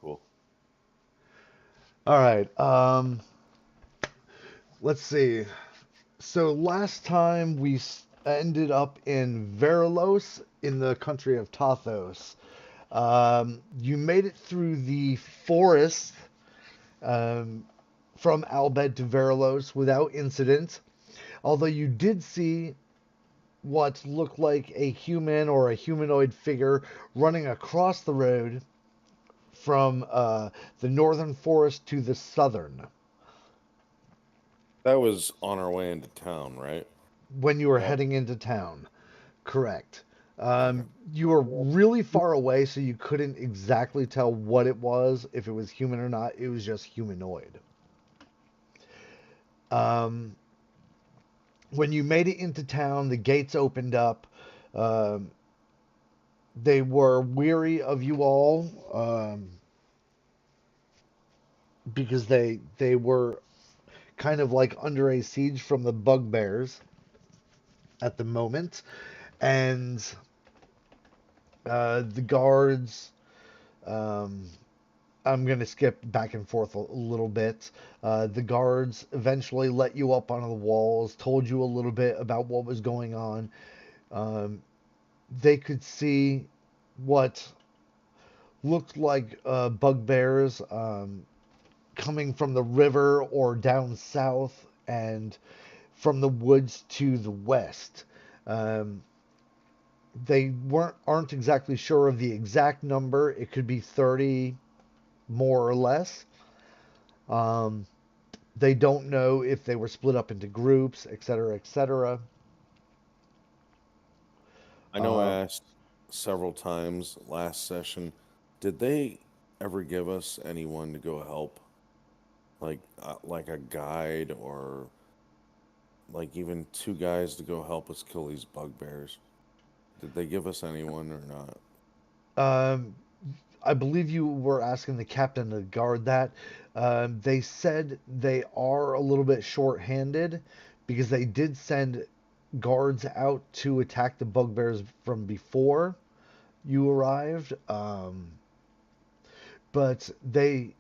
Cool. All right. Let's see. So last time ended up in Verilos in the country of Tathos. You made it through the forest um, from Albed to Verilos without incident, although you did see what looked like a human or a humanoid figure running across the road from the northern forest to the southern That was on our way into town, right? when you were Yep. heading into town. Correct. Okay. You were really far away, so you couldn't exactly tell what it was, if it was human or not. It was just humanoid. Um, when you made it into town, the gates opened up. Um, they were weary of you all because they were kind of like under a siege from the bugbears at the moment, and the guards. Um, I'm going to skip back and forth a little bit. The guards eventually let you up onto the walls, told you a little bit about what was going on. Um, they could see what looked like bugbears coming from the river or down south and from the woods to the west. Um, they aren't exactly sure of the exact number. It could be 30 more or less. Um, they don't know if they were split up into groups, et cetera, et cetera. I know I Uh, asked several times last session, did they ever give us anyone to go help? Like a guide or like even two guys to go help us kill these bugbears? Did they give us anyone or not? um, I believe you were asking the captain to guard that. They said they are a little bit short-handed because they did send guards out to attack the bugbears from before you arrived. But they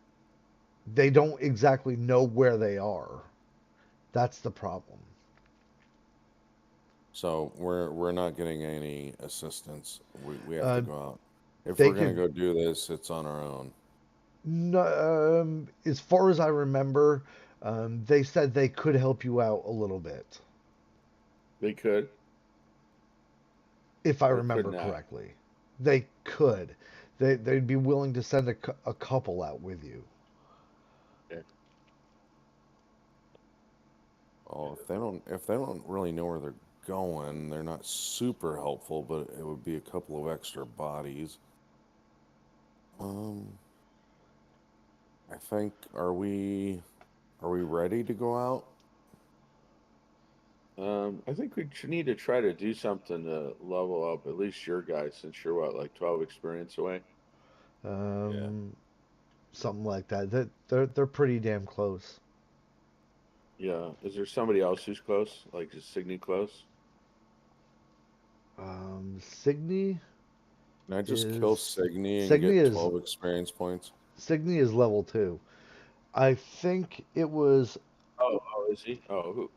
don't exactly know where they are. That's the problem. So we're not getting any assistance. We have to Uh, go out. If they we're gonna could, go do this, it's on our own. no, as far as I remember, they said they could help you out a little bit, They could if I or could remember not. correctly. They could. They'd be willing to send a couple out with you. Yeah. Oh, if they don't really know where they're going, they're not super helpful, but it would be a couple of extra bodies. Um, I think are we ready to go out? I think we need to try to do something to level up at least your guys, since you're what, like 12 experience away. Yeah. Um, Something like that. They're pretty damn close. Yeah. Is there somebody else who's close? Like is Signy close? Signy Can I just kill is Signy and Signy get is 12 experience points? Signy is level two. I think it was Oh, is he? Oh, who?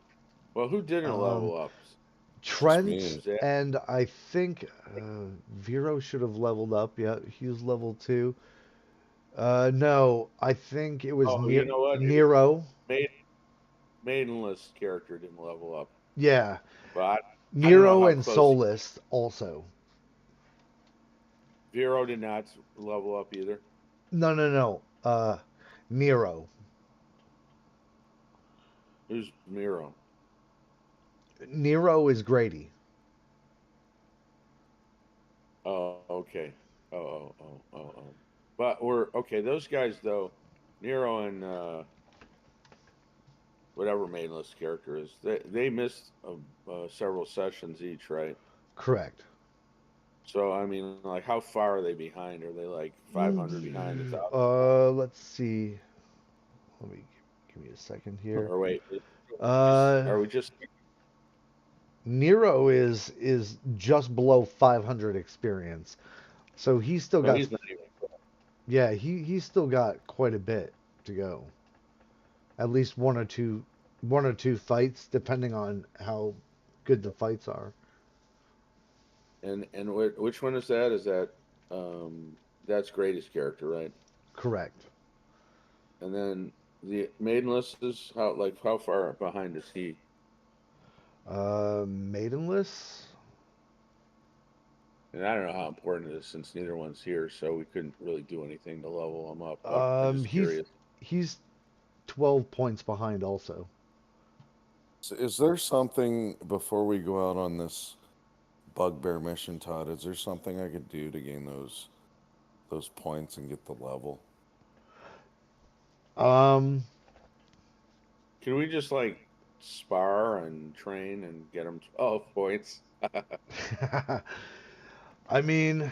Well, who didn't um, level up? Just Trent, me. Zach? and I think Vero should have leveled up. Yeah, he was level two. No, I think it was Oh, you know what? It was Nero. maiden, maidenless character didn't level up, Yeah, but I don't know Nero how and close he. Solus also. Vero did not level up either. No, no, no. Nero. Who's Miro? Nero is Grady. Oh, okay. Oh. But we're okay. Those guys though, Nero and whatever mainless character is, they missed several sessions each, right? Correct. So I mean, like, how far are they behind? Are they like 500 behind, 1,000 Let's see. Let me give me a second behind? here. Or wait, just Uh, are we just? Nero is just below 500 experience, so he's still No, got he's not even. Yeah, he's still got quite a bit to go. At least one or two fights, depending on how good the fights are. And which one is that? Is that that's Grady's character, right? Correct. And then the maidenless is how far behind is he? Maidenless. And I don't know how important it is since neither one's here, so we couldn't really do anything to level him up. But I'm just He's curious. 12 points behind also. So is there something before we go out on this bugbear mission, Todd? Is there something I could do to gain those points and get the level? Um, Can we just like spar and train and get him 12 points? I mean,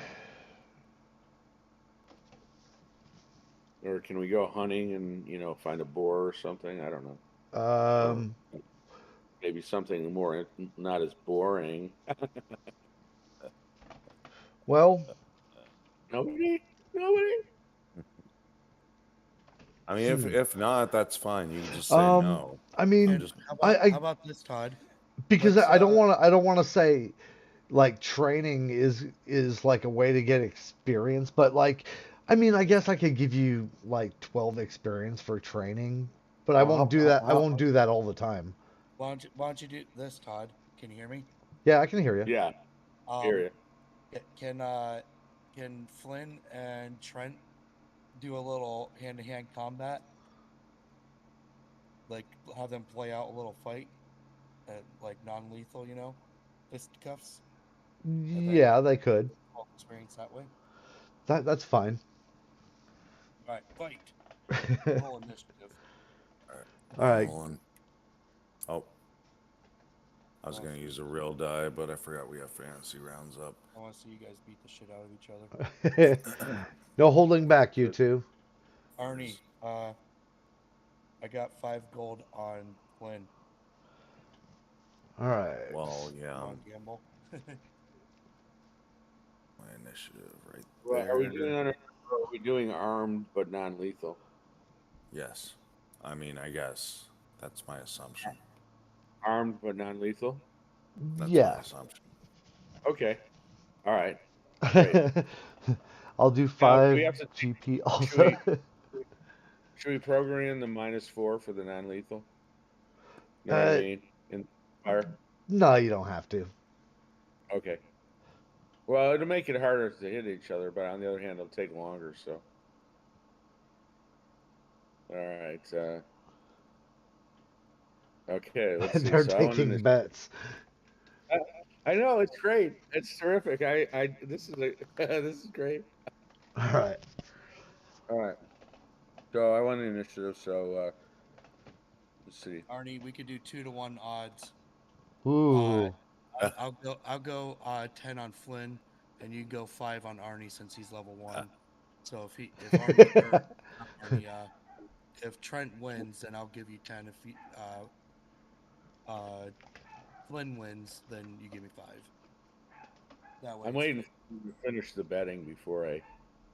Or can we go hunting and, find a boar or something? I don't know. Or um, maybe something more not as boring. well, Nobody? Nobody? I mean, if hmm. if not, that's fine. You can just say no. I I'm mean, And just I how about this, Todd? because Let's I don't want to say like training is like a way to get experience, but like I mean, I guess I could give you like 12 experience for training, but I well. won't do that. I How won't do that all the time. why don't you do this, Todd? Can you hear me? Yeah, I can hear you. Yeah, hear Um, you. can can Flynn and Trent do a little hand-to-hand combat? Like have them play out a little fight, like non-lethal, fisticuffs, and then Yeah, they could. experience that way. That's fine. All right, fight. All Roll initiative. all right, right. rolling. Oh, I was gonna use a real die, but I forgot we have fantasy rounds up. I want to see you guys beat the shit out of each other. No holding back, you Good. two. Arnie, I got 5 gold on Flynn. All right. Well, yeah, You want to gamble? my initiative right Well, there. are we doing armed but non-lethal? Yes, I mean, I guess that's my assumption. Armed but non-lethal? That's my Yeah. assumption. Okay. All right. Great. I'll do Now, do we 5 have to GP should also. we should we program the -4 for the non-lethal? You know what I uh, mean? In fire? no, you don't have to. Okay. Well, it'll make it harder to hit each other, but on the other hand, it'll take longer. So, all right. Okay, let's see. They're So I want to. taking bets. I know it's great. It's terrific. This is a this is great. All right. All right. So I want an initiative. So let's see. Arnie, we could do 2-to-1 odds. Uh, Ooh. I'll go 10 on Flynn, and you go 5 on Arnie since he's level 1. So if Arnie or not Arnie, if Trent wins, then I'll give you 10. If Flynn wins, then you give me 5. That way I'm it's waiting fair. to finish the betting before I.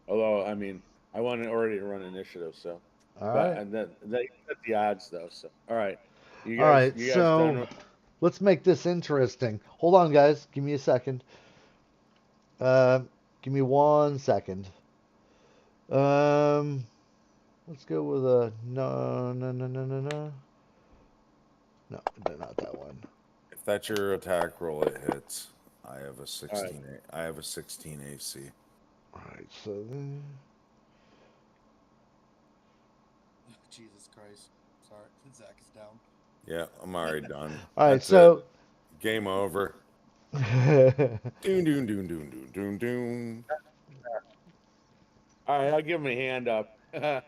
Although I mean, I want already to run initiative. So, All but right. and then they set the odds though. So all right, All right. you guys done So with? let's make this interesting. Hold on, guys. Give me a second. Uh, give me 1 second. Um, let's go with a no, no, no, no, no, no. No, not that one. If that's your attack roll, it hits. I have a All right. 16. I have a 16 AC. All right. So then, Jesus Christ. Sorry, Zach is down. Yeah, I'm already done. all right. That's it. So. Game over. Doon doon doon doon doon doon doon. All right, I'll give him a hand up. All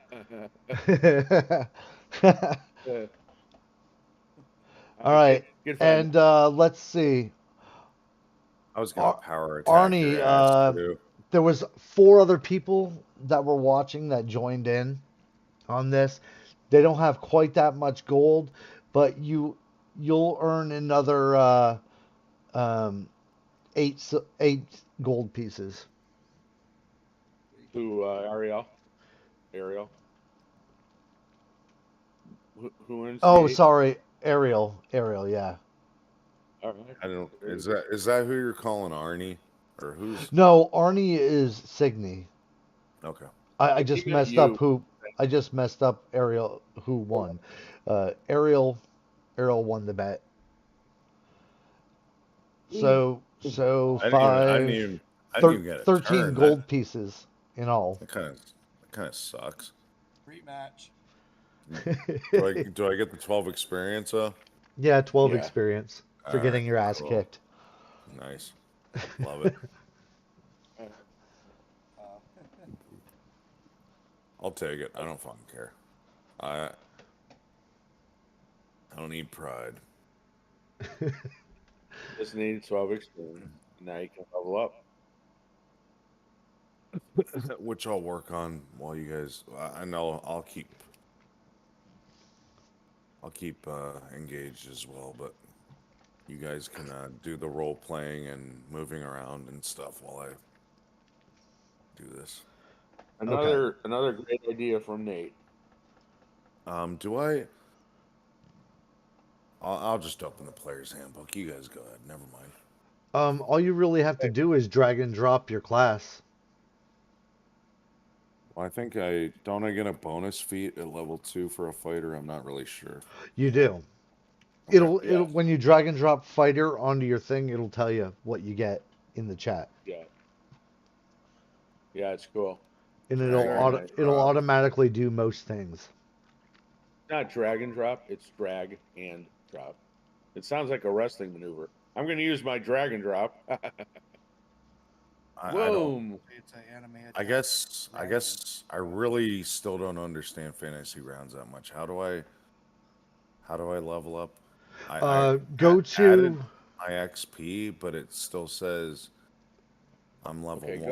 Good, right, good find. and let's see. I was gonna Ar- power attack Arnie, your ass too. there was 4 other people that were watching that joined in on this. They don't have quite that much gold, but you'll earn another um, 8 gold pieces. To Ariel. Ariel? Who Oh, initiate? sorry, Ariel. Ariel, yeah. All right. I don't. There you Is that who you're calling Arnie, or who's? No, Arnie is Signy. Okay. I go. just He got messed up you. who. I just messed up Ariel who won. Ariel. Ariel won the bet. So I didn't five, even. I didn't even get a 13 turn. That gold pieces in all. that kind of sucks. Rematch. Do I get the 12 experience? Yeah, 12 Yeah. experience for All right. getting your ass Cool. kicked. Nice. Love it. Uh, I'll take it. I don't fucking care. I I don't need pride. Just need 12 experience. Now you can level up. Which I'll work on while you guys. I know I'll keep engaged as well, but you guys can do the role playing and moving around and stuff while I do this. Okay. Another great idea from Nate. Do I? I'll just open the player's handbook. You guys go ahead. Never mind. All you really have to Hey, do is drag and drop your class. Well, I think I don't. I get a bonus feat at level 2 for a fighter. I'm not really sure. You yeah. do. Okay. It'll yes. when you drag and drop fighter onto your thing, it'll tell you what you get in the chat, Yeah. Yeah, it's cool. and Drag Very and nice. it'll drop. automatically do most things. Not drag and drop, it's drag and drop. It sounds like a wrestling maneuver. I'm going to use my drag and drop. I don't. Boom. It's an anime I attack. guess. I Dragon. guess I really still don't understand fantasy rounds that much. How do I level up? Go Added to my XP, but it still says I'm level Okay, one.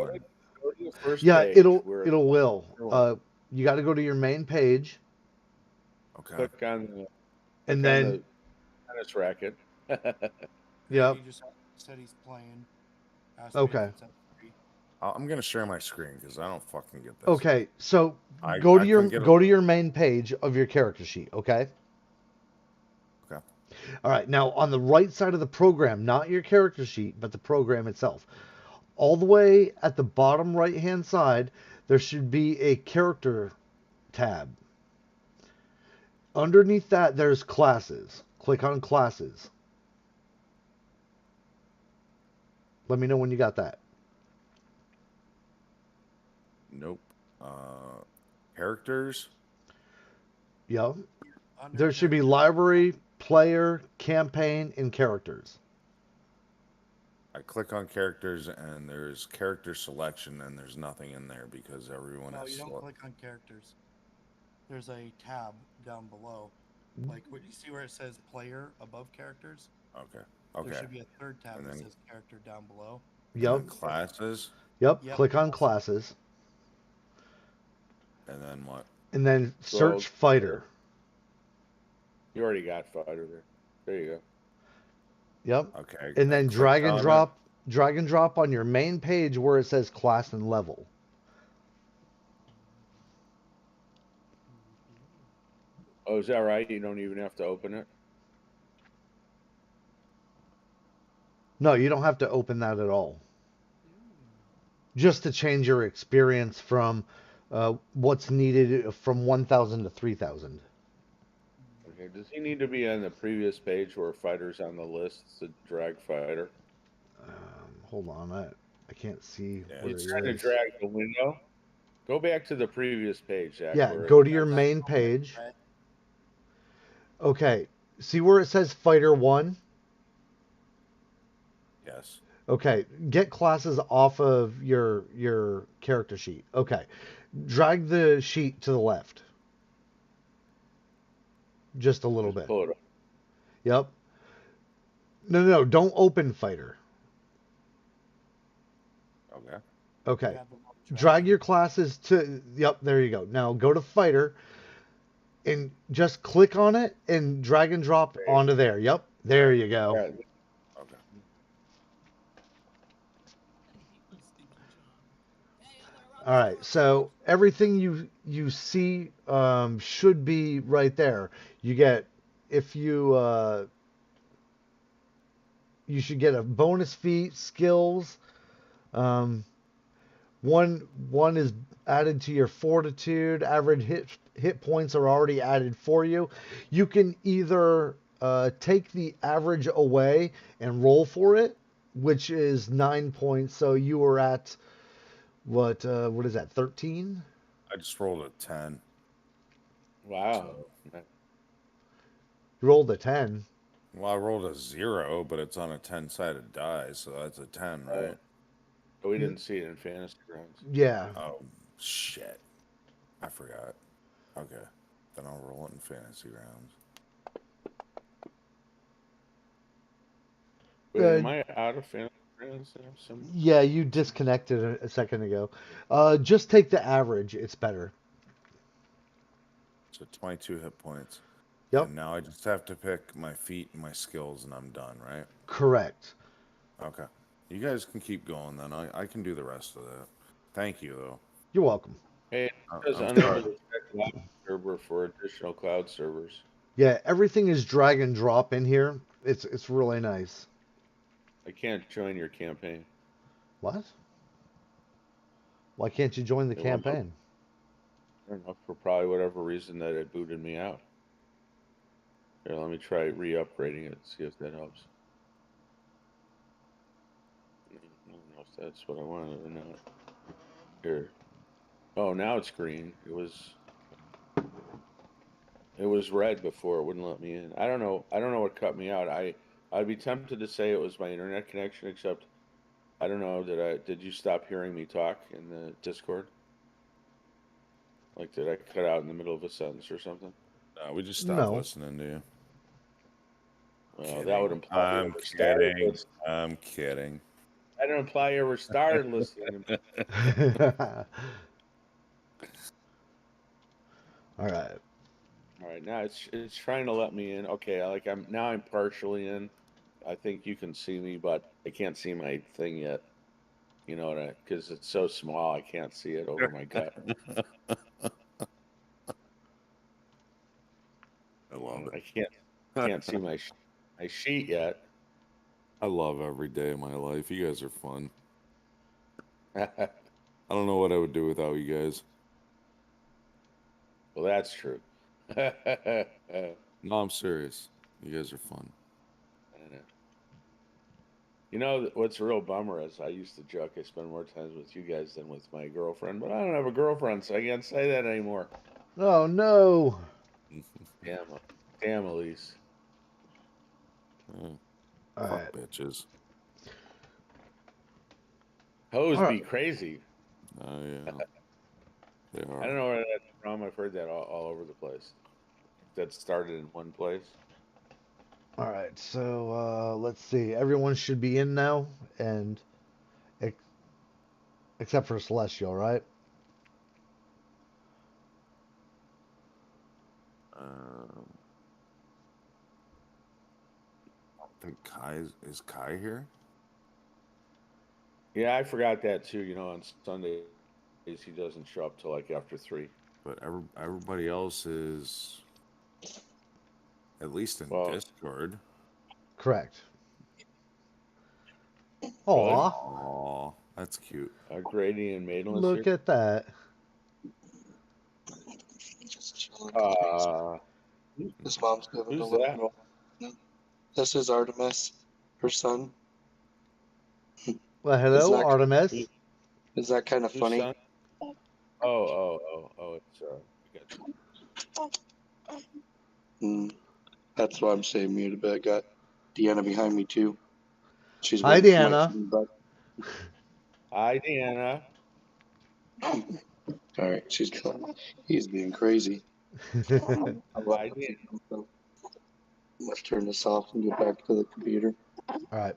go to the first yeah, page where it'll will. everyone You got to go to your main page, Okay. click on the and click on then the tennis racket. Yeah, yep. he just said he's playing. Asked me if Okay. it's at 3. I'm gonna share my screen because I don't fucking get this. Okay. So I couldn't get it. go to your main page of your character sheet. Okay. Okay. All right. Now on the right side of the program, not your character sheet, but the program itself. All the way at the bottom right hand side, there should be a character tab. Underneath that, there's classes. Click on classes. Let me know when you got that. Nope. Uh, Characters. Yep. Under There should be character. library, player, campaign, and characters. I click on characters and there's character selection and there's nothing in there because everyone No, has you don't select. click on characters. There's a tab down below. Like, what you see where it says player above characters? Okay. There Okay. should be a third tab And that then says character down below. Yep. classes Yep. Yep. Click on Classes. classes. and then what? And then search Scroll. fighter. You already got fighter there. There you go. Yep. Okay. And I then clicked on it. drag and drop on your main page where it says class and level. Oh, is that right? You don't even have to open it? No, you don't have to open that at all. Just to change your experience from what's needed from 1,000 to 3,000. Okay. Does he need to be on the previous page where fighter's on the list? It's a drag fighter. Hold on, I can't see Yeah. where He's he trying to is. drag the window. Go back to the previous page, Zach, Yeah, where go to it your says main page. Red. Okay, see where it says Fighter 1? Yes. Okay, get classes off of your character sheet. Okay, drag the sheet to the left just a little just bit. pull it up. Yep. No, don't open Fighter. Okay. Okay, Yeah, the one drag dragon. your classes to. Yep, there you go. Now go to Fighter and just click on it and drag and drop onto there. Yep, there you go. Yeah, Okay. All right, so everything you see should be right there. You get if you should get a bonus feat, skills. Um, one is added to your fortitude. Average hit points are already added for you. You can either take the average away and roll for it, which is 9 points. So you were at what is that, 13? I just rolled a 10. Wow. So, You rolled a 10. well, I rolled a 0, but it's on a 10-sided die, so that's a 10, Oh, right? we didn't see it in fantasy grounds. Yeah. Oh, shit. I forgot. Okay. Then I'll roll it in fantasy rounds. Wait, Uh, am I out of fantasy grounds now? yeah, you disconnected a second ago. Just take the average. It's better. So 22 hit points. Yep. And now I just have to pick my feet and my skills, and I'm done, right? Correct. Okay. You guys can keep going then. I can do the rest of that. Thank you, though. You're welcome. Hey, it says I'm unable sorry. to check cloud server for additional cloud servers. Yeah, everything is drag and drop in here. It's really nice. I can't join your campaign. What? Why can't you join the It won't, I campaign? don't know, for probably whatever reason that it booted me out. Here, let me try re-upgrading it, see if that helps. I don't know if that's what I wanted or not. Here. Oh, now it's green. It was red before. It wouldn't let me in. I don't know. I don't know what cut me out. I'd be tempted to say it was my internet connection, except I don't know. Did you stop hearing me talk in the Discord? Like, did I cut out in the middle of a sentence or something? No, we just stopped No. listening to you. Well, that would Kidding. imply you I'm ever started kidding. listening. I'm kidding. That don't imply you ever started listening. All right. All right, now it's trying to let me in. Okay, I'm partially in. I think you can see me, but I can't see my thing yet. You know what? Because it's so small, I can't see it over my gut. I love I can't see my sheet yet. I love every day of my life. You guys are fun. Well, I don't know what I would do without you guys. that's true. I No, I'm serious. You guys are fun. know. You know what's a real bummer is I used to joke I spend more time with you guys than with my girlfriend, but I don't have a girlfriend, so I can't say that anymore. Oh no. Damn, damn, Elise. Oh, All fuck right. bitches. Hoes All right. be crazy. Oh, yeah. They I don't are. know where that's from. I've heard that all over the place. That started in one place. All right. So let's see. Everyone should be in now, and ex- except for Celestial, right? Um, I think is Kai here? Yeah, I forgot that too. You know, on Sundays he doesn't show up till like after 3. But everybody else is at least in Well, Discord. Correct. really? Aw, Aw, that's cute. Grady and Maidenless look here. at that. Just chilling in the basement. His mom's giving a Who's little that? girl. This is Artemis, her son. Well, Is hello, that Artemis. is that kind of Whose funny? son? Oh! It's I got you. That's why I'm staying muted. But I got Deanna behind me too. She's Hi, waiting for my Deanna. feedback. Hi, Deanna. All right, she's going. He's being crazy. I love Hi, the Deanna. signal, so let's turn this off and get back to the computer. All right.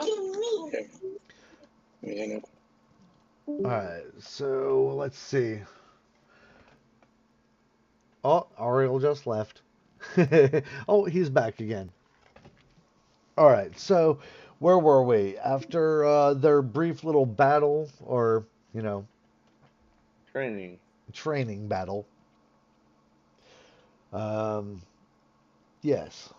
Okay. Deanna. All right. So let's see. Oh, Ariel just left. Oh, he's back again. All right. So Where were we? After their brief little battle, or, you know, Training. training battle. Um, yes.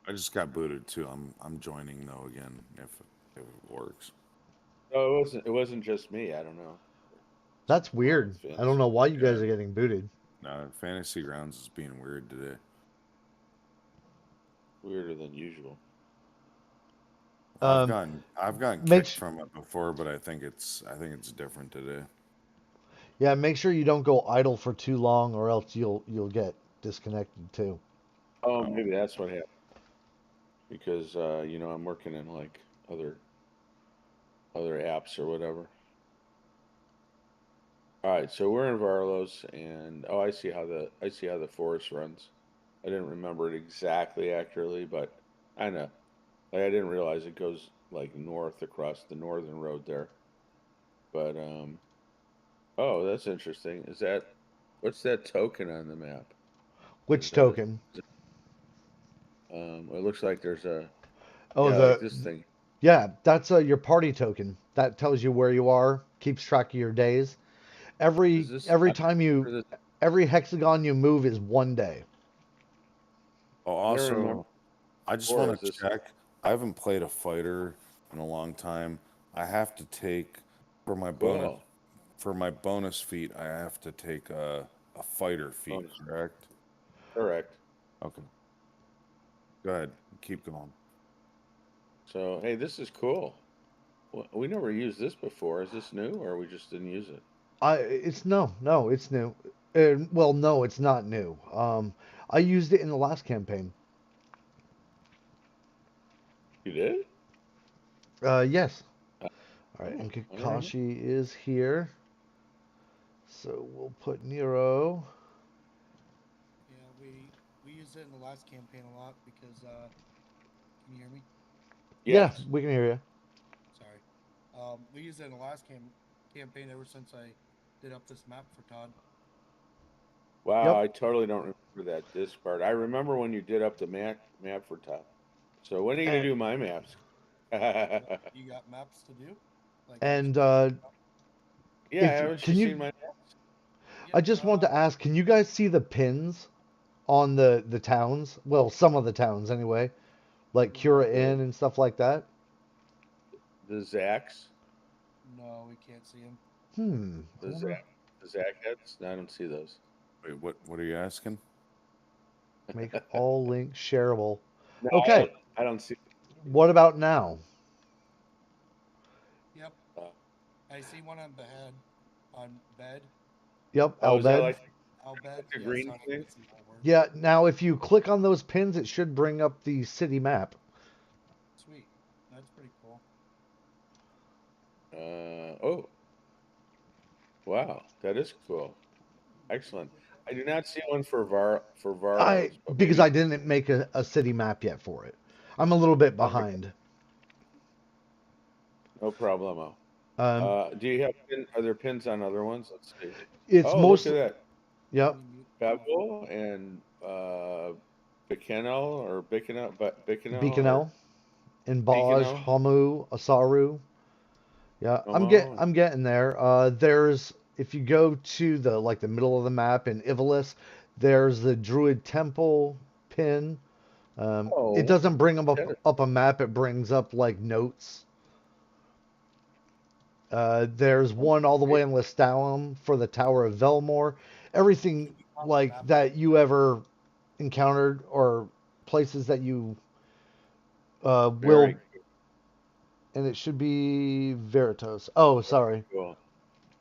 I just got booted too. I'm joining though again if it works. No, it wasn't just me. I don't know. That's weird. It's I don't Vince. know why you guys Yeah. are getting booted. No, Fantasy Grounds is being weird today. Weirder than usual. Um, I've gotten make kicked sh- from it before, but I think it's different today. yeah, make sure you don't go idle for too long, or else you'll get disconnected too. Oh, Oh, maybe that's what happened. Because I'm working in like other apps or whatever. All right, so we're in Varlos, and oh, I see how the forest runs. I didn't remember it exactly accurately, but I know. Like I didn't realize it goes like north across the northern road there. But oh, that's interesting. What's that token on the map? Is Which that token? it looks like there's Oh, yeah, like this thing. yeah, that's your party token. That tells you where you are, keeps track of your days. Is Every this every I time you remember this every hexagon you move is 1 day. oh, I don't remember also, I just before. want Is to this check. I haven't played a fighter in a long time. I have to take for my bonus cool? for my bonus feat. I have to take a fighter feat, Bonus. correct? Correct. Okay, go ahead. Keep going. So hey, this is cool. We never used this before. Is this new, or we just didn't use it? It's no, it's new. Well, no, it's not new. I used it in the last campaign. You did? Yes. Uh, All right, and I don't remember. Kakashi is here, so we'll put Nero. Yeah, we used it in the last campaign a lot because can you hear me? Yeah, Yes. we can hear you. Sorry. We used it in the last campaign ever since I did up this map for Todd. Wow, Yep. I totally don't remember that this part. I remember when you did up the map for Todd. So when are you gonna And do my maps? You got maps to do? Like maps and you just Yeah, if haven't you can you, seen my? I Yep. just want to ask, can you guys see the pins on the towns? Well, some of the towns anyway, like Cura The Inn and stuff like that. the Zacks, No, we can't see him. I the wonder. Zack, the Zack heads. No, I don't see those. Wait, what are you asking? Make all links shareable. No, I Okay. don't. I don't see. What about now? Yep. Uh, I see one on bed. On bed. Yep, oh, is that Albed. like I'll bed. the Yeah, green sorry, I thing? can't see that word. Yeah, now if you click on those pins, it should bring up the city map. Sweet. That's pretty cool. Oh, wow, that is cool. Excellent. I do not see one for I Varlos, but because maybe. I didn't make a city map yet for it. I'm a little bit Okay, behind. no problemo. Um, Do you have are there pins on other ones? Let's see. it's Oh, look most at that. yep, Can you mute? Oh, Bevel and Bicanel or Bicanel, but Bicanel or Bikanel and Baj, Bicanel, Hamu, Asaru. Yeah, Como. I'm getting there. There's if you go to the like the middle of the map in Ivalis, there's the Druid Temple pin. It Oh, doesn't bring that is up a map. It brings up like notes. There's one all the way great. in Lestalem for the Tower of Velmore. Everything can you pop the like map up? that you ever encountered or places that you will, Very, and it should be Veritas. Oh, very sorry. cool.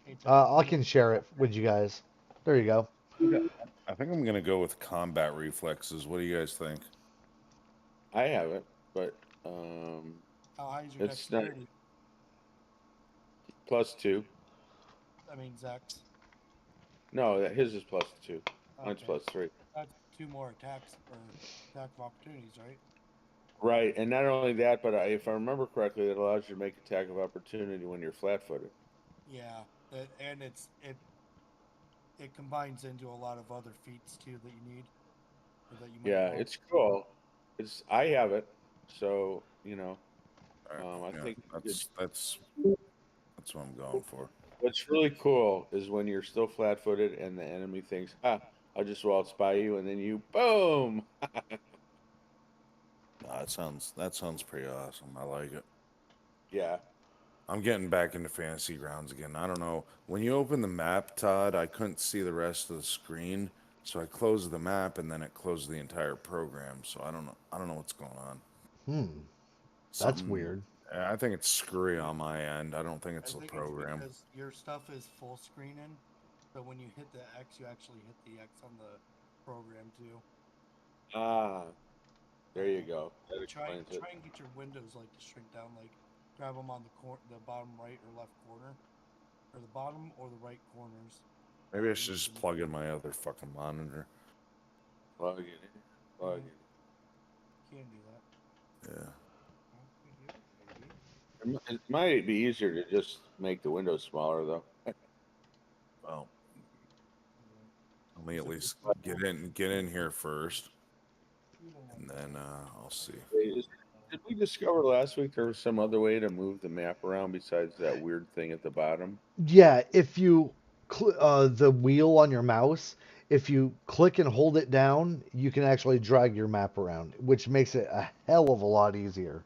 Hey Todd, can I you can mute the share it map? with you guys. There you go. Yeah, I think I'm gonna go with combat reflexes. What do you guys think? I have it, but um, How high is your it's not dexterity? +2. I mean, Zach's. No, his is +2. Mine's Okay. +3. That's two more attacks or attack of opportunities, right? Right, and not only that, but if I remember correctly, it allows you to make attack of opportunity when you're flat-footed. Yeah. And it combines into a lot of other feats too that you need or that you might Yeah, want. it's cool. I have it, so. All right. I Yeah, think that's what I'm going for. what's really cool is when you're still flat-footed and the enemy thinks, "Ha, I'll just waltz by you," and then you boom. That sounds pretty awesome. I like it. Yeah. I'm getting back into fantasy grounds again. I don't know. When you open the map, Todd, I couldn't see the rest of the screen, so I closed the map and then it closed the entire program. So I don't know. I don't know what's going on. Hmm, that's Something. weird. I think it's screwy on my end. I don't think I it's the think it's program. because your stuff is full screening. So when you hit the X, you actually hit the X on the program too. Ah, there you Uh, go. That try explains it. try and get your windows like to shrink down. Like grab them on the bottom right or left corner, or the bottom or the right corners. Maybe I And should you just can, plug in my other fucking monitor. Plug it in. Plug yeah, it can do that. Yeah. Okay, maybe. in. It might be easier to just make the windows smaller, though. Well, Yeah. let me Is at it least still get in here first, and then I'll see. Did we discover last week there was some other way to move the map around besides that weird thing at the bottom? Yeah, if you the wheel on your mouse, if you click and hold it down, you can actually drag your map around, which makes it a hell of a lot easier.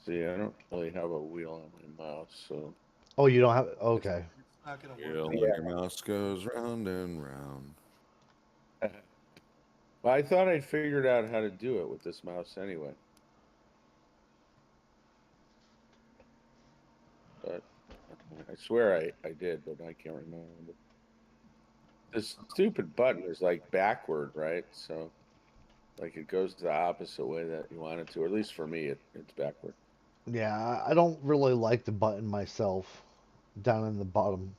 See, I don't really have a wheel on my mouse, so Oh, you don't have. it's, Okay. It's not gonna work Wheel on when my your mouse goes round and round. yeah. Well, I thought I'd figured out how to do it with this mouse anyway, but I swear I did, but I can't remember. This stupid button is like backward, right? So like it goes the opposite way that you want it to, or at least for me, it's backward. Yeah, I don't really like the button myself down in the bottom.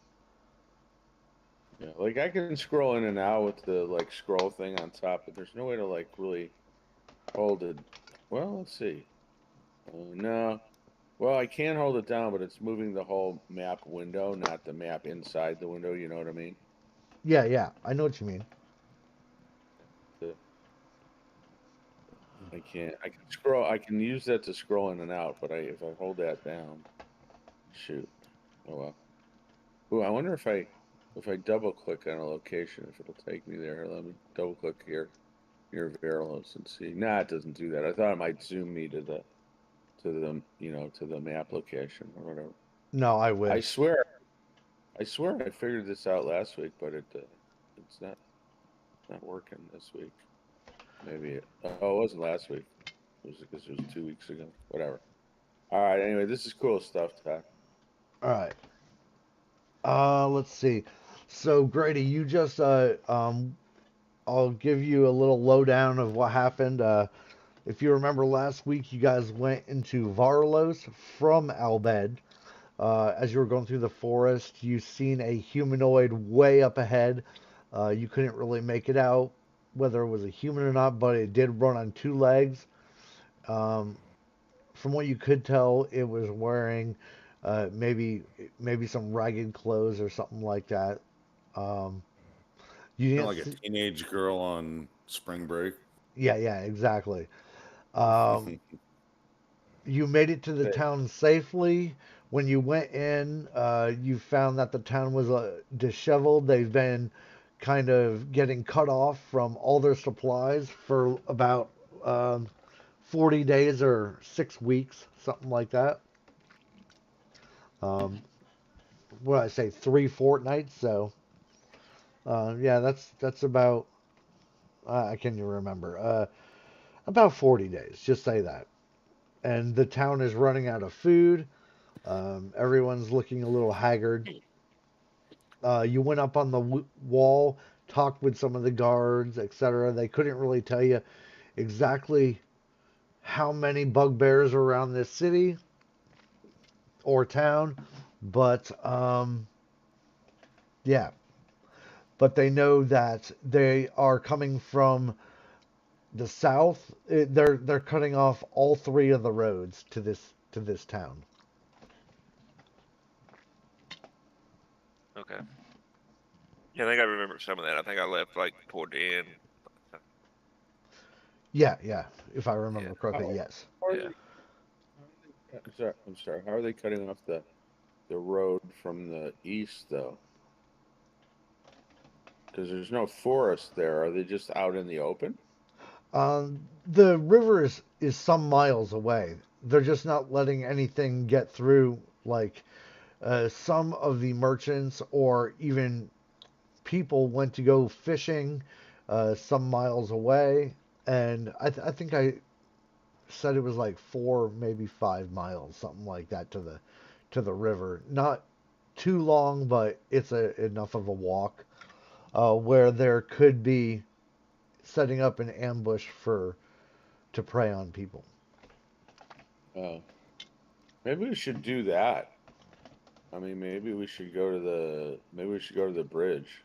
Yeah, like I can scroll in and out with the like scroll thing on top, but there's no way to like really hold it. Well, let's see. No. Well, I can hold it down, but it's moving the whole map window, not the map inside the window. You know what I mean? Yeah, yeah, I know what you mean. The, I can't. I can scroll. I can use that to scroll in and out, but if I hold that down, shoot. Oh well. Ooh, I wonder if I double click on a location, if it'll take me there. Let me double click here near Veros and see. Nah, it doesn't do that. I thought it might zoom me to the map location or whatever. No, I I wish. swear, I swear I figured this out last week, but it's not working this week. Maybe oh, it wasn't last week. It was because it was 2 weeks ago. Whatever. All right. Anyway, this is cool stuff, Todd. All right. Let's see. So Grady, you just I'll give you a little lowdown of what happened. If you remember last week, you guys went into Varlos from Albed. As you were going through the forest, you seen a humanoid way up ahead. You couldn't really make it out whether it was a human or not, but it did run on two legs. Um, from what you could tell, it was wearing maybe some ragged clothes or something like that. Um, you Kind didn't of like a see, teenage girl on spring break. yeah, yeah, exactly. Um, you made it to the town safely. When you went in, you found that the town was disheveled. They've been kind of getting cut off from all their supplies for about 40 days or 6 weeks, something like that. Um, what did I say, 3 fortnights? So, yeah, that's about, I can't even remember. About 40 days, just say that. And the town is running out of food. Everyone's looking a little haggard. You went up on the wall, talked with some of the guards, etc. They couldn't really tell you exactly how many bugbears are around this city or town, but yeah, but they know that they are coming from the south. They're cutting off all three of the roads to this town. Okay. Yeah, I think I remember some of that. I think I left like toward the end. Yeah, yeah. If I Yeah. remember correctly, Oh, yes. are Yeah. I'm sorry. How are they cutting off the road from the east though? Because there's no forest there. Are they just out in the open? The river is some miles away. They're just not letting anything get through. Like some of the merchants or even people went to go fishing some miles away, and I think I said it was like 4, maybe 5 miles, something like that to the river. Not too long, but it's enough of a walk where there could be setting up an ambush for to prey on people. Oh, maybe we should do that. I mean, maybe we should go to the bridge.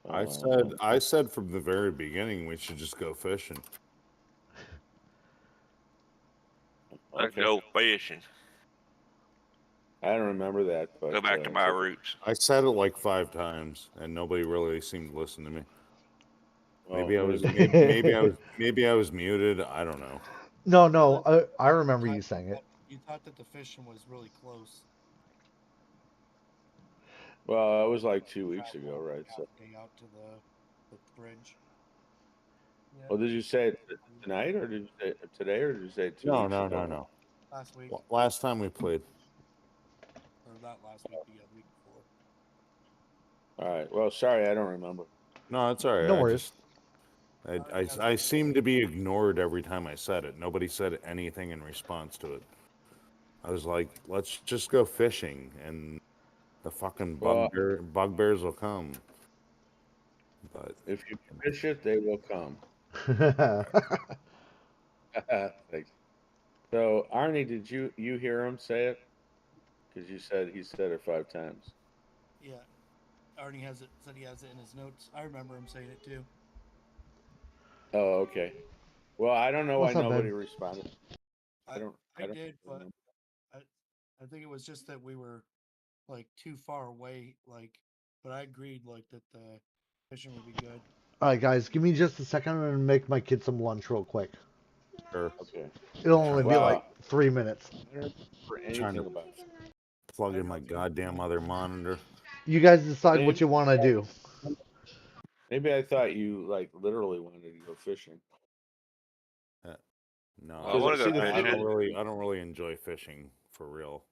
I Uh, said I said from the very beginning we should just go fishing. Let's okay. go fishing. I don't remember that, Go but back to my roots. I said it like 5 times, and nobody really seemed to listen to me. well, Maybe I was muted. I don't know. No, Yeah, no, I remember thought you saying it. you thought that the fishing was really close. well, it was like 2 weeks Travel ago, all right? So, day out to the bridge. Yeah, well, did you say it tonight, or did you say it today, or did you say it two No, weeks no, no, ago? no. last week Last time we played. or not last week, but yeah, the week before. All right. Well, sorry, I don't remember. No, it's all right. No worries. I seem to be ignored every time I said it. Nobody said anything in response to it. I was like, let's just go fishing, and the fucking Well, bugbears will come. But if you fish it, they will come. Thanks. So, Arnie, did you hear him say it? Because you said he said it 5 times. Yeah, Arnie has it. Said he has it in his notes. I remember him saying it too. Oh, okay. Well, I don't know why What's up, nobody babe? responded. I I I don't did, but remember. I I think it was just that we were like too far away. Like, but I agreed like that the fishing would be good. All right, guys, give me just a second. I'm gonna make my kid some lunch real quick. sure, Okay. It'll only trying be Well, like 3 minutes. I don't remember trying to anything about. plug I in know, my dude. goddamn other monitor. You guys decide what Maybe you want to do. maybe I thought you like literally wanted to go fishing. Uh, Well, I No, want Because to go see, the I thing fishing. is, I don't really enjoy fishing for real.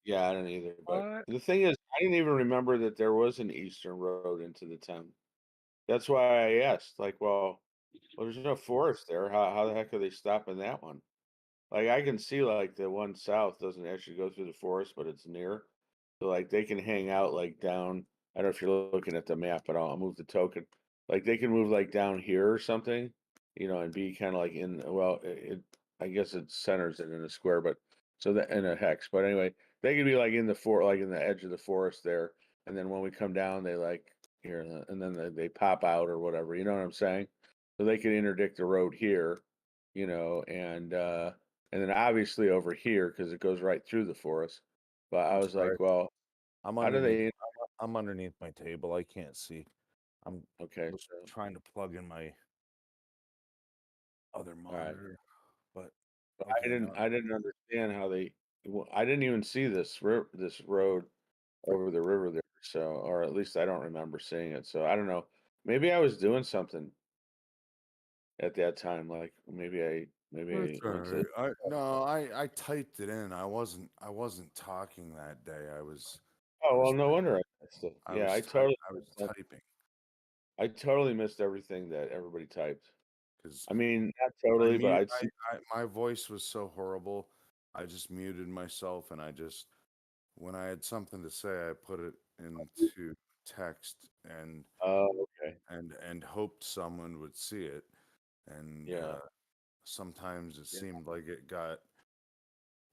yeah, I don't either. But What? the thing is, I didn't even remember that there was an eastern road into the town. That's why I asked. Like, well, there's no forest there. How the heck are they stopping that one? Like, I can see like the one south doesn't actually go through the forest, but it's near. So like they can hang out like down. I don't know if you're looking at the map, but I'll move the token. Like they can move like down here or something, and be kind of like in. Well, I guess it centers it in a square, but so that in a hex. But anyway, they could be like in like in the edge of the forest there, and then when we come down, they like here, and then they pop out or whatever. You know what I'm saying? So they could interdict the road here, and then obviously over here because it goes right through the forest. But I I'm was sorry. like, well, I'm how do underneath. they? I'm underneath my table. I can't see. I'm Okay, was so trying to plug in my other all right. monitor, but But I okay, didn't no. I didn't understand how they. Well, I didn't even see this road over the river there. So, or at least I don't remember seeing it. So I don't know. Maybe I was doing something at that time. Like maybe That's I all went to. right. I typed it in. I wasn't talking that day. I Oh well, was no wonder I missed it. I Yeah, was I type totally I was missed that. typing I totally missed everything that everybody typed. because I mean, not totally, but I'd see. my voice was so horrible. I just muted myself, and I just when I had something to say, I put it into text Oh, okay. and hoped someone would see it. And Yeah. sometimes it seemed like it got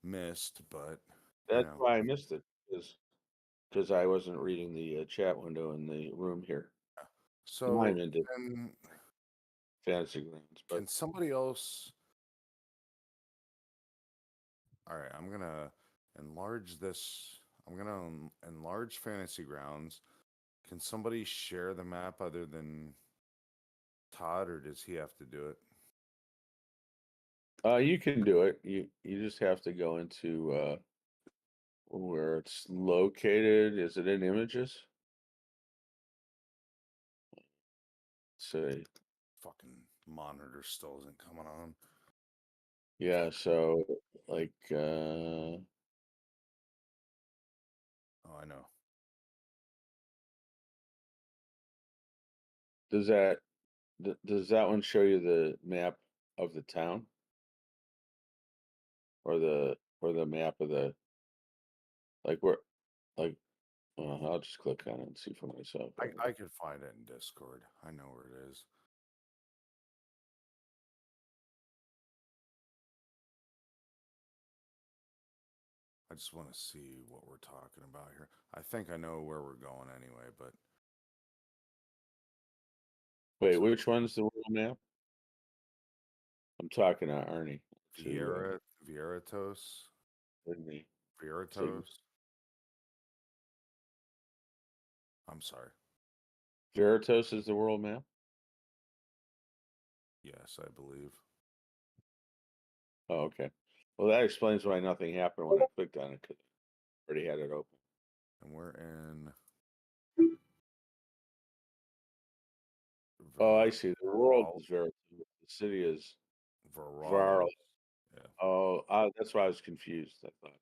missed, but you That's know. why I missed it, because I wasn't reading the chat window in the room here. I'm So into can fantasy grounds, but can somebody else? All right, I'm gonna enlarge this. I'm gonna enlarge Fantasy Grounds. Can somebody share the map other than Todd, or does he have to do it? You can do it. You just have to go into where it's located. Is it in images? Say, Fucking monitor still isn't coming on. yeah. So like, Oh, I know. does that one show you the map of the town, or the map of the like where like? I'll just click on it and see for myself. I could find it in Discord. I know where it is. I just want to see what we're talking about here. I think I know where we're going anyway, but Wait, so which one's the world map? I'm talking to Arnie. To Vieratos, Sydney. So Vieratos. I'm sorry. Veritas is the world map. Yes, I believe. Oh, okay. Well, that explains why nothing happened when I clicked on it, because I already had it open. And we're in. Oh, I see. The world Viral, is Veritas. The city is Varl. Viralis. Yeah. Oh, that's why I was confused. I thought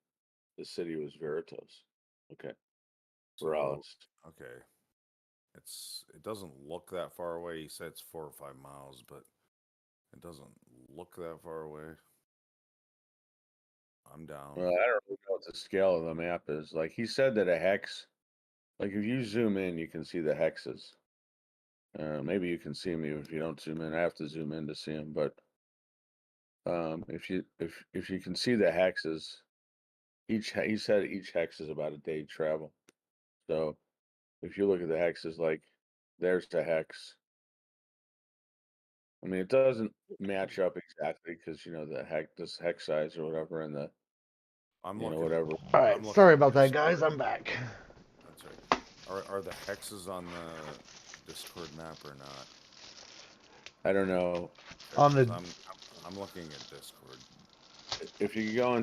the city was Veritas. Okay, So Viralis. okay, it doesn't look that far away. He said it's 4 or 5 miles, but it doesn't look that far away. I'm down. Well, I don't really know what the scale of the map is. Like he said that a hex. Like if you zoom in, you can see the hexes. Maybe you can see them even if you don't zoom in. I have to zoom in to see them, but if you can see the hexes, he said each hex is about a day travel. So if you look at the hexes, like there's the hex. I mean, it doesn't match up exactly because this hex size or whatever, and the I'm looking. whatever. All I'm right, looking sorry at about that, guys. Discord. I'm back. That's right. Are the hexes on the Discord map or not? I don't know Okay, On because the I'm looking at Discord. if you go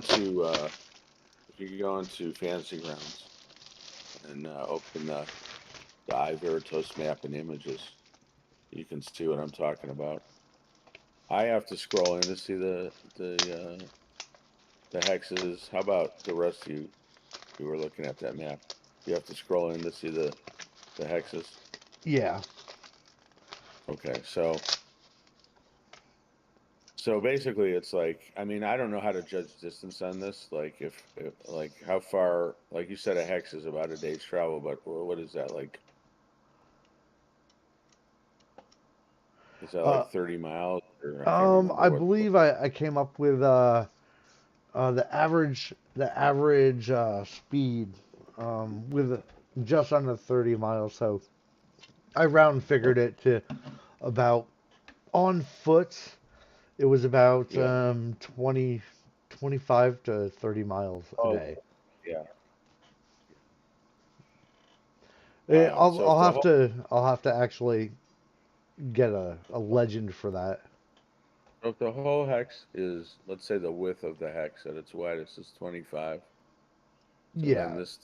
into Fantasy Grounds and open the iVeritas map and images, you can see what I'm talking about. I have to scroll in to see the hexes. How about the rest of you who are looking at that map? You have to scroll in to see the hexes. yeah. Okay, so basically, it's like, I mean, I don't know how to judge distance on this. Like, if like how far, like you said, a hex is about a day's travel, but what is that like? Is that like Uh, 30 miles, or I can't remember I what. believe I came up with the average speed with just under 30 miles. So I round Oh, figured it to about on foot. It was about yeah. 20, 25 to 30 miles a Oh, day. yeah. Eh, I'll So if I'll the have whole to I'll have to actually get a legend for that. if the whole hex is, let's say, the width of the hex at its widest is 25. So then Yeah, this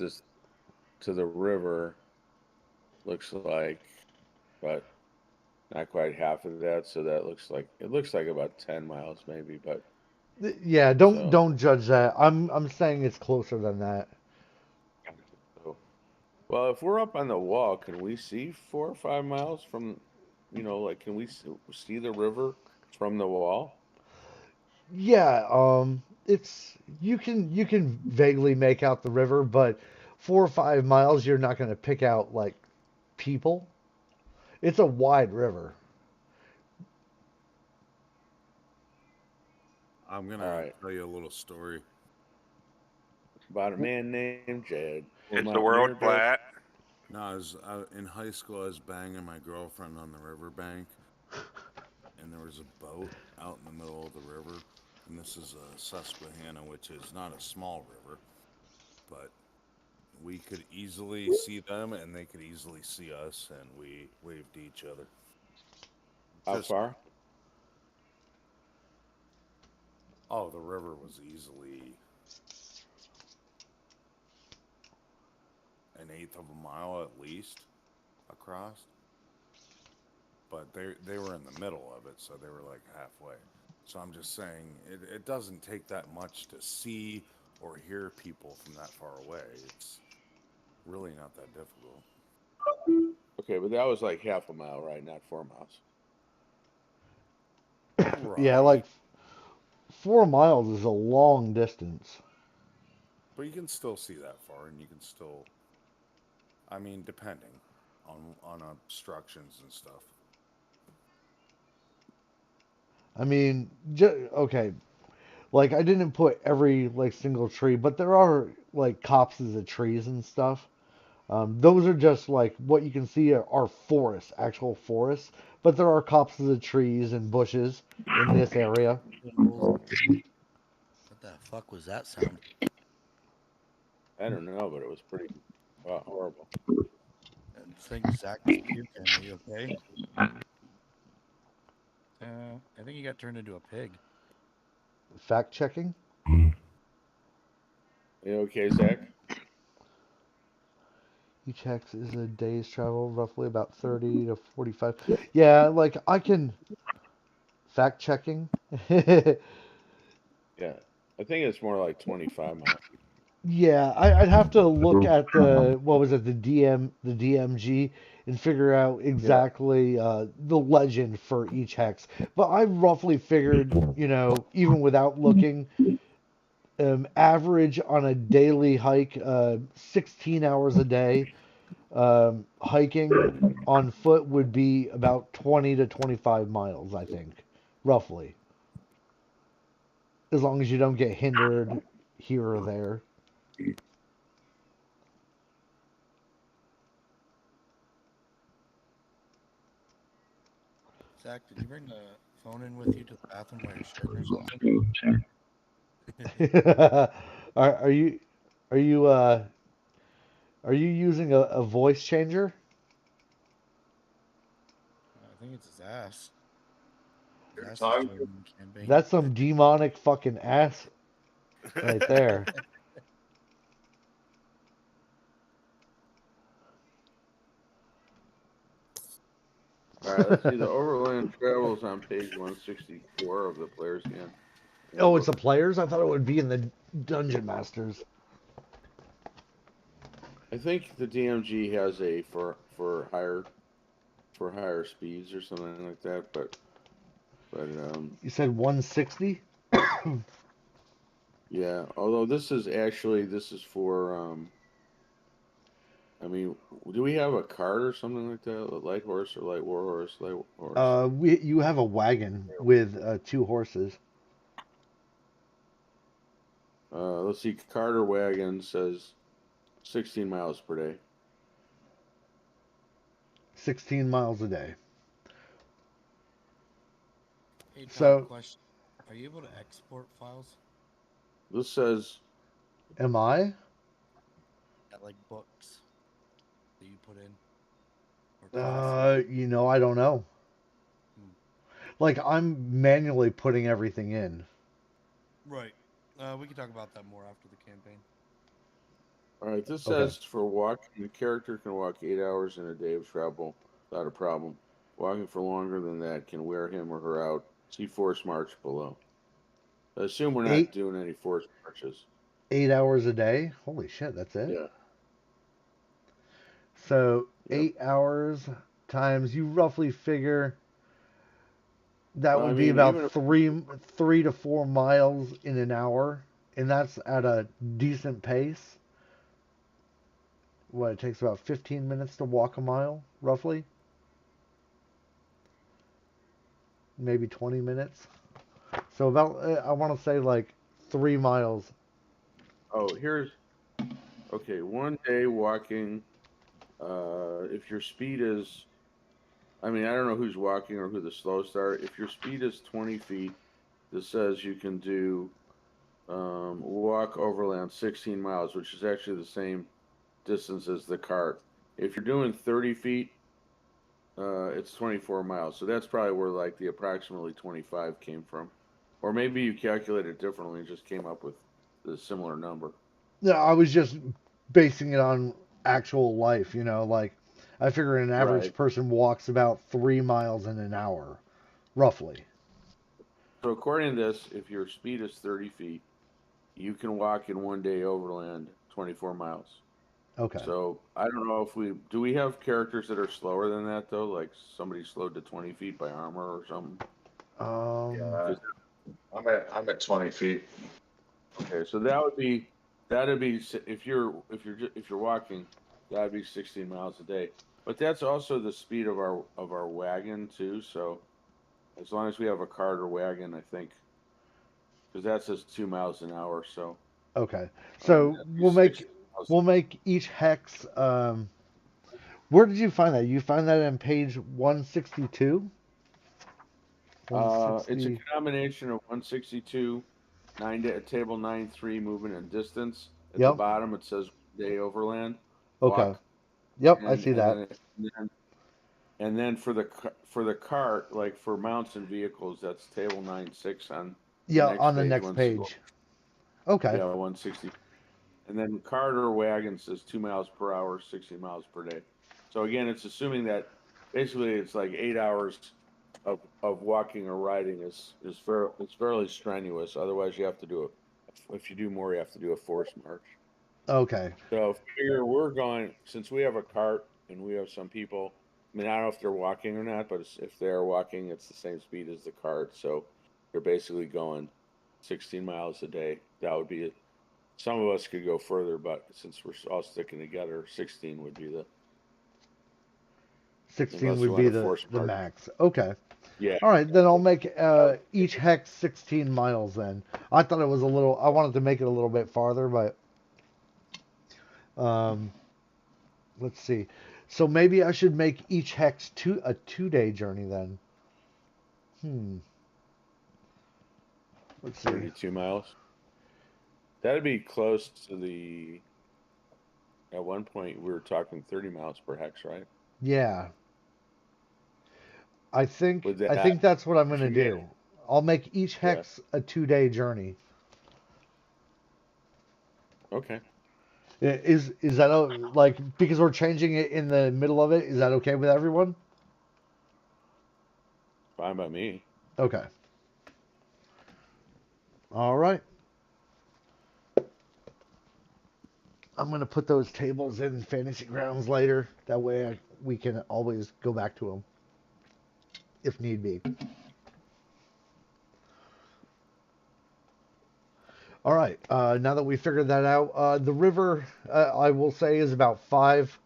to the river looks like, but not quite half of that. So that looks like about 10 miles maybe. But yeah. Don't so, don't judge that. I'm saying it's closer than that. so well, if we're up on the wall, can we see 4 or 5 miles from, like can we see the river from the wall? Yeah, it's you can vaguely make out the river, but 4 or 5 miles you're not going to pick out like people. It's a wide river. I'm All gonna right, tell you a little story. about a man named Jed, Is the Mountaineer world Best. flat? No, in high school. I was banging my girlfriend on the riverbank, and there was a boat out in the middle of the river. And this is Susquehanna, which is not a small river, but we could easily see them, and they could easily see us, and we waved to each other. How Just far? Oh, the river was easily an eighth of a mile at least across. But they were in the middle of it, so they were like halfway. So I'm just saying it doesn't take that much to see or hear people from that far away. It's really not that difficult. Okay, but that was like half a mile, right? Not 4 miles. Yeah, Right. like 4 miles is a long distance. But you can still see that far, and you can still, I mean, depending on obstructions and stuff. I mean, okay. Like I didn't put every like single tree, but there are like copses of trees and stuff. Those are just like what you can see are forests, actual forests, but there are copses of trees and bushes in this area. What the fuck was that sound? I don't know, but it was pretty horrible. I think Zach is puking. Are you okay? I think he got turned into a pig. Fact checking. You okay, Zach? Each hex is a day's travel, roughly about 30 to 45. Yeah, like I can fact checking. Yeah, I think it's more like 25 miles. Yeah, I'd have to look at the what was it, the DMG, and figure out Yeah, exactly the legend for each hex. But I roughly figured, even without looking, average on a daily hike, 16 hours a day. Hiking on foot would be about 20 to 25 miles, I think, roughly, as long as you don't get hindered here or there. Zach, did you bring the phone in with you to the bathroom while you're shitting or something? are you are you uh are you using a voice changer? I think it's his ass. His ass is joining the campaign. That's some demonic fucking ass right there. all right, let's see. The overland travels on page 164 of the player's Oh, it's handbook. the players? I thought it would be in the Dungeon Masters. I think the DMG has a for higher speeds or something like that, but You said 160? yeah. Although this is for I mean, do we have a cart or something like that? A light horse or light horse? You have a wagon with two horses. Let's see. Carter wagon says 16 miles per day. 16 miles a day. Hey Tom, So, question: are you able to export files? This says am I? Like books that you put in or classes? I don't know. Hmm. Like, I'm manually putting everything in. Right. We can talk about that more after the campaign. all right. This Okay. says for walking, the character can walk 8 hours in a day of travel without a problem. Walking for longer than that can wear him or her out. See forced march below. I assume we're not Eight doing any forced marches. 8 hours a day? Holy shit, that's it? Yeah. So, Yep. 8 hours times, you roughly figure that Well, I would be mean, about even if 3 to 4 miles in an hour, and that's at a decent pace. What, it takes about 15 minutes to walk a mile, roughly? Maybe 20 minutes. So about, I want to say like 3 miles. here's okay. One day walking. If your speed is, I mean, I don't know who's walking or who the slowest are. If your speed is 20 feet, this says you can do walk overland 16 miles, which is actually the same distance as the cart. If you're doing 30 feet, it's 24 miles. So that's probably where like the approximately 25 came from. Or maybe you calculated differently and just came up with the similar number. No, I was just basing it on actual life, like I figure an average Right. person walks about 3 miles in an hour, roughly. So according to this, if your speed is 30 feet, you can walk in one day overland 24 miles. Okay. So I don't know if we have characters that are slower than that though, like somebody slowed to 20 feet by armor or something. Um, Yeah, 'Cause- I'm at 20 feet. okay, so that'd be if you're walking, that'd be 16 miles a day. But that's also the speed of our wagon too. So as long as we have a cart or wagon, I think, because that says 2 miles an hour. So okay. So that'd be we'll 16 make miles. we'll make each hex. Where did you find that? You find that on page 162? It's a 160. combination of 162, table 9.3 movement and distance. At the Yep. bottom it says day overland Okay. walk, Yep, I and see that. and then for the cart, like for mounts and vehicles, that's table 9.6 on the Yeah, next on the page. next page. Okay. Yeah, 160, and then cart or wagon says 2 miles per hour, 60 miles per day. So again, it's assuming that basically it's like 8 hours of walking or riding it's fairly strenuous. Otherwise, you have to do a if you do more, you have to do a forced march. Okay. So figure we're going since we have a cart and we have some people. I mean, I don't know if they're walking or not, but if they're walking, it's the same speed as the cart. So they're basically going 16 miles a day. That would be it. Some of us could go further, but since we're all sticking together, 16 would be the 16 unless we would want be to the force the march. max. Okay. Yeah, All right, then I'll make that would each hex 16 miles then. I thought it was a little, I wanted to make it a little bit farther, but um, let's see. So maybe I should make each hex a 2 day journey then. Hmm. Let's see. 32 miles. That'd be close to the. At one point, we were talking 30 miles per hex, right? Yeah, I think With I that, think that's what I'm if gonna you get do. I'll make each yeah, hex a 2 day journey. okay, Is that like because we're changing it in the middle of it? Is that okay with everyone? fine by me. Okay. All right. I'm gonna put those tables in Fantasy Grounds later. That way we can always go back to them if need be. All right. Now that we figured that out, the river I will say is about 5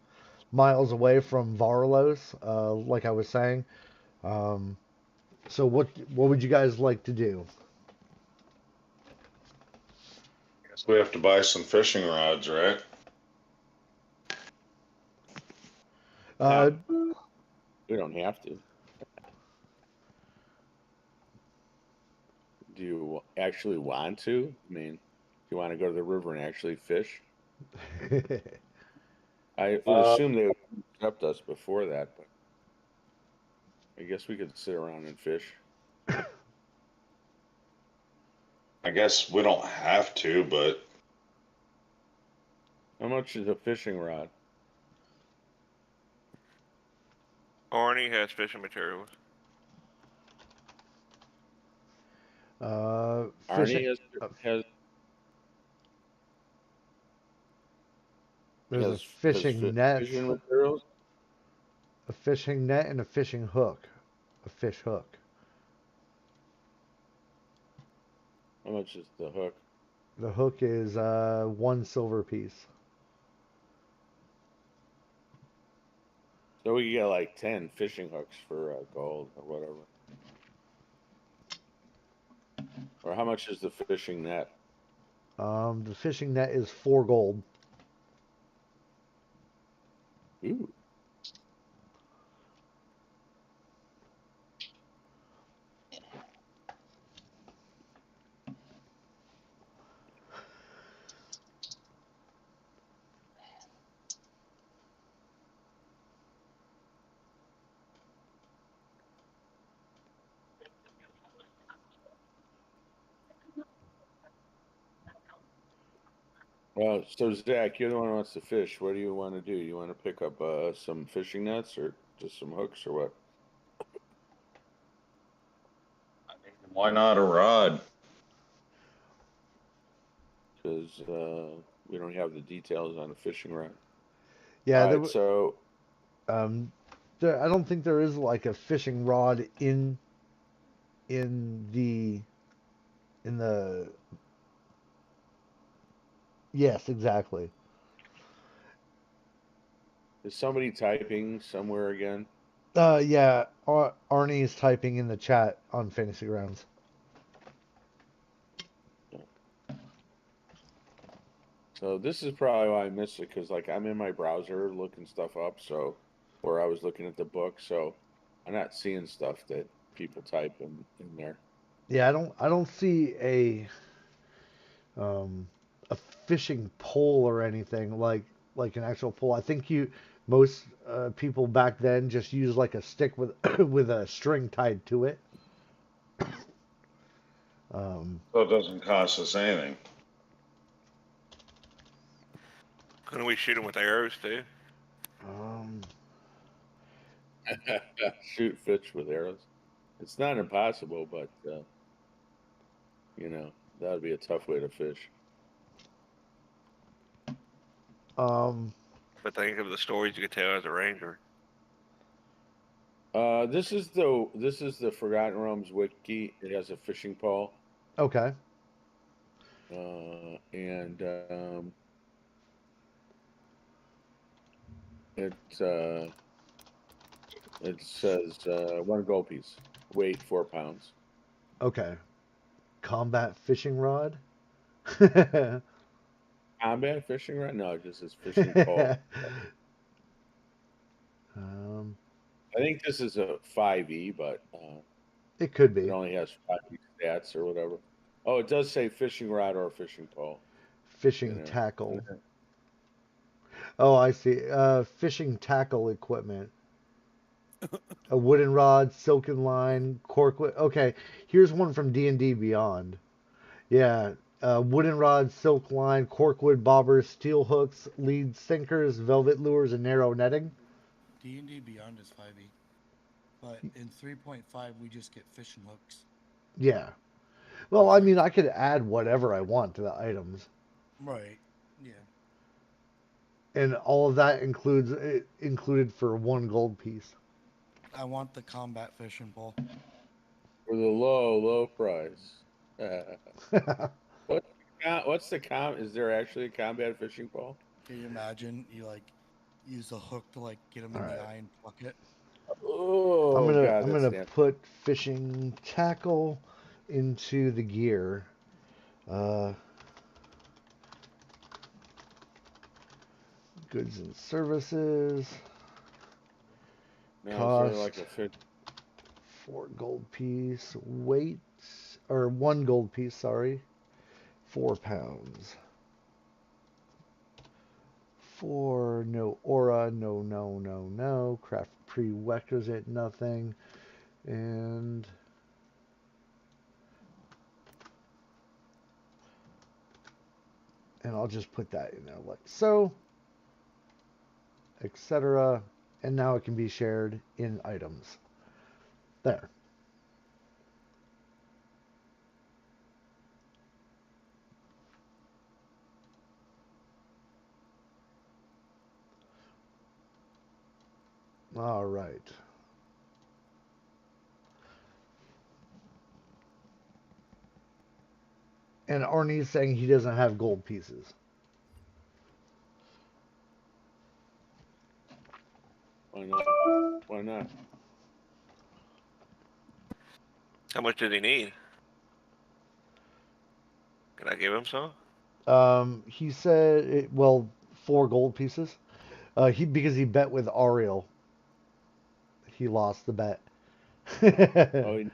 miles away from Varlos. Like I was saying. Um, so what would you guys like to do? Guess we have to buy some fishing rods, right? Uh, Now we don't have to. Do you actually want to? I mean, do you want to go to the river and actually fish? I would Uh, assume they would accept us before that, but I guess we could sit around and fish. I guess we don't have to, but How much is a fishing rod? Arnie has fishing materials. Fishing. Arnie Uh, has there's a has fishing net, fishing materials. a fishing net, and a fishing hook, a fish hook. How much is the hook? The hook is 1 silver piece. So we could get like 10 fishing hooks for gold or whatever. Or how much is the fishing net? The fishing net is 4 gold. Ooh. So Zach, you're the one who wants to fish. What do you want to do? You want to pick up some fishing nets or just some hooks or what? Why not a rod? Because we don't have the details on a fishing rod. Yeah, All right, so um, I don't think there is like a fishing rod in the in the. Yes, exactly. is somebody typing somewhere again? Yeah, Arnie is typing in the chat on Fantasy Grounds. So this is probably why I missed it because like I'm in my browser looking stuff up, so or I was looking at the book, so I'm not seeing stuff that people type in there. Yeah, I don't see a fishing pole or anything like an actual pole. I think most people back then just used like a stick with with a string tied to it. So it doesn't cost us anything. Couldn't we shoot them with arrows too? Um, Shoot fish with arrows. It's not impossible, but that would be a tough way to fish. um, But think of the stories you could tell as a ranger. This is the Forgotten Realms wiki. It has a fishing pole, okay. and it it says 1 gold piece, weight 4 pounds. Okay. Combat fishing rod. Combat fishing rod? No, it just says fishing pole. um, I think this is a 5e, but it could it be only has 5e stats or whatever. Oh, it does say fishing rod or fishing pole. fishing tackle. Oh, I see. Fishing tackle equipment. A wooden rod, silken line, cork. Okay, here's one from D&D Beyond. Yeah, wooden rod, silk line, corkwood bobbers, steel hooks, lead sinkers, velvet lures, and narrow netting. D&D Beyond is 5e, but in 3.5 we just get fishing hooks. Yeah. Well, I mean, I could add whatever I want to the items, Right. Yeah. and all of that included for 1 gold piece. I want the combat fishing pole. For the low price. What's the Is there actually a combat fishing pole? Can you imagine you like use the hook to like get him in the eye and pluck it? Oh God, I'm that's gonna nasty. put fishing tackle into the gear. Goods and services. Now, is there Cost like a fish? 4 gold piece. Weight or 1 gold piece. Sorry, 4 pounds. 4. No aura. No. Craft prerequisite. Nothing. And I'll just put that in there like so, etc. And now it can be shared in items. There. All right. And Arnie's saying he doesn't have gold pieces. Why not? Why not? How much did he need? Can I give him some? He said, well, 4 gold pieces. Because he bet with Ariel, he lost the bet. Oh, he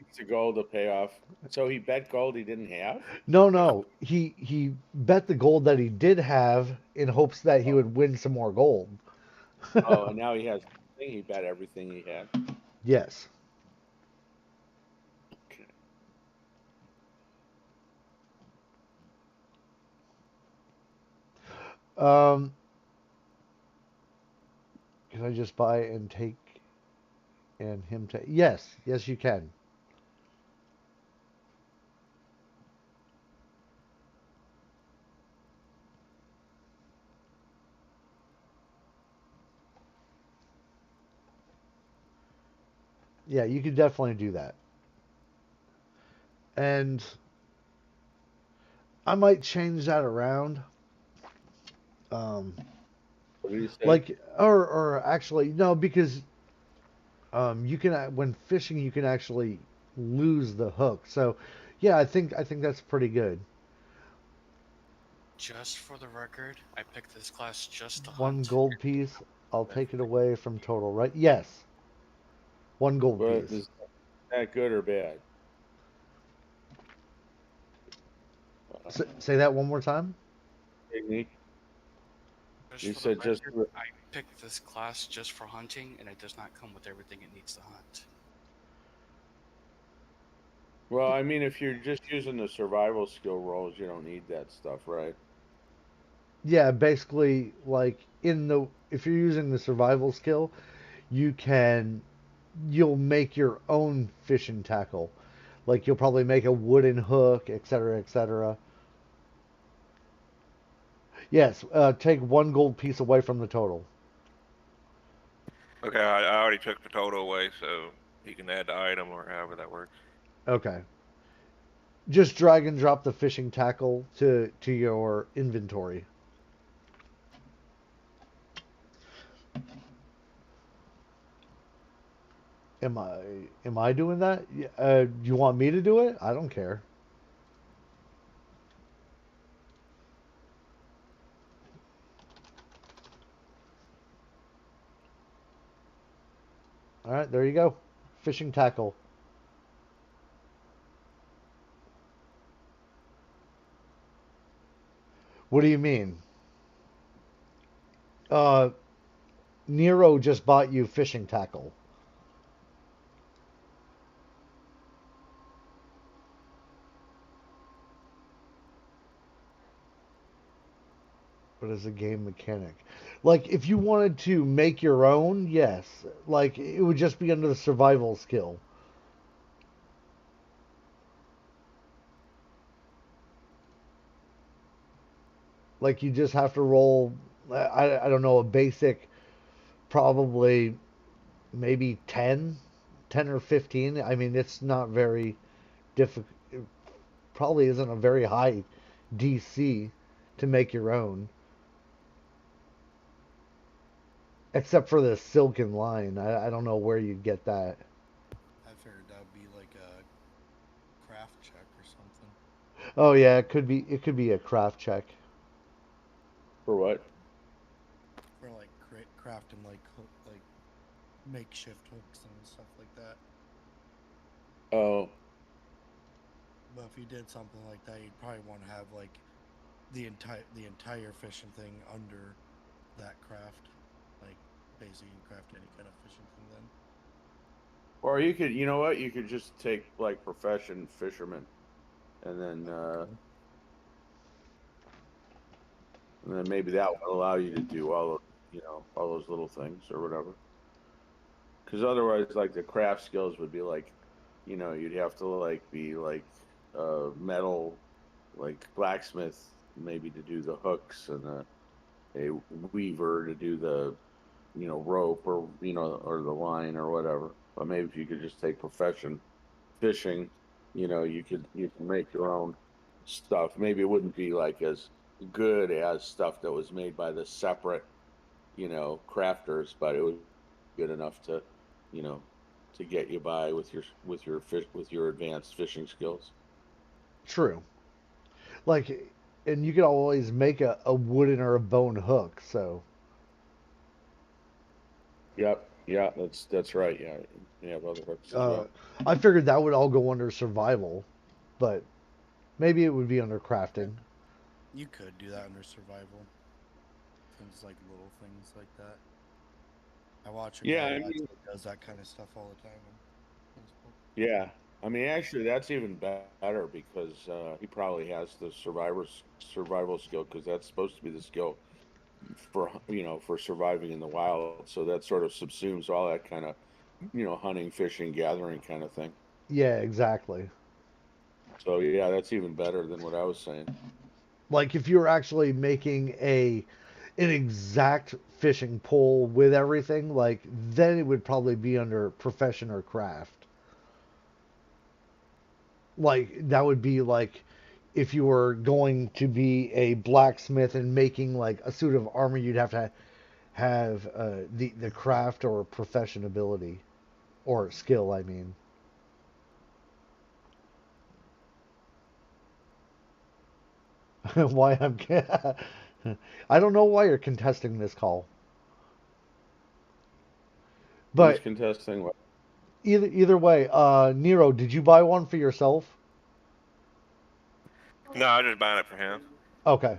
needs the gold to pay off. So he bet gold he didn't have. No. He bet the gold that he did have in hopes that he Oh, would win some more gold. oh, and now he has. He bet everything he had. Yes. Um, can I just buy and take and him take? Yes, yes, you can. Yeah, you can definitely do that. And I might change that around. Um, What did he say? like, or actually, no, because you can when fishing, you can actually lose the hook. So, yeah, I think that's pretty good. Just for the record, I picked this class just to One hunt. gold piece, I'll With take it everything. away from total, right? Yes, one gold But piece. is that good or bad? Say that one more time. Technique. Just You for the said just. record, I picked this class just for hunting, and it does not come with everything it needs to hunt. Well, I mean, if you're just using the survival skill rolls, you don't need that stuff, right? Yeah, basically, like in the if you're using the survival skill, you can you'll make your own fishing tackle. Like you'll probably make a wooden hook, etc., etc. Yes, take one gold piece away from the total. Okay, I already took the total away, so he can add the item or however that works. Okay. Just drag and drop the fishing tackle to your inventory. Am I am I doing that? You want me to do it? I don't care. All right, there you go. Fishing tackle. What do you mean? Uh, Nero just bought you fishing tackle. What is a game mechanic? Like, if you wanted to make your own, yes. Like, it would just be under the survival skill. Like, you just have to roll, I don't know, a basic, probably maybe 10 or 15. I mean, it's not very difficult. It probably isn't a very high DC to make your own, except for the Silken Line. I don't know where you'd get that. I figured that would be like a craft check or something. Oh yeah, it could be a craft check. For what? For like crafting like like makeshift hooks and stuff like that. Oh, But if you did something like that, you'd probably want to have like the entire fishing thing under that craft. Like basically, you can craft any kind of fishing thing then. or you could, you know what? You could just take like profession fisherman, and then maybe that would allow you to do all of, all those little things or whatever. Because otherwise, like the craft skills would be like, you'd have to like be like metal, like blacksmith maybe to do the hooks, and a weaver to do the, rope, or or the line or whatever. But maybe if you could just take profession fishing, you can make your own stuff. Maybe it wouldn't be like as good as stuff that was made by the separate, crafters, but it was good enough to, you know, to get you by with your advanced fishing skills. True. Like, and you could always make a wooden or a bone hook. So, Yep, yeah, that's right. Yeah, you have other hooks as uh, well. I figured that would all go under survival, but maybe it would be under Yeah, crafting. you could do that under survival. Things like little things like that. I watch a Yeah, guy I that mean, actually does that kind of stuff all the time on Facebook. yeah, I mean, actually, that's even better because he probably has the survival skill because that's supposed to be the skill for surviving in the wild. So that sort of subsumes all that kind of hunting, fishing, gathering kind of thing. Yeah, exactly. So yeah, that's even better than what I was saying. Like if you were actually making an exact fishing pole with everything, like then it would probably be under profession or craft. Like that would be like if you were going to be a blacksmith and making like a suit of armor, you'd have to have the craft or profession ability or skill. I mean, why I'm I don't know why you're contesting this call, Who's but contesting what? either way, Nero, did you buy one for yourself? No, I'm just buying it for him. Okay.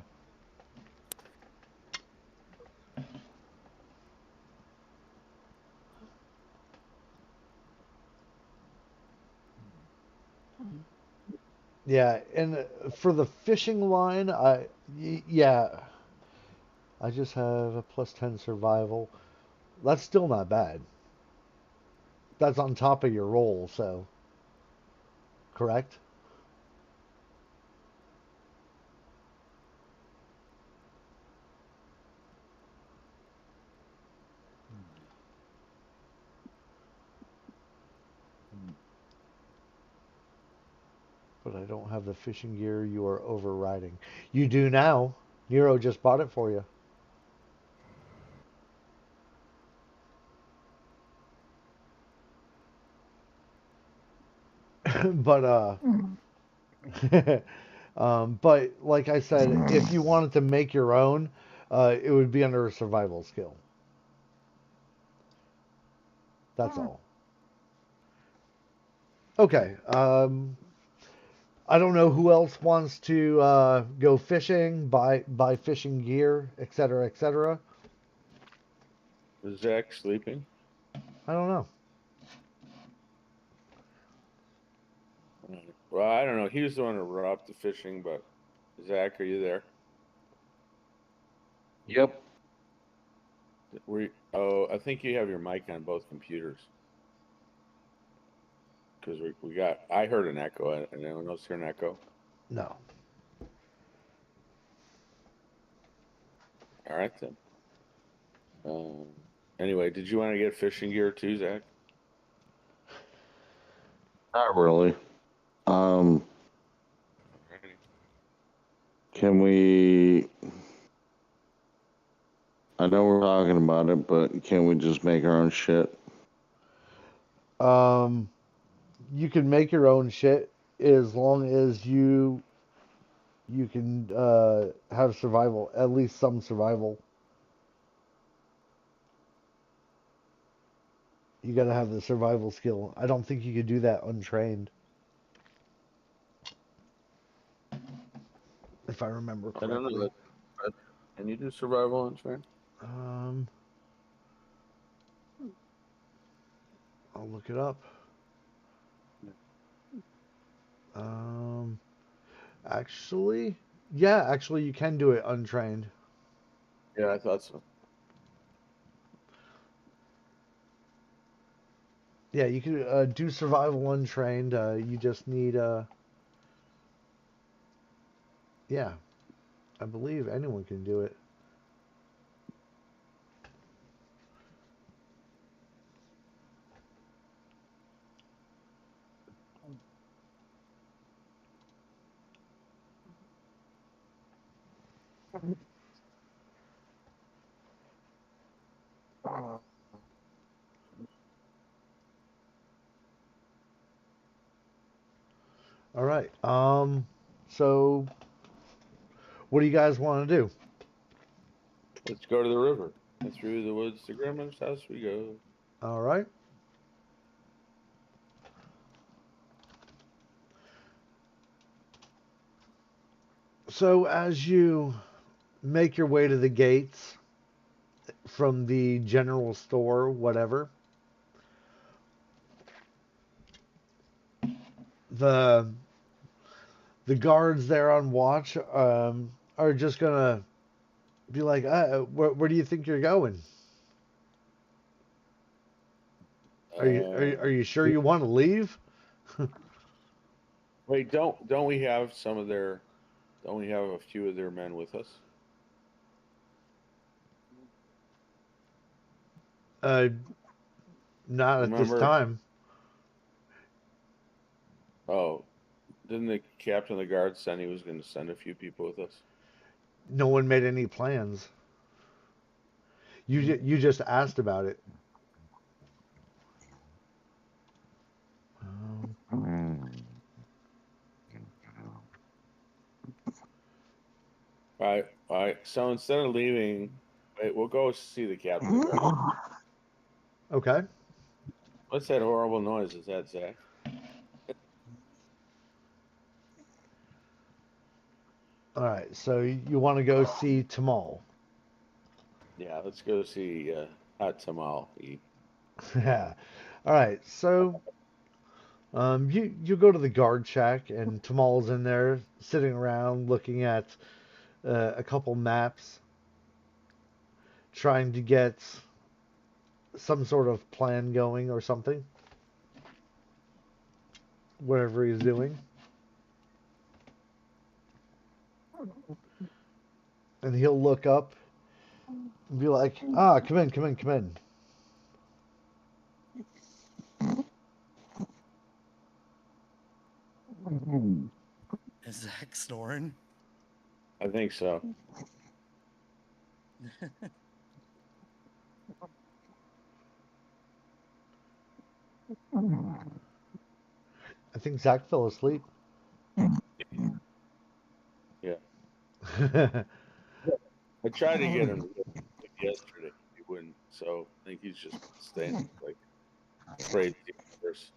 Yeah, and for the fishing line, yeah, I just have a +10 survival. That's still not bad. That's on top of your roll, so correct? But I don't have the fishing gear you are overriding. You do now. Nero just bought it for you. But but like I said, if you wanted to make your own, it would be under a survival skill. That's all. Okay. I don't know who else wants to go fishing, buy fishing gear, etc., etc. Is Zach sleeping? I don't know. Well, I don't know. He was the one who brought up the fishing, but Zach, are you there? Yep. Oh, I think you have your mic on both computers because we got. I heard an echo. And anyone else hear an echo? No. All right then. Um, anyway, did you want to get fishing gear too, Zach? Not really. Um, Alrighty. can we? I know we're talking about it, but can we just make our own shit? Um, you can make your own shit as long as you can have survival, at least some survival. You got to have the survival skill. I don't think you could do that untrained, if I remember I don't know correctly. that. Can you do survival on train? Um, I'll look it up. Um, actually, yeah, actually, you can do it untrained. Yeah, I thought so. Yeah, you can do survival untrained. You just need yeah, I believe anyone can do it. All right. So what do you guys want to do? Let's go to the river and through the woods to Grandma's house we go. All right. So as you make your way to the gates from the general store, whatever, the the guards there on watch are just gonna Be like, where do you think you're going? Are you sure you want to leave? Wait, don't we have some of their? Don't we have a few of their men with us? Uh, Not at this Remember? time. Oh, didn't the captain of the guard send he was going to send a few people with us? No one made any plans. You just asked about it. All right. So instead of leaving, wait, we'll go see the captain of the guard. Okay. What's that horrible noise? Is that Zach? All right. So you want to go see Tamal? Yeah, let's go see Hot Tamal eat. Yeah. All right. So you go to the guard shack and Tamal's in there sitting around looking at a couple maps, trying to get some sort of plan going or something. Whatever he's doing, and he'll look up and be like, "Ah, come in, come in, come in." Is Zach snoring? I think so. I think Zach fell asleep. Yeah. I tried to get him to go sleep yesterday. He wouldn't. So I think he's just staying like afraid to get worse.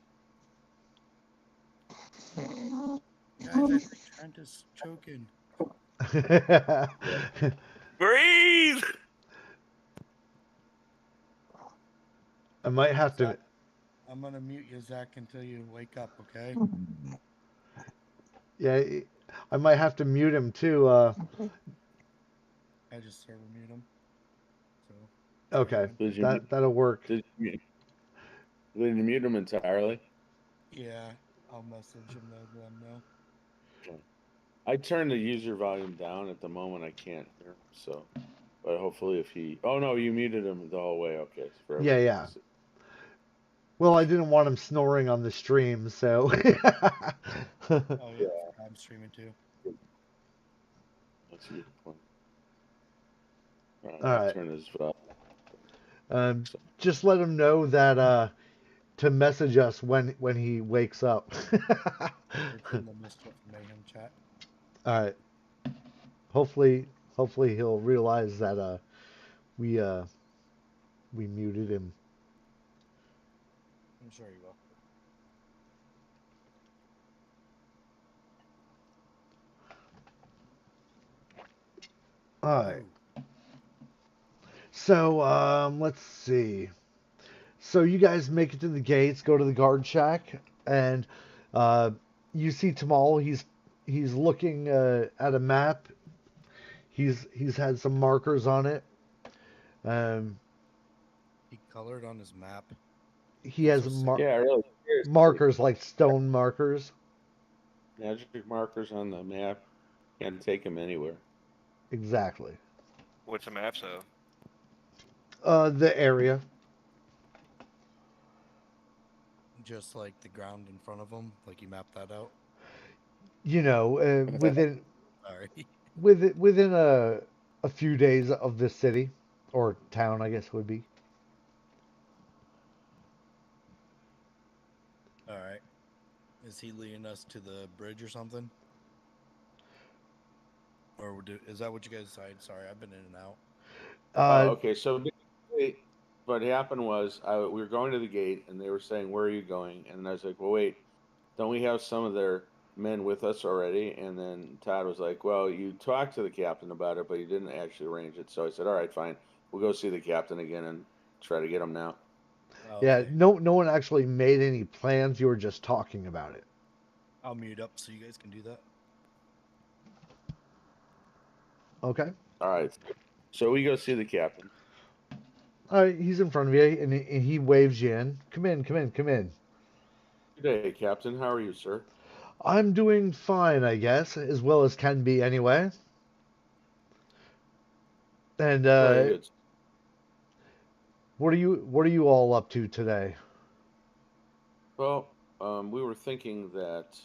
Guys, I think Trent is choking. Breathe. I might have to. Zach, I'm gonna mute you, Zach, until you wake up. Okay? Yeah, I might have to mute him too. I just server mute him. So. Okay, Did you that'll work. did you mute him entirely? Yeah, I'll message him to let him know. Okay. I turned the user volume down at the moment. I can't hear him. So, but hopefully, if he. Oh no, you muted him the whole way. Okay, it's for Yeah, everyone yeah. to see. Well, I didn't want him snoring on the stream, so. Oh yeah, I'm streaming too. That's a good point. All right, All I'll right. turn his volume. So, Just let him know that to message us when he wakes up. It's in the Mischief Mayhem chat. All right. Hopefully he'll realize that we we muted him. I'm sure he will. All right. Ooh. So let's see. So you guys make it to the gates, go to the guard shack, and uh, you see Tamal. He's looking at a map. He's had some markers on it. Um, He colored on his map. he has So sick. yeah, really. Seriously. markers like stone markers. Magic markers on the map. Can't take him anywhere. Exactly. What's the map of? The area. Just like the ground in front of him, like he mapped that out. You know, Sorry. within a few days of this city or town, I guess would be. All right. Is he leading us to the bridge or something? Or is that what you guys decided? Sorry, I've been in and out. Okay. So basically, what happened was we were going to the gate, and they were saying, "Where are you going?" And I was like, "Well, wait, don't we have some of their men with us already?" And then Todd was like, "Well, you talked to the captain about it, but you didn't actually arrange it." So I said, "All right, fine. We'll go see the captain again and try to get him now." Oh, Yeah, okay. no one actually made any plans. You were just talking about it. I'll mute up so you guys can do that. Okay. All right. So we go see the captain. All right, he's in front of you, and he waves you in. Come in, come in, come in. Good day, Captain. How are you, sir? I'm doing fine, I guess, as well as can be anyway. And Very good. what are you all up to today? Well, we were thinking that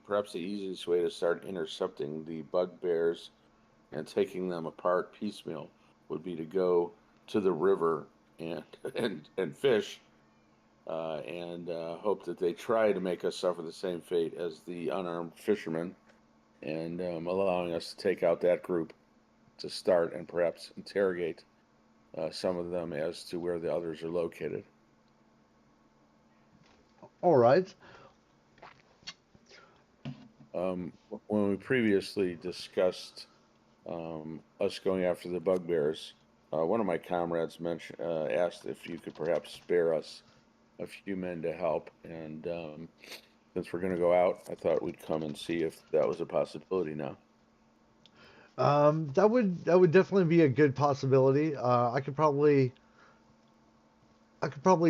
perhaps the easiest way to start intercepting the bugbears and taking them apart piecemeal would be to go to the river and and fish and hope that they try to make us suffer the same fate as the unarmed fishermen, and allowing us to take out that group to start and perhaps interrogate some of them as to where the others are located. All right. When we previously discussed us going after the bugbears, one of my comrades asked if you could perhaps spare us a few men to help, and since we're going to go out, I thought we'd come and see if that was a possibility now. That would definitely be a good possibility. I could probably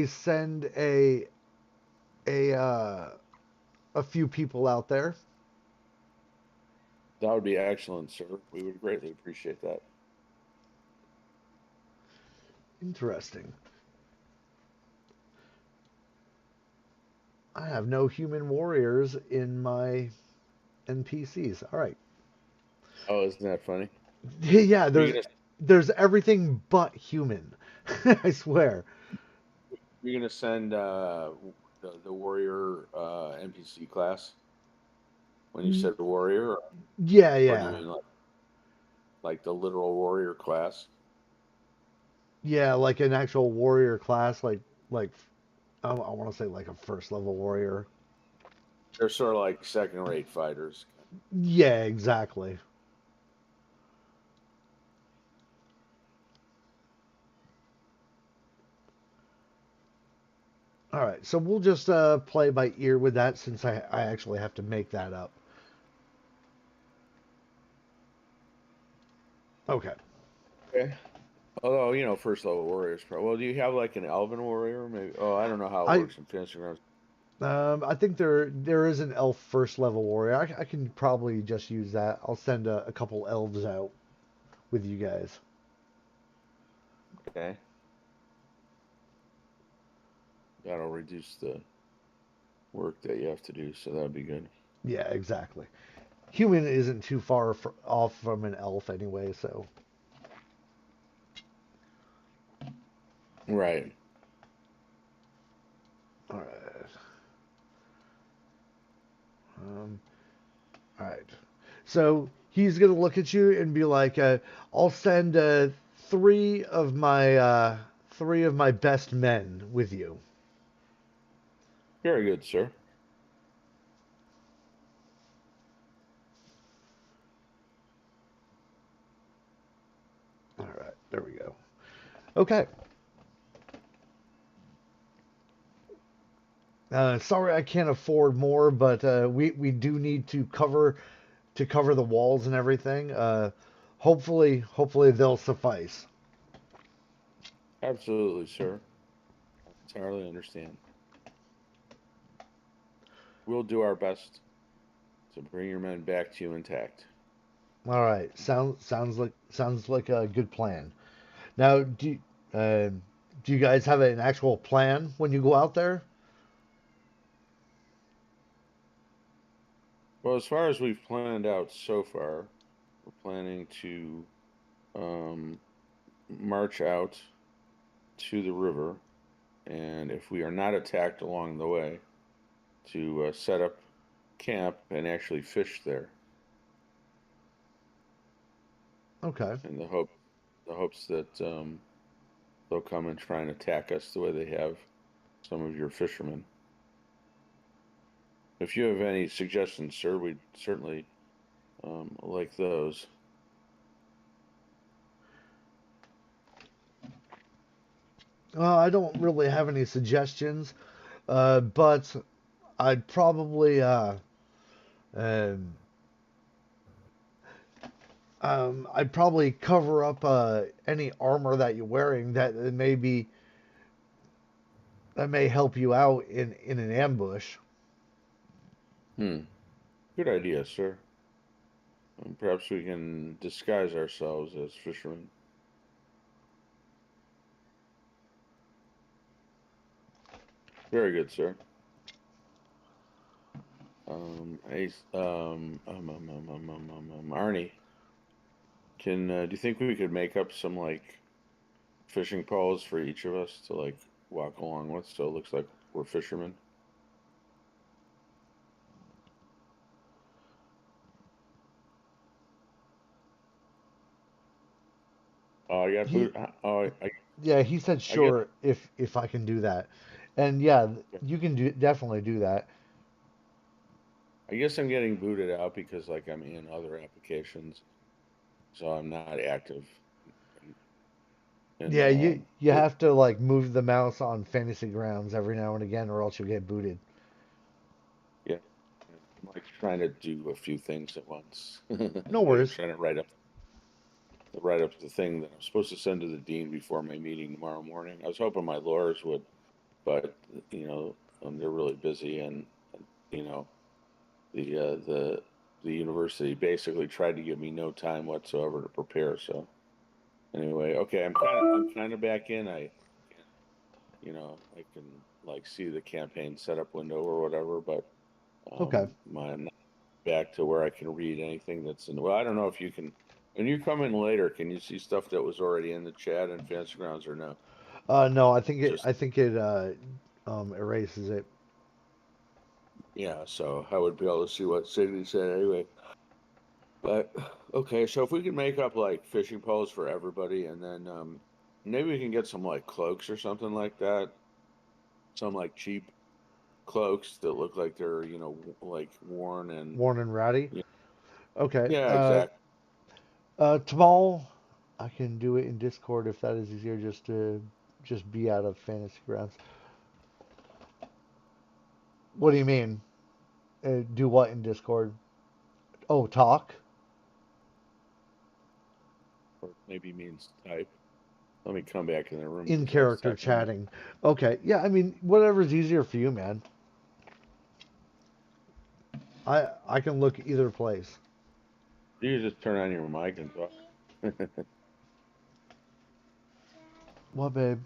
send a uh, a few people out there. That would be excellent, sir. We would greatly appreciate that. Interesting. I have no human warriors in my NPCs. All right. Oh, isn't that funny? Yeah, We're there's gonna there's everything but human. I swear. we're gonna send the warrior NPC class. When you Y- said warrior, Yeah, or do you yeah. mean like the literal warrior class? Yeah, like an actual warrior class, like I want to say like a first level warrior. They're sort of like second-rate fighters. Yeah, exactly. All right, so we'll just play by ear with that since I actually have to make that up. Okay. Okay. Although, first level warriors. Well, do you have like an elven warrior? Maybe. Oh, I don't know how it I works in Fantasy Grounds. I think there is an elf first level warrior. I can probably just use that. I'll send a couple elves out with you guys. Okay. That'll reduce the work that you have to do, so that'd be good. Yeah, exactly. Human isn't too far off from an elf anyway, so. Right. All right. Um, all right. So he's gonna look at you and be like, "I'll send three of my three of my best men with you." Very good, sir. All right. There we go. Okay. Sorry, I can't afford more, but we do need to cover the walls and everything. Hopefully they'll suffice. Absolutely, sir. I entirely understand. We'll do our best to bring your men back to you intact. All right, sounds like a good plan. Now, uh, do you guys have an actual plan when you go out there? Well, as far as we've planned out so far, we're planning to um, march out to the river, and if we are not attacked along the way, to set up camp and actually fish there, Okay. in the hopes that they'll come and try and attack us the way they have some of your fishermen. If you have any suggestions, sir, we'd certainly like those. I don't really have any suggestions, but I'd probably um, I'd probably cover up any armor that you're wearing that may help you out in an ambush. Hmm. Good idea, sir. Perhaps we can disguise ourselves as fishermen. Very good, sir. Arnie, do you think we could make up some like fishing poles for each of us to like walk along with, so it looks like we're fishermen? Oh, I got He boot. Oh, Yeah, he said I guess. sure if I can do that. And yeah, you can definitely do that. I guess I'm getting booted out because like I'm in other applications, so I'm not active in, in Yeah, you this. have to like move the mouse on fantasy grounds every now and again or else you'll get booted. Yeah, I'm like trying to do a few things at once. No Like worries. trying to write up the thing that I'm supposed to send to the dean before my meeting tomorrow morning. I was hoping my lawyers would, but you know, they're really busy, and you know, the the university basically tried to give me no time whatsoever to prepare. So anyway, okay, I'm kind of back in. Can, I can like see the campaign setup window or whatever, but Okay. I'm not back to where I can read anything that's in. Well, I don't know if you can. When you come in later, can you see stuff that was already in the chat and Fancy Grounds or no? No, Just I think it erases it. yeah, so I would be able to see what Sidney said anyway. But okay, so if we can make up like fishing poles for everybody, and then maybe we can get some like cloaks or something like that. Some like cheap cloaks that look like they're like worn and Worn and Rowdy. yeah, Okay. yeah, exactly. Tomorrow I can do it in Discord if that is easier just to just be out of fantasy grounds. What do you mean? Do what in Discord? Oh, talk Or maybe means type. Let me come back in the room in because I was character talking. chatting. Okay. Yeah, I mean whatever's easier for you, man. I can look either place. You just turn on your mic and talk. Daddy, Dad, What, babe?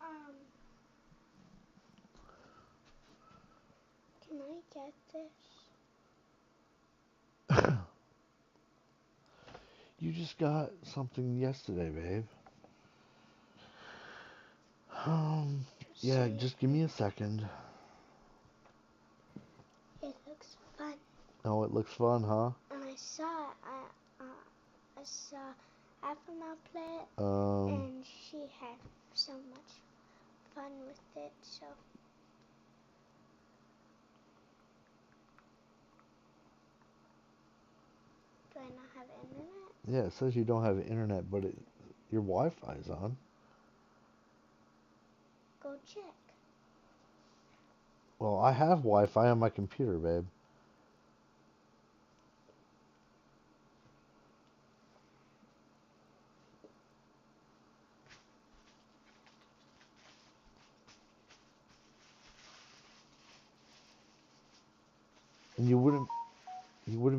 um, can I get this? You just got something yesterday, babe. Um, To yeah, see just give me a second. it looks fun. Oh, it looks fun, huh? And I saw Aftermath play it, Um, and she had so much fun with it. So do I not have internet? yeah, it says you don't have internet, but your Wi-Fi is on. Go check. Well, I have Wi-Fi on my computer, babe. And you wouldn't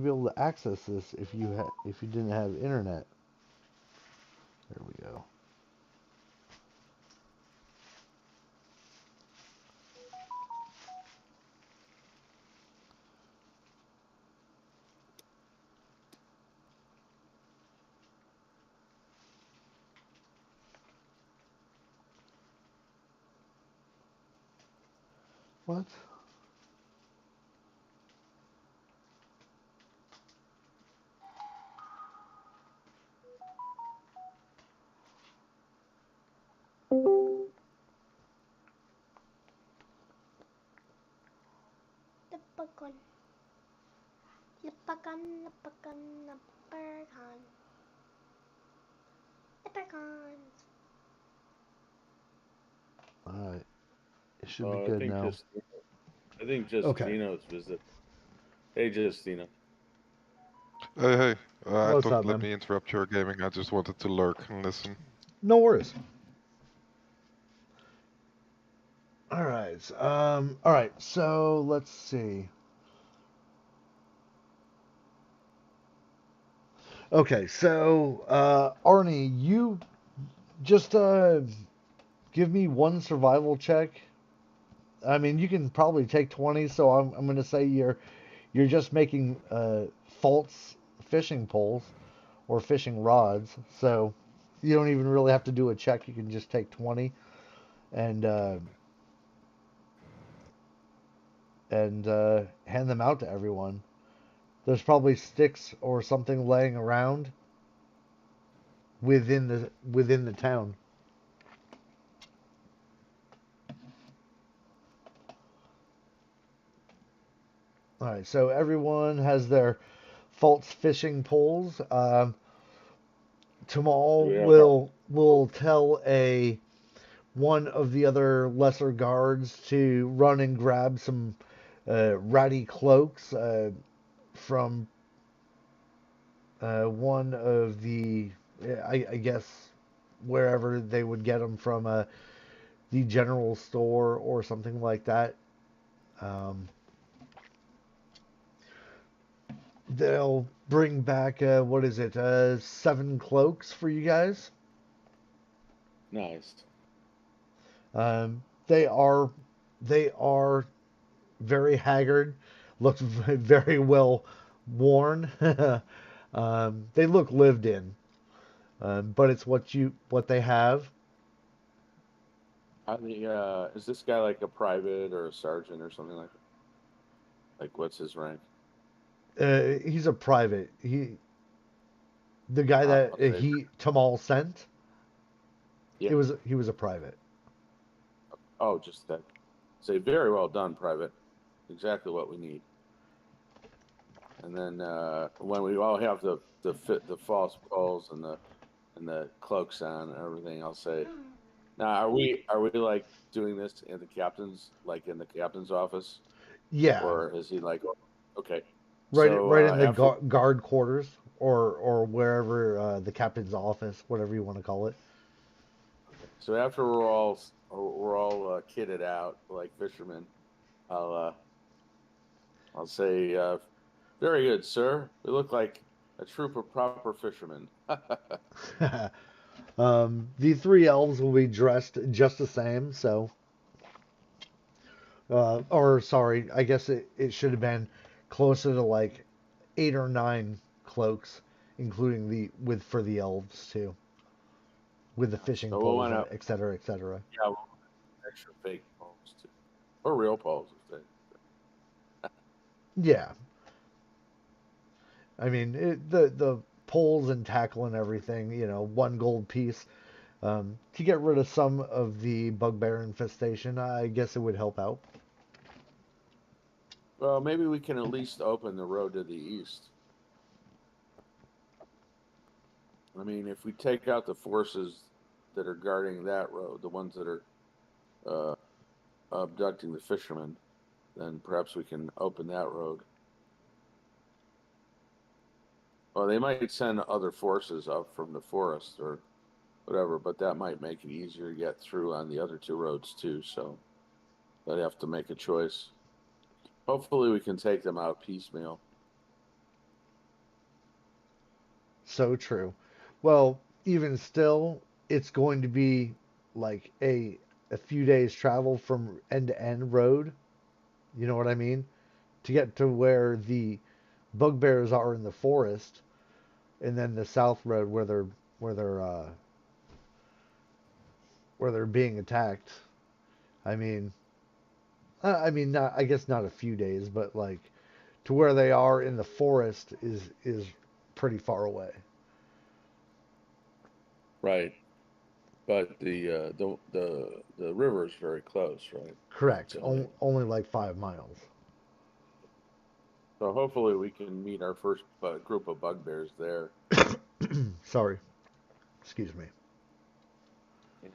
be able to access this if you didn't have internet. There we go. What? Leprechaun, leprechaun, leprechaun, leprechaun, leprechauns. All right, it should be Oh, good now. I think Okay. Justino's visit. Hey, Justina. Hey, hey. What's Don't up, let man? me interrupt your gaming. I just wanted to lurk and listen. No worries. All right. All right. So let's see. Okay. So, Arnie, you just give me one survival check. I mean, you can probably take 20. So I'm gonna say you're just making false fishing poles or fishing rods. So you don't even really have to do a check. You can just take 20 and hand them out to everyone. There's probably sticks or something laying around within the town. All right, so everyone has their false fishing poles. Do Tamal we have our? will tell a one of the other lesser guards to run and grab some ratty cloaks from one of the, I guess, wherever they would get them from, the general store or something like that. Um, they'll bring back, what is it, 7 cloaks for you guys. Nice. They are very haggard, look very well worn. They look lived in, but it's what they have. How the is this guy like a private or a sergeant or something like that? Like what's his rank? He's a private. The guy that I'll say he Tamal sent. yeah. He was a private. Oh, just that. Say very well done, private. Exactly what we need. And then when we all have the fit the false poles and the cloaks on and everything, I'll say, now are we like doing this in the captain's like in the captain's office Yeah, or is he like okay? So right in the after guard quarters or wherever, the captain's office, whatever you want to call it. so after we're all kitted out like fishermen, I'll uh, I'll say very good, sir. We look like a troop of proper fishermen. The 3 elves will be dressed just the same. So, or sorry, I guess it should have been closer to like 8 or 9 cloaks, including the with for the elves too, with the fishing So we'll poles, want to et cetera, et cetera. yeah, we'll extra fake poles too, or real poles if they. Yeah, I mean the poles and tackle and everything. 1 gold piece. To get rid of some of the bugbear infestation, I guess it would help out. Well, maybe we can at least open the road to the east. I mean, if we take out the forces that are guarding that road, the ones that are uh, abducting the fishermen, then perhaps we can open that road. Well, they might send other forces up from the forest or whatever, but that might make it easier to get through on the other 2 roads too. So they'd have to make a choice. Hopefully, we can take them out piecemeal. So true. Well, even still, it's going to be like a few days travel from end to end road. You know what I mean? To get to where the bugbears are in the forest, and then the south road where they're uh, where they're being attacked. I mean, not, I guess not a few days, but like to where they are in the forest is pretty far away. Right, but the river is very close, right? Correct. It's only Only like 5 miles. so hopefully we can meet our first group of bugbears there, Sorry. Excuse me. and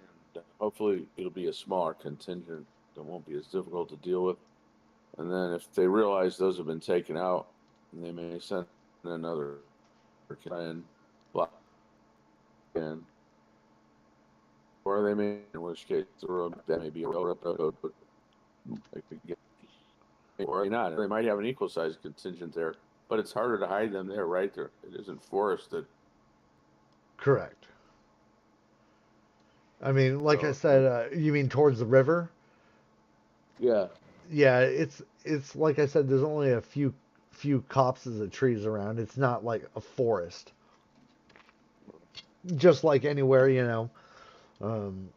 hopefully it'll be a smaller contingent that won't be as difficult to deal with. And then if they realize those have been taken out, they may send another and block in. Or they may, in which case, the road that may be a railroad road, but they could get, or not. They might have an equal sized contingent there, but it's harder to hide them there, right? There, it isn't forested. Correct. I mean, like I So, said, you mean towards the river? yeah. Yeah, it's like I said. There's only a few copses of trees around. It's not like a forest. Just like anywhere, um,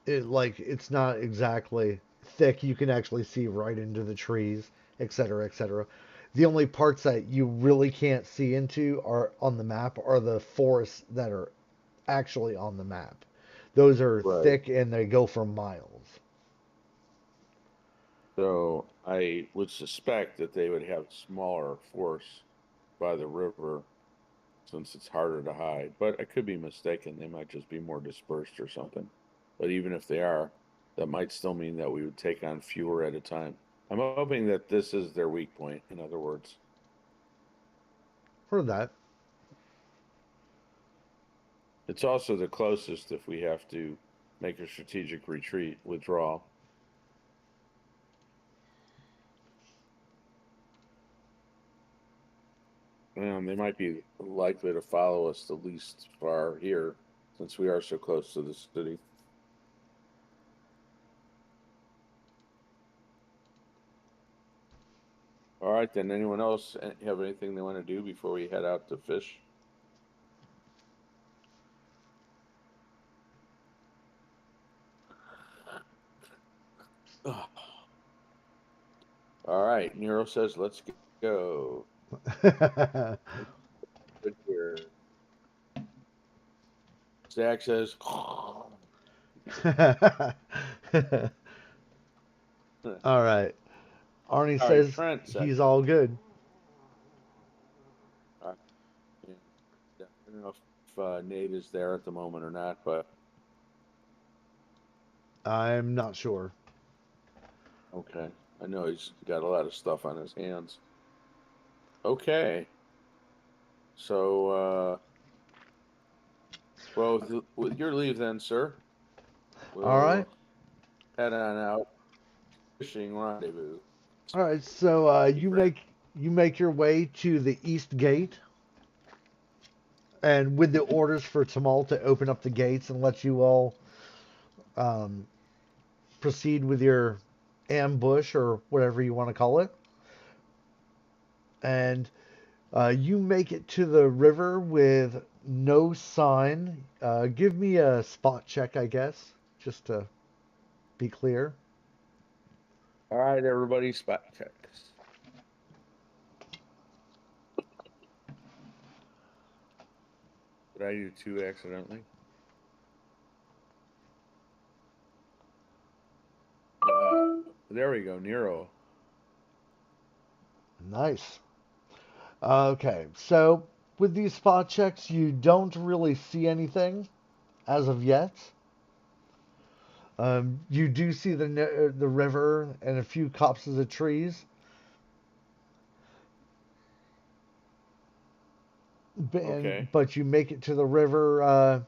it's not exactly thick. You can actually see right into the trees, etc., etc. The only parts that you really can't see into are on the map are the forests that are actually on the map. Those are Right. thick and they go for miles. So I would suspect that they would have smaller force by the river since it's harder to hide. But I could be mistaken. They might just be more dispersed or something. But even if they are, that might still mean that we would take on fewer at a time. I'm hoping that this is their weak point, in other words. Heard that. It's also the closest if we have to make a strategic retreat, withdrawal. They might be likely to follow us the least far here, since we are so close to the city. All right, then. Anyone else have anything they want to do before we head out to fish? Ugh. All right, Nero says, let's go. Good here. Zach says, All right. Arnie all right, says Trent said, he's all good. yeah, I don't know if Nate is there at the moment or not, but I'm not sure. okay. I know he's got a lot of stuff on his hands. Okay. So, well, with your leave then, sir, All right. we'll head on out fishing rendezvous. All right. So Be great. you make your way to the east gate, and with the orders for Tamal to open up the gates and let you all um, proceed with your ambush or whatever you want to call it. And you make it to the river with no sign. Give me a spot check, I guess, just to be clear. All right, everybody, spot checks. Did I do two accidentally? There we go, Nero. Nice. Okay, so with these spot checks, you don't really see anything as of yet. You do see the river and a few copses of trees, Okay. but you make it to the river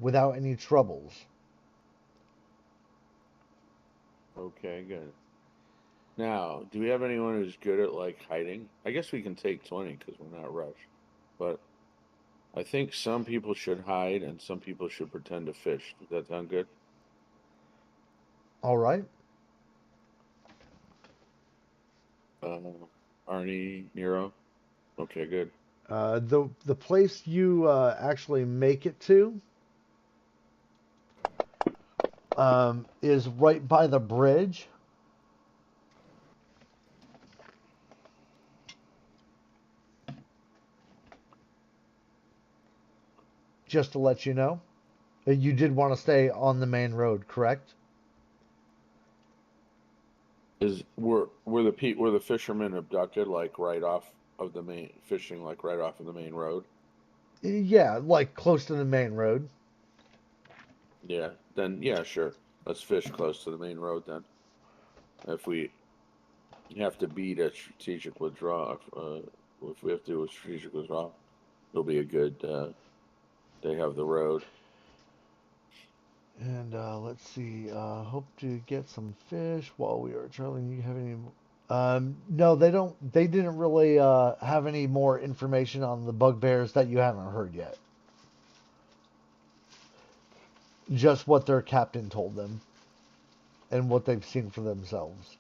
without any troubles. Okay, good. Now, do we have anyone who's good at like hiding? I guess we can take 20 because we're not rushed. But I think some people should hide and some people should pretend to fish. Does that sound good? All right. Uh, Arnie, Nero. Okay, good. The place you actually make it to is right by the bridge. Just to let you know, you did want to stay on the main road, correct? Is were the fishermen abducted like right off of the main fishing like right off of the main road? Yeah, like close to the main road. Yeah, then yeah, sure. Let's fish close to the main road then. If we have to beat a strategic withdrawal, if we have to do a strategic withdrawal, it'll be a good. They have the road. And let's see. Hope to get some fish while we are traveling. You have any? No, they don't. They didn't really have any more information on the bugbears that you haven't heard yet. Just what their captain told them and what they've seen for themselves.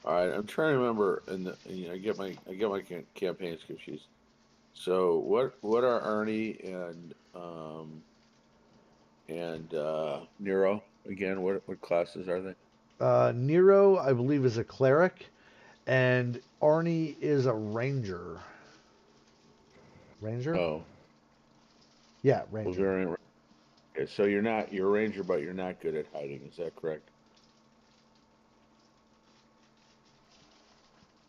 All right, I'm trying to remember, I get my campaigns confused. So what are Arnie and Nero again? What classes are they? Nero, I believe, is a cleric, and Arnie is a ranger. Ranger? Oh, Yeah, well, ranger. very. Okay, so you're a ranger, but you're not good at hiding. Is that correct?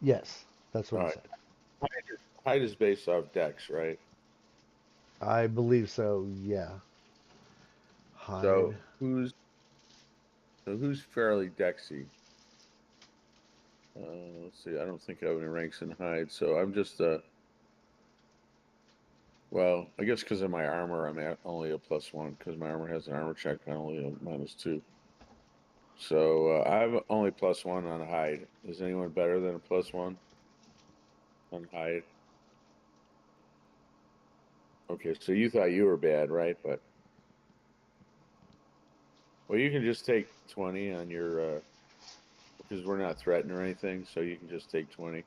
Yes, that's what All he right. said. Hide is based off Dex, right? I believe so. Yeah. So Hide. who's fairly Dexy? Let's see. I don't think I have any ranks in hide, so I'm just well, I guess because of my armor, I'm at only a +1 because my armor has an armor check and only a -2. So I have only +1 on hide. Is anyone better than a +1 on hide? Okay, so you thought you were bad, right? But well, you can just take 20 on your because we're not threatened or anything, so you can just take 20,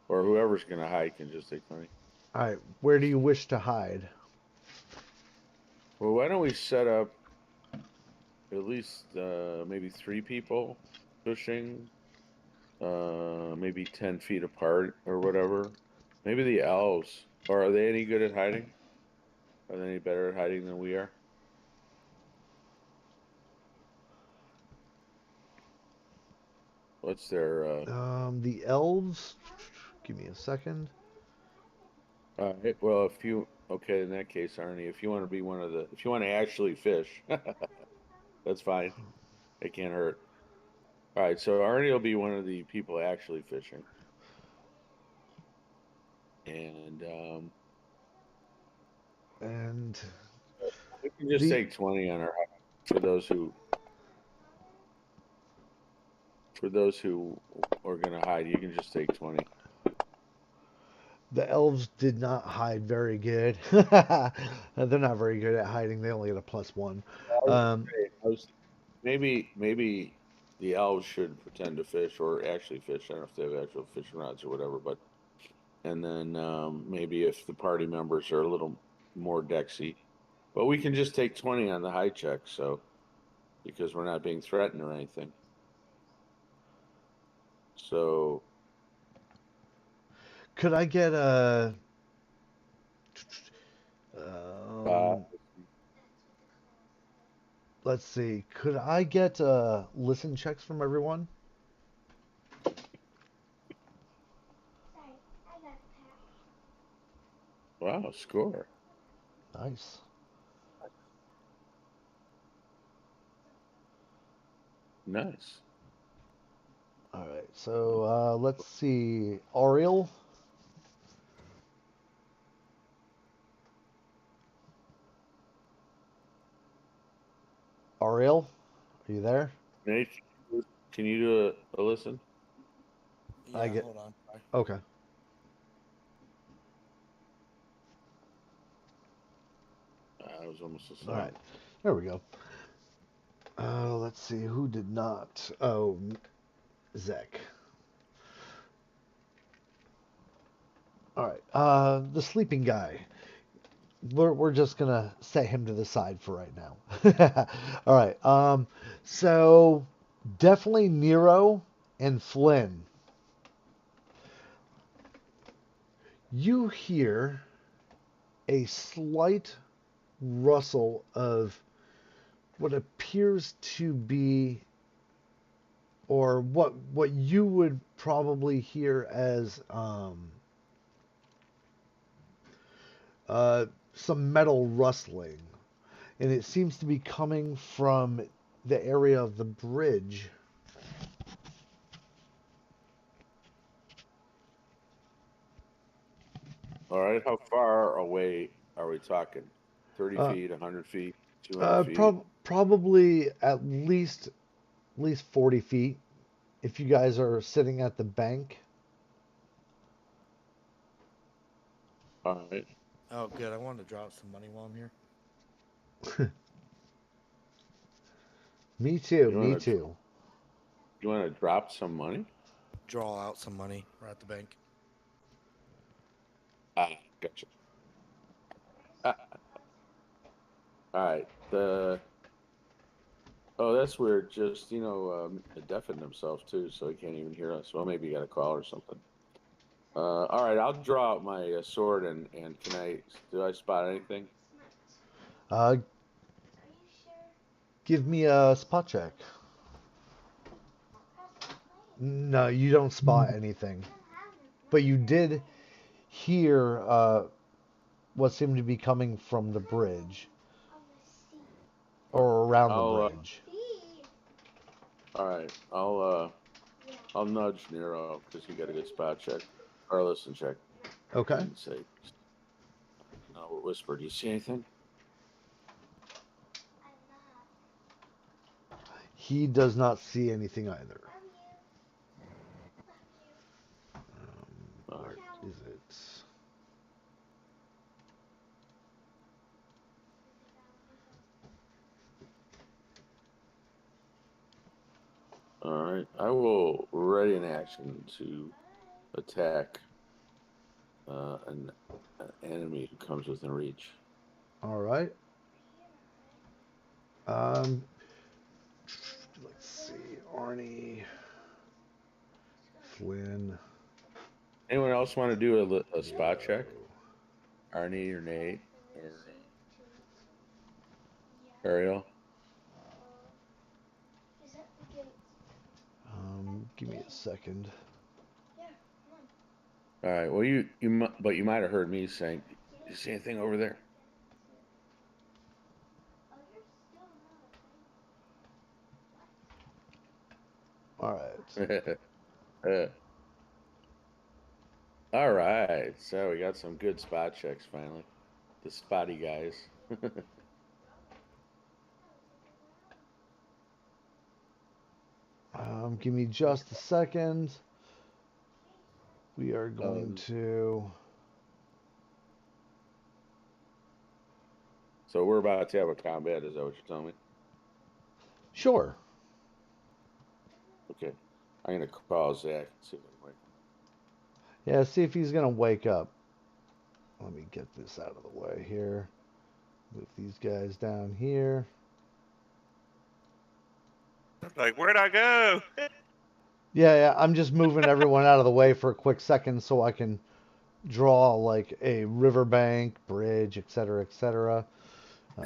or whoever's gonna hide can just take 20. All right. Where do you wish to hide? Well, why don't we set up at least maybe 3 people pushing, maybe 10 feet apart or whatever. Maybe the elves. Or are they any good at hiding? Are they any better at hiding than we are? What's their The elves. Give me a second. well, if you okay, in that case, Arnie, if you want to be if you want to actually fish, that's fine. It can't hurt. All right, so Arnie will be one of the people actually fishing, and And we can just the take 20 on our for those who are gonna hide. You can just take 20. the elves did not hide very good. They're not very good at hiding. They only get a +1. Um, I was maybe the elves should pretend to fish or actually fish. I don't know if they have actual fishing rods or whatever, but and then maybe if the party members are a little more dexy, but we can just take 20 on the high check, so because we're not being threatened or anything. So could I get a uh, let's see. Could I get listen checks from everyone? Sorry, I got a pack. wow, score. Nice. Nice. All right. So let's see. Ariel. Ariel, are you there? Nate, can you do a listen? I Yeah, get. hold on. Sorry. Okay. That was almost a All song. right. There we go. Let's see. Who did not? Oh, Zek. All right. The sleeping guy. We're just gonna set him to the side for right now. All right. So definitely Nero and Flynn. You hear a slight rustle of what appears to be, or what you would probably hear as some metal rustling, and it seems to be coming from the area of the bridge. All right. How far away are we talking? 30 Uh, feet, 100 feet, 200 feet? Probably at least 40 feet. If you guys are sitting at the bank, All right. Oh, good. I wanted to drop some money while I'm here. me too, You me want to too. drop some money? Draw out some money. We're at the bank. Ah, gotcha. Ah, all right. That's weird. Just it deafened himself too, so he can't even hear us. Well, maybe he got a call or something. All right. I'll draw out my sword and do I spot anything? Uh, give me a spot check. No, you don't spot anything, but you did hear what seemed to be coming from the bridge or around the I'll bridge. all right. I'll nudge Nero because he got a good spot check or listen check Okay. and say, whisper. Do you see anything? He does not see anything either. Where is it? All right. I will ready an action to attack an enemy who comes within reach. All right. Um, let's see. Arnie, Flynn. Anyone else want to do a spot check? Arnie or Nate or Ariel? Give me a second. All right. Well, but you might have heard me saying, "Do you see anything over there?" All right. All right. So we got some good spot checks finally. The spotty guys. Give me just a second. We are going Um, to. so we're about to have a combat. Is that what you're telling me? Sure. Okay. I'm gonna call Zach and see if I can wake Yeah, see if he's going to wake up. Let me get this out of the way here. Move these guys down here. Like, where'd I go? Yeah, I'm just moving everyone out of the way for a quick second so I can draw like a riverbank, bridge, etc., etc.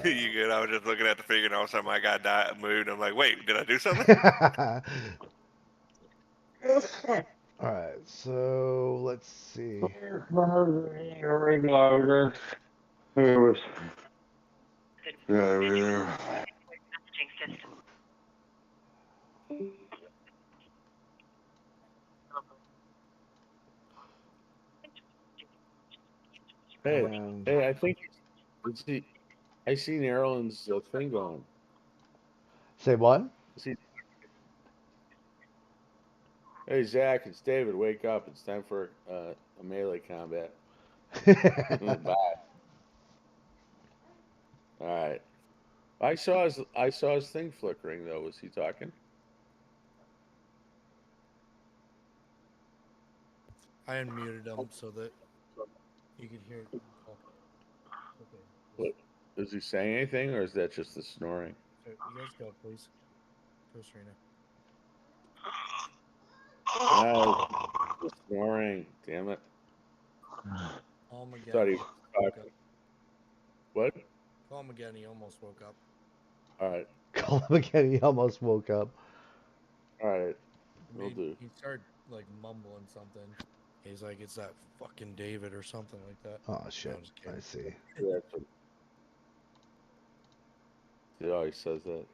You good? I was just looking at the figure, and all of a sudden my guy moved. I'm like, wait, did I do something? All right, so let's see. Hey, And hey, I think I see Erlen's thing going. say what? See, hey Zach, it's David. Wake up! It's time for a melee combat. Bye. All right. I saw his thing flickering though. Was he talking? I unmuted him so that you could hear. Oh, okay. What, is he saying anything, or is that just the snoring? So you guys go, please. Go, Serena. The snoring. Damn it! Call him again. Thought he He was woke talking. up. What? Call him again. He almost woke up. All right. Call him again. He almost woke up. All right. I Will mean, do. he started like mumbling something. He's like, "It's that fucking David" or something like that. Oh No, shit! I'm just kidding. I see. Yeah, he always says that.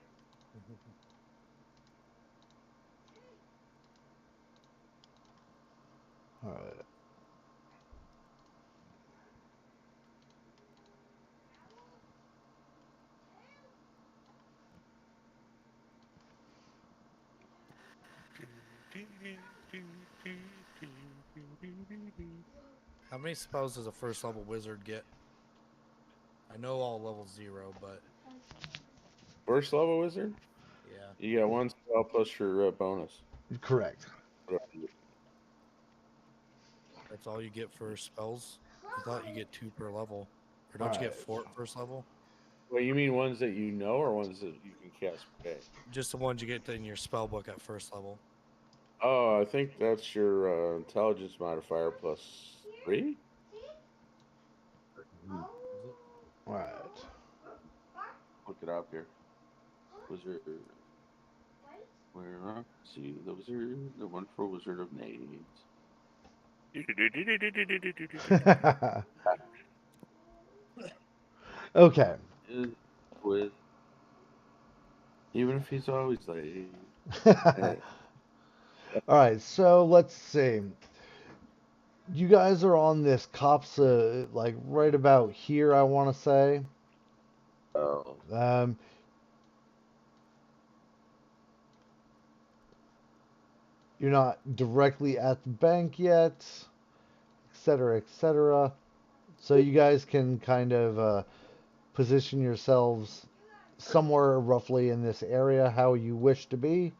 All right. How many spells does a first level wizard get? I know all level 0, but First level wizard, yeah. you get one spell plus your bonus. Correct. That's all you get for spells? I thought you get 2 per level. Or All don't you get right. 4 at first level? Well, you mean ones that you know, or ones that you can cast per day? Just the ones you get in your spell book at first level. Oh, I think that's your intelligence modifier +3. Is it? All right. Look it up here. Wizard. Where? See the wizard, the wonderful wizard of Nades. Okay. Is with even if he's always late. All right. So let's see. You guys are on this cops, like right about here, I want to say. Oh, Um, you're not directly at the bank yet, etc., etc. So you guys can kind of position yourselves somewhere roughly in this area how you wish to be.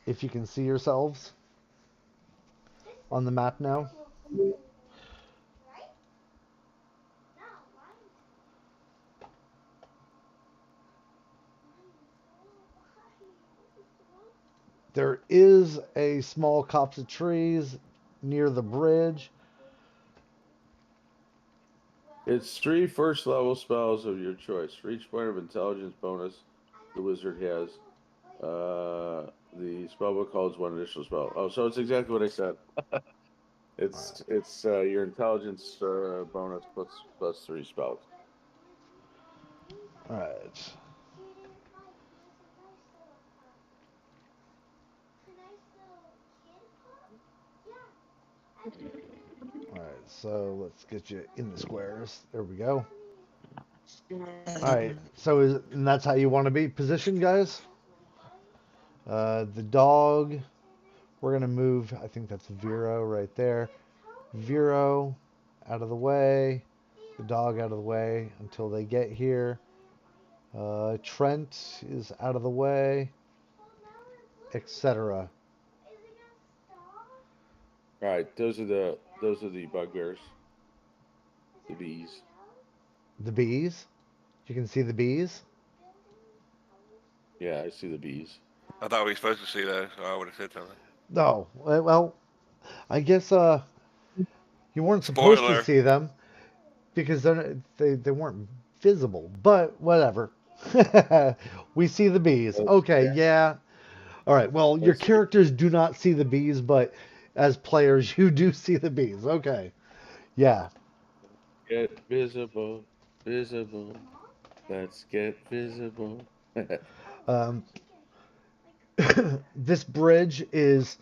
If you can see yourselves on the map now. There is a small copse of trees near the bridge. it's 3 first level spells of your choice. For each point of intelligence bonus the wizard has, the spellbook holds one additional spell. Oh, so it's exactly what I said. It's your intelligence bonus plus 3 spells. All right. All right, so let's get you in the squares. There we go. All right, so and that's how you want to be positioned, guys. The dog, we're gonna move. I think that's Vero right there. Vero out of the way. The dog out of the way until they get here. Trent is out of the way, etc. All right, those are the bugbears, the bees. The bees. You can see the bees. Yeah, I see the bees. I thought we were supposed to see those, so I would have said something. No, well, I guess you weren't supposed to Spoiler. see them because they weren't visible. But whatever. We see the bees. Let's Okay, yeah. All right. Well, your let's characters do not see the bees, but as players, you do see the bees. Okay. Yeah. get visible, visible. Let's get visible. Um, this bridge is,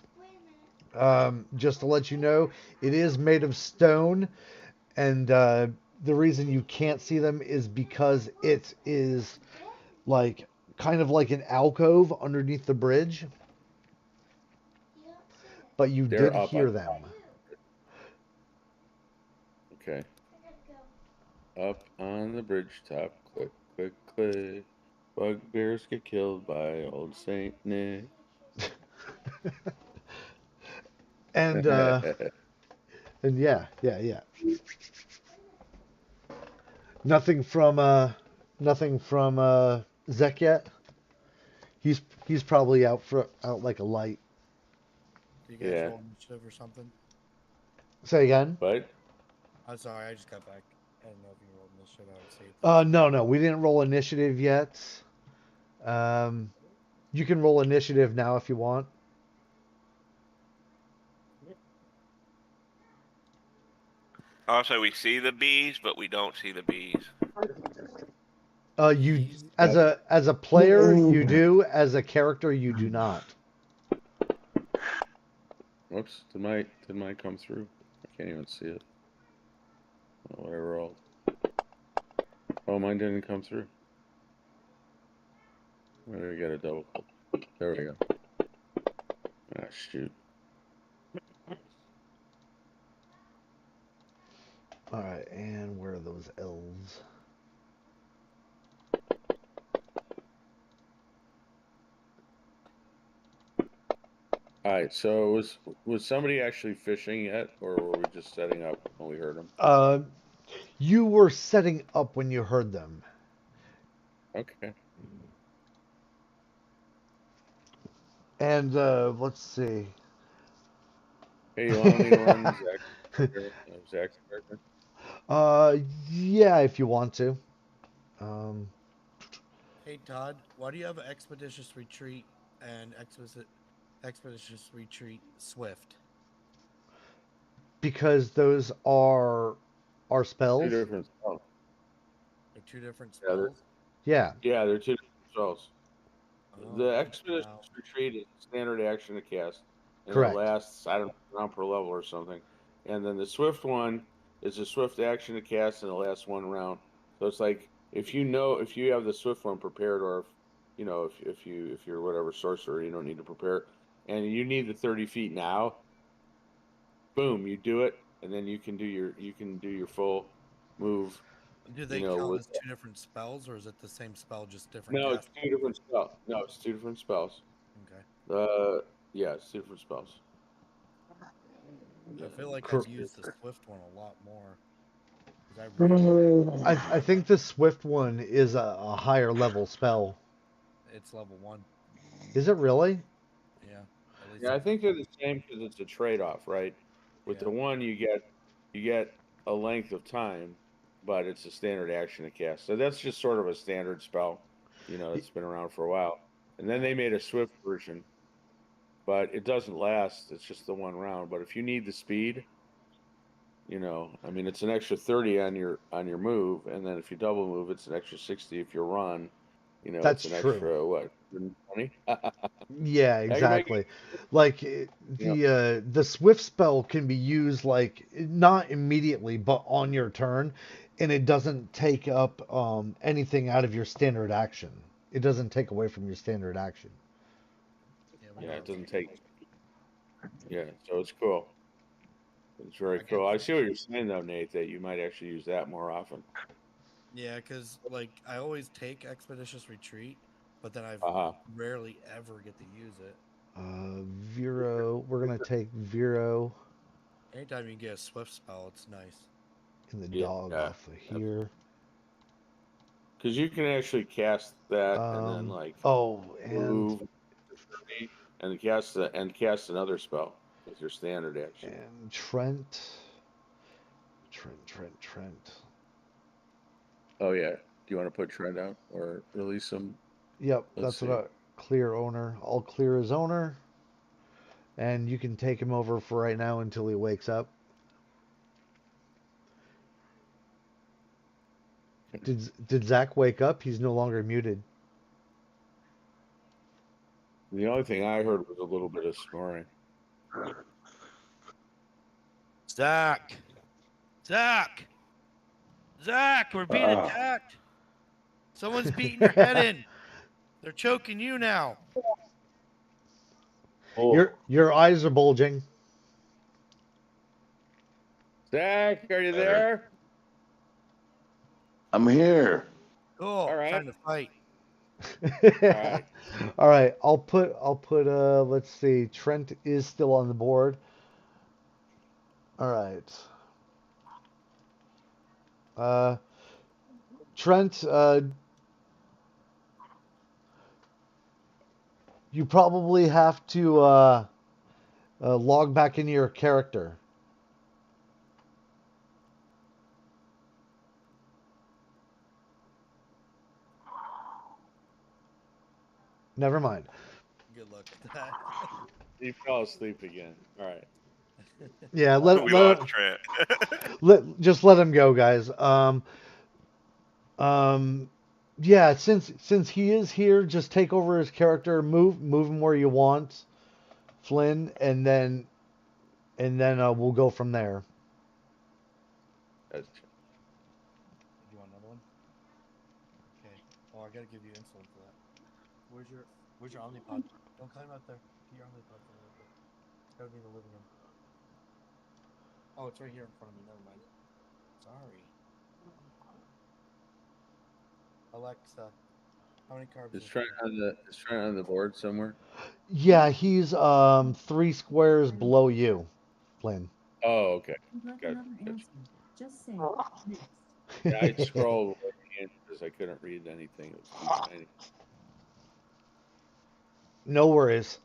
just to let you know, it is made of stone, and the reason you can't see them is because it is like kind of like an alcove underneath the bridge, but you They're did up on hear them. okay. Up on the bridge top. Click, click, click. Bugbears get killed by old Saint Nick. And and yeah. Nothing from Zek yet. He's probably out like a light. Do you guys Yeah. roll initiative or something? Say again. But I'm sorry, I just got back. I didn't know if you rolled initiative. I would say. No, we didn't roll initiative yet. Um, you can roll initiative now if you want. Also, we see the bees, but we don't see the bees. You Bees? as a player you do. As a character you do not. whoops, did mine come through? I can't even see it. Oh, what I rolled. Oh, mine didn't come through. Where did I get a double click? There we go. Ah, shoot. All right, and where are those elves? All right. So was somebody actually fishing yet, or were we just setting up when we heard them? You were setting up when you heard them. Okay. And let's see. Hey, you want me to run Zach's character? Yeah, if you want to. Um, Hey Todd, why do you have expeditious retreat and expeditious retreat swift? because those are Two spells. different spells. They're two different Yeah, they're, spells. Yeah, yeah, they're two different spells. The Oh, expeditious wow. retreat is a standard action to cast, and it correct. lasts, I don't know, round per level or something. And then the swift one is a swift action to cast, and it lasts one round. So it's like if you have the swift one prepared, or if you're whatever sorcerer, you don't need to prepare it, and you need the 30 feet now. Boom, you do it, and then you can do your full move. Do You they know, count with as two different spells, or is it the same spell, just different no, it's cast? two different spells. No, it's two different spells. Okay. Yeah, it's two different spells. I feel like I've Cor- used the Swift one a lot more because I really I think the Swift one is a higher level spell. it's level 1. Is it really? Yeah, at least Yeah, I I found. think they're the same because it's a trade-off, right? With Yeah, the one, you get a length of time, but it's a standard action to cast. So that's just sort of a standard spell, that's been around for a while. And then they made a swift version, but it doesn't last. It's just the one round. But if you need the speed, I mean, it's an extra 30 on your move, and then if you double move, it's an extra 60 if you run. That's It's an true. extra what, 20? Yeah, I can make exactly. Like it. the Swift spell can be used like not immediately, but on your turn, and it doesn't take up anything out of your standard action. It doesn't take away from your standard action. yeah, we Yeah, know it it's. doesn't take. Yeah, so it's cool. It's very I get. cool. I see what you're saying though, Nate, that you might actually use that more often. Yeah, because like I always take expeditious retreat, but then I've Uh-huh. rarely ever get to use it. Vero, we're gonna take Vero Anytime you can get a Swift spell, it's nice. and the Yeah, dog off of here. because you can actually cast that and then Um, like oh, and move and cast another spell with your standard action. and Trent. Oh yeah. Do you want to put Trent out or release him? Yep, Let's that's what see. I clear owner. I'll clear his owner, and you can take him over for right now until he wakes up. Did Zach wake up? He's no longer muted. The only thing I heard was a little bit of snoring. Zach, Zach, Zach, we're being attacked. Someone's beating your head in. They're choking you now. Oh, Your eyes are bulging. Zach, are you Better. there? I'm here. Cool. All right. Time to fight. All right. All right, I'll put let's see. Trent is still on the board. All right. Uh Trent, you probably have to log back into your character. Never mind. Good luck with that. He fell asleep again. All right. Yeah, We lost Trent. just let him go, guys. Um, yeah, since he is here, just take over his character, move him where you want, Flynn, and then we'll go from there. That's Do you want another one? Okay. Oh, I gotta give you insulin for that. Where's your Omnipod? Don't climb up there. Get your Omnipod for me real quick. gotta be the living room. Oh, it's right here in front of me. Never mind. Sorry. Alexa, how many carbs Is is Trent there? on the board somewhere? Yeah, he's 3 squares below you, Flynn. Oh, okay. Gotcha. Yeah, I scrolled way in because I couldn't read anything. It was too tiny. No worries.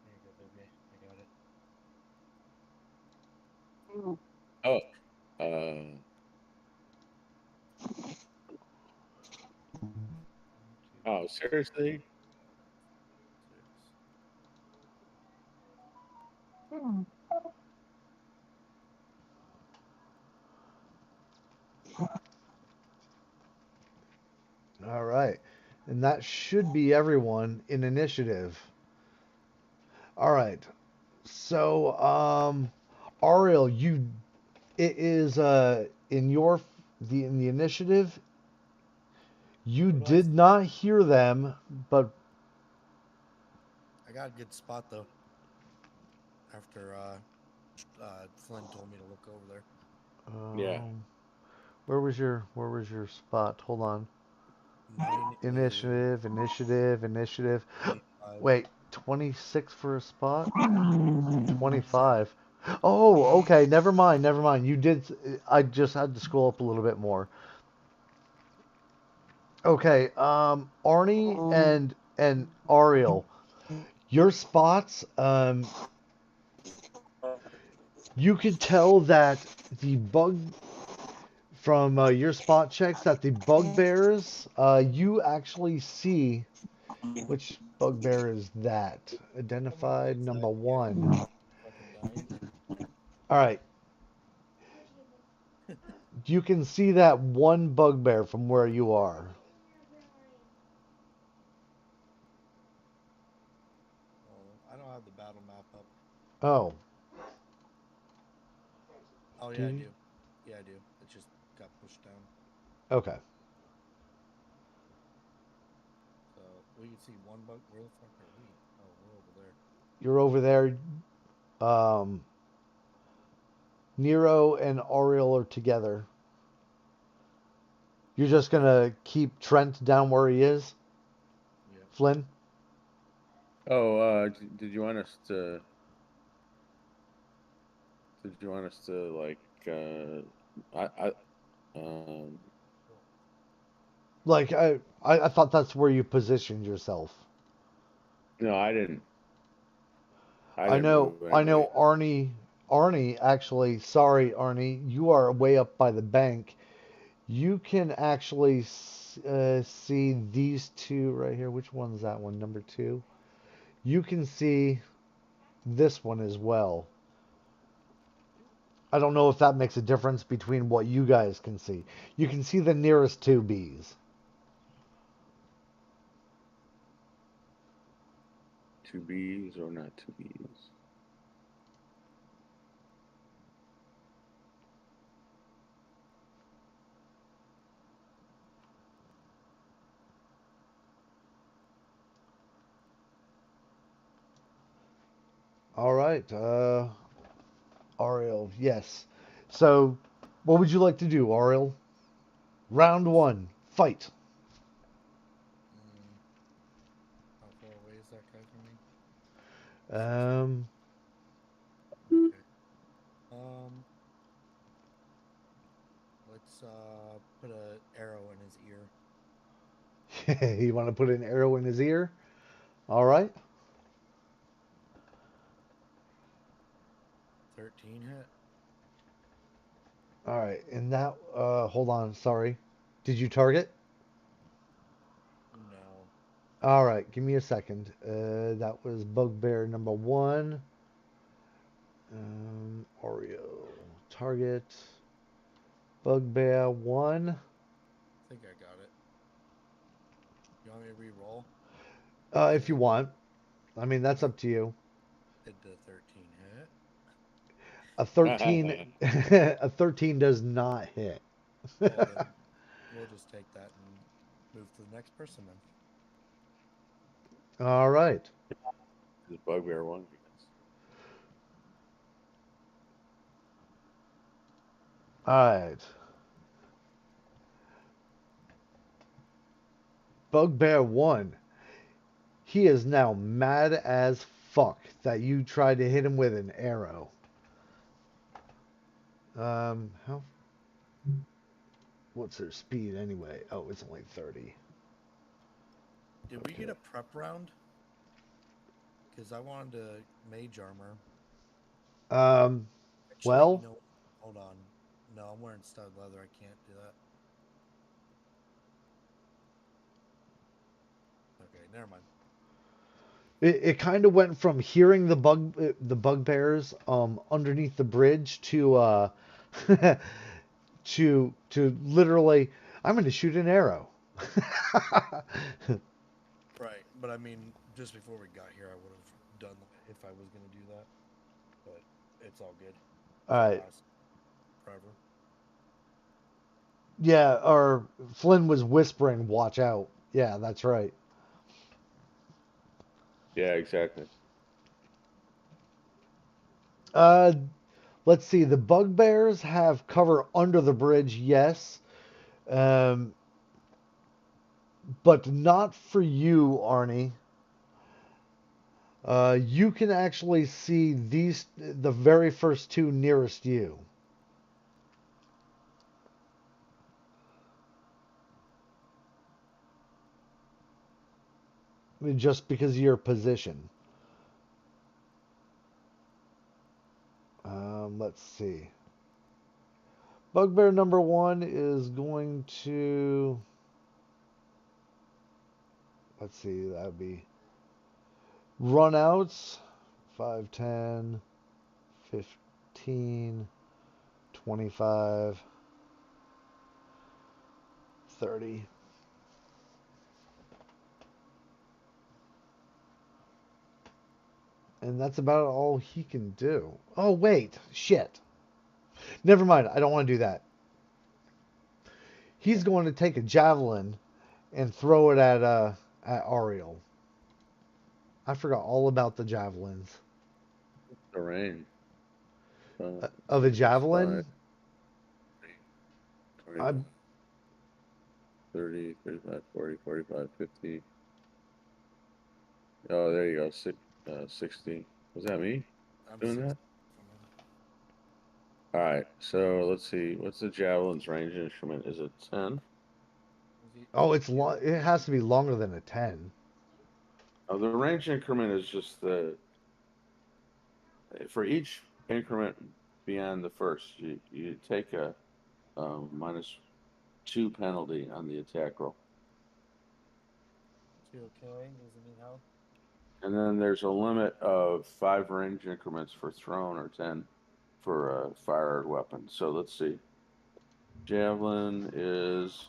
There you go, baby. I got it. Oh, oh, seriously? 6. All right. And that should be everyone in initiative. All right. So, Ariel, it is in your in the initiative. You What do I did see? not hear them, but I got a good spot though. After Flynn told me to look over there. Yeah. um, where was your spot? Hold on. Mine is Initiative. 25. Wait, 26 for a spot? 25. Oh, okay. Never mind. Never mind. You did. I just had to scroll up a little bit more. Okay. Arnie and Ariel, your spots. You could tell that the bug from your spot checks that the bugbears. You actually see which bugbear is that? Identified It's number that here. one. Fucking dying. All right. You can see that one bugbear from where you are. Oh, I don't have the battle map up. Oh, Oh do yeah, I you? do. Yeah, I do. It just got pushed down. Okay. So we can see one bug. Where the fuck are we? Oh, we're over there. You're over there. Um, Nero and Ariel are together. You're just gonna keep Trent down where he is, Yeah. Flynn? Oh, did you want us to? Did you want us to like? Um. Like I thought that's where you positioned yourself. No, I didn't. I didn't move I anybody. know Arnie actually, sorry Arnie, you are way up by the bank. You can actually see these two right here. Which one's that one? Number two. You can see this one as well. I don't know if that makes a difference between what you guys can see. You can see the nearest two bees. Two B's or not two B's? All right, Ariel, yes. So, what would you like to do, Ariel? Round one, fight. How far away is that guy from me? 60. Um, Okay. Let's put a arrow in his ear. you want to put an arrow in his ear? All right. 13 hit. All right, and that, hold on, sorry. Did you target? No. All right, give me a second. That was bugbear number one. Oreo. Target. Bugbear one. I think I got it. You want me to re-roll? If you want. I mean, that's up to you. Did the 13 hit? A 13, a 13 does not hit. Well, then we'll just take that and move to the next person then. All right. This bugbear one. All right. Bugbear 1. He is now mad as fuck that you tried to hit him with an arrow. How? What's their speed anyway? Oh, it's only 30. Did we get a prep round? Because I wanted to mage armor. Actually, Well, you know, hold on. No, I'm wearing stud leather. I can't do that. Okay, never mind. it kind of went from hearing the bugbears underneath the bridge to to literally I'm going to shoot an arrow. Right, but I mean, just before we got here, I would have done that if I was going to do that. But it's all good. All So right. last forever. Yeah, or Flynn was whispering, "Watch out." Yeah, that's right. Yeah, exactly. Uh, let's see. The bugbears have cover under the bridge, yes, um, but not for you, Arnie. You can actually see the very first two nearest you. I mean, just because of your position. Let's see. Bugbear number 1 is going to. Let's see, that would be runouts 5, 10, 15, 25, 30. And that's about all he can do. Oh, wait. Shit. Never mind. I don't want to do that. He's going to take a javelin and throw it at Ariel. I forgot all about the javelins. The rain. Of a See, that's javelin? 5, 30, 35, 40, 45, 50. Oh, there you go. 60. Was that me I'm doing 6 that? from him. All right. So let's see. What's the javelin's range instrument? Is it 10? Oh, it's long. It has to be longer than a 10. Oh, the range increment is just for each increment beyond the first, you take a -2 penalty on the attack roll. Is he okay? Does he need help? And then there's a limit of 5 range increments for thrown or 10 for a fired weapon. So let's see. Javelin is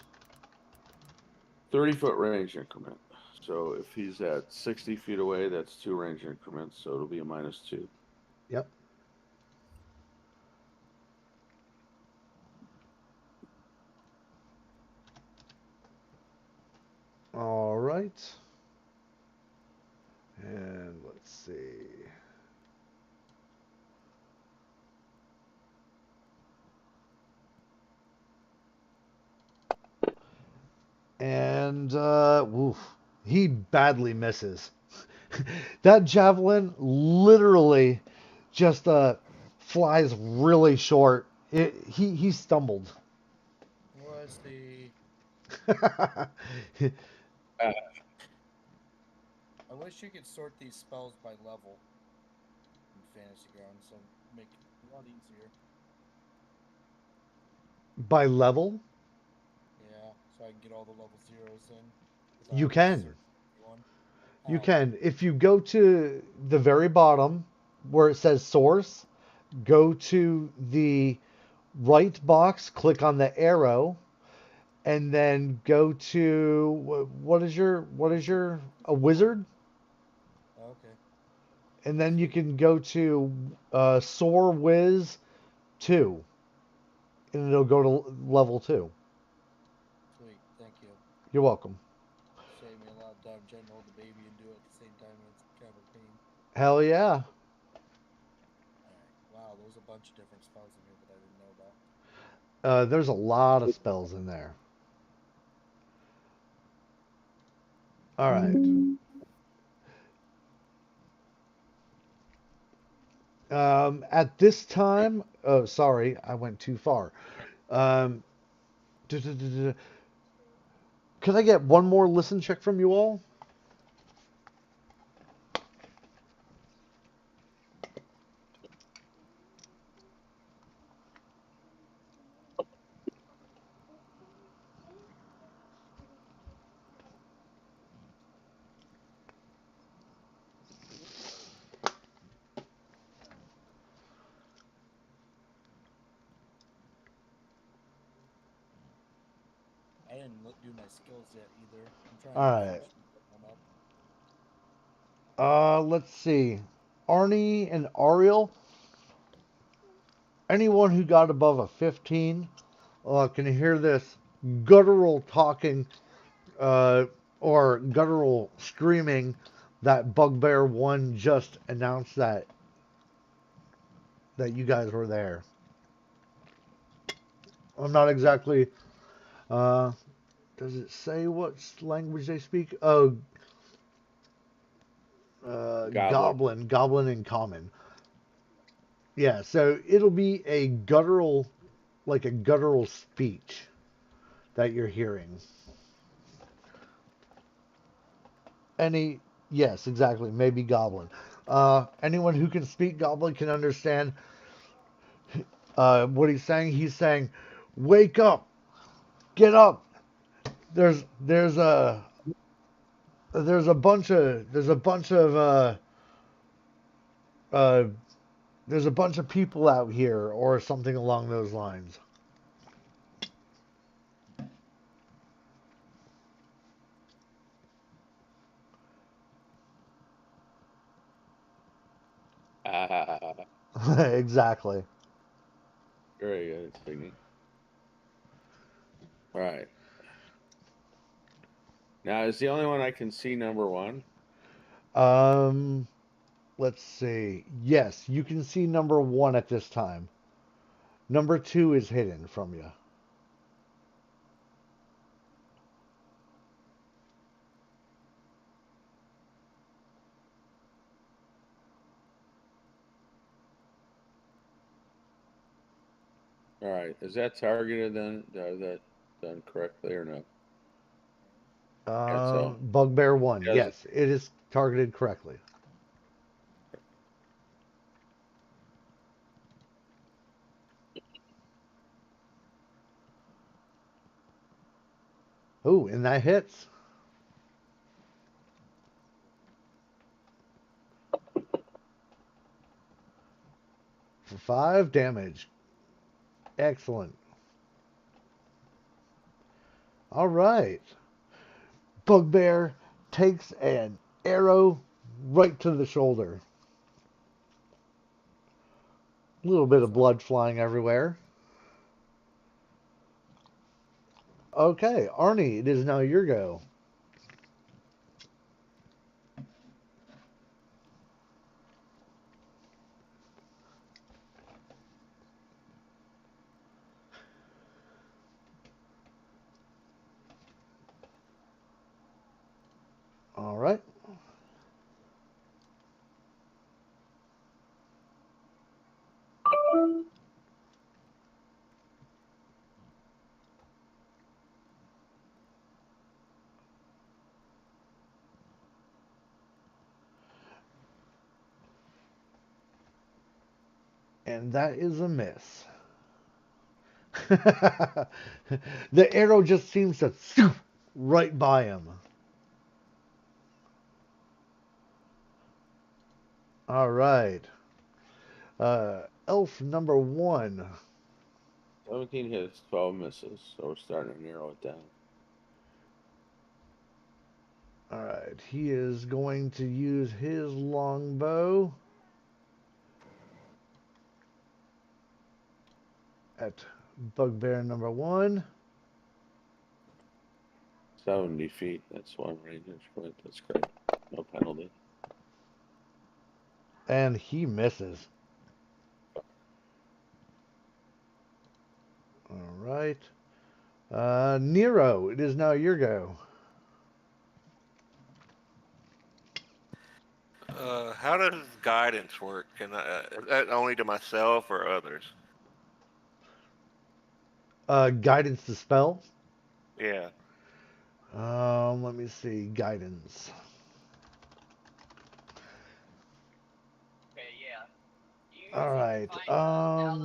30-foot range increment. So if he's at 60 feet away, that's 2 range increments. So it'll be a -2. Yep. All right. And let's see. And he badly misses. That javelin literally just flies really short. He stumbled. Was the Uh, I wish you could sort these spells by level in Fantasy Grounds, so make it a lot easier. By level, Yeah, so I can get all the level zeros in. Because I you always can. search one. You How? can. If you go to the very bottom where it says source, go to the right box, click on the arrow, and then go to what is your a wizard? Okay. And then you can go to Soar Wiz 2, and it'll go to level 2. Sweet. Thank you. You're welcome. Save me a lot of time trying to hold the baby and do it at the same Hell yeah. Alright. Wow, there's a bunch of different spells in here that I didn't know about. There's a lot of spells in there. All right. At this time, oh, sorry, I went too far. Um, Could I get one more listen check from you all? I didn't do my skills yet either. I'm trying All to right. finish one up. Let's see. Arnie and Ariel, anyone who got above a 15 can hear this guttural talking uh, or guttural screaming that Bugbear 1 just announced that you guys were there. I'm not exactly. Uh, does it say what language they speak? Oh, Gobbler. Goblin in common. Yeah, so it'll be a guttural, like a guttural speech that you're hearing. Any, yes, exactly, maybe Goblin. Anyone who can speak Goblin can understand what he's saying. He's saying, "Wake up, get up." There's uh, there's a bunch of people out here, or something along those lines. Ah, Exactly. very good, Signy. All right. Now, is the only one I can see number one? Um, let's see. Yes, you can see number one at this time. Number two is hidden from you. All right. Is that targeted then? Is that done correctly or no? And so, Bugbear one. does Yes, it is targeted correctly. Oh, and that hits for 5 damage. Excellent. All right. Bugbear takes an arrow right to the shoulder. A little bit of blood flying everywhere. Okay, Arnie, it is now your go. All right. And that is a miss. The arrow just seems to right by him. All right. Elf number one. 17 hits, 12 misses. So we're starting to narrow it down. All right. He is going to use his longbow at bugbear number one. 70 feet. That's one range. That's great. No penalty. And he misses. All right. Nero, it is now your go. How does guidance work? Can I, is that only to myself or others? Guidance to spell. Yeah. Let me see. Guidance. All right.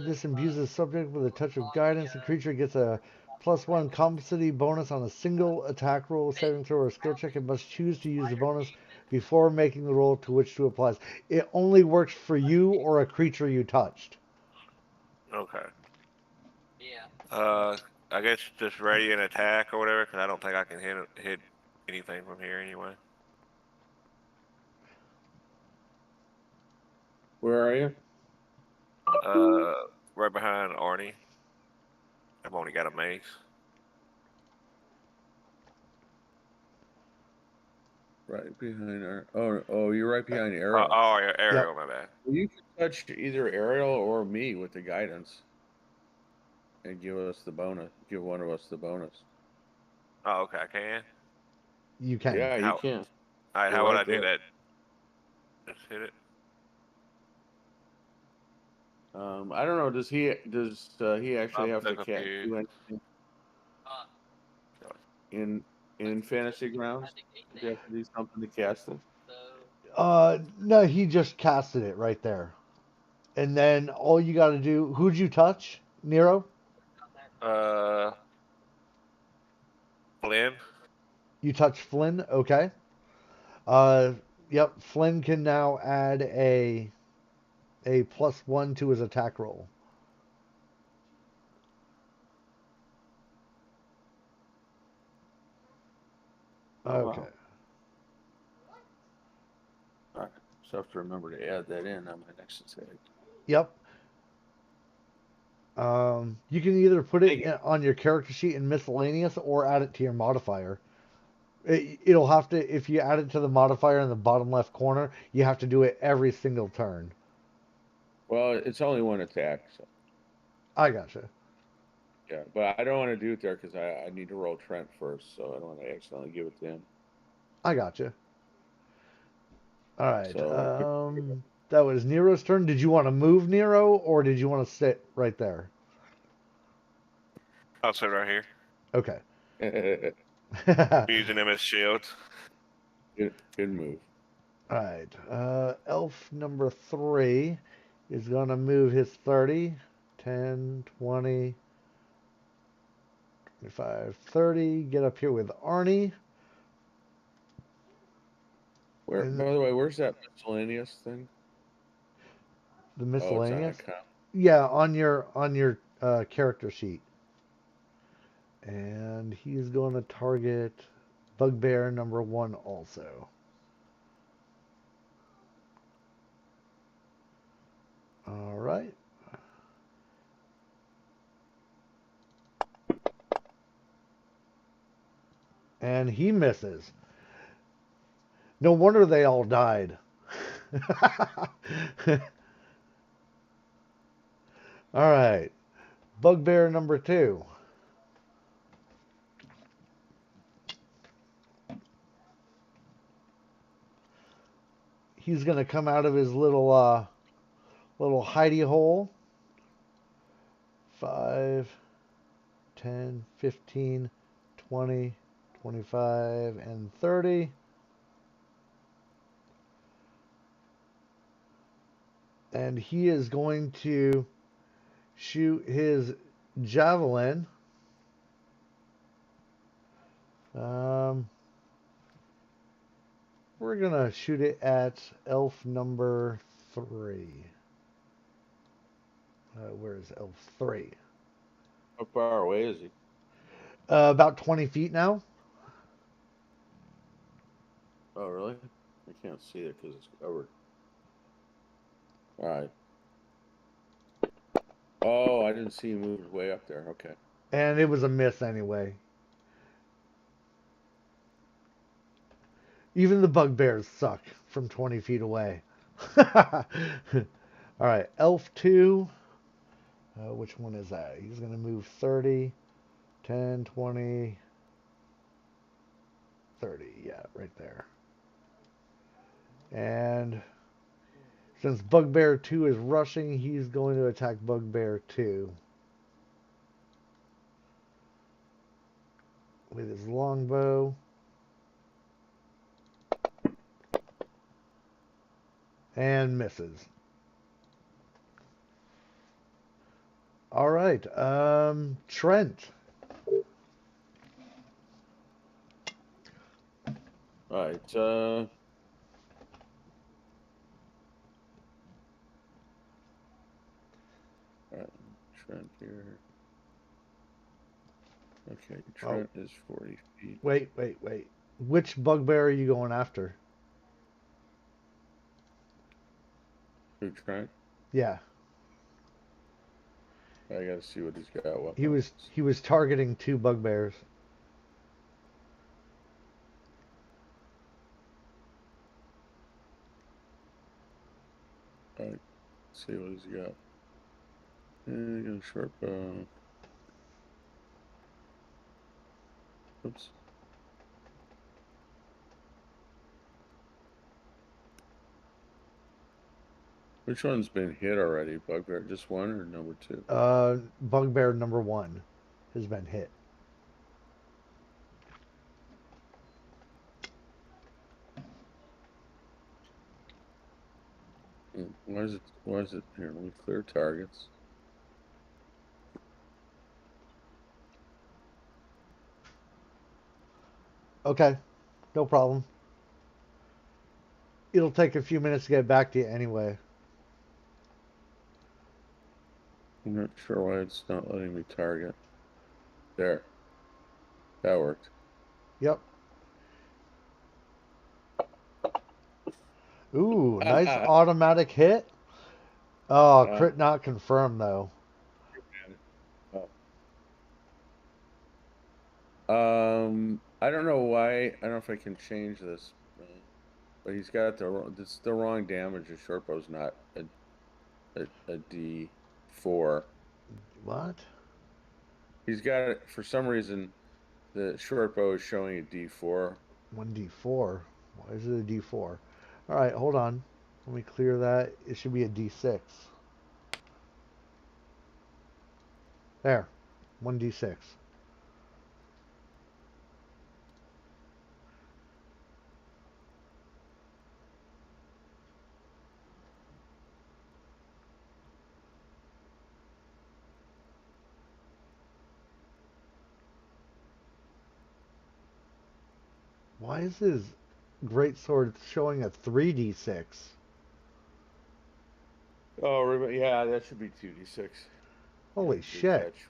This imbues the subject with a touch of guidance. The creature gets a +1 competency bonus on a single attack roll, saving throw, or skill check. It must choose to use the bonus before making the roll to which to apply. It only works for you or a creature you touched. Okay. Uh, I guess just ready an attack or whatever, because I don't think I can hit anything from here anyway. Where are you? Right behind Arnie. I've only got a mace. Right behind our. Oh, you're right behind Oh, Ariel. Ariel, Yep. my bad. Well, you can touch either Ariel or me with the guidance, and give us the bonus. Give one of us the bonus. Oh, okay, I can. You can. Yeah, you How? can. All right, You're how would right I do there. that? Just hit it. I don't know. Does he actually I'm have so to confused. do anything in fantasy grounds? Does he have to do something to cast it? No, he just casted it right there. And then all you got to do. Who'd you touch, Nero? Uh, Flynn. You touched Flynn. Okay. Uh, yep. Flynn can now add a +1 to his attack roll. Oh Okay. wow. All right. So I have to remember to add that in on my next attack. Yep. You can either put it Thank you. on your character sheet in miscellaneous or add it to your modifier. It'll have to, if you add it to the modifier in the bottom left corner, you have to do it every single turn. Well, it's only one attack, so I gotcha. yeah. But I don't want to do it there because I need to roll Trent first, so I don't want to accidentally give it to him. I gotcha. All right. So That was Nero's turn. Did you want to move Nero or did you want to sit right there? I'll sit right here. Okay. Using him as shields. good move. All right. Elf number 3 is going to move his 30, 10, 20, 25, 30. Get up here with Arnie. By the way, where's that miscellaneous thing? The Oh, it's on miscellaneous? account. Yeah, on your character sheet. And he's going to target Bugbear number 1 also. All right. And he misses. No wonder they all died. All right. Bugbear number 2. He's going to come out of his little hidey hole. 5, 10, 15, 20, 25, and 30. And he is going to shoot his javelin. We're going to shoot it at elf number 3. Where is elf 3? How far away is he? About 20 feet now. Oh, really? I can't see it because it's covered. All right. Oh, I didn't see him move way up there. Okay. And it was a miss anyway. Even the bugbears suck from 20 feet away. All right, Elf 2. Which one is that? He's going to move 30, 10, 20, 30. Yeah, right there. And since Bugbear 2 is rushing, he's going to attack Bugbear 2 with his longbow. And misses. All right, Trent. All right. All right. Trent here. Okay. Trent is 40 feet. Wait. Which Bugbear are you going after? Who, Trent? Yeah, I gotta see what he's got. What he was targeting 2 Bugbears. All right. See what he's got. And he got a short bow. Oops. Which one's been hit already? Bugbear, just one or number 2? Bugbear number 1 has been hit. Why is it here? Let me clear targets. Okay, no problem. It'll take a few minutes to get back to you anyway. I'm not sure why it's not letting me target. There. That worked. Yep. Ooh, nice automatic hit. Oh, crit not confirmed though. I don't know why. I don't know if I can change this, but he's got it's the wrong damage. A short bow's not a D4. What? He's got it for some reason. The short bow is showing a D4. 1d4. Why is it a d4? All right, hold on. Let me clear that. It should be a d6. There. 1d6. Why is his greatsword showing a 3d6? Oh, yeah, that should be 2d6. Holy Good shit. catch.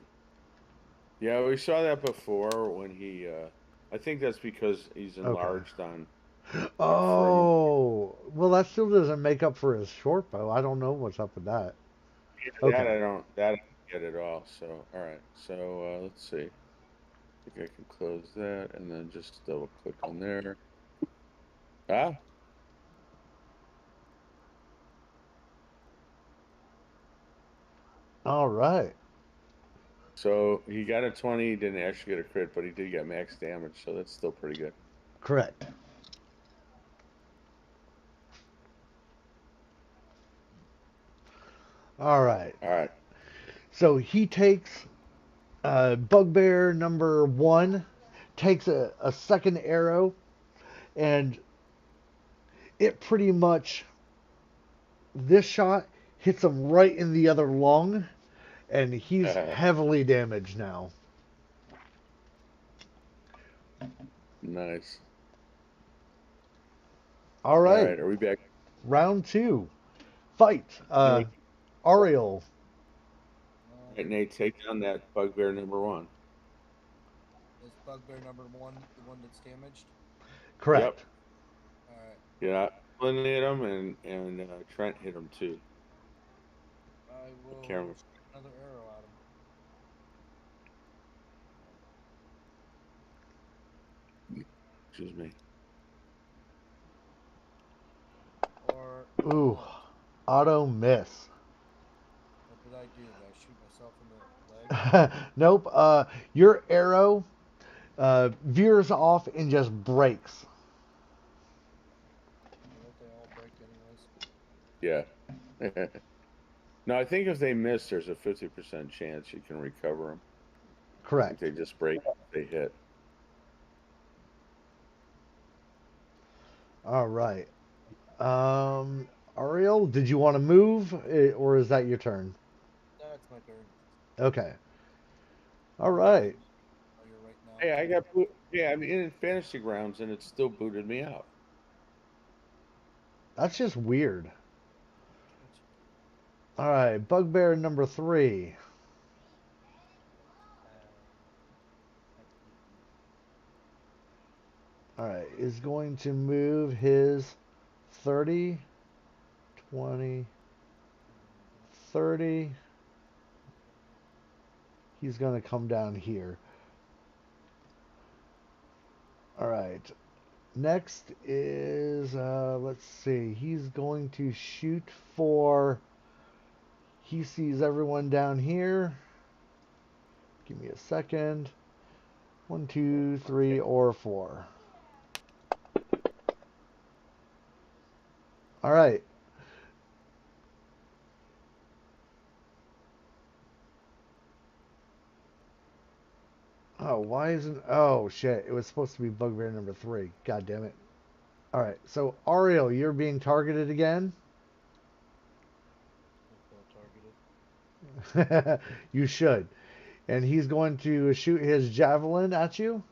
Yeah, we saw that before when he. I think that's because he's enlarged on Oh, well, that still doesn't make up for his short bow. I don't know what's up with that. That Okay. I don't get at all. So all right. So let's see. I think I can close that and then just double click on there. Ah, All right. so he got a 20. He didn't actually get a crit, but he did get max damage. So that's still pretty good. Correct. All right. All right. So he takes Bugbear number 1, takes a second arrow, and it pretty much, this shot hits him right in the other lung, and he's heavily damaged now. Nice. All right. All right. Are we back? Round 2. Fight. Ariel. All right, Nate, take down that bugbear number 1. Is Bugbear number 1 the one that's damaged? Correct. Yep. All right. Yeah, Flynn hit him and Trent hit him too. I will Camera. shoot another arrow at him. Excuse me. Or Ooh, what? auto miss. What did I do? Did I shoot myself in the leg? Nope. Your arrow veers off and just breaks. Don't they all break anyways? Yeah. No, I think if they miss, there's a 50% chance you can recover them. I think Correct. they just break if they hit. All right. Ariel, did you want to move, or is that your turn? That's my turn. Okay. All I'm looking right. while you're right now Hey, I too. got boot. Yeah, I'm in fantasy grounds, and it still booted me out. That's just weird. All right. Bugbear number 3. All right. Is going to move his 30, 20, 30. He's going to come down here. All right. Next is, let's see, he's going to shoot for, he sees everyone down here. Give me a second. 1, 2, 3, or 4. All right. Oh, why isn't, oh shit, it was supposed to be Bugbear number 3. God damn it. All right, so Ariel, you're being targeted again. I feel targeted. You should. And he's going to shoot his javelin at you.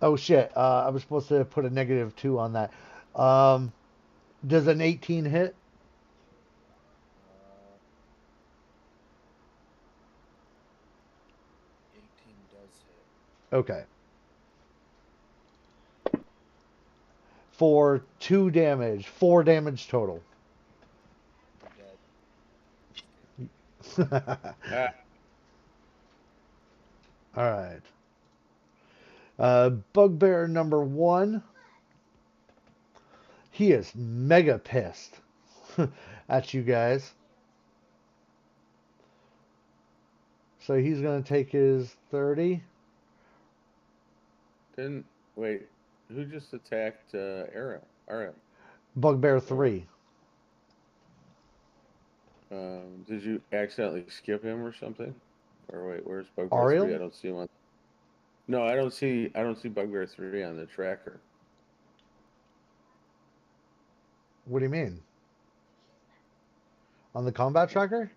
Oh shit, I was supposed to put a -2 on that. Um, does an 18 hit? 18 does hit. Okay. For 2 damage, 4 damage total. You're dead. Ah, All right. Bugbear number 1. He is mega pissed at you guys. So he's going to take his 30. didn't wait. Who just attacked Ariel? Ariel. Bugbear Or, 3. did you accidentally skip him or something? Or wait, where's Bugbear 3? I Ariel? don't see him on. No, I don't see. I don't see Bugbear 3 on the tracker. What do you mean? On the combat tracker?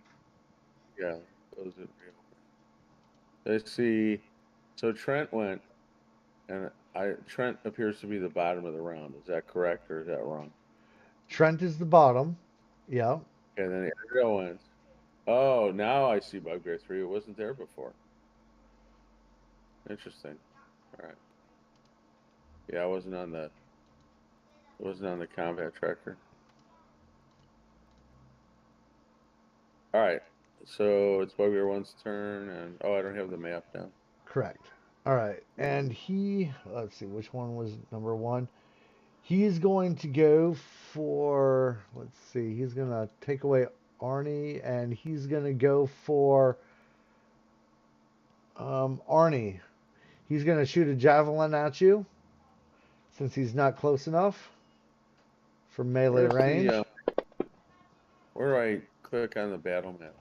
Yeah, those are real. Let's see. So Trent went, and Trent appears to be the bottom of the round. Is that correct or is that wrong? Trent is the bottom. Yeah. And then Ariel went. Oh, now I see Bugbear 3. It wasn't there before. Interesting. All right. Yeah, I wasn't on the. It wasn't on the combat tracker. All right. So it's Bugbear 1's turn, and oh, I don't have the map down. Correct. All right. And he, let's see, which one was number 1? He's going to go for, let's see, he's going to take away Arnie and he's going to go for Arnie. He's going to shoot a javelin at you since he's not close enough for melee Where's range. the? Where do I click on the battle map?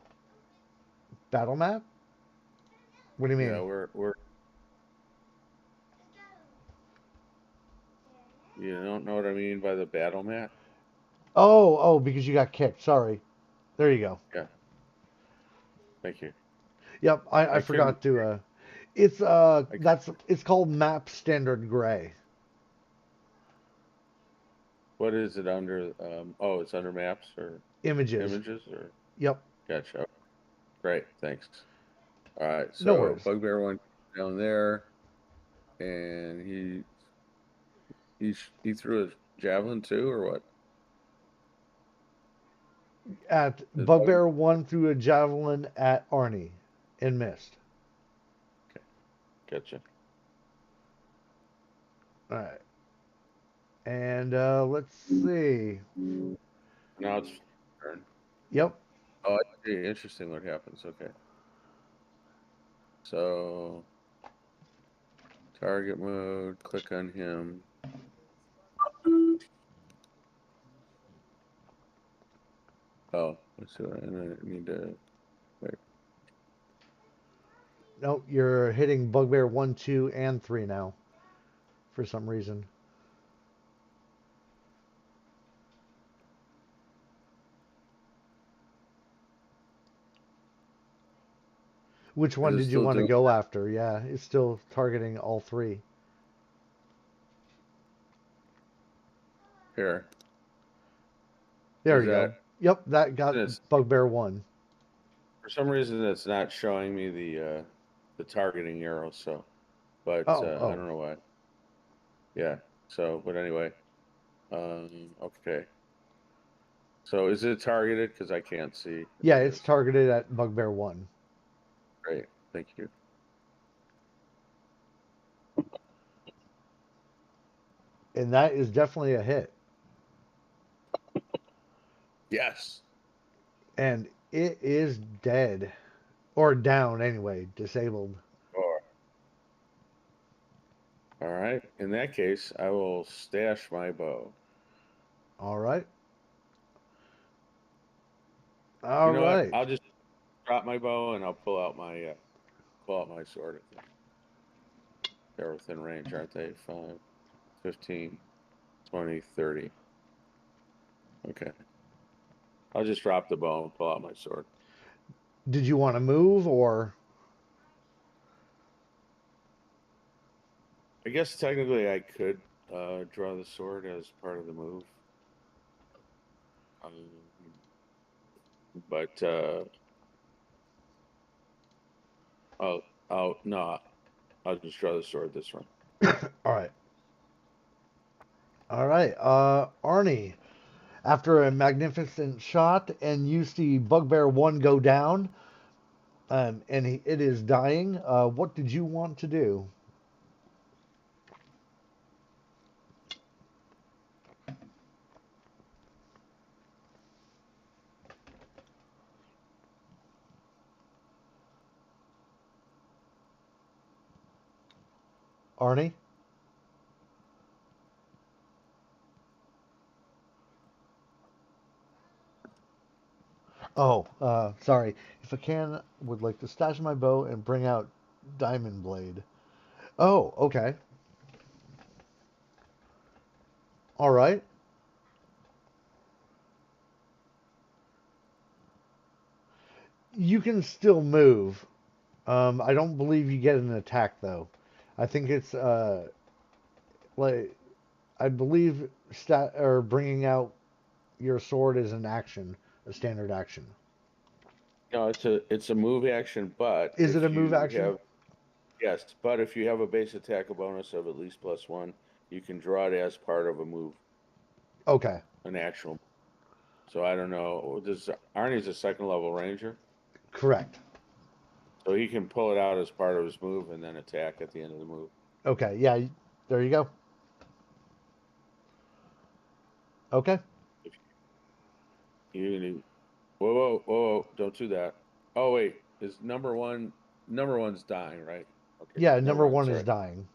Battle map? What do you Yeah, mean? where? You don't know what I mean by the battle map? Oh, because you got kicked. Sorry. There you go. Yeah. Thank you. Yep, I I couldn't. forgot to it's called map standard gray. What is it under? Oh, it's under maps or Images. images or. Yep. Gotcha. Great. Thanks. All right. No So worries. Bugbear went down there, and he threw a javelin too, or what? At Did Bug? Bugbear 1 threw a javelin at Arnie and missed. Okay. Gotcha. All right. And let's see. Now it's turn. Yep. Oh, I see. Interesting what happens. Okay. So target mode, click on him. Oh, let's see. I need to wait. Nope, you're hitting Bugbear 1, 2, and 3 now for some reason. Which one Is it did you still want to doing go after? Yeah, it's still targeting all 3. here? There Is you go. that Yep, that got it's, Bugbear 1. for some reason it's not showing me the targeting arrow, so but Oh, I oh. don't know why. Yeah. So, but anyway, okay. So is it targeted? Because I can't see if Yeah, it it's is. targeted at Bugbear 1. Great, thank you. And that is definitely a hit. Yes. And it is dead. Or down anyway, disabled. All right. In that case, I will stash my bow. All right. You All know what? right. I'll just drop my bow and I'll pull out my sword. They're within range, aren't they? 5, 15, 20, 30. Okay. I'll just drop the bow and pull out my sword. Did you want to move or? I guess technically I could draw the sword as part of the move. Um, but I'll no, I'll just draw the sword this run. All right. All right. Arnie, after a magnificent shot and you see Bugbear 1 go down, and it is dying, what did you want to do? Arnie? Oh, sorry. If I can, would like to stash my bow and bring out Diamond Blade. Oh, okay. All right. You can still move. I don't believe you get an attack though. I think it's like I believe stat or bringing out your sword is an action, a standard action. No, it's a move action, but Is it a if move you action? have yes, but if you have a base attack bonus of at least +1, you can draw it as part of a move, Okay. an actual. So I don't know. Does Arnie's a second level ranger, Correct. so he can pull it out as part of his move and then attack at the end of the move. Okay. Yeah. There you go. Okay. If you whoa, don't do that. Oh wait, is number one's dying, right? Okay, Yeah. never Number mind. 1 is Sorry, dying.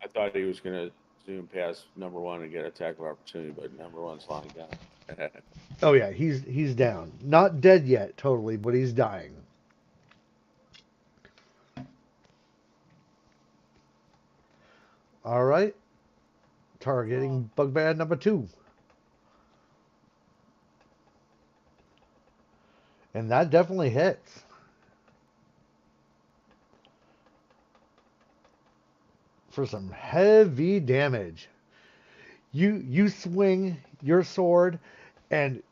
I thought he was gonna zoom past number one and get attack of opportunity, but number one's lying down. Oh yeah. He's down. Not dead yet, totally, but he's dying. All right. Targeting Bugbear number 2. And that definitely hits. For some heavy damage. You swing your sword and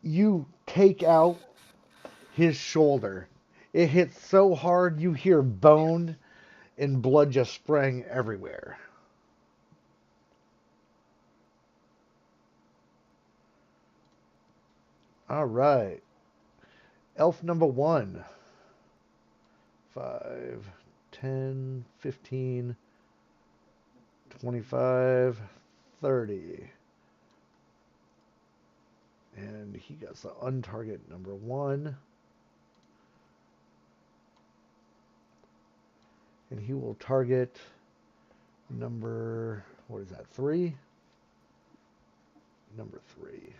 you take out his shoulder. It hits so hard you hear bone and blood just spraying everywhere. All right. Elf number 1. 5, 10, 15, 25, 30. And he gets the untarget number 1. And he will target number, what is that, 3? Number 3.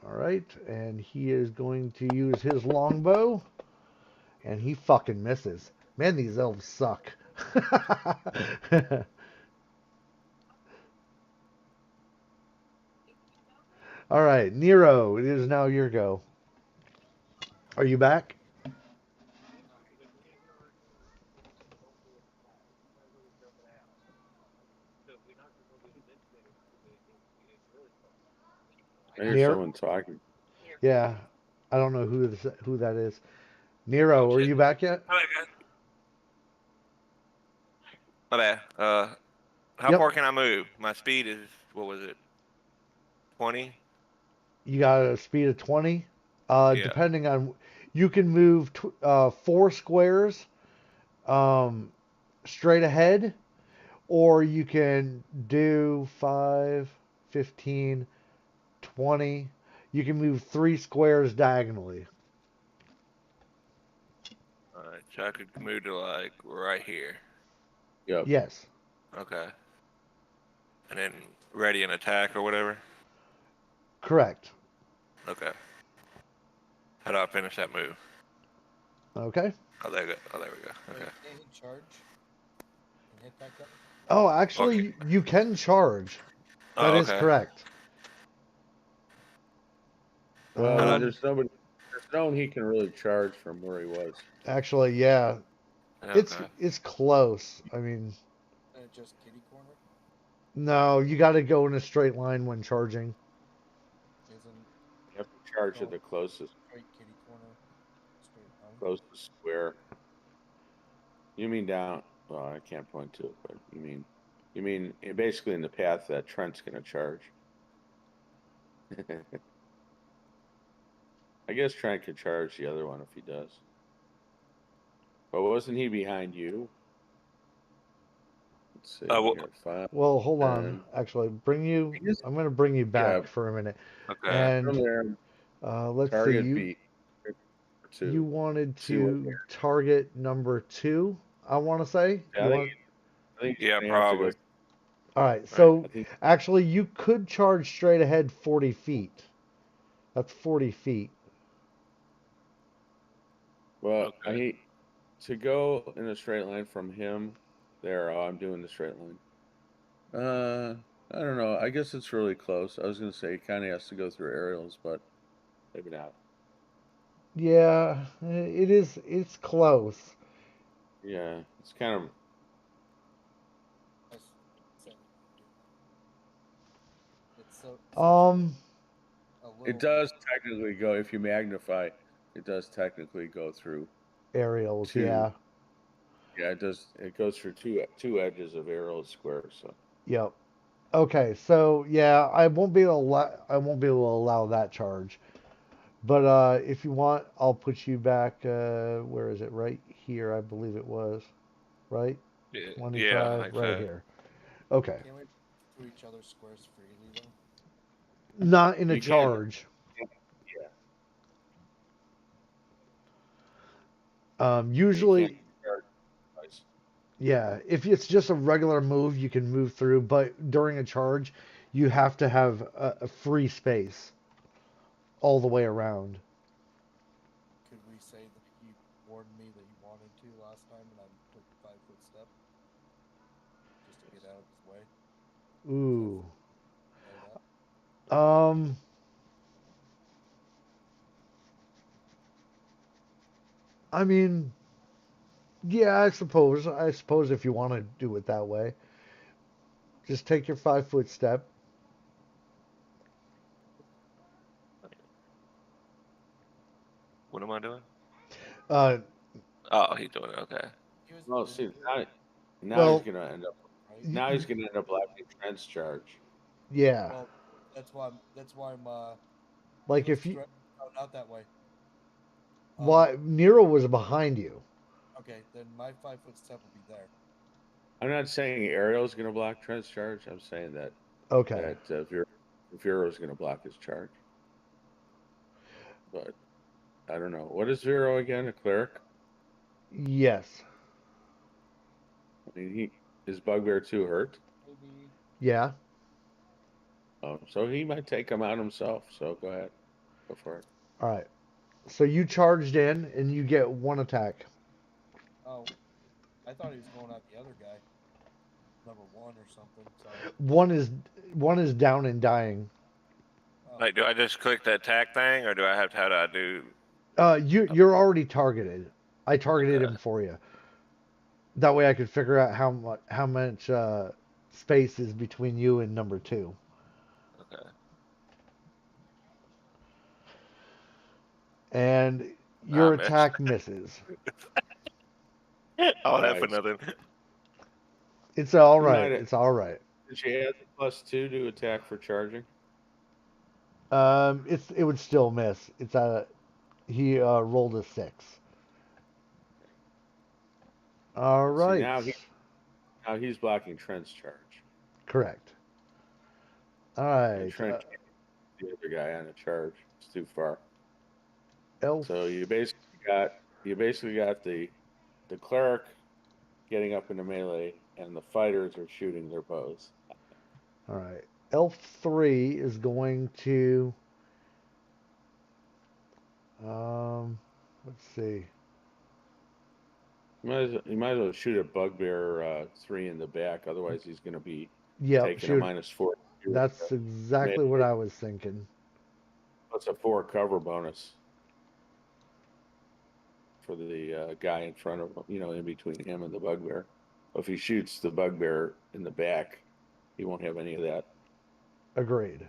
All right, and he is going to use his longbow, and he fucking misses. Man, these elves suck. All right, Nero, it is now your go. Are you back? I hear Nero? someone talking. Yeah, I don't know who that is. Oh Nero, are shit. you back yet? My bad, guys. My bad. How Yep. far can I move? My speed is, what was it? 20? You got a speed of 20. Yeah. Depending on, you can move 4 squares straight ahead, or you can do 5, 15, 20. You can move 3 squares diagonally. Alright, so I could move to like right here. Yep. Yes, Okay. And then ready an attack or whatever? correct. Okay. How do I finish that move? Okay. Oh, there we go. Oh, there we go. Okay. Can't you charge and hit that guy? Oh, Okay. actually, you can charge. That Oh, is okay. correct. Well, Um, there's nobody. There's no one he can really charge from where he was. Actually, yeah, Okay. it's close. I mean, And it just kitty corner? no, you got to go in a straight line when charging. Isn't You have to charge at the closest straight kitty corner straight line? closest square. You mean down? Well, I can't point to it, but you mean basically in the path that Trent's gonna charge. I guess Trent could charge the other one if he does. But wasn't he behind you? Let's see Well, here. 5, Well, hold on. 10. Actually, I guess, I'm going to bring you yeah. back for a minute. okay. From And there, let's see, target B. you 2. wanted 2 up to there. target number 2, I want to say. Yeah, You want I think Yeah, you have to go. probably. All right, Right. so I think. actually you could charge straight ahead 40 feet. That's 40 feet. Well, Okay. to go in a straight line from him. There, I'm doing the straight line. I don't know. I guess it's really close. I was gonna say he kind of has to go through aerials, but maybe not. Yeah, it is. It's close. Yeah, it's kind of. That's so it's so such Um, a little It does technically go if you magnify. It does technically go through aerials, two. yeah. Yeah, it does. It goes through two edges of aerial squares. So Yep. Okay, so yeah, I won't be able to allow that charge. But if you want, I'll put you back. Where is it? Right here, I believe it was. Right? Yeah, I 25, think right so. here. Okay. Can't we through each other's squares freely though? Not in a you can't. charge. Yeah, you can't Usually, charge twice. yeah, if it's just a regular move, you can move through, but during a charge, you have to have a free space all the way around. Could we say that you warned me that you wanted to last time and I took a 5 foot step just to get out of his way? Ooh. Know that? Um, I mean, yeah, I suppose. I suppose if you want to do it that way, just take your 5 foot step. What am I doing? Uh, Oh, he's doing it. Okay. He was Well, see, now he's well, gonna end up. right. Now he's gonna end up laughing Trent's charge. yeah. Well, that's why I'm he Like was if you, no, not that way. why Nero was behind you. Okay, then my 5-foot step will be there. I'm not saying Ariel's going to block Trent's charge. I'm saying that Okay. Vero's going to block his charge. But I don't know. What is Vero again? A cleric? Yes. I mean, is Bugbear 2 hurt? Maybe. Yeah. Oh, so he might take him out himself. So go ahead, go for it. All right. So you charged in and you get one attack. Oh, I thought he was going at the other guy, number 1 or something. Sorry. One is down and dying. Oh. Like, do I just click the attack thing, or do I have to? How do I do? You're already targeted. I targeted Okay. him for you. That way I could figure out how much space is between you and number 2. Okay. And I your missed. attack misses. All that for Right. nothing. It's all You right. might have. It's all right. Did she add the +2 to attack for charging? It would still miss. He rolled a 6. All See, right. now he's blocking Trent's charge, Correct. All and right. Trent can't get the other guy on a charge. It's too far. Elf. So you basically got the cleric getting up into melee, and the fighters are shooting their bows. All right. Elf 3 is going to let's see. You might as well shoot a Bugbear 3 in the back. Otherwise, he's going to be Yep, taking a shoot. -4 That's exactly what I was thinking. Plus a 4 cover bonus for the guy in front of him, in between him and the Bugbear. If he shoots the Bugbear in the back, he won't have any of that. Agreed.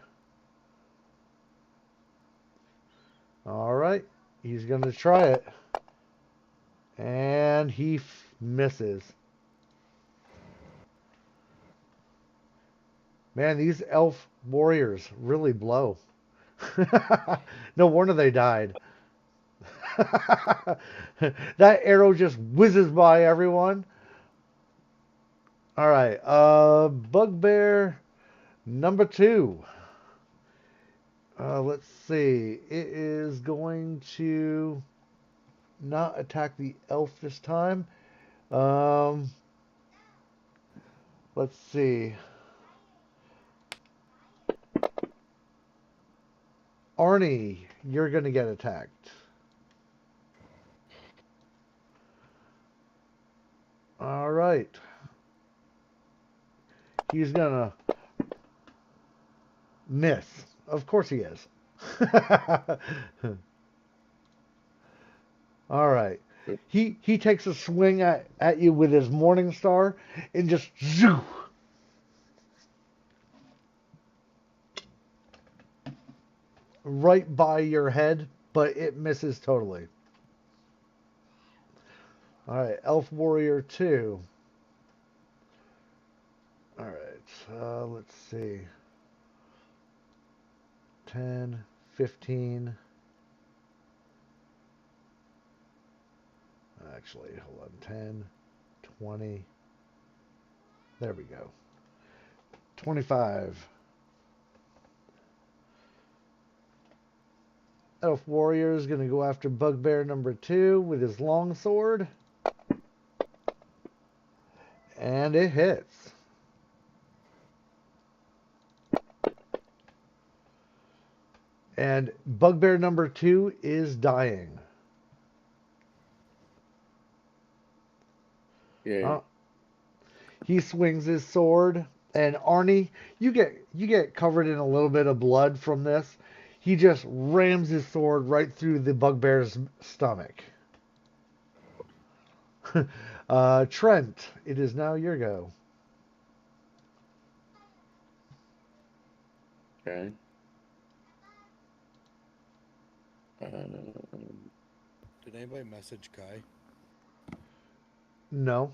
All right. He's going to try it. And he misses. Man, these elf warriors really blow. No wonder they died. That arrow just whizzes by everyone. All right. Bugbear number 2. Let's see. It is going to not attack the elf this time. Let's see. Arnie, you're going to get attacked. All right. He's going to miss. Of course he is. All right. He takes a swing at you with his Morning Star and just zoo. Right by your head, but it misses totally. All right, Elf Warrior 2. All right, let's see. 10, 15. Actually, hold on. 10, 20. There we go. 25. Elf Warrior is going to go after Bugbear number 2 with his longsword. And it hits. And Bugbear number 2 is dying. Yeah. He swings his sword, and Arnie, you get covered in a little bit of blood from this. He just rams his sword right through the Bugbear's stomach. Trent, it is now your go. Okay. Did anybody message Kai? No.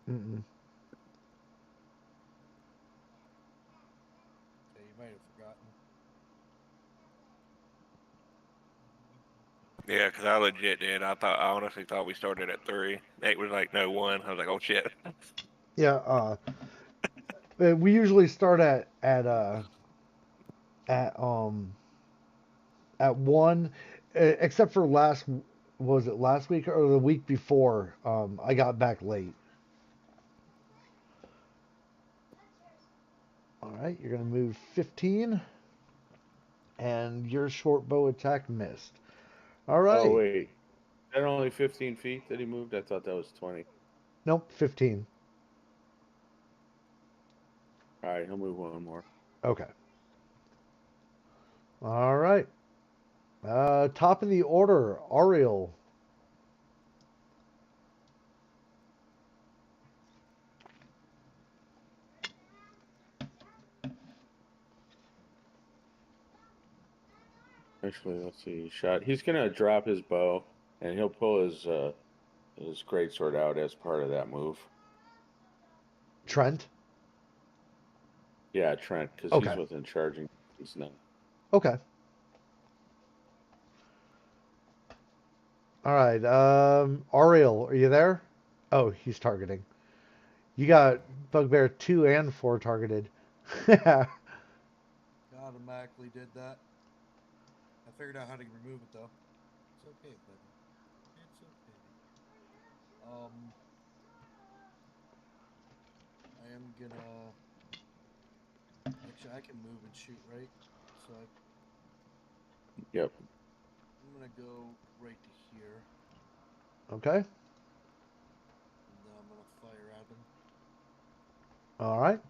Mm-mm. Okay, you might have forgotten. Yeah, because I legit did. I honestly thought we started at 3. Nate was like, no, 1. I was like, oh shit. Yeah, we usually start at at 1, except for was it last week or the week before? I got back late. All right, you're gonna move 15, and your short bow attack missed. All Oh right, wait, is that only 15 feet that he moved? I thought that was 20. nope, 15. All right, he'll move one more. Okay. All right. Top of the order, Ariel. Actually, let's see. Shot. He's gonna drop his bow, and he'll pull his greatsword out as part of that move. Trent. Yeah, Trent, because he's Okay. within charging distance now. Okay. All right. Ariel, are you there? Oh, he's targeting. You got Bugbear 2 and 4 targeted. Automatically did that. I figured out how to remove it though. It's okay, buddy. It's okay. I am gonna. Actually, I can move and shoot, right? So Yep. I'm gonna go right to here, Okay. and then I'm gonna fire at him. All right.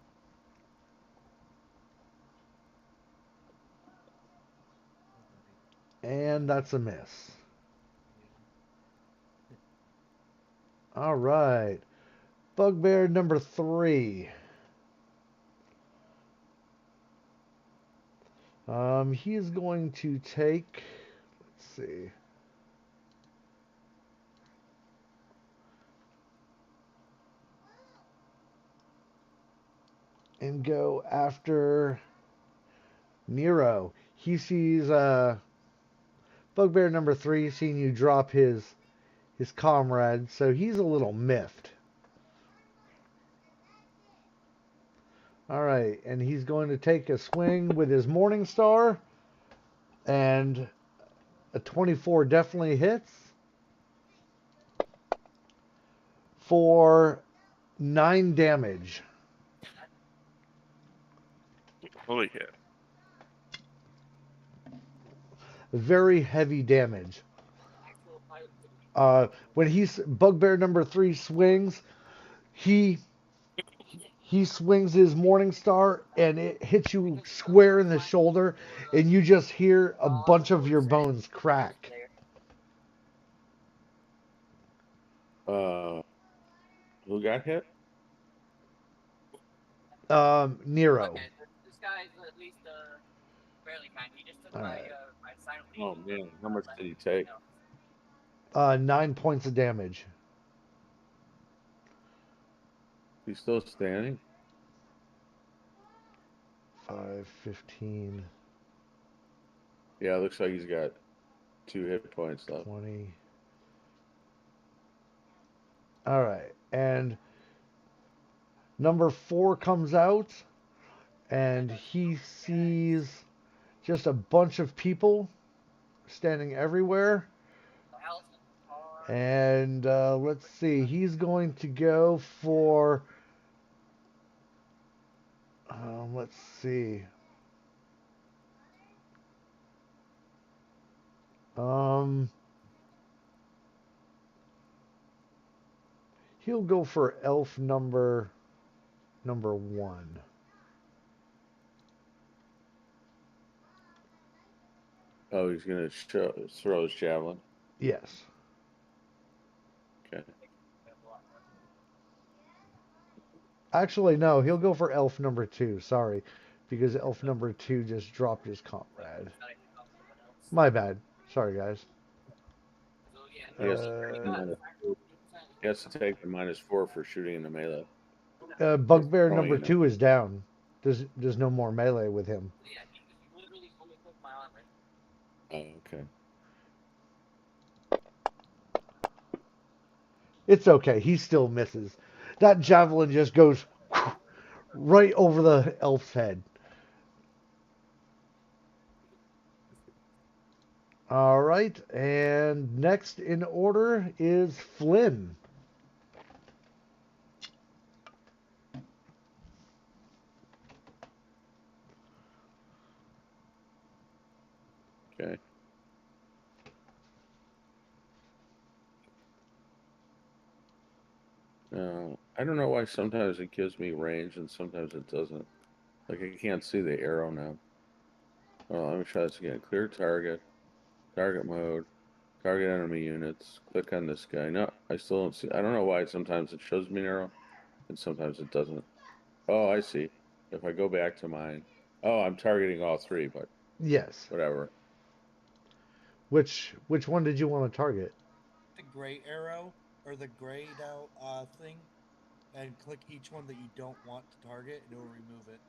And that's a miss. All right. Bugbear number 3. He is going to take, let's see. And go after Nero. He sees Bugbear number 3 seeing you drop his comrade, so he's a little miffed. All right, and he's going to take a swing with his Morning Star, and a 24 definitely hits for 9 damage. Holy shit. Very heavy damage. When Bugbear number 3 swings, he swings his Morning Star and it hits you square in the shoulder, and you just hear a bunch of your bones crack. Who got hit? Nero. All right. Oh man, how much did he take? 9 points of damage. He's still standing. 5, 15, Yeah, it looks like he's got 2 hit points left. 20. All right. And number 4 comes out, and he sees just a bunch of people standing everywhere. And let's see. He's going to go for. Let's see. He'll go for elf number 1. Oh, he's gonna throw his javelin. Yes. Okay. Actually, no. He'll go for elf number 2. Sorry, because elf number 2 just dropped his comrade. My bad. Sorry, guys. He has to take the -4 for shooting in the melee. Bugbear Oh, number 2 is down. There's no more melee with him. Oh, okay. It's okay. He still misses. That javelin just goes right over the elf's head. All right, and next in order is Flynn. Okay. I don't know why sometimes it gives me range and sometimes it doesn't. Like I can't see the arrow now. Oh, let me try this again. Clear target, target mode, target enemy units. Click on this guy. No, I still don't see. I don't know why sometimes it shows me an arrow and sometimes it doesn't. Oh, I see. If I go back to mine. Oh, I'm targeting all three, but Yes. whatever. Which one did you want to target? The gray arrow or the grayed out thing, and click each one that you don't want to target, and it will remove it.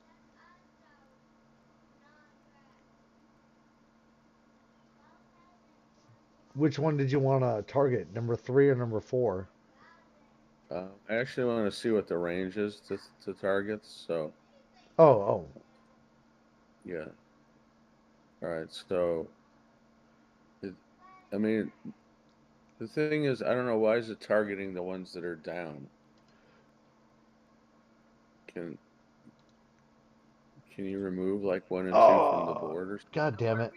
Which one did you want to target? Number 3 or number 4? I actually want to see what the range is to targets. So Oh, oh. yeah. All right. So it, I mean, the thing is, I don't know why is it targeting the ones that are down. Can can you remove like 1 and 2 from the Oh, board or God damn it.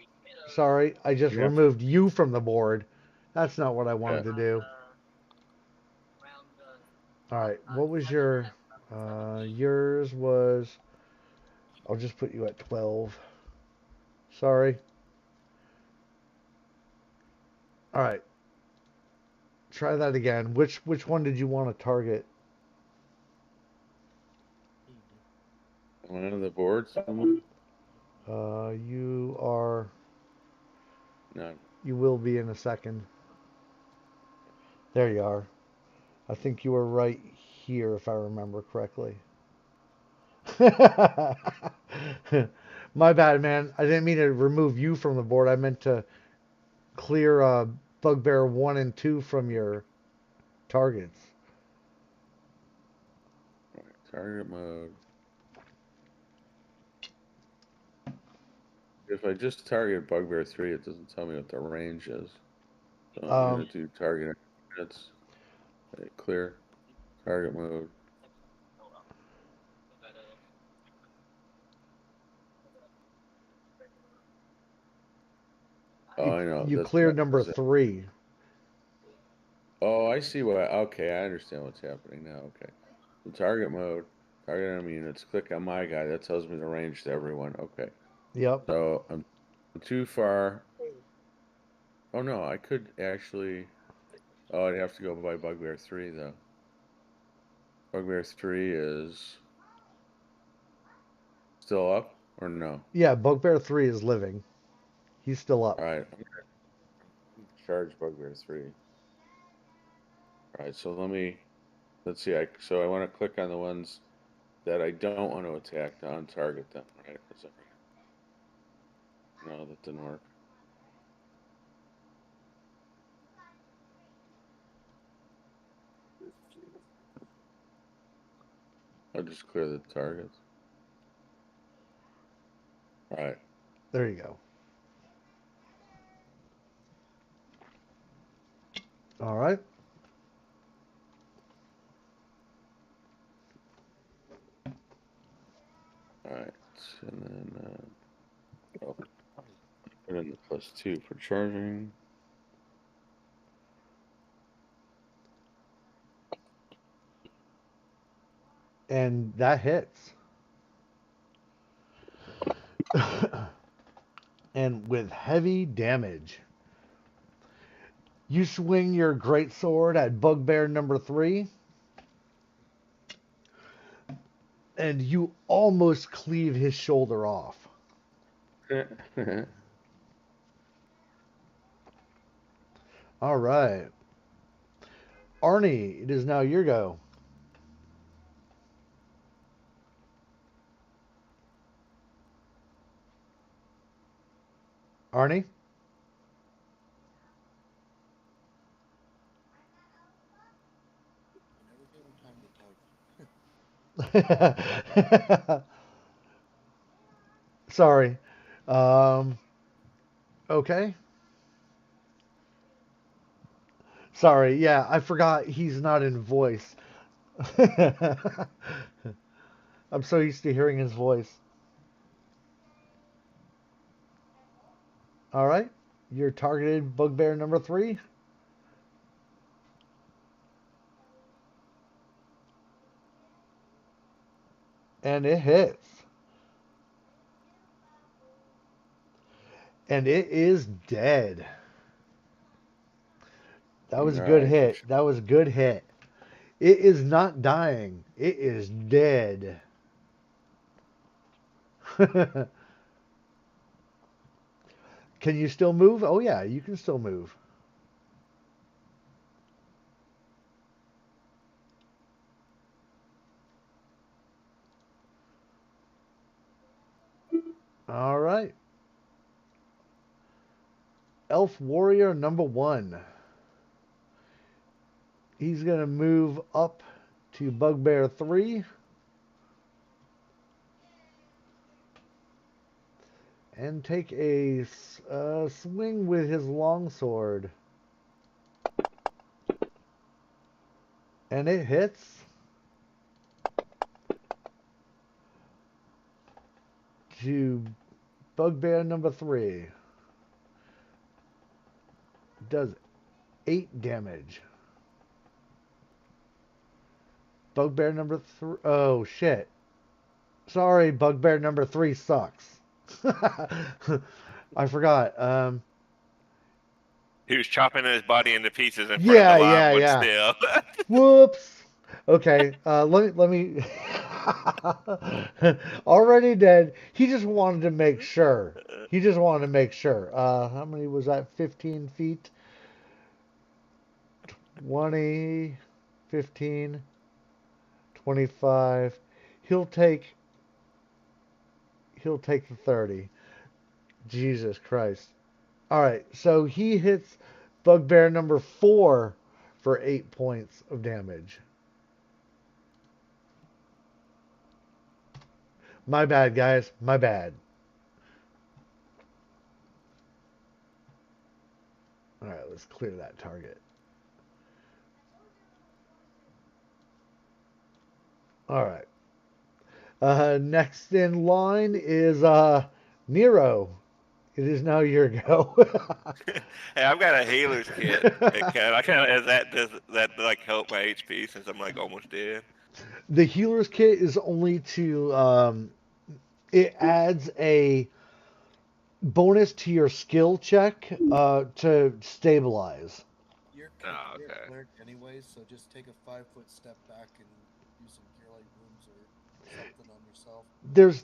Sorry, I just something? removed you from the board. That's not what I Yeah. wanted to do. All right, what was your yours was I'll just put you at 12. Sorry. All right. Try that again. Which one did you want to target? One of the boards. Someone? You are No. you will be in a second. There you are. I think you were right here if I remember correctly. My bad, man. I didn't mean to remove you from the board. I meant to clear Bugbear 1 and 2 from your targets. All right, target mode. If I just target Bugbear 3, it doesn't tell me what the range is. So I'm gonna do target units. Clear target mode. Oh, I know. You That's why cleared it number does that. 3. Oh, I see what. Okay, I understand what's happening now. Okay. So target mode, target enemy units. Click on my guy. That tells me the range to everyone. Okay. Yep. So I'm too far. Oh no, I could actually. Oh, I'd have to go by Bugbear 3 though. Bugbear 3 is still up or no? Yeah, Bugbear 3 is living. He's still up. All right, I'm gonna charge Bugbear 3. All right, so let's see. So I want to click on the ones that I don't want to attack to untarget them. Right? Is that right? No, that didn't work. I'll just clear the targets. All right. There you go. All right. All right. And then oh, put in the +2 for charging. And that hits. And with heavy damage. You swing your great sword at Bugbear number 3, and you almost cleave his shoulder off. All right. Arnie, it is now your go. Arnie? Sorry. Um, okay. Sorry. Yeah, I forgot he's not in voice. I'm so used to hearing his voice. All right. Your targeted bugbear number 3. And it hits. And it is dead. That was a All good right. hit. That was a good hit. It is not dying. It is dead. Can you still move? Oh, yeah, you can still move. All right. Elf Warrior number 1. He's going to move up to Bugbear 3 and take a swing with his longsword. And it hits. To Bugbear number 3. Does 8 damage. Bugbear number 3. Oh, shit. Sorry, Bugbear number 3 sucks. I forgot. He was chopping his body into pieces in front of the Yeah, live yeah, one yeah. still. Whoops. Okay. Let me. Already dead. He just wanted to make sure. He just wanted to make sure. How many was that? 15 feet. 20, 15, 25. He'll take. He'll take the 30. Jesus Christ. All right. So he hits Bugbear number 4 for 8 points of damage. My bad, guys. My bad. All right, let's clear that target. All right. Next in line is Nero. It is now your go. Hey, I've got a healer's kit. I kind of does that like help my HP since I'm like almost dead. The healer's kit is only to it adds a bonus to your skill check to stabilize. Oh, You're okay. a cleric anyways, so just take a 5-foot step back and do some cure light wounds or something on yourself.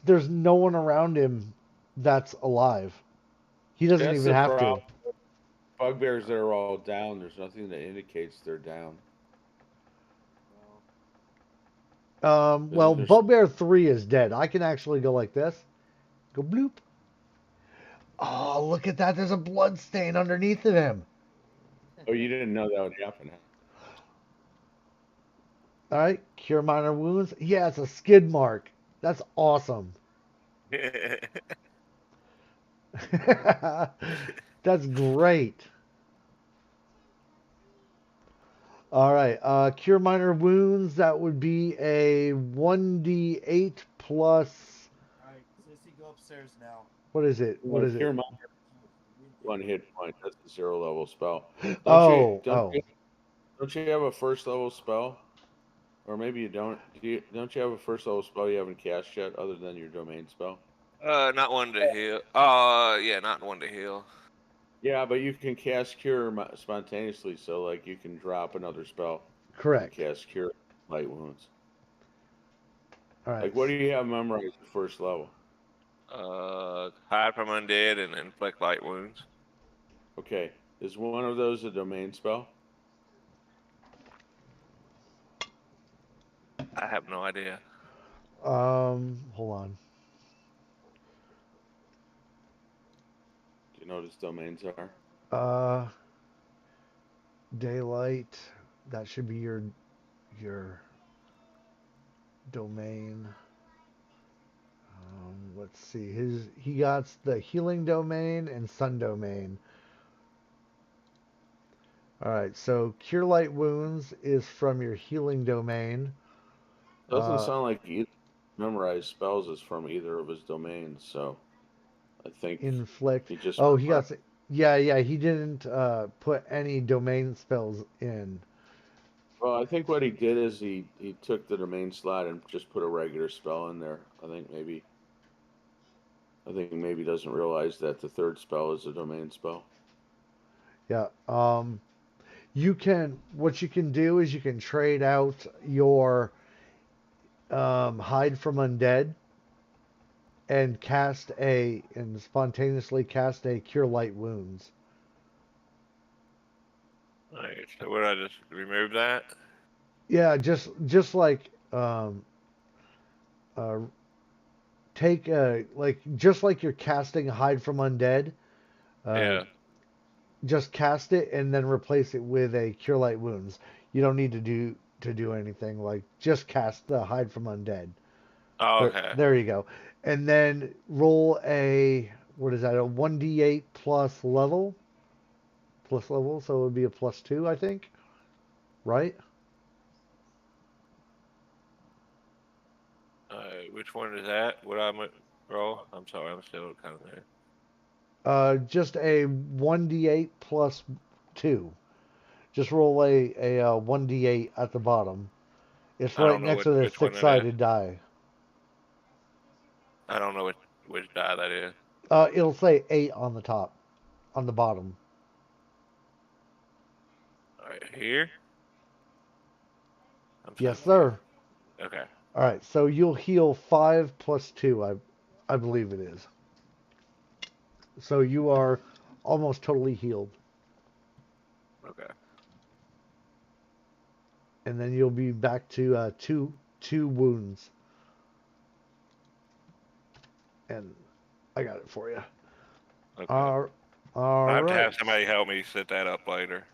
There's no one around him that's alive. He doesn't That's even the have to. problem. Bugbears that are all down. There's nothing that indicates they're down. Well, There's, Bugbear 3 is dead. I can actually go like this. Go bloop. Oh, look at that. There's a blood stain underneath of him. oh, you didn't know that would happen, huh? All right. Cure minor wounds. Yeah, it's a skid mark. That's awesome. That's great. All right. Cure minor wounds. That would be a 1d8 plus. All right, Sissy, go upstairs now. What is it? What is it? Cure Minor, 1 hit point. That's a 0 level spell. Don't you? Oh, Don't oh. you? Don't you have a first level spell? Or maybe you don't. Don't you have a first level spell you haven't cast yet, other than your domain spell? Not one to heal. Yeah, not one to heal. Yeah, but you can cast Cure spontaneously, so like you can drop another spell and Correct. cast Cure light wounds. All right. Like, what do you have memorized at first level? Hide from undead and inflict light wounds. Okay, is one of those a domain spell? I have no idea. Hold on. Do you know what its domains are? Uh, Daylight. That should be your domain. Let's see. He got the healing domain and sun domain. All right, so Cure Light Wounds is from your healing domain. Doesn't sound like either memorized spells is from either of his domains, so I think Inflict. he just. Oh, he got. Yeah. He didn't put any domain spells in. Well, I think what he did is he took the domain slot and just put a regular spell in there. I think maybe doesn't realize that the third spell is a domain spell. Yeah. What you can do is you can trade out your hide from undead and spontaneously cast a Cure Light Wounds. Alright, so would I just remove that? Yeah, just like uh, take just like you're casting hide from undead. Yeah. Just cast it and then replace it with a Cure Light Wounds. You don't need to do anything. Like just cast the hide from undead. Oh, okay. There you go. And then roll a what is that? A 1d8 plus level. So it would be a +2, I think. Right? Which one is that? What I'm roll? I'm sorry, I'm still kind of there. Just a 1d8 plus 2. Just roll a 1d8 at the bottom. It's I right don't know next to the which one it is. six-sided die. I don't know which die that is. It'll say 8 on the top, on the bottom. Alright, here? Yes, sir. Okay. All right, so you'll heal 5 plus 2, I believe it is. So you are almost totally healed. Okay. And then you'll be back to two wounds. And I got it for you. Okay. All I have to right. have somebody help me set that up later.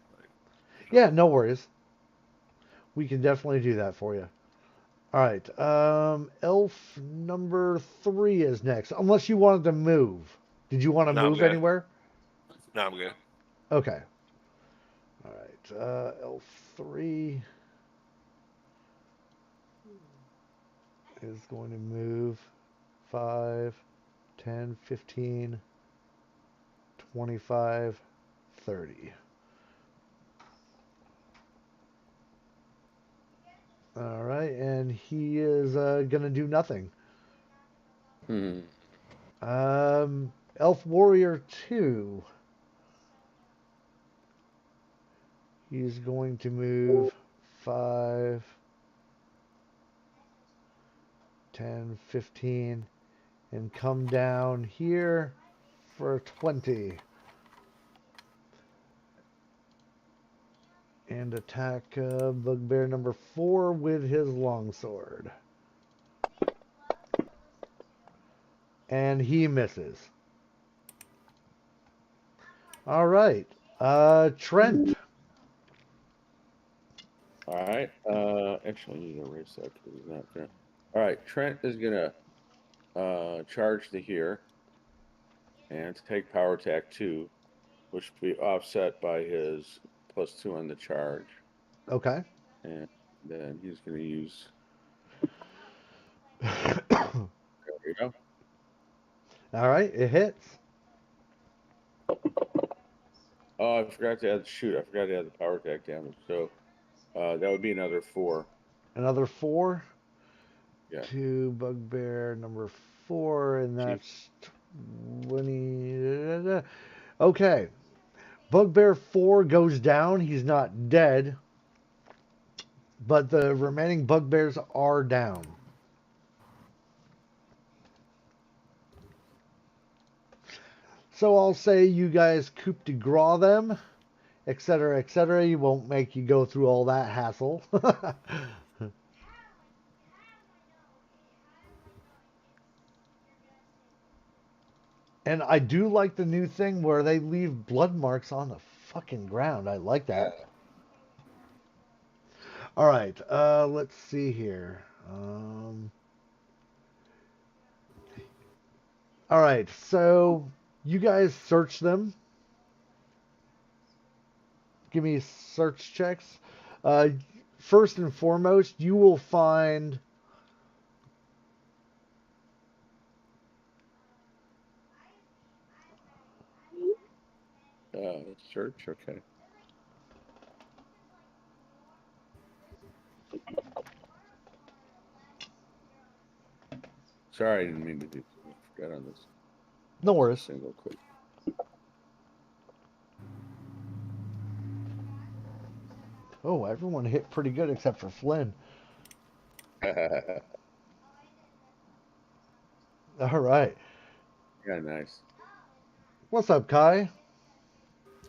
Yeah, no worries. We can definitely do that for you. All right. Elf number 3 is next. Unless you wanted to move. Did you want to No, I'm move good. anywhere? No, I'm good. Okay. All right. Elf 3 is going to move 5, 10, 15, 25, 30. All right, and he is gonna do nothing. Elf Warrior 2. He's going to move 5, 10, 15, and come down here for 20. And attack Bugbear number 4 with his longsword. And he misses. All right. Trent. All right. Actually, I need to erase that because he's not there. All right. Trent is gonna charge to here and take power attack 2, which will be offset by his +2 on the charge. Okay. And then he's gonna use. There we go. All right, it hits. Oh, I forgot to add. Shoot, I forgot to add the power attack damage. So that would be another 4. Another 4. Yeah. To Bugbear number 4, and that's 20. Okay. Bugbear 4 goes down. He's not dead, but the remaining bugbears are down. So I'll say you guys coup de grace them, etc., etc. You won't make you go through all that hassle. And I do like the new thing where they leave blood marks on the fucking ground. I like that. All right, let's see here. Um, all right, so you guys search them. Give me search checks. Uh, First and foremost, you will find Search. Okay. Sorry, I didn't mean to do. I forgot on this. no worries. Single click. Oh, everyone hit pretty good except for Flynn. All right. Yeah, nice. What's up, Kai?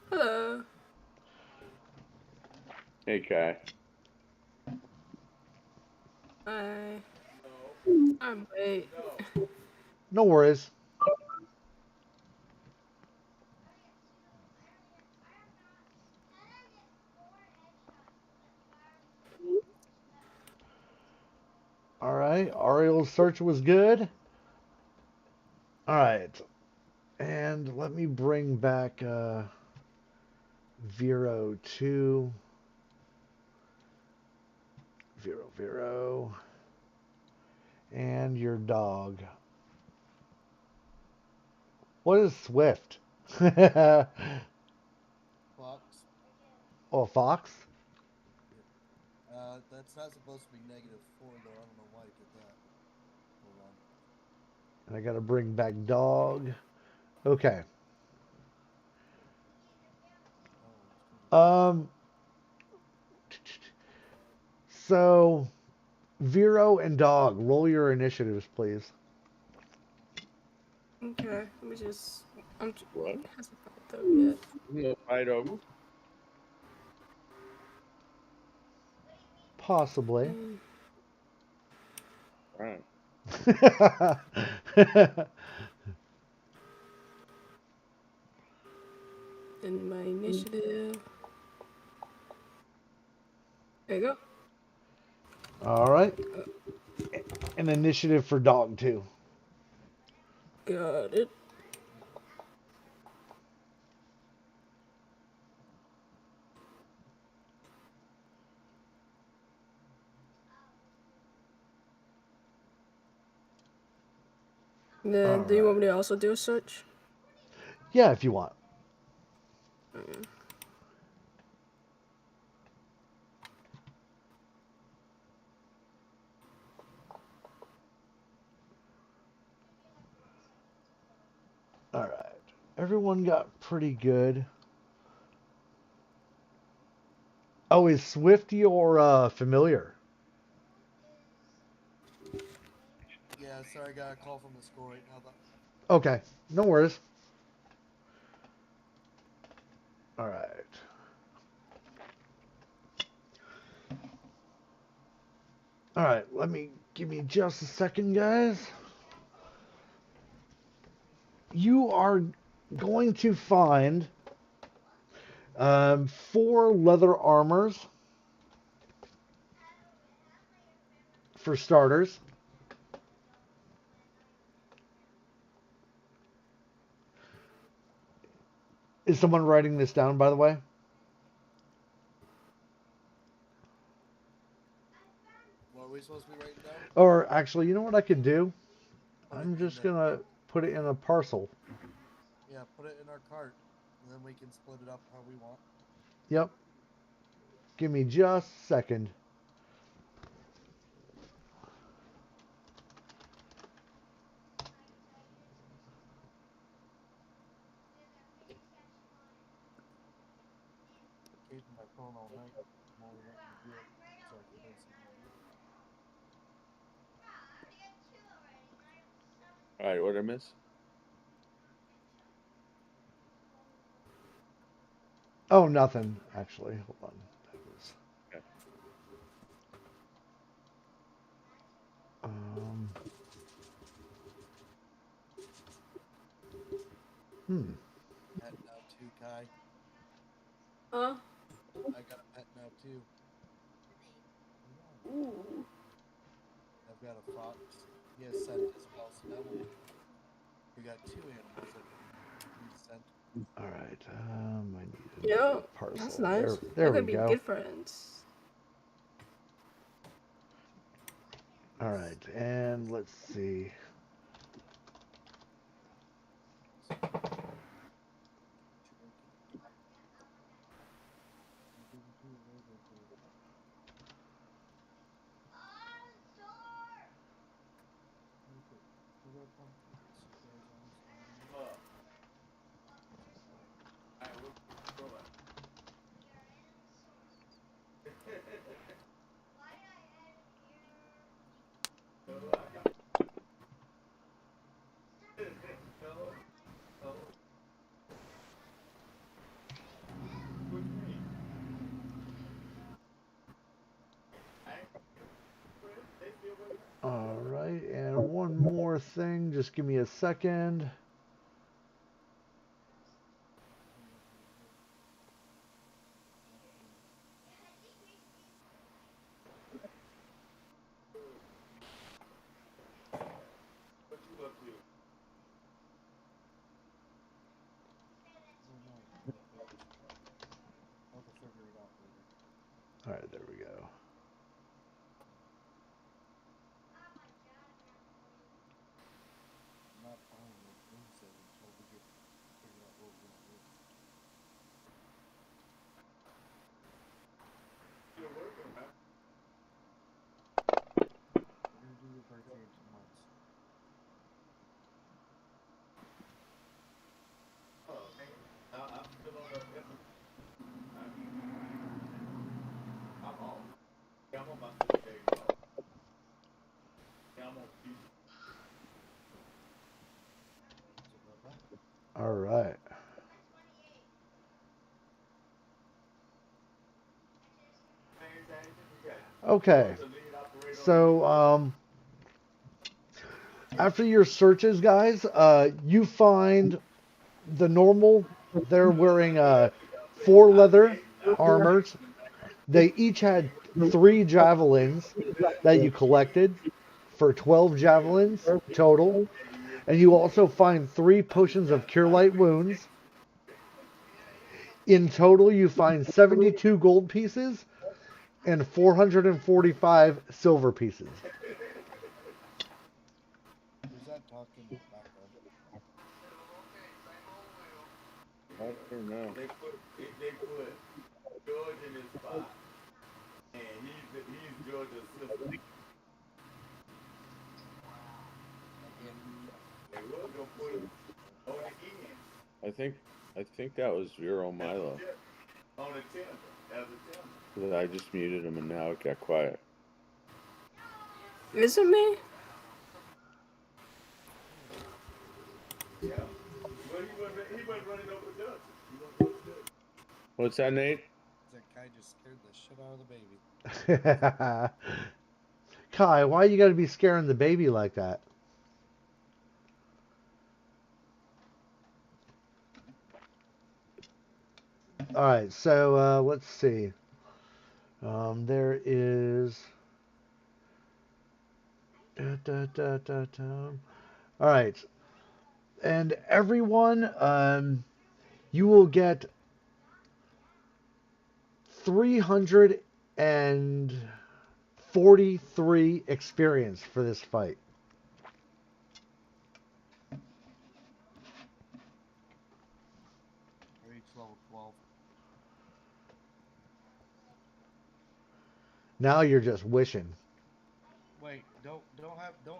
Hello. Hey, Kai. Hi. I'm late. No worries. All right. Ariel's search was good. All right. And let me bring back Vero 2. Vero. And your dog. What is Swift? Fox. Oh, Fox? That's not supposed to be -4 though. I don't know why it did that. Hold on. And I gotta bring back dog. Okay. Um. So, Vero and dog, roll your initiatives, please. Okay, let me just. What? Hasn't popped up yet. No, I don't. Possibly. Right. In my initiative. There you go. All right. An initiative for dog, too. Got it. Then, do you want me to also do a search? Yeah, if you want. All right. Everyone got pretty good. Oh, is Swift your familiar? Yeah, sorry, I got a call from the school right now. Okay. No worries. All right. All right. Give me just a second, guys. You are going to find 4 leather armors for starters. Is someone writing this down, by the way? What are we supposed to be writing down? Or actually, you know what I could do? Put it I'm in just the- gonna put it in a parcel. Yeah, put it in our cart, and then we can split it up how we want. Yep. Give me just a second. Keeping my phone all night. I'm only letting me do it so I can play some more. All right, what did I miss? Oh, nothing, actually. Hold on. That was... Okay. Um... Hmm. Pet now too, Kai. Huh? I got a pet now too. Ooh. We got a fox. He has scent as well, so that will. We got two animals that need scent. All right. I need Yeah, a that's parcel. nice. There We're we gonna be go. good friends. All right, and let's see. All right, and one more thing. Just give me a second. All right, there we go. Not following what Boom said until we get figured out what we're gonna do. We're gonna do your birthday in 2 months. All right. Okay. So, after your searches, guys, you find the normal. They're wearing 4 leather armors. They each had 3 javelins that you collected for 12 javelins total. And you also find 3 potions of cure light wounds. In total, you find 72 gold pieces and 445 silver pieces. Who's that talking in the background? I don't know. They put George in his spot, and he's George's assistant. They was gonna put him on the end. I think that was Vero Milo. On the timber, as a timber. But I just muted him and now it got quiet. Is it me? Yeah. Well, he wasn't running over the Dutch. What's that, Nate? That guy just scared the shit out of the baby. Kai, why you got to be scaring the baby like that? All right, so let's see. There is. All right, and everyone, you will get 343 experience for this fight. We're each level 12. Now you're just wishing. Wait, don't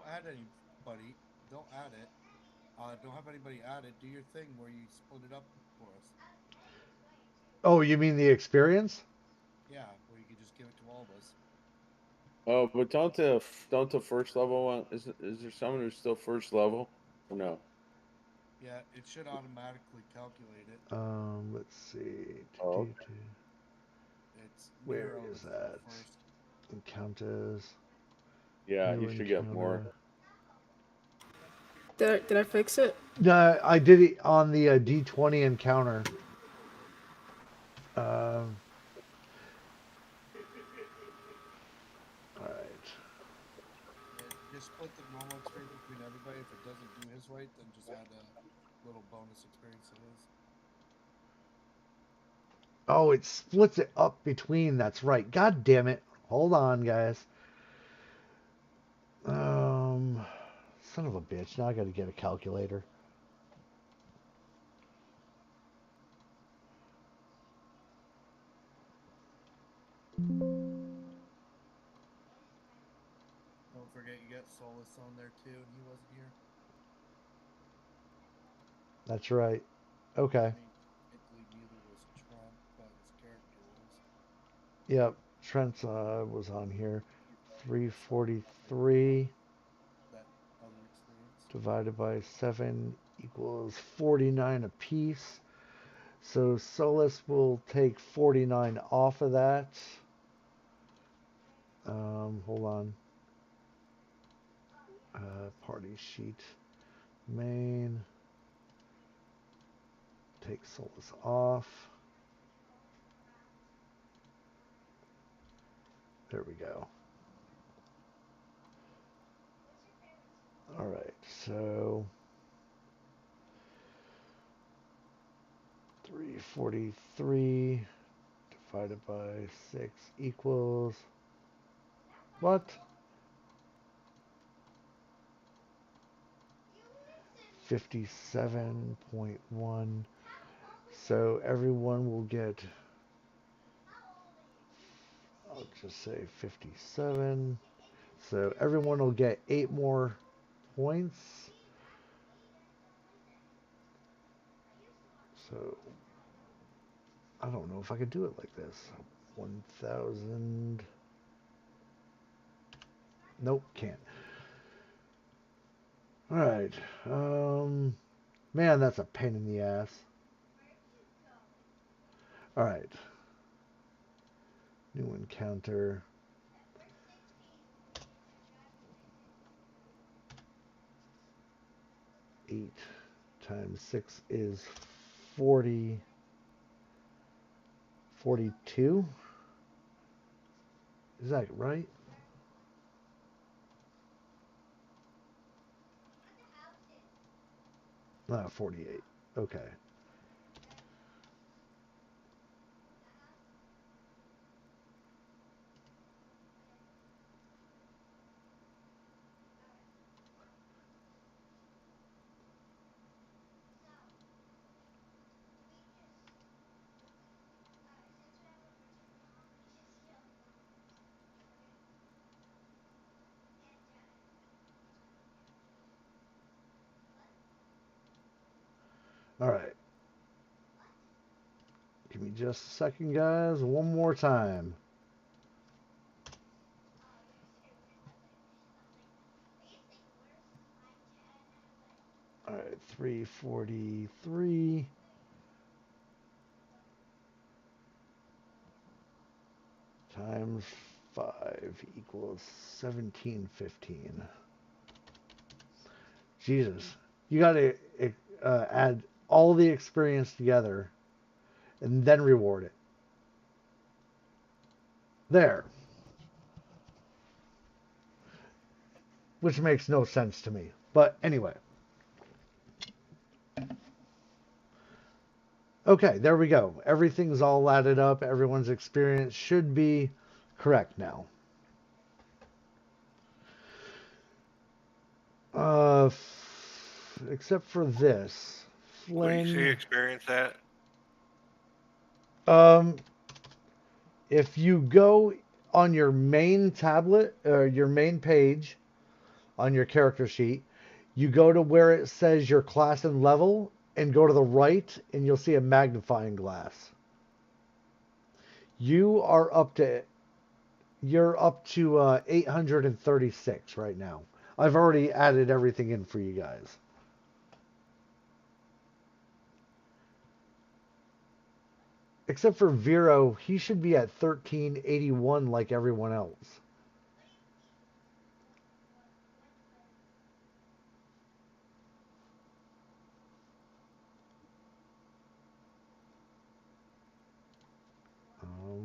add anybody. Don't add it. Don't have anybody add it. Do your thing where you split it up for us. Oh, you mean the experience? Yeah, where you could just give it to all of us. Oh, but don't the first level one is there someone who's still first level? Or no? Yeah, it should automatically calculate it. Let's see. Oh, okay. It's Where Nero is that's that? first. Encounters. Yeah, New you should get more. Did I fix it? No, I did it on the D20 encounter. All right. normal experience between everybody. If it doesn't do his right, then just add a little bonus experience to his. Oh, it splits it up between. That's right. God damn it. Hold on, guys. Son of a bitch. Now I got to get a calculator. Don't forget you got Solus on there too, and he wasn't here. That's right. Okay. I mean, technically neither was Trent, but his character was. Yep. Trent was on here. 343 That other experience. divided by 7 equals 49 apiece. So Solus will take 49 off of that. Hold on. Party sheet. Main. Take Solus off. There we go. All right, so 343 divided by 6 equals what? 57.1. So everyone will get, I'll just say 57. So everyone will get 8 more points. So I don't know if I could do it like this. 1,000. Nope, can't. All right. Man, that's a pain in the ass. All right. New encounter. 8 times 6 is 40. 42? Is that right? Ah, 48. Okay. All right. Give me just a second, guys. One more time. All right, 343 times 5 equals 1715. Jesus. You got to add all the experience together and then reward it. There. Which makes no sense to me. But anyway. Okay, there we go. Everything's all added up. Everyone's experience should be correct now. Except for this. Where do you see Flynn. experience at? If you go on your main tablet or your main page on your character sheet, you go to where it says your class and level and go to the right and you'll see a magnifying glass. You're up to 836 right now. I've already added everything in for you guys. Except for Vero, he should be at 1381 like everyone else.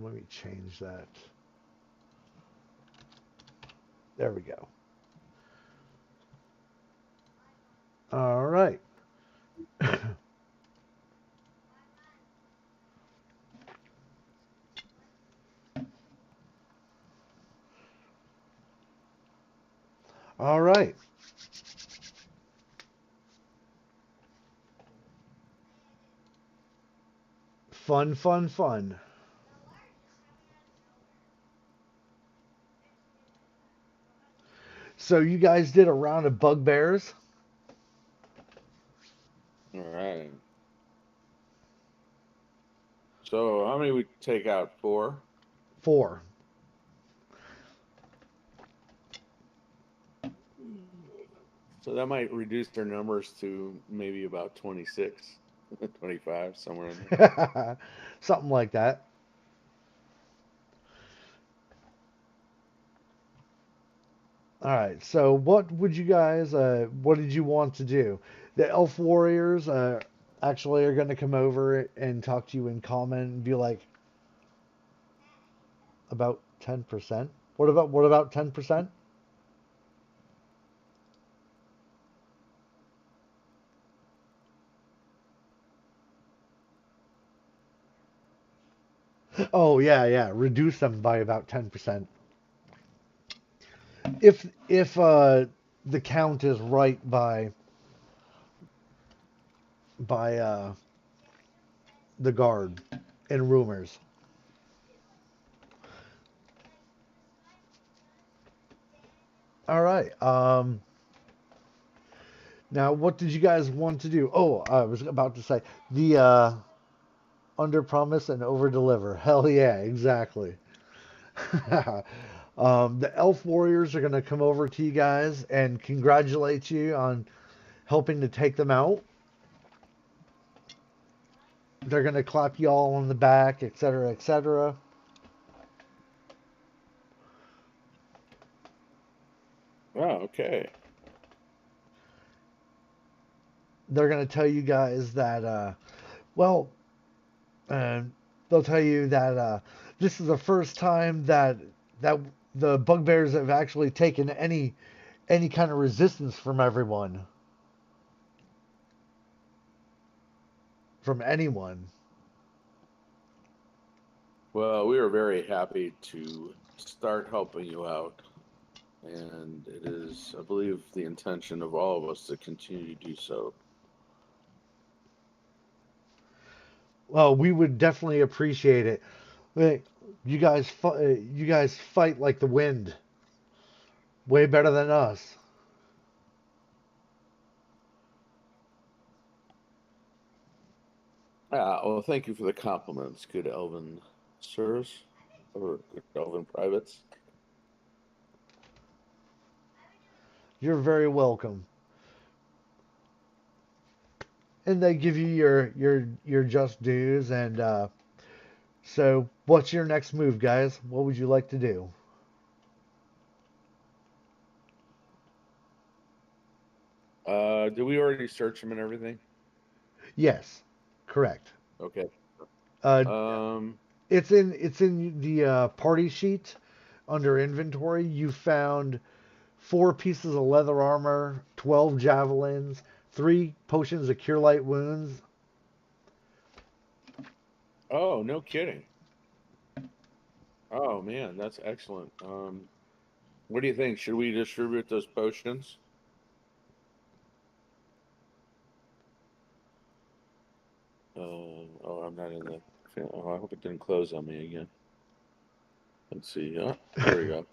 Let me change that. There we go. All right. All right. Fun, fun, fun. So you guys did a round of bugbears. All right. So how many we take out? Four. 4. So that might reduce their numbers to maybe about 26, 25, somewhere in there. Something like that. All right. So what would you guys? What did you want to do? The elf warriors actually are going to come over and talk to you in common and be like about 10%. What about 10%? Oh yeah, yeah. Reduce them by about 10%. If the count is right by the guard and rumors. All right. Now, what did you guys want to do? Oh, I was about to say the under promise and over deliver. Hell yeah, exactly. The elf warriors are going to come over to you guys and congratulate you on helping to take them out. They're going to clap you all on the back, etc., etc. Oh, okay. They're going to tell you guys that, well, uh, they'll tell you that this is the first time that the bugbears have actually taken any kind of resistance from everyone, from anyone. Well, we are very happy to start helping you out. And it is, I believe, the intention of all of us to continue to do so. Well, we would definitely appreciate it. Hey, you guys fight like the wind, way better than us. Well, thank you for the compliments, good elven sirs, or good elven privates. You're very welcome. And they give you your just dues. And so, what's your next move, guys? What would you like to do? Did we already search them and everything? Yes, correct. Okay. Uh, Um, it's in the party sheet under inventory. You found 4 pieces of leather armor, 12 javelins, 3 potions of cure light wounds. oh, no kidding. Oh man, that's excellent. What do you think? Should we distribute those potions? Oh, I'm not in the. Oh, I hope it didn't close on me again. Let's see. There we go.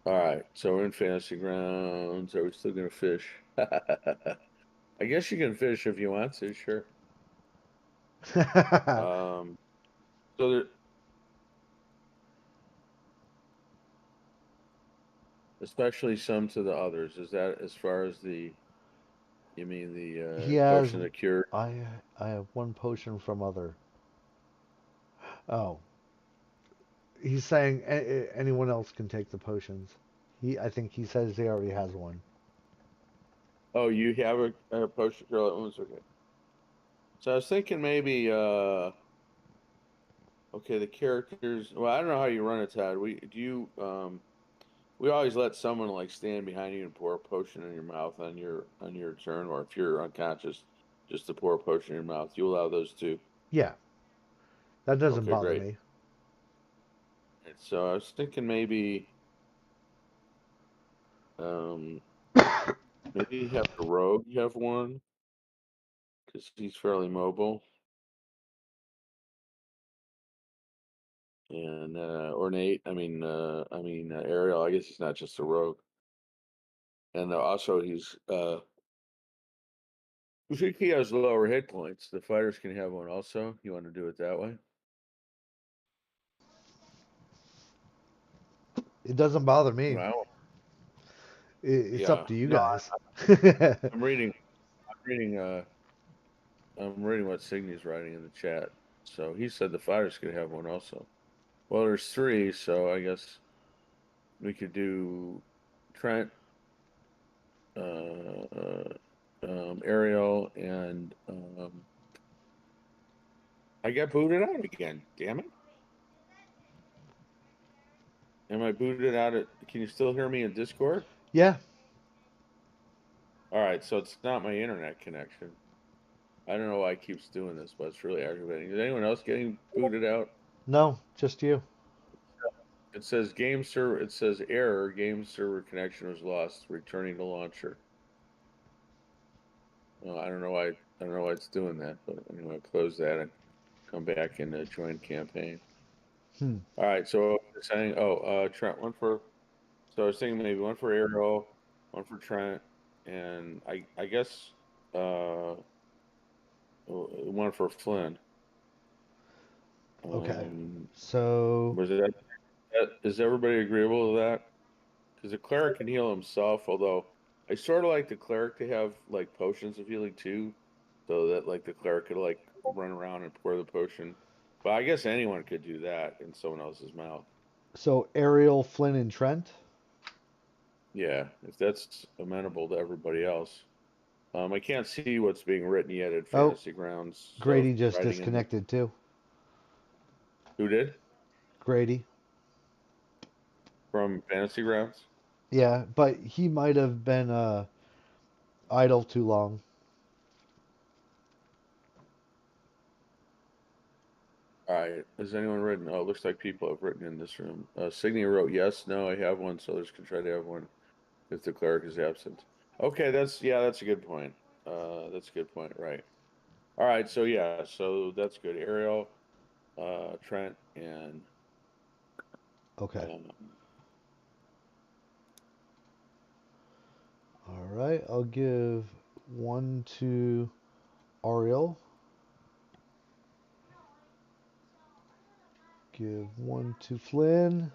All right, so we're in fantasy grounds. Are we still gonna fish? I guess you can fish if you want to, sure. Um, so there, especially some to the others. Is that as far as the? You mean the He has. potion of cure? I have 1 potion from other. Oh, he's saying anyone else can take the potions. I think he says he already has one. Oh, you have a potion of cure. That one's okay. So I was thinking maybe. Okay, the characters. Well, I don't know how you run it, Todd. We do you we always let someone like stand behind you and pour a potion in your mouth on your turn, or if you're unconscious, just to pour a potion in your mouth. You allow those too. Yeah, that doesn't Okay, bother great. me. Right, so I was thinking um maybe have the rogue have one because he's fairly mobile, and ornate. Ariel. I guess he's not just a rogue, and also I think he has lower hit points. The fighters can have one also. You want to do it that way? It doesn't bother me. Wow. It's up Yeah. to you No, guys. I'm reading. I'm reading. I'm reading what Signy's writing in the chat. So he said the fighters could have one also. Well, there's three, so I guess we could do Trent, Ariel, and I got booted out again. Damn it! Am I booted out? Can you still hear me in Discord? Yeah. All right, so it's not my internet connection. I don't know why it keeps doing this, but it's really aggravating. Is anyone else getting booted out? No, just you. It says game server. It says error. Game server connection was lost. Returning to launcher. Well, I don't know why. I don't know why it's doing that. But anyway, I'll close that and come back and join campaign. Hmm. All right. So I'm saying, Trent, one for. So I was thinking maybe one for Arrow, one for Trent, and I guess one for Flynn. Okay. Um, So, was is everybody agreeable to that? Because the cleric can heal himself, although I sort of like the cleric to have like potions of healing too, so that like the cleric could like run around and pour the potion. But I guess anyone could do that in someone else's mouth. so Ariel, Flynn, and Trent. Yeah, if that's amenable to everybody else. I can't see what's being written yet at Oh, Fantasy Grounds, so if Grady just writing in the disconnected too. who did Grady. from Fantasy Grounds. Yeah, but he might have been idle too long. All right, has anyone written? Oh, it looks like people have written in this room. Signy wrote yes, no, I have one, so others can try to have one if the cleric is absent. Okay, that's a good point. That's a good point, right? All right, so yeah, so that's good. Ariel, Trent, and Okay. um, All right. I'll give one to Ariel. Give one to Flynn.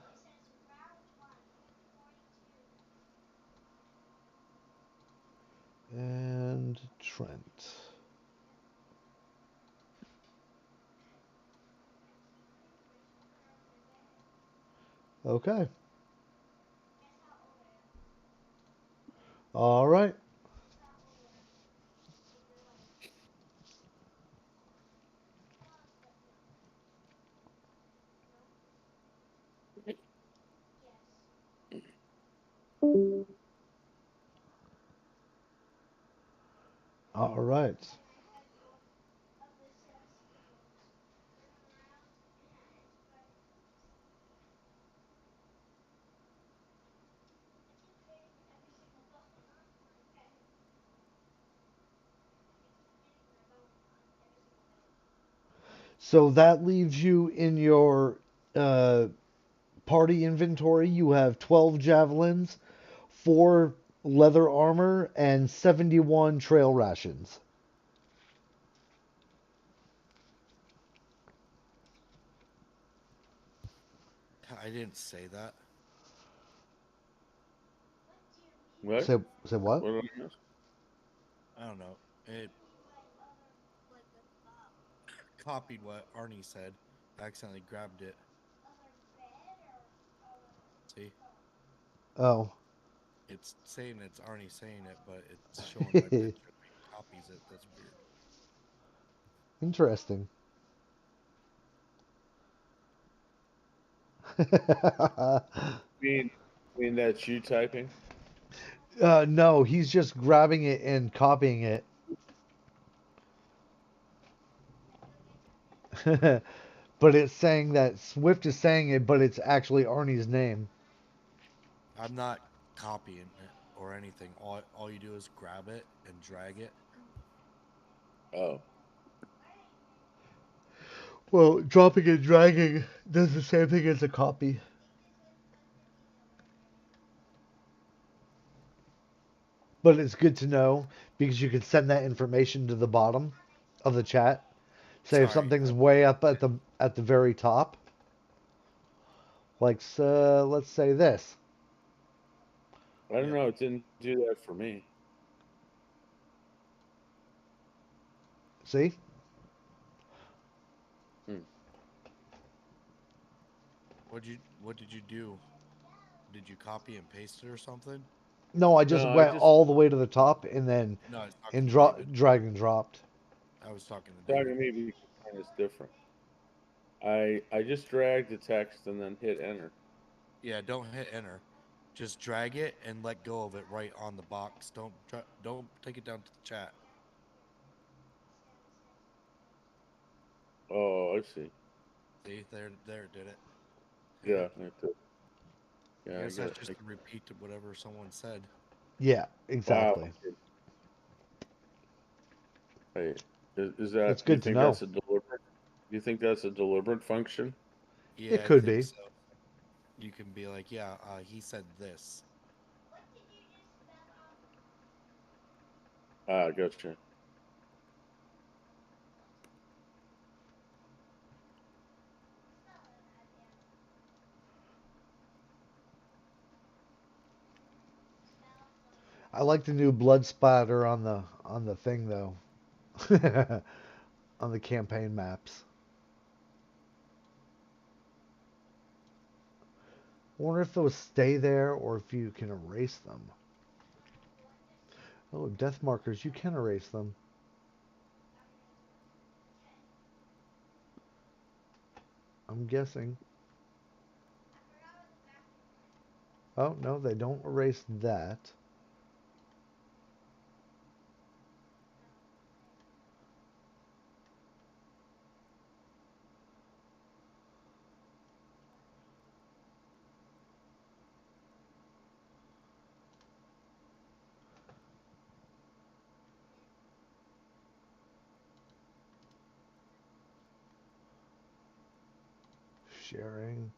And Trent. Okay. All right. All right. So that leaves you in your uh, party inventory. You have 12 javelins, 4 leather armor, and 71 trail rations. I didn't say that. what? Say what? What did I miss? I don't know. It copied what Arnie said. I accidentally grabbed it. See? Oh. It's saying it's Arnie saying it, but it's showing my picture. He copies it. That's weird. Interesting. I mean, I mean, that's you typing? No, he's just grabbing it and copying it. But it's saying that Swift is saying it, but it's actually Arnie's name. I'm not copying it or anything. All you do is grab it and drag it. Oh. Well, dropping and dragging does the same thing as a copy. But it's good to know because you can send that information to the bottom of the chat. Say if Sorry. something's way up at the very top, like let's say this. I don't know. It didn't do that for me. See? What did you do? Did you copy and paste it or something? No, I just No, I went just all the way to the top and then No, it's talking and to David. drag and dropped. I was talking to talking David. to me because mine is different. I just dragged the text and then hit enter. Yeah, don't hit enter. Just drag it and let go of it right on the box. Don't take it down to the chat. Oh, I see. See, there it did it. Yeah, I yeah, I guess that's got just it. a repeat of whatever someone said. Yeah, Wow. exactly. Hey, is that? It's You good to think know. that's a deliberate? You think that's a deliberate function? Yeah, It I could think be. so. You can be like, yeah, he said this. Ah, gotcha. I like the new blood splatter on the thing though. On the campaign maps. I wonder if those stay there or if you can erase them. Oh, death markers, you can erase them. I'm guessing. Oh, no, they don't erase that. Sharing.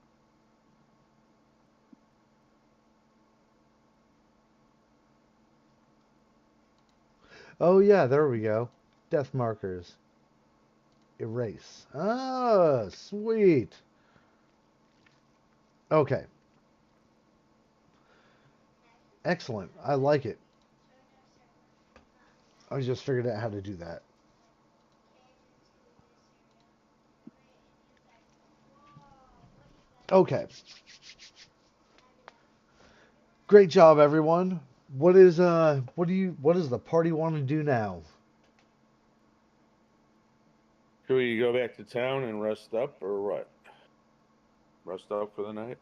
Oh, yeah, there we go. Death markers. Erase. Ah, sweet. Okay. Excellent. I like it. I just figured out how to do that. Okay. Great job, everyone. What does the party want to do now? Should we go back to town and rest up, or what? Rest up for the night?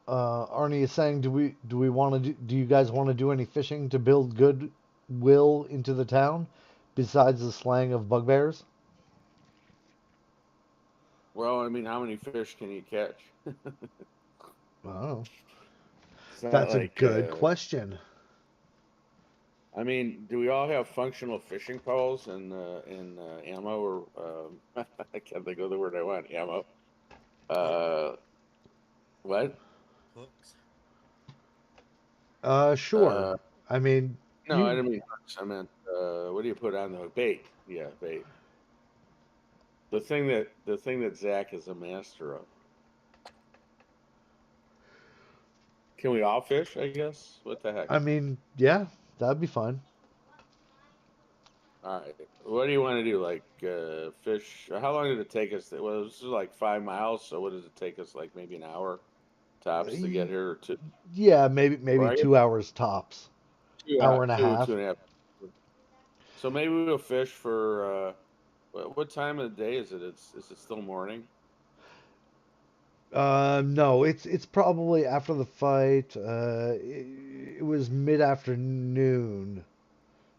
Arnie is saying, do we want to do you guys want to do any fishing to build goodwill into the town, besides the slaying of bugbears? Well, I mean, how many fish can you catch? Oh, It's not that's a like. good question. I mean, do we all have functional fishing poles and ammo, or I can't think of the word I want. Ammo. What? Hooks. Sure. I mean, No, I you. didn't mean hooks. I meant what do you put on the hook? Bait. Yeah, bait. The thing that Zach is a master of. Can we all fish? I guess. What the heck? I mean, yeah, that'd be fun. All right. What do you want to do? Like fish? How long did it take us? Well, this is like 5 miles. So what does it take us? Like maybe an hour tops to get here, or Yeah, maybe or I guess 2 hours tops. two, Hour and a two, half. two and a half. So maybe we'll fish for what time of the day is it? Is it still morning? No, it's probably after the fight. It was mid-afternoon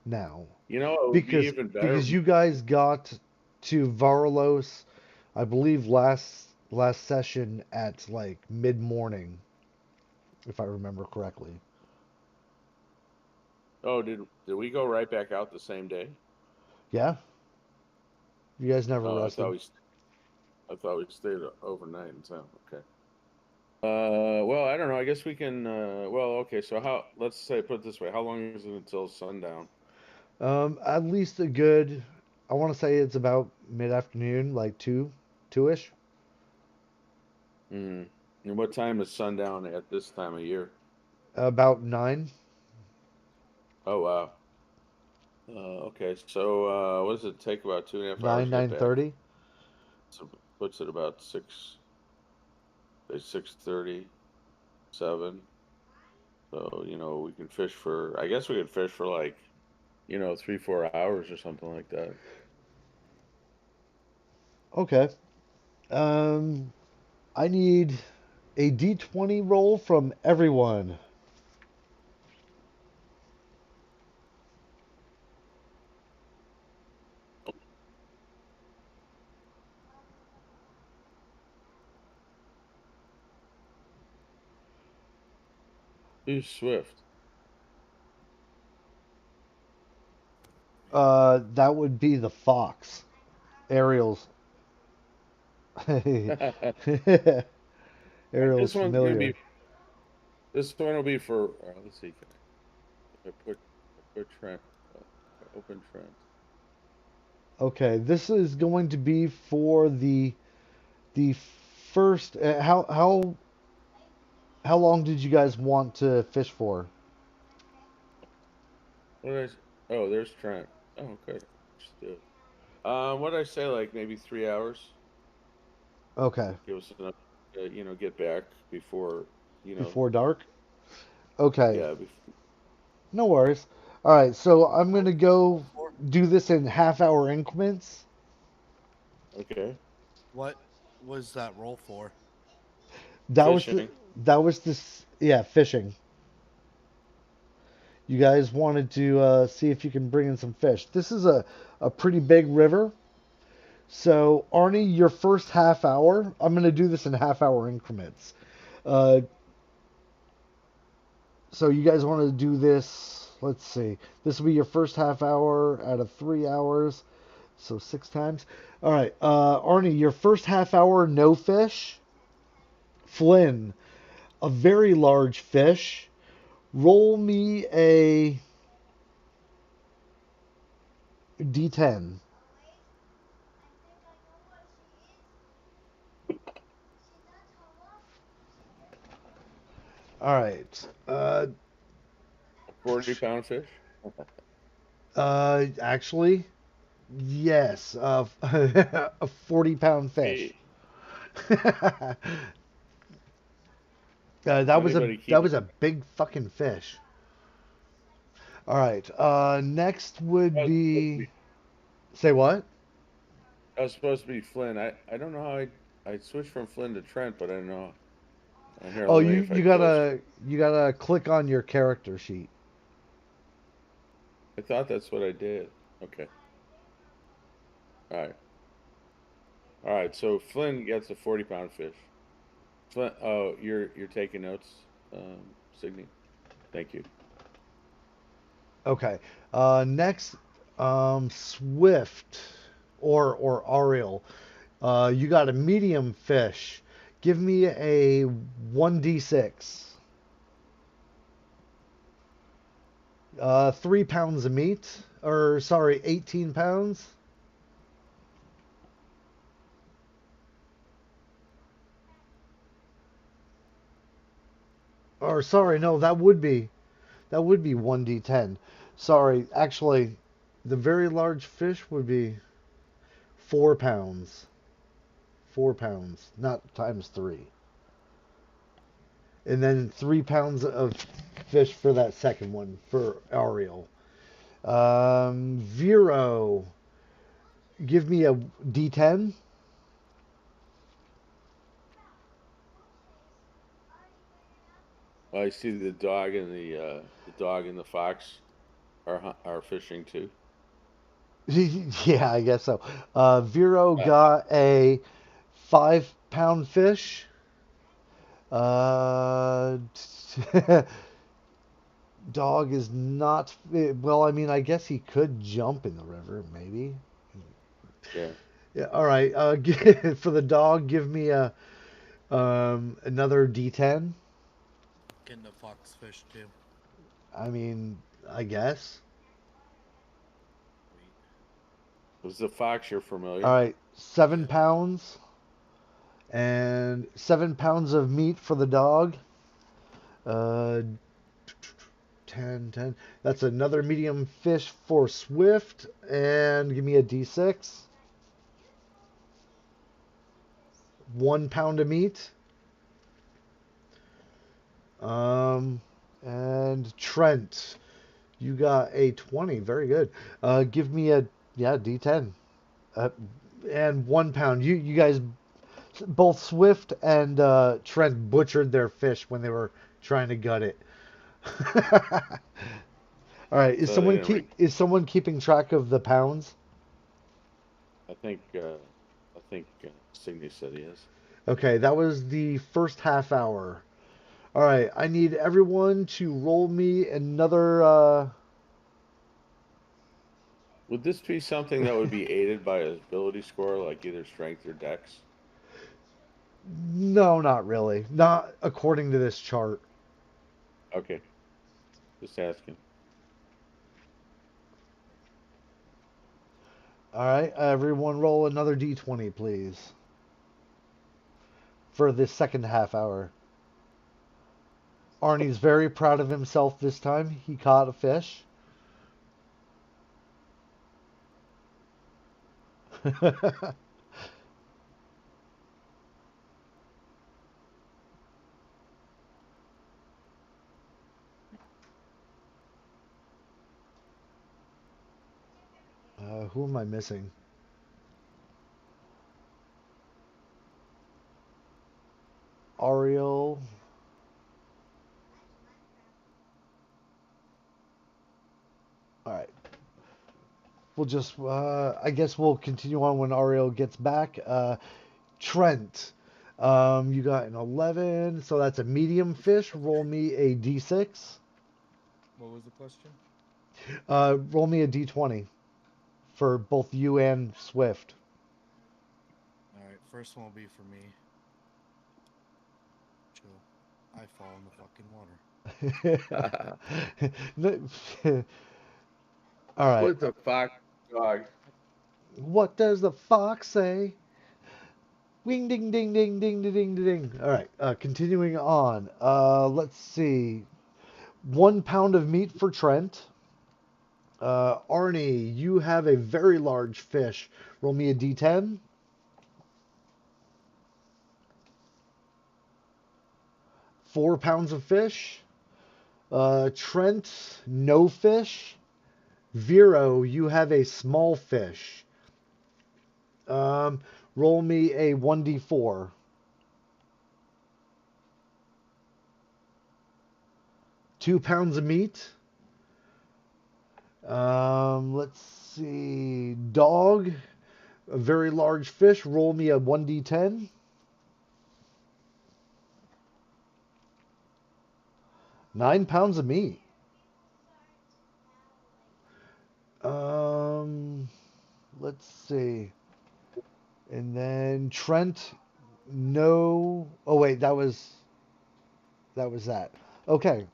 now You know, it would be because even better. you guys got to Varlos, I believe last session at like mid-morning, if I remember correctly. Oh, did we go right back out the same day? Yeah, you guys never Oh, rested. I thought we stayed overnight in town. Okay. Well, I don't know. I guess we can. Well, okay. So let's say put it this way. How long is it until sundown? At least a good. I want to say it's about mid-afternoon, like two-ish. Hmm. And what time is sundown at this time of year? About 9, Oh, wow. Okay. So, what does it take? About 2.5 hours to get back? 9:30. So puts it about say 6:30, 7. So, we can fish for. I guess we could fish for like, 3, 4 hours or something like that. Okay. Um, I need a D20 roll from everyone. Who's Swift? That would be the fox. Ariel's. Ariel's This one's gonna familiar. be. This one will be for. Let's see. If I put Trent. If I open Trent. Okay, this is going to be for the first. How long did you guys want to fish for? What did Oh, there's Trent. Oh, good. Still. What did I say? Like maybe 3 hours. Okay, Give us enough. Get back before. before dark. Okay, Yeah. Before. no worries. All right, so I'm gonna go Or do this in half-hour increments. Okay. what was that roll for? That was the Fishing. that was this yeah, fishing. You guys wanted to see if you can bring in some fish. This is a pretty big river. So Arnie, your first half hour, I'm gonna do this in half-hour increments. Uh, so you guys want to do this? Let's see. This will be your first half hour out of 3 hours. So 6 times. All right, Arnie, your first half hour, no fish. Flynn, a very large fish. Roll me a D10. All right. 40-pound fish. Actually, yes, a 40-pound fish. Hey, is anybody That keeping? was a big fucking fish. All right. Next would I was supposed to be be. say what? I was supposed to be Flynn. I don't know how I switched from Flynn to Trent, but I don't know. Here, Oh, let me if I you close. gotta click on your character sheet. I thought that's what I did. Okay. All right. All right. So Flynn gets a 40-pound fish. Flynn, oh, you're taking notes, Signy. Thank you. Okay. Next, Swift or Ariel. You got a medium fish. Give me a 1d6. 3 pounds of meat. Or, sorry, 18 pounds. Or, sorry, no, that would be 1d10. Sorry, actually, the very large fish would be 4 pounds. 4 pounds, not times 3. And then 3 pounds of fish for that second one for Ariel. Vero, give me a D10. I see the dog and the fox are fishing too. Yeah, I guess so. Vero Uh, got a 5 pound fish. Uh, dog is not. Well, I mean, I guess he could jump in the river, maybe. yeah. Yeah. All right. For the dog, give me a another D10. Can the fox fish too? I mean, I guess. Sweet. Was the fox you're All familiar? right. 7 Yep. pounds and 7 pounds of meat for the dog. Uh, 10. That's another medium fish for Swift. And give me a D6. 1 pound of meat. Um, and Trent, you got a 20. Very good. Give me a, yeah, D10. Uh, and 1 pound. You guys, both Swift and Trent butchered their fish when they were trying to gut it. All right. So they didn't. Is someone keeping track of the pounds? I think. Signy said he is. Okay, that was the first half hour. All right, I need everyone to roll me another. Would this be something that would be aided by his ability score, like either strength or dex? No, not really. Not according to this chart. Okay, just asking. All right, everyone roll another d20, please, for this second half hour. Arnie's very proud of himself this time. He caught a fish. Who am I missing? Ariel. All right. We'll just, I guess we'll continue on when Ariel gets back. Trent, you got an 11, so that's a medium fish. Roll me a d6. What was the question? Roll me a d20 for both you and Swift. All right. First one will be for me. Chill. I fall in the fucking water. All right. What the fox dog? What does the fox say? Wing ding ding ding ding ding ding ding. All right. Continuing on. Let's see. 1 pound of meat for Trent. Arnie, you have a very large fish. Roll me a d10. 4 pounds of fish. Trent, no fish. Vero, you have a small fish. Um, roll me a 1d4. 2 pounds of meat. Let's see. Dog, a very large fish. Roll me a 1d10. 9 pounds of meat. Um, let's see. And then Trent, no. Oh wait, that was that. Okay.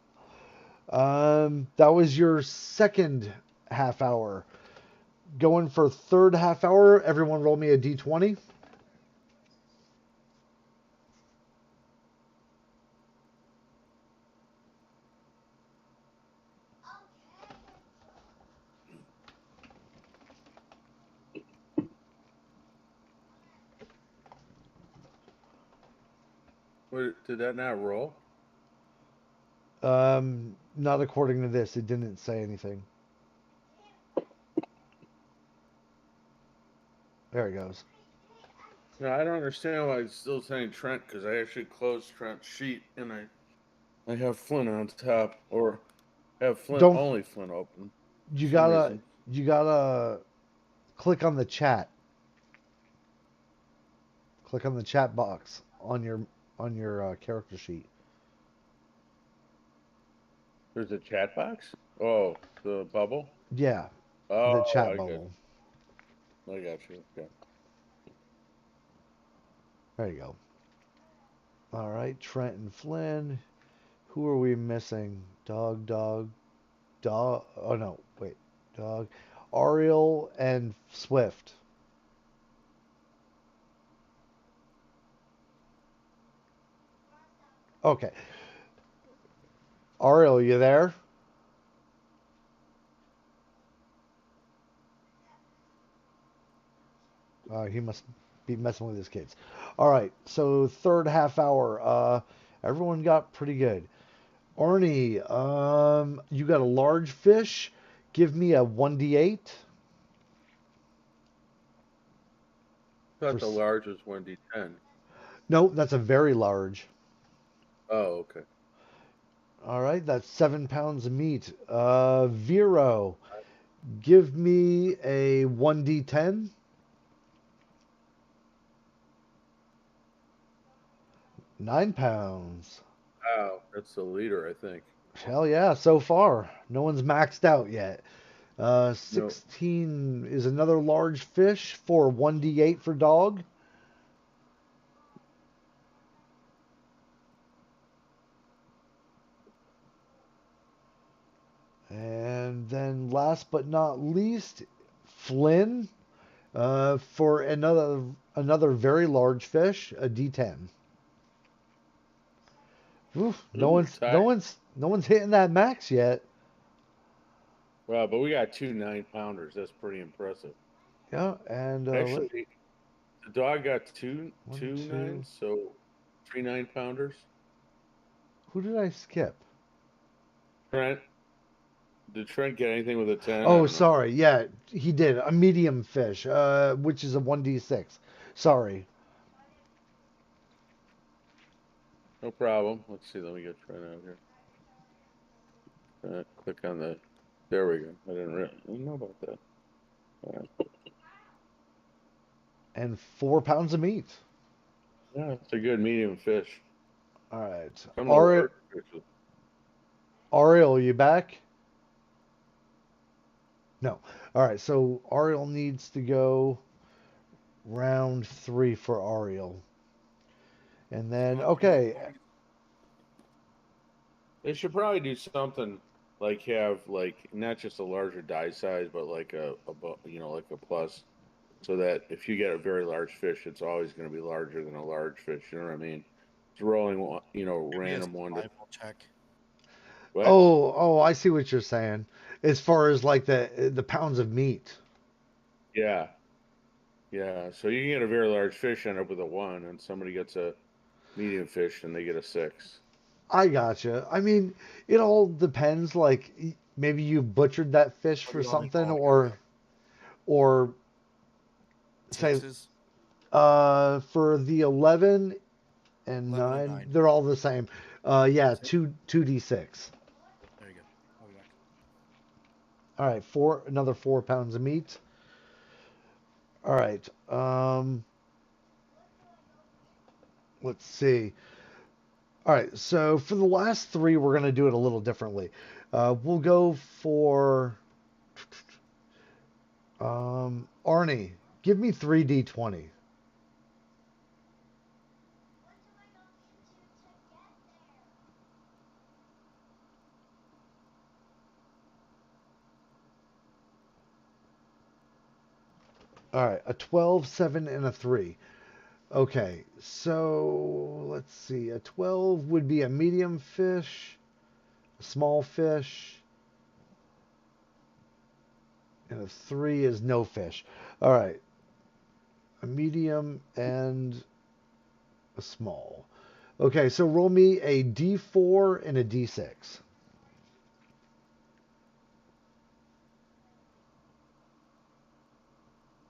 That was your second half hour. Going for third half hour. Everyone, roll me a d20. What, did that not roll? Not according to this. It didn't say anything. There he goes. No, I don't understand why it's still saying Trent because I actually closed Trent's sheet and I have Flynn on top or have Flynn Don't only Flynn open you for some gotta reason. you gotta click on the chat. Click on the chat box on your character sheet. There's a chat box. Oh, the bubble. Yeah, the Oh, chat I got bubble. you. Okay. There you go. All right, Trent and Flynn. Who are we missing? Dog. Oh no, wait. Dog. Ariel and Swift. Okay. Ariel, you there? He must be messing with his kids. All right, so third half hour. Everyone got pretty good. Arnie, you got a large fish. Give me a 1d8. Thought the large was 1d10. No, that's a very large. Oh, okay. All right, that's 7 pounds of meat. Vero, give me a 1d10. 9 pounds. Wow, that's the leader, I think. Hell yeah, so far. No one's maxed out yet. No. 16 is another large fish for 1d8 for dog. And then last but not least, Flynn for another very large fish, a D10. Oof, no Ooh, one's tight. no one's no one's hitting that max yet. Well, but we got 2 9-pounders. That's pretty impressive. Yeah, and Actually, the dog got One, two two. nines, so 3 9-pounders. Who did I skip? Trent, did Trent get anything with a 10? I Oh, don't know. sorry. Yeah, he did. A medium fish, which is a 1d6. Sorry. No problem. Let's see. Let me get Trent out here. Click on the. There we go. I didn't know about that. All right. And 4 pounds of meat. Yeah, it's a good medium fish. All right. Some of the large fishes. Ariel, you back? No. All right. So Ariel needs to go round 3 for Ariel. And then, okay. They should probably do something like have like not just a larger die size, but like like a plus, so that if you get a very large fish, it's always going to be larger than a large fish. You know what I mean? It's rolling one, random one to. Survival check. What? Oh, I see what you're saying. As far as like the pounds of meat. Yeah. Yeah. So you can get a very large fish, end up with a 1, and somebody gets a medium fish and they get a 6. I gotcha. I mean, it all depends. Like maybe you butchered that fish What for are you only something, rolling or say, Sixes? for the 11 and 11 and 9, 9. they're all the same. Yeah, 2d6. There you go. I'll be back. All right, another 4 pounds of meat. All right. Let's see. All right, so for the last 3, we're gonna do it a little differently. We'll go for Arnie. Give me 3d20. All right, a 12, 7, and a 3. Okay, so let's see. A 12 would be a medium fish, a small fish, and a 3 is no fish. All right, a medium and a small. Okay, so roll me a d4 and a d6.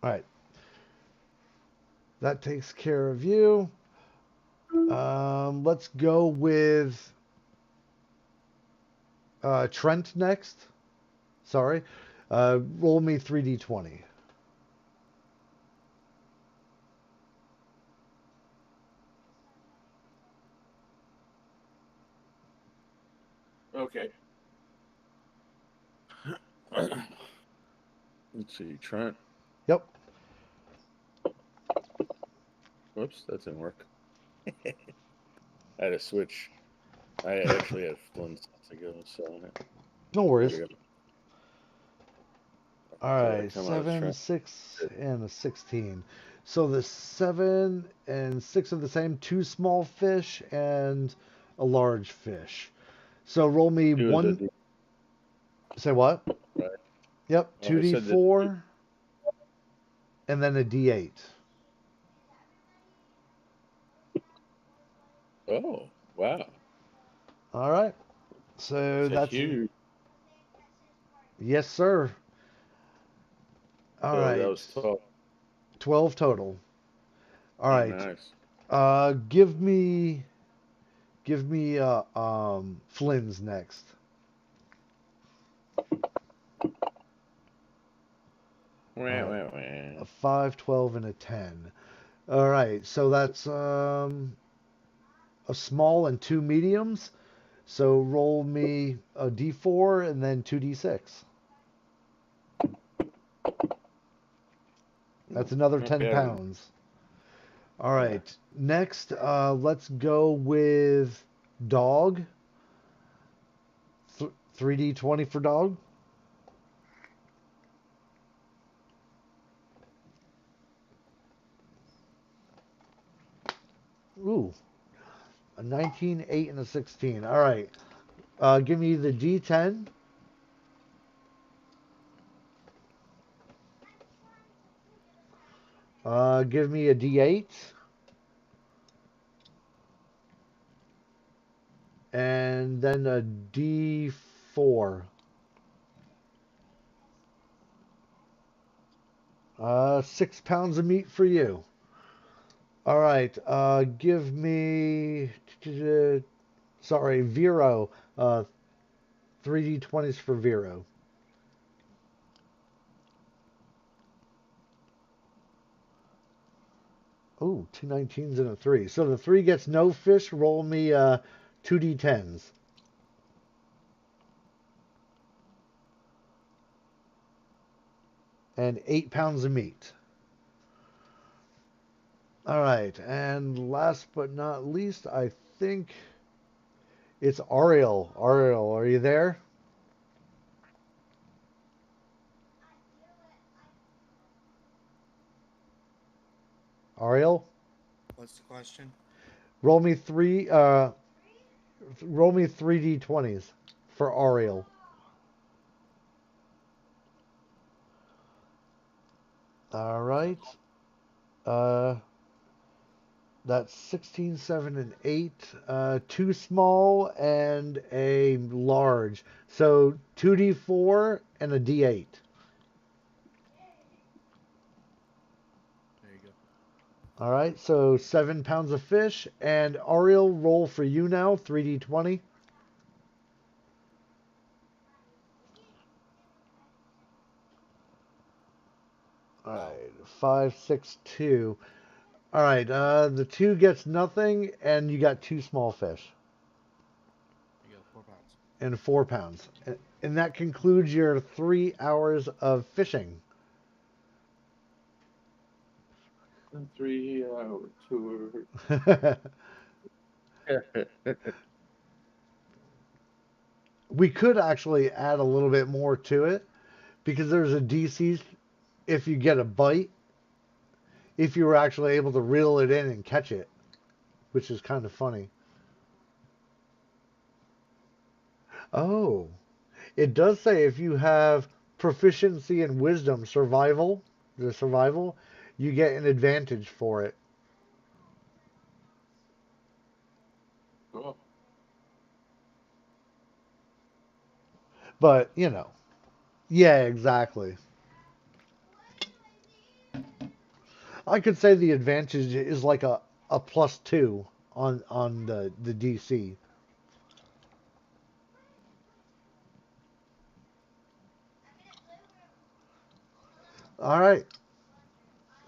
All right. That takes care of you. Let's go with Trent next. Sorry. Roll me 3d20. Okay. Let's see, Trent. Yep. Whoops, that didn't work. I had to switch. I actually had Flynn to go, so No there worries. we go. All Did I right, come out of 7, Trent? 6, and a 16. So the 7 and 6 are the same. Two small fish and a large fish. So roll me He was a one. Say what? right. Yep, I said that. 2d4 and then a d8. Oh, wow. All right. So That's a that's huge. yes, sir. All So that right. was 12. 12 total. All Oh, right. nice. Give me Flynn's next. Wah, wah, wah. A 5, 12, and a 10. All right. So that's a small and two mediums. So roll me a d4 and then 2d6. That's another Not 10 bad. pounds. All Yeah. right. Next, let's go with dog. 3d20 for dog. Ooh, a 19, 8, and a 16. All right. Give me the d10. Give me a d8. And then a d4. 6 pounds of meat for you. All right. Give me. Sorry, Vero. 3d20s for Vero. Ooh, two 19s and a 3. So the 3 gets no fish. Roll me 2d10s. And 8 pounds of meat. All right. And last but not least, I think it's Ariel. Ariel, are you there? Ariel? What's the question? Roll me roll me 3d20s for Ariel. All right. Uh, that's 16, 7, and 8. Two small and a large. So 2d4 and a d8. There you go. All right. So 7 pounds of fish. And Ariel, roll for you now 3d20. All right. 5, 6, 2. All right. The 2 gets nothing, and you got two small fish. You go 4 pounds. And 4 pounds. And that concludes your 3 hours of fishing. A 3-hour tour. We could actually add a little bit more to it because there's a DC if you get a bite, if you were actually able to reel it in and catch it, which is kind of funny. Oh, it does say if you have proficiency in wisdom, survival, you get an advantage for it. Cool. But, yeah, exactly. I could say the advantage is like a +2 on the DC. All right.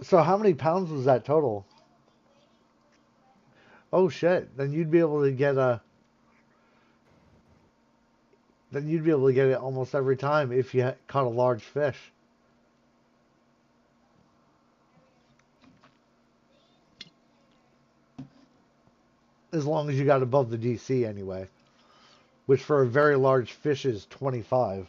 So how many pounds was that total? Oh shit. Then you'd be able to get it almost every time if you caught a large fish. As long as you got above the DC anyway, which for a very large fish is 25.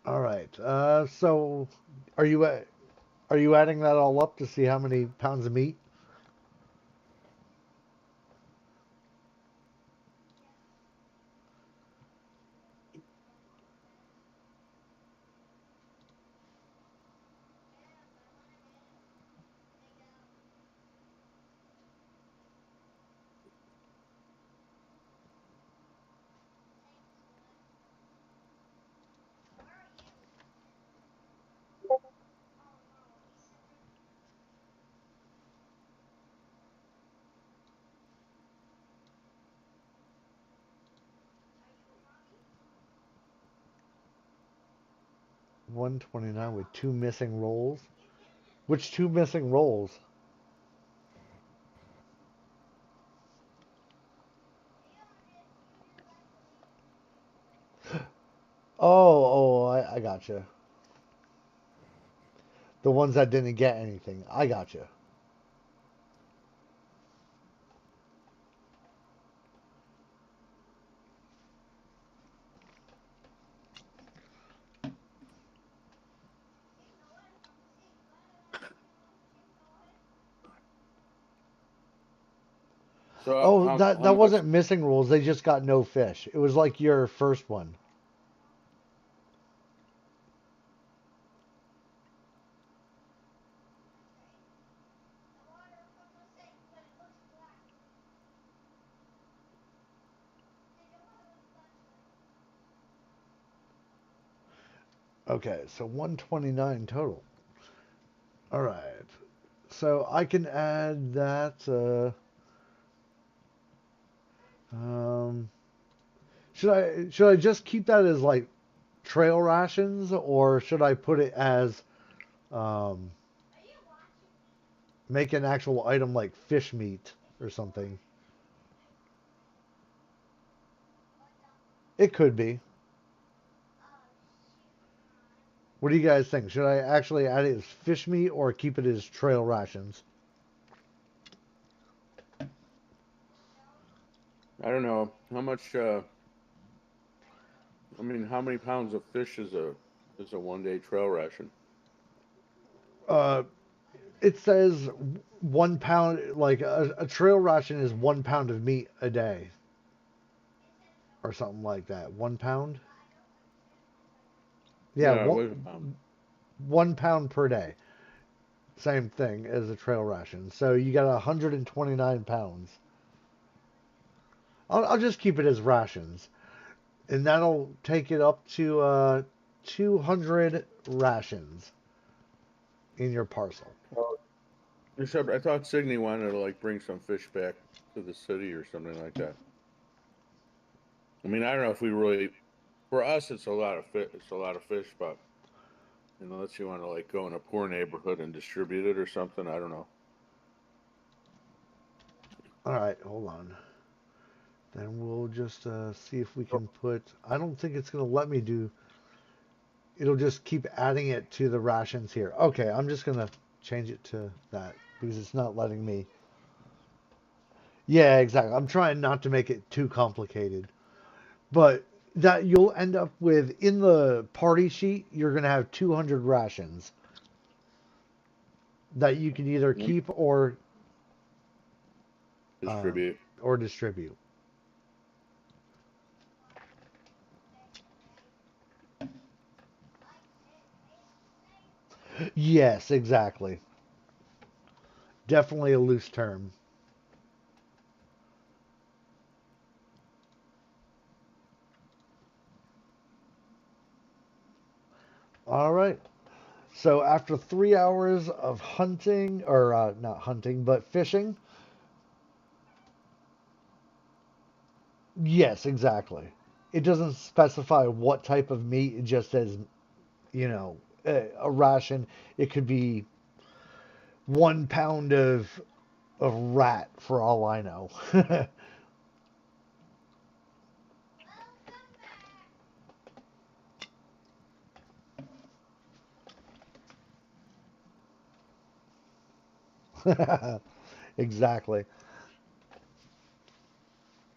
All right. So are you are you adding that all up to see how many pounds of meat? $129 with two missing rolls. Which two missing rolls? I gotcha. The ones that didn't get anything. I gotcha. So Oh, how that much? wasn't missing rolls. They just got no fish. It was like your first one. Okay, so 129 total. All right. So I can add that. Um, should I just keep that as like trail rations, or should I put it as um, make an actual item like fish meat or something? It could be. What do you guys think? Should I actually add it as fish meat or keep it as trail rations? I don't know how much. I mean, how many pounds of fish is a 1 day trail ration? Uh, it says 1 pound, like a trail ration is 1 pound of meat a day or something like that. 1 pound? Yeah, Yeah, one, wait a pound. 1 pound per day. Same thing as a trail ration. So you got 129 pounds. I'll just keep it as rations. And that'll take it up to 200 rations in your parcel. Well, except I thought Signe wanted to like bring some fish back to the city or something like that. I mean, I don't know if we really, for us, it's a lot of fish. It's a lot of fish, but unless you want to like go in a poor neighborhood and distribute it or something, I don't know. All right, hold on. Then we'll just see if we can put. I don't think it's going to let me do. It'll just keep adding it to the rations here. Okay, I'm just going to change it to that because it's not letting me. Yeah, exactly. I'm trying not to make it too complicated. But that you'll end up with in the party sheet, you're going to have 200 rations that you can either Mm, keep um, distribute. or distribute. Yes, exactly. Definitely a loose term. All right. So after 3 hours of hunting, or not hunting, but fishing, yes, exactly. It doesn't specify what type of meat. It just says, you know, a ration. It could be 1 pound of rat for all I know. Exactly.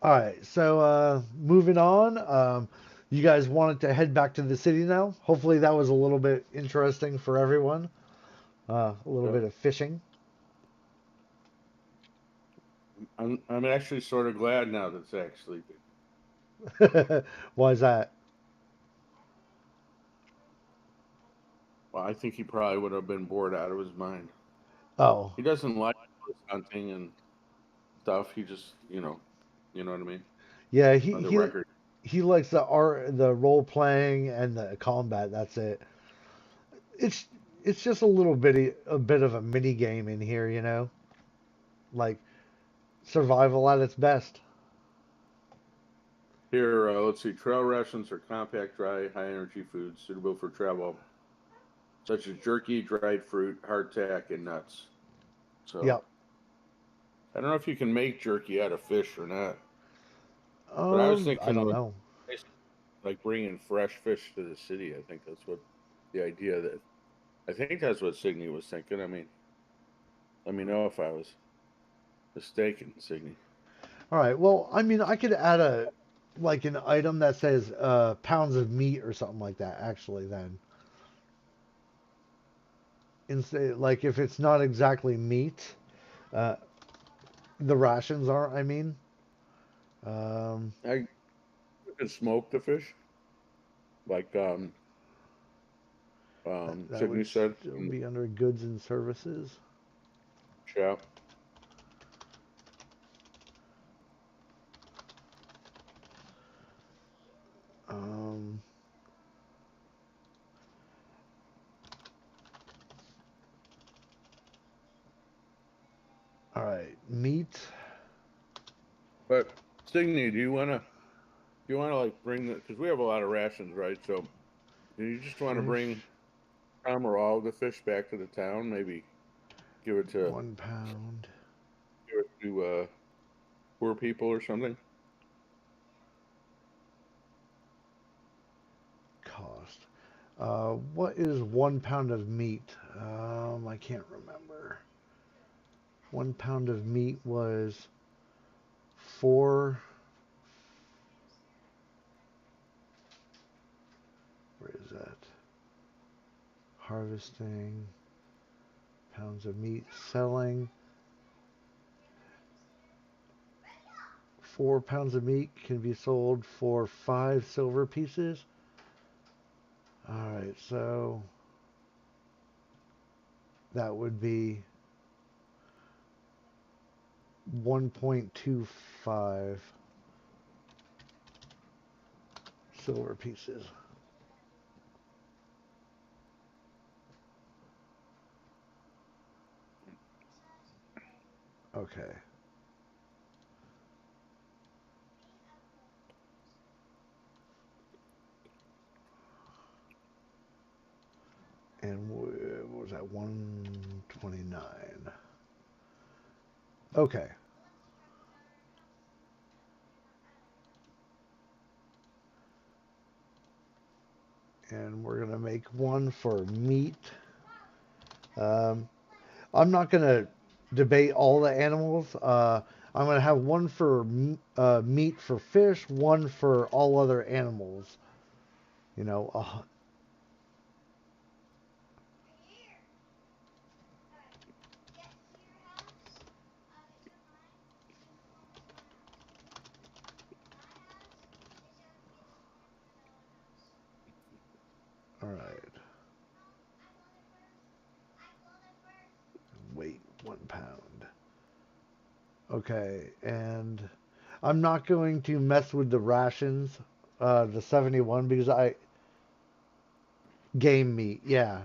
All right, so moving on. You guys wanted to head back to the city now. Hopefully, that was a little bit interesting for everyone. A little Yep. bit of fishing. I'm actually sort of glad now that Zach's sleeping. Why is that? Well, I think he probably would have been bored out of his mind. Oh, He doesn't like hunting and stuff. He just, you know what I mean. yeah. On the record, He likes the art, the role playing, and the combat. That's it. It's it's just a bit of a mini game in here, like survival at its best. here, let's see. Trail rations are compact, dry, high energy foods suitable for travel, such as jerky, dried fruit, hardtack, and nuts. So Yep. I don't know if you can make jerky out of fish or not, but I was I thinking don't know. like bringing fresh fish to the city. I think that's what the idea that I think that's what Signe was thinking. I mean, let me know if I was mistaken, Signe. All right. Well, I mean, I could add like an item that says pounds of meat or something like that. Actually, then instead, like if it's not exactly meat, uh, the rations are. I mean, um, I could smoke the fish, like that Signe would said still in the be under goods and services. shop. Um, all right, meat. But Signe, do you wanna like bring the because we have a lot of rations, right? So do you just want to bring Fish, some or all of the fish back to the town? Maybe give it to 1 pound give it to poor people or something. cost. What is 1 pound of meat? I can't remember. 1 pound of meat was four. Where is that? Harvesting pounds of meat, selling 4 pounds of meat can be sold for 5 silver pieces. All right, so that would be 1.25 silver pieces. Okay. And what was that? 129. Okay. And we're going to make one for meat. Um, I'm not going to debate all the animals. I'm going to have one for meat for fish, one for all other animals. You know, all right. Weight 1 pound. Okay, and I'm not going to mess with the rations, the 71 because I game meat, yeah,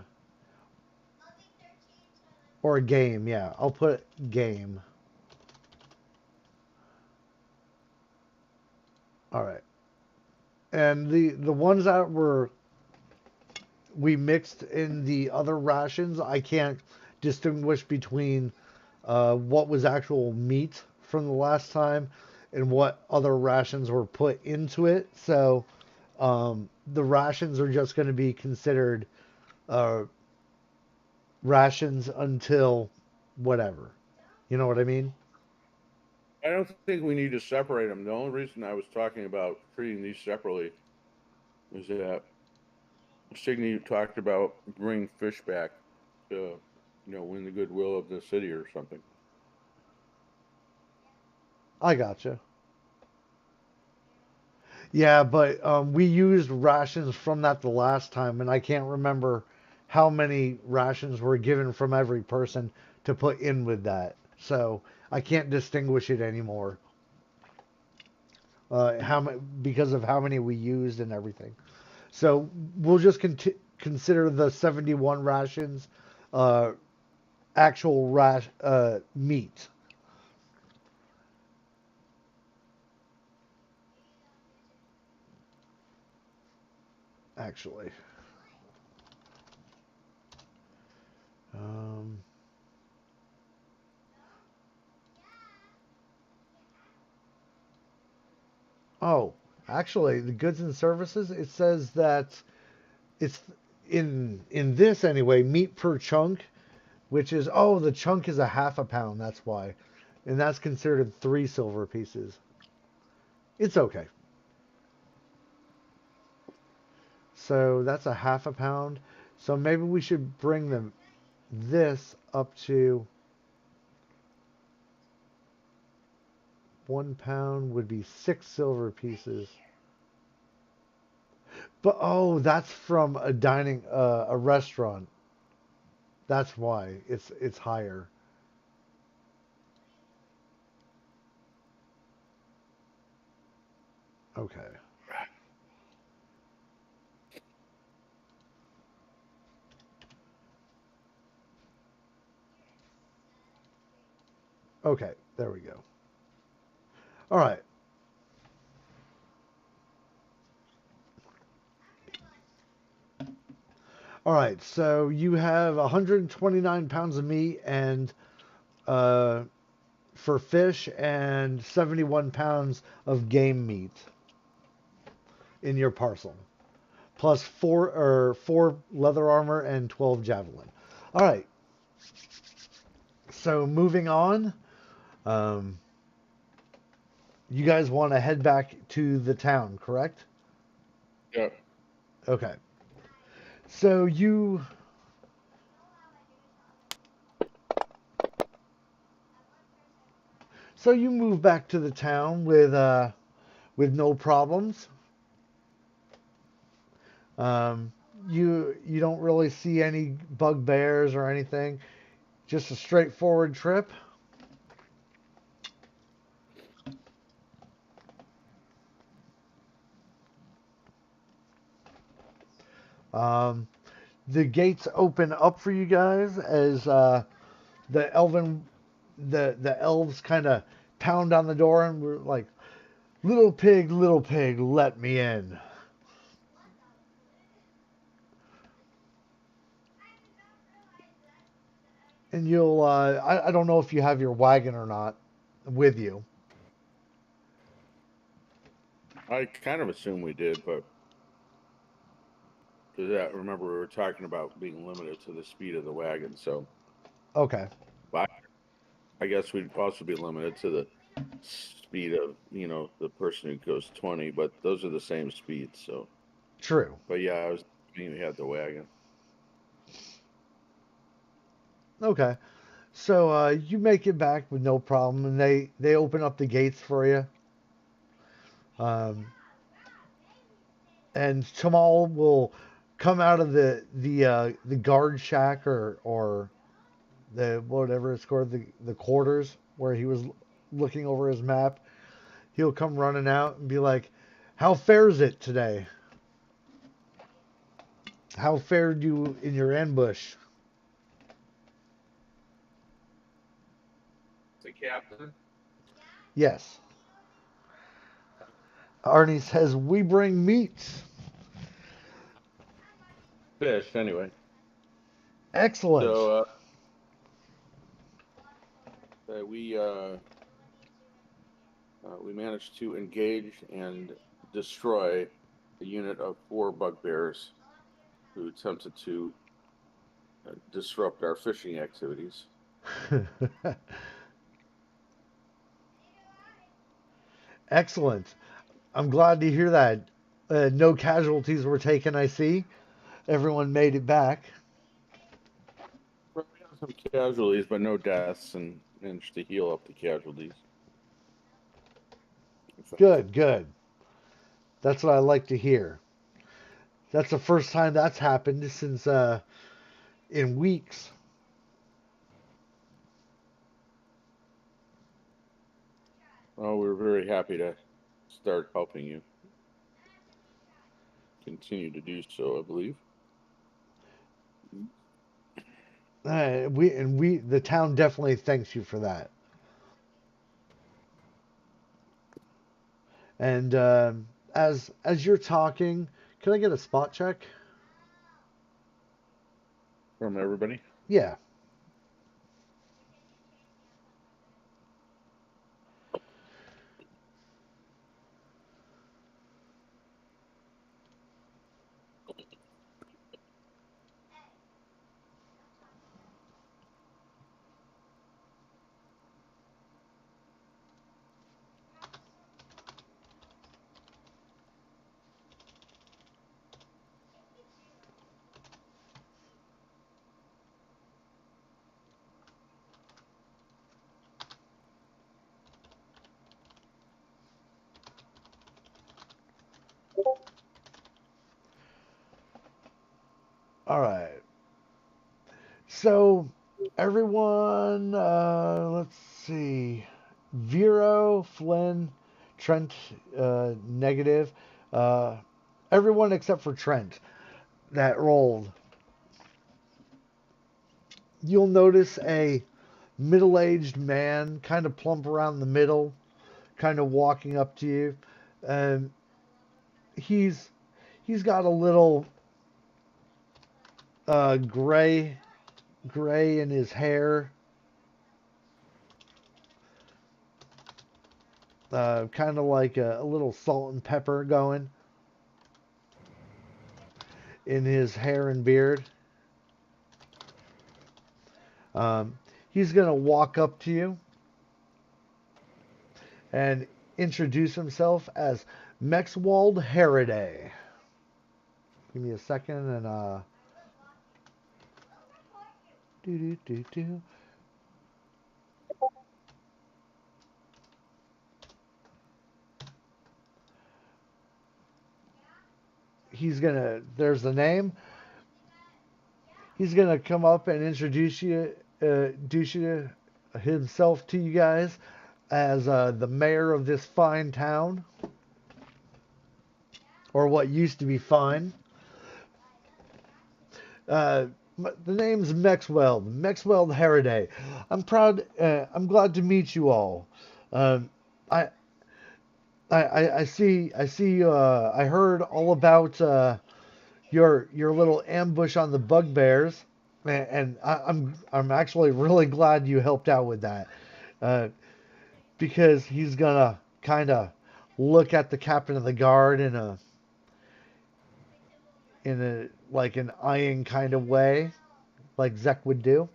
or game, yeah. I'll put game. All right, and the ones that we mixed in the other rations, I can't distinguish between what was actual meat from the last time and what other rations were put into it. So the rations are just going to be considered uh, rations until whatever. You know what I mean? I don't think we need to separate them. The only reason I was talking about treating these separately is that Signe talked about bringing fish back to, win the goodwill of the city or something. I gotcha. Yeah, but we used rations from that the last time, and I can't remember how many rations were given from every person to put in with that. So I can't distinguish it anymore. Because of how many we used and everything. So we'll just consider the 71 rations uh, actual meat. Actually. Um, oh, actually, the goods and services. It says that it's in this anyway. Meat per chunk, which is the chunk is a half a pound. That's why, and that's considered 3 silver pieces. It's okay. So that's a half a pound. So maybe we should bring this up to 1 pound would be 6 silver pieces. But that's from a restaurant. That's why it's higher. Okay. Okay, there we go. All right. All right. So you have 129 pounds of meat and uh, for fish and 71 pounds of game meat in your parcel, plus four leather armor and 12 javelin. All right. So moving on, um, you guys want to head back to the town, correct? Yeah. Okay. So you move back to the town with no problems. Um, you don't really see any bugbears or anything. Just a straightforward trip. Um, the gates open up for you guys as the the elves kind of pound on the door and we're like, little pig, let me in. And you'll I don't know if you have your wagon or not with you. I kind of assume we did, but because remember we were talking about being limited to the speed of the wagon, so Okay. but I guess we'd also be limited to the speed of the person who goes 20, but those are the same speeds. So, True. but yeah, I was thinking we had the wagon. Okay. So you make it back with no problem, and they open up the gates for you. Um, and Tamal will come out of the guard shack or the whatever it's called, the quarters where he was looking over his map. He'll come running out and be like, "How fares it today? How fared you in your ambush?" The captain. Yes. Arnie says, "We bring meat." Fish, anyway. Excellent. So we managed to engage and destroy a unit of 4 bugbears who attempted to disrupt our fishing activities. Excellent. I'm glad to hear that. No casualties were taken, I see. Everyone made it back. Well, we had some casualties, but no deaths, and managed to heal up the casualties. Good, good. That's what I like to hear. That's the first time that's happened since in weeks. Well, we're very happy to start helping you. Continue to do so, I believe. The town definitely thanks you for that. And as you're talking, can I get a spot check? From everybody? Yeah. All right. So everyone, let's see. Vero, Flynn, Trent, negative. Uh, everyone except for Trent that rolled. You'll notice a middle-aged man, kind of plump around the middle, kind of walking up to you. And he's he's got a little gray in his hair, kind of like a little salt and pepper going in his hair and beard. He's gonna walk up to you and introduce himself as Mexwald Haraday. Give me a second and do do do do. There's the name. He's gonna come up and introduce you himself to you guys as the mayor of this fine town, or what used to be fine. Uh, the name's Mexweld Haraday. I'm proud. I'm glad to meet you all. Um, I, I see. I see. I heard all about your little ambush on the bugbears, and I'm actually really glad you helped out with that, uh, because he's gonna kind of look at the captain of the guard in a like an eyeing kind of way, like Zek would do.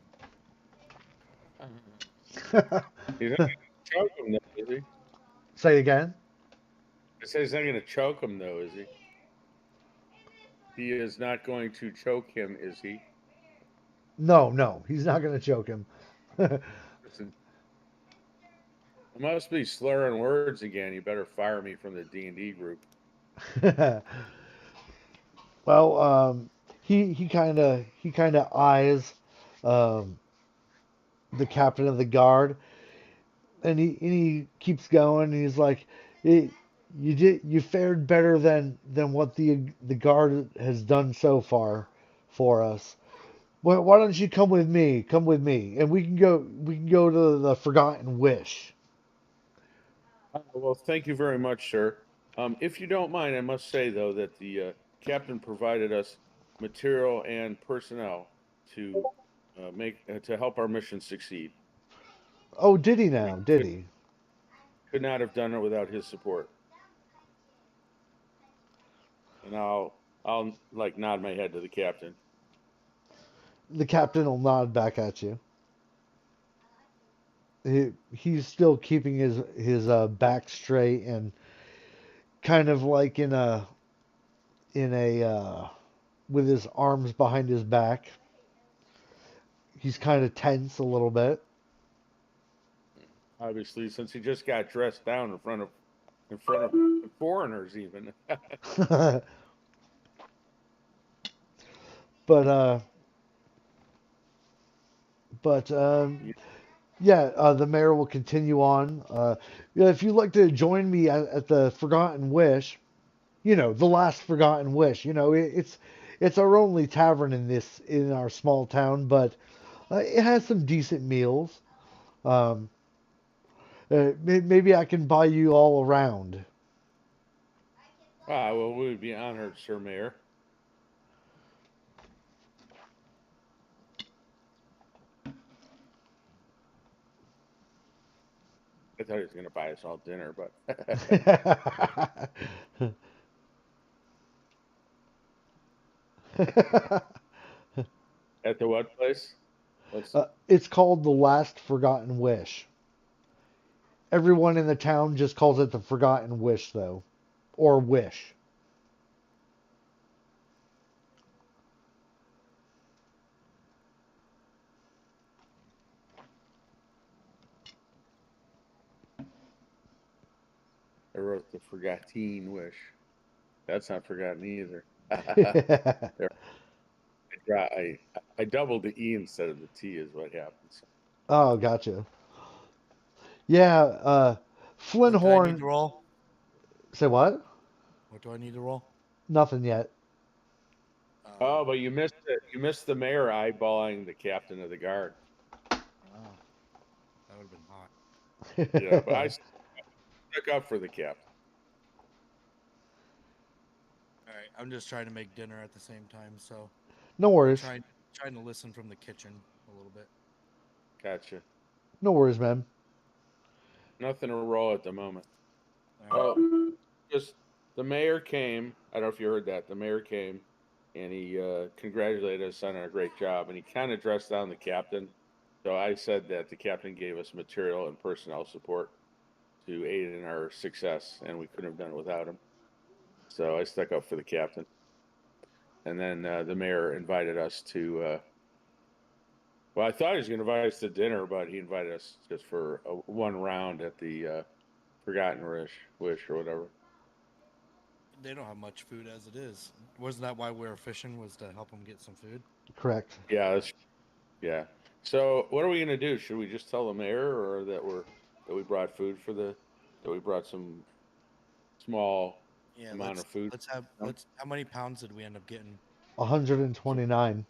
He's not going to choke him, though, is he? Say again. I say he's not going to choke him, though, is he? He is not going to choke him, is he? No, no, he's not gonna choke him. Listen, I must be slurring words again. You better fire me from the D&D group. Well, he kind of eyes um, the captain of the guard. and he keeps going. And he's like, you fared better than what the guard has done so far for us. Why don't you come with me? Come with me, and we can go to the Forgotten Wish. Well, thank you very much, sir. If you don't mind, I must say though that the captain provided us material and personnel to make to help our mission succeed. Oh, did he We now? Did he? could not have done it without his support. And I'll like nod my head to the captain. The captain will nod back at you. He's still keeping his back straight and kind of like in a with his arms behind his back. He's kind of tense a little bit. Obviously, since he just got dressed down in front of foreigners, even. but uh but yeah, the mayor will continue on. Yeah, if you'd like to join me at the Forgotten Wish, the last Forgotten Wish. It's our only tavern in our small town, but it has some decent meals. Um, maybe I can buy you all around. Well, we would be honored, Sir Mayor. I thought he was going to buy us all dinner, but at the what place? What's It's called the Last Forgotten Wish. Everyone in the town just calls it the Forgotten Wish, though, or Wish. I wrote the forgotten wish. That's not forgotten either. There, I doubled the E instead of the T is what happens. Oh, gotcha. Yeah, What do I need Flinthorn. to roll? Say what? What do I need to roll? Nothing yet. Oh, but you missed it. You missed the mayor eyeballing the captain of the guard. Oh, that would have been hot. Yeah, but I stuck up for the captain. All right, I'm just trying to make dinner at the same time, so No worries. trying to listen from the kitchen a little bit. Gotcha. No worries, man. Nothing to roll at the moment. All right. Oh, just the mayor came. I don't know if you heard that. The mayor came and he congratulated us on our great job, and he kind of dressed down the captain. So I said that the captain gave us material and personnel support to aid in our success, and we couldn't have done it without him. So I stuck up for the captain. And then the mayor invited us to. Well, I thought he was going to invite us to dinner, but he invited us just for one round at the Forgotten Wish or whatever. They don't have much food as it is. Wasn't that why we were fishing? Was to help them get some food? Correct. Yeah, yeah. So what are we going to do? Should we just tell the mayor, or that we brought food that we brought some small Yeah, amount of food? let's how many pounds did we end up getting? 129.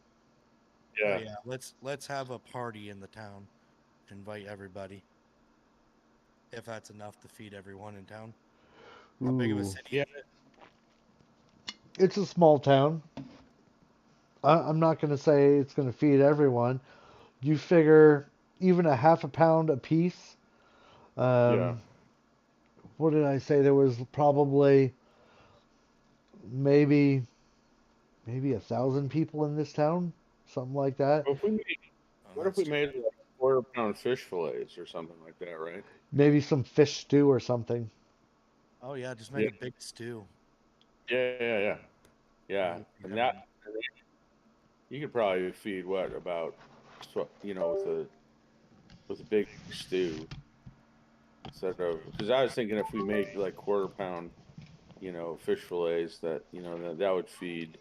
Oh Yeah. yeah, let's have a party in the town. Invite everybody. If that's enough to feed everyone in town. How big of a Ooh. city Yeah. is it? It's a small town. I'm not going to say it's going to feed everyone. You figure even a half a pound a piece. Yeah. What did I say? There was probably maybe 1,000 people in this town, something like that. Well, Oh, what if that's we too made bad. like quarter-pound fish fillets or something like that, right? Maybe some fish stew or something. Oh yeah, just make Yeah. a big stew. Yeah. You feed And that everyone. you could probably feed what about, with a big stew instead of, because I was thinking if we made like quarter-pound, fish fillets that would feed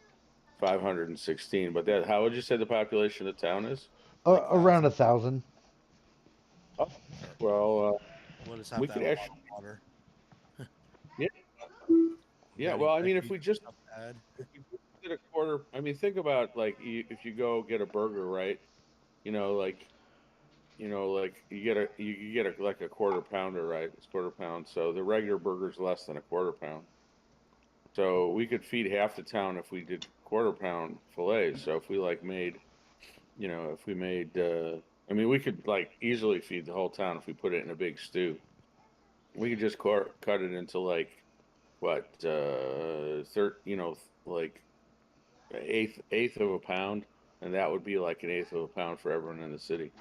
516. But that, how would you say the population of the town is? Like Around 1,000. 1,000. Oh, well, We'll just have We to could have a lot actually, of water. yeah, yeah. Getting Well, I mean, if we veggies and just stuff to add. if you just did a quarter, I mean, think about like if you go get a burger, right? You know, like like you get a like a quarter pounder, right? It's quarter pound. So the regular burger's less than a quarter pound. So we could feed half the town if we did quarter pound fillets. So if we like made, if we made, I mean, we could like easily feed the whole town if we put it in a big stew. We could just cut it into like what, like eighth of a pound, and that would be like an eighth of a pound for everyone in the city.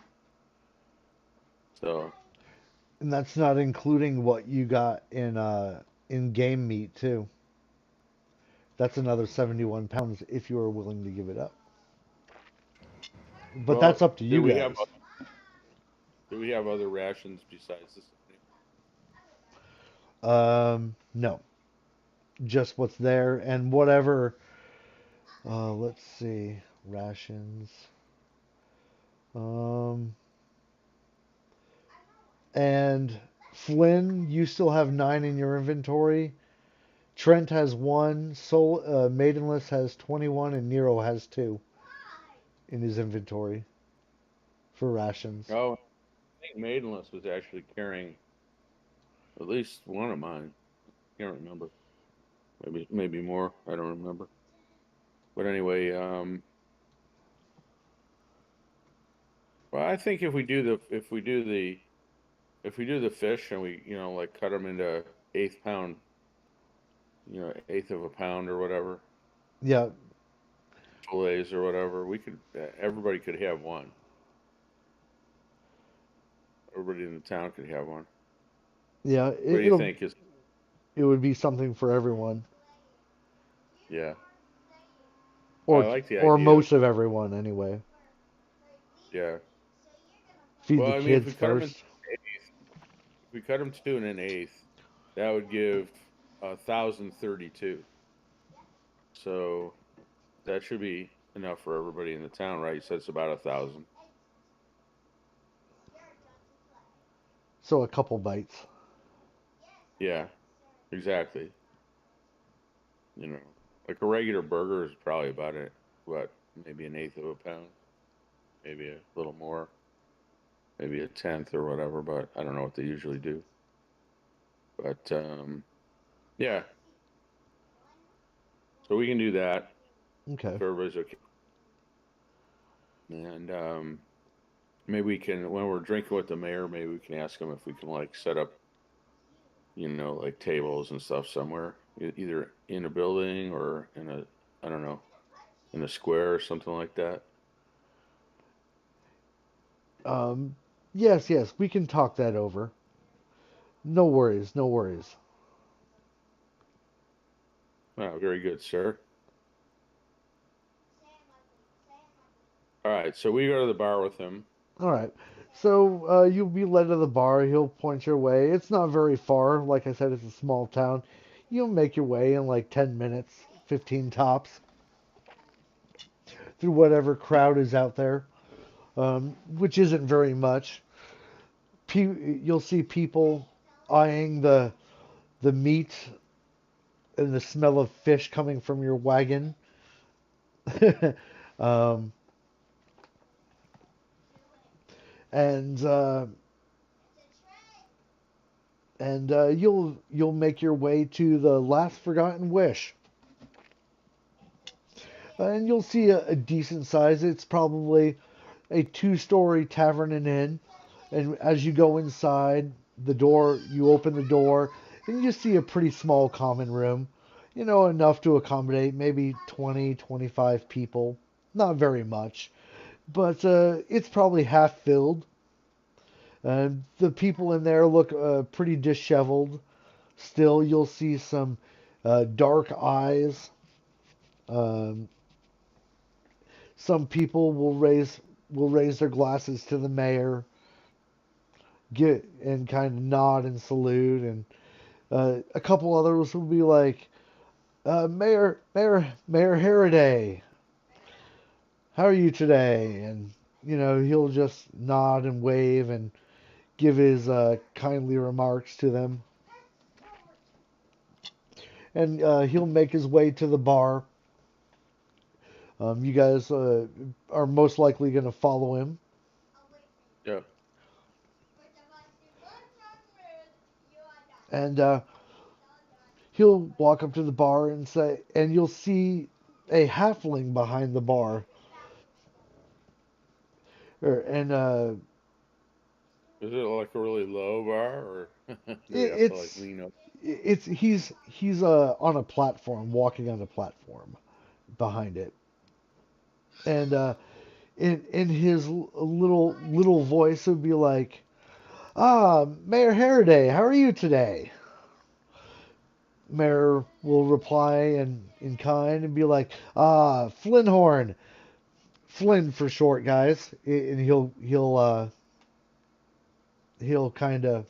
So And that's not including what you got in game meat too. That's another 71 pounds if you are willing to give it up. But that's well, up to you guys. do we have other rations besides this? No, just what's there and whatever. Let's see, rations. Um, and Flynn, you still have 9 in your inventory. Trent has 1. Maidenless has 21, and Nero has 2 in his inventory for rations. Oh, I think Maidenless was actually carrying at least one of mine. Can't remember. Maybe more. I don't remember. But anyway, well, I think if we do the fish and we like cut them into eighth pound, eighth of a pound or whatever Yeah, fillets or whatever, we could everybody could have one. Everybody in the town could have one. yeah, What do you think? it would be something for everyone, Yeah, I or like the or idea. most of everyone anyway. Yeah. Feed Well, the I mean, kids first. if we cut them to an eighth, that would give 1,032. So that should be enough for everybody in the town, right? You said it's about 1,000. So a couple bites. Yeah, exactly. Like a regular burger is probably about it. What, maybe an eighth of a pound, maybe a little more, maybe a tenth or whatever. But I don't know what they usually do. But yeah, so we can do that Okay. if everybody's okay. And maybe we can, when we're drinking with the mayor, maybe we can ask him if we can like set up, like tables and stuff somewhere, either in a building or in a, I don't know, in a square or something like that. Um, yes, yes, we can talk that over. No worries, no worries. Oh, very good, sir. All right, so we go to the bar with him. All right. So you'll be led to the bar. He'll point your way. It's not very far. Like I said, it's a small town. You'll make your way in like 10 minutes, 15 tops, through whatever crowd is out there, which isn't very much. You'll see people eyeing the meat and the smell of fish coming from your wagon. um, and you'll make your way to the last forgotten wish, and you'll see a decent size. It's probably a 2-story tavern and inn. And as you go inside, you open the door, and you see a pretty small common room. Enough to accommodate maybe 20, 25 people. Not very much, but it's probably half filled. The people in there look pretty disheveled. Still, you'll see some dark eyes. Um, some people will raise their glasses to the mayor, get and kind of nod and salute, and a couple others will be like, Mayor Harriday, how are you today? And he'll just nod and wave and give his kindly remarks to them, and he'll make his way to the bar. You guys are most likely going to follow him, Yeah. and he'll walk up to the bar and say, and you'll see a halfling behind the bar, and Is it like a really low bar, or do they have to like it's lean up? he's on a platform, walking on a platform behind it, and in his little voice it would be like, "Ah, Mayor Harriday, how are you today?" Mayor will reply in kind and be like, "Ah, Flinhorn, Flynn for short, guys," and he'll kind of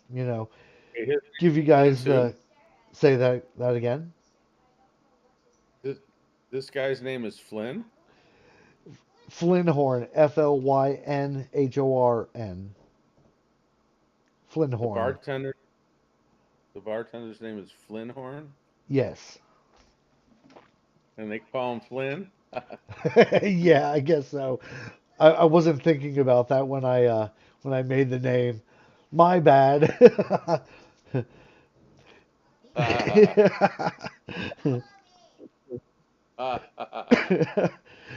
Hey, his give you Flynn guys too. the say that again. This this guy's name is Flynn. Flinhorn, Flynhorn. The Flinhorn. bartender. The bartender's name is Flynnhorn, Yes. and they call him Flynn. Yeah, I guess so. I wasn't thinking about that when I made the name. My bad.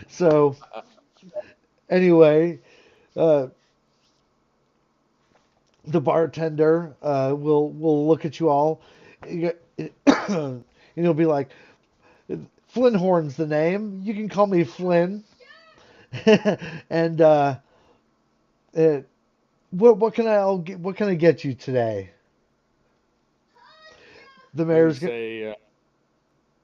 So anyway, uh, the bartender will look at you all, and he'll be like, "Flinhorn's the name. You can call me Flynn." And uh, what can I get you today? The You can mayor's gonna. say,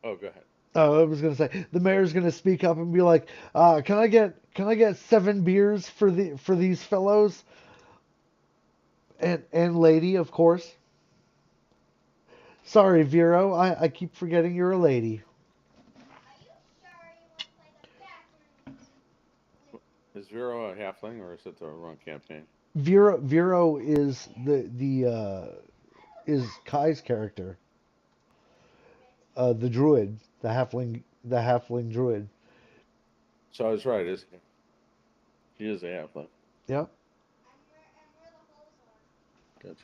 "Oh, go ahead." Oh, I was gonna say the mayor's gonna speak up and be like, can I get 7 beers for these fellows and lady, of course. Sorry, Vero, I keep forgetting you're a lady. Is Vero a halfling, or is it the wrong campaign? Vero is is Kai's character, the druid, the halfling druid. So I was right. Is he is a halfling? Yep. Gotcha.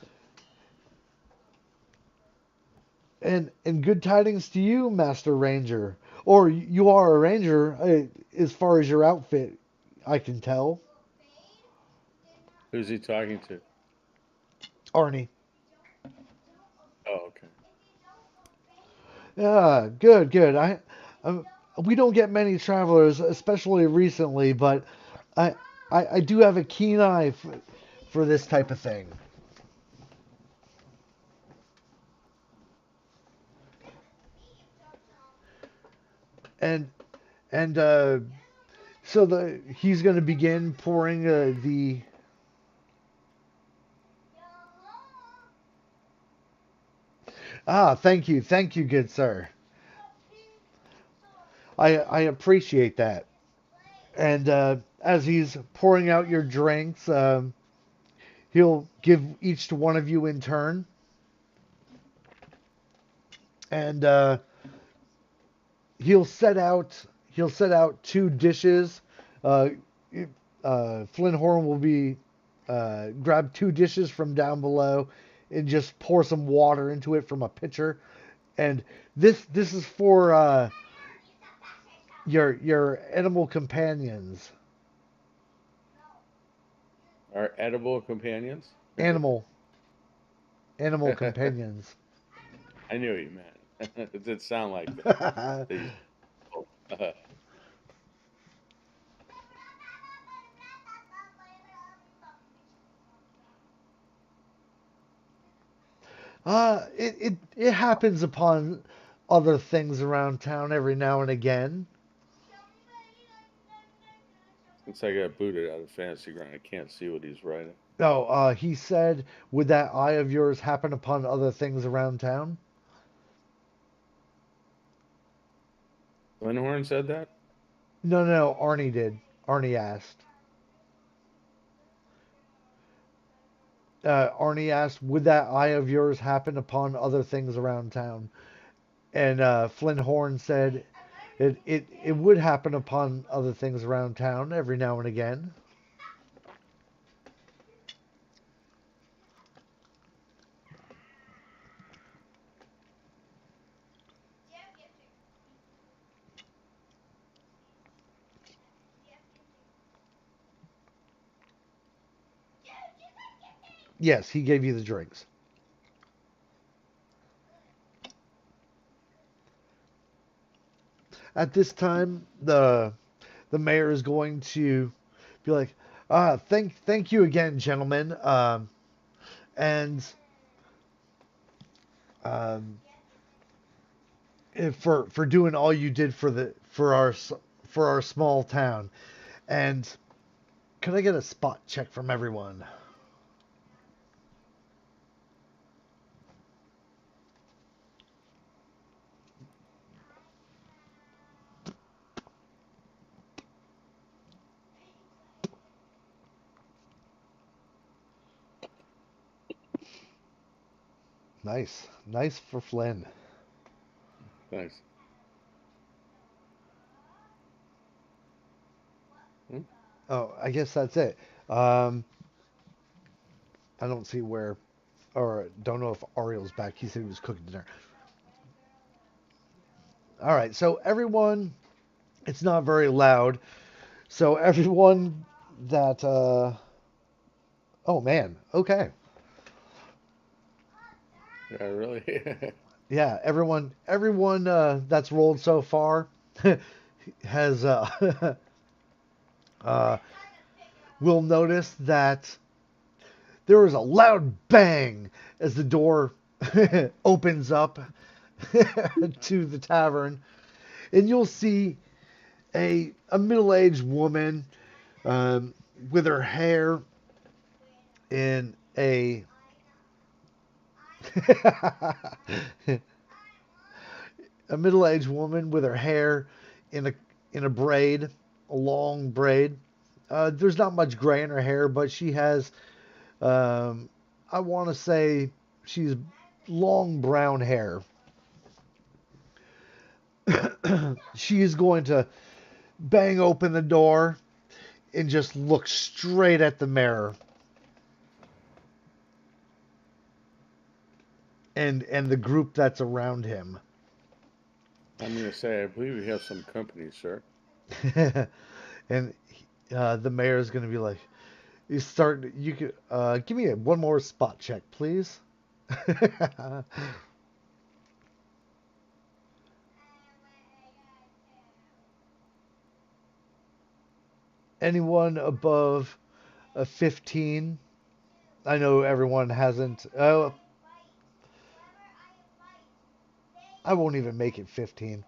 And good tidings to you, Master Ranger. Or you are a ranger, as far as your outfit, I can tell. Who's he talking to? Arnie. Oh, okay. Yeah, good. Um, we don't get many travelers, especially recently, but I, I do have a keen eye for this type of thing. And and so the he's going to begin pouring the. Ah, thank you, good sir. I appreciate that. And as he's pouring out your drinks, he'll give each to one of you in turn, and he'll set out 2 dishes. Uh, Flinthorn will be grab 2 dishes from down below and just pour some water into it from a pitcher. And this is for your animal companions. Our edible companions. Animal animal companions. I knew what you meant. It did sound like that. You- It happens upon other things around town every now and again. Since I got booted out of fantasy ground, I can't see what he's writing. Oh, he said, would that eye of yours happen upon other things around town? Glenhorn said that. No, Arnie did. Arnie asked. Arnie asked, "Would that eye of yours happen upon other things around town?" And Flynn Horn said, "It would happen upon other things around town every now and again." Yes, he gave you the drinks. At this time, the mayor is going to be like, thank you again, gentlemen, and um, for doing all you did for our small town. And can I get a spot check from everyone? Nice, nice for Flynn. Nice. Hmm? Oh, I guess that's it. Um, I don't see where, or don't know if Ariel's back. He said he was cooking dinner. All right, so everyone, it's not very loud. So everyone that, oh man, okay. Yeah, really. Yeah, everyone that's rolled so far has uh, will notice that there is a loud bang as the door opens up to the tavern, and you'll see a middle-aged woman um, with her hair in a a middle-aged woman with her hair in a braid, a long braid. There's not much gray in her hair, but she has, um, I want to say, she's long brown hair. She is going to bang open the door and just look straight at the mayor and the group that's around him. I'm going to say, I believe we have some company, sir. And the mayor is going to be like, "You start. You could give me one more spot check, please." Anyone above a 15? I know everyone hasn't. Oh, I won't even make it 15.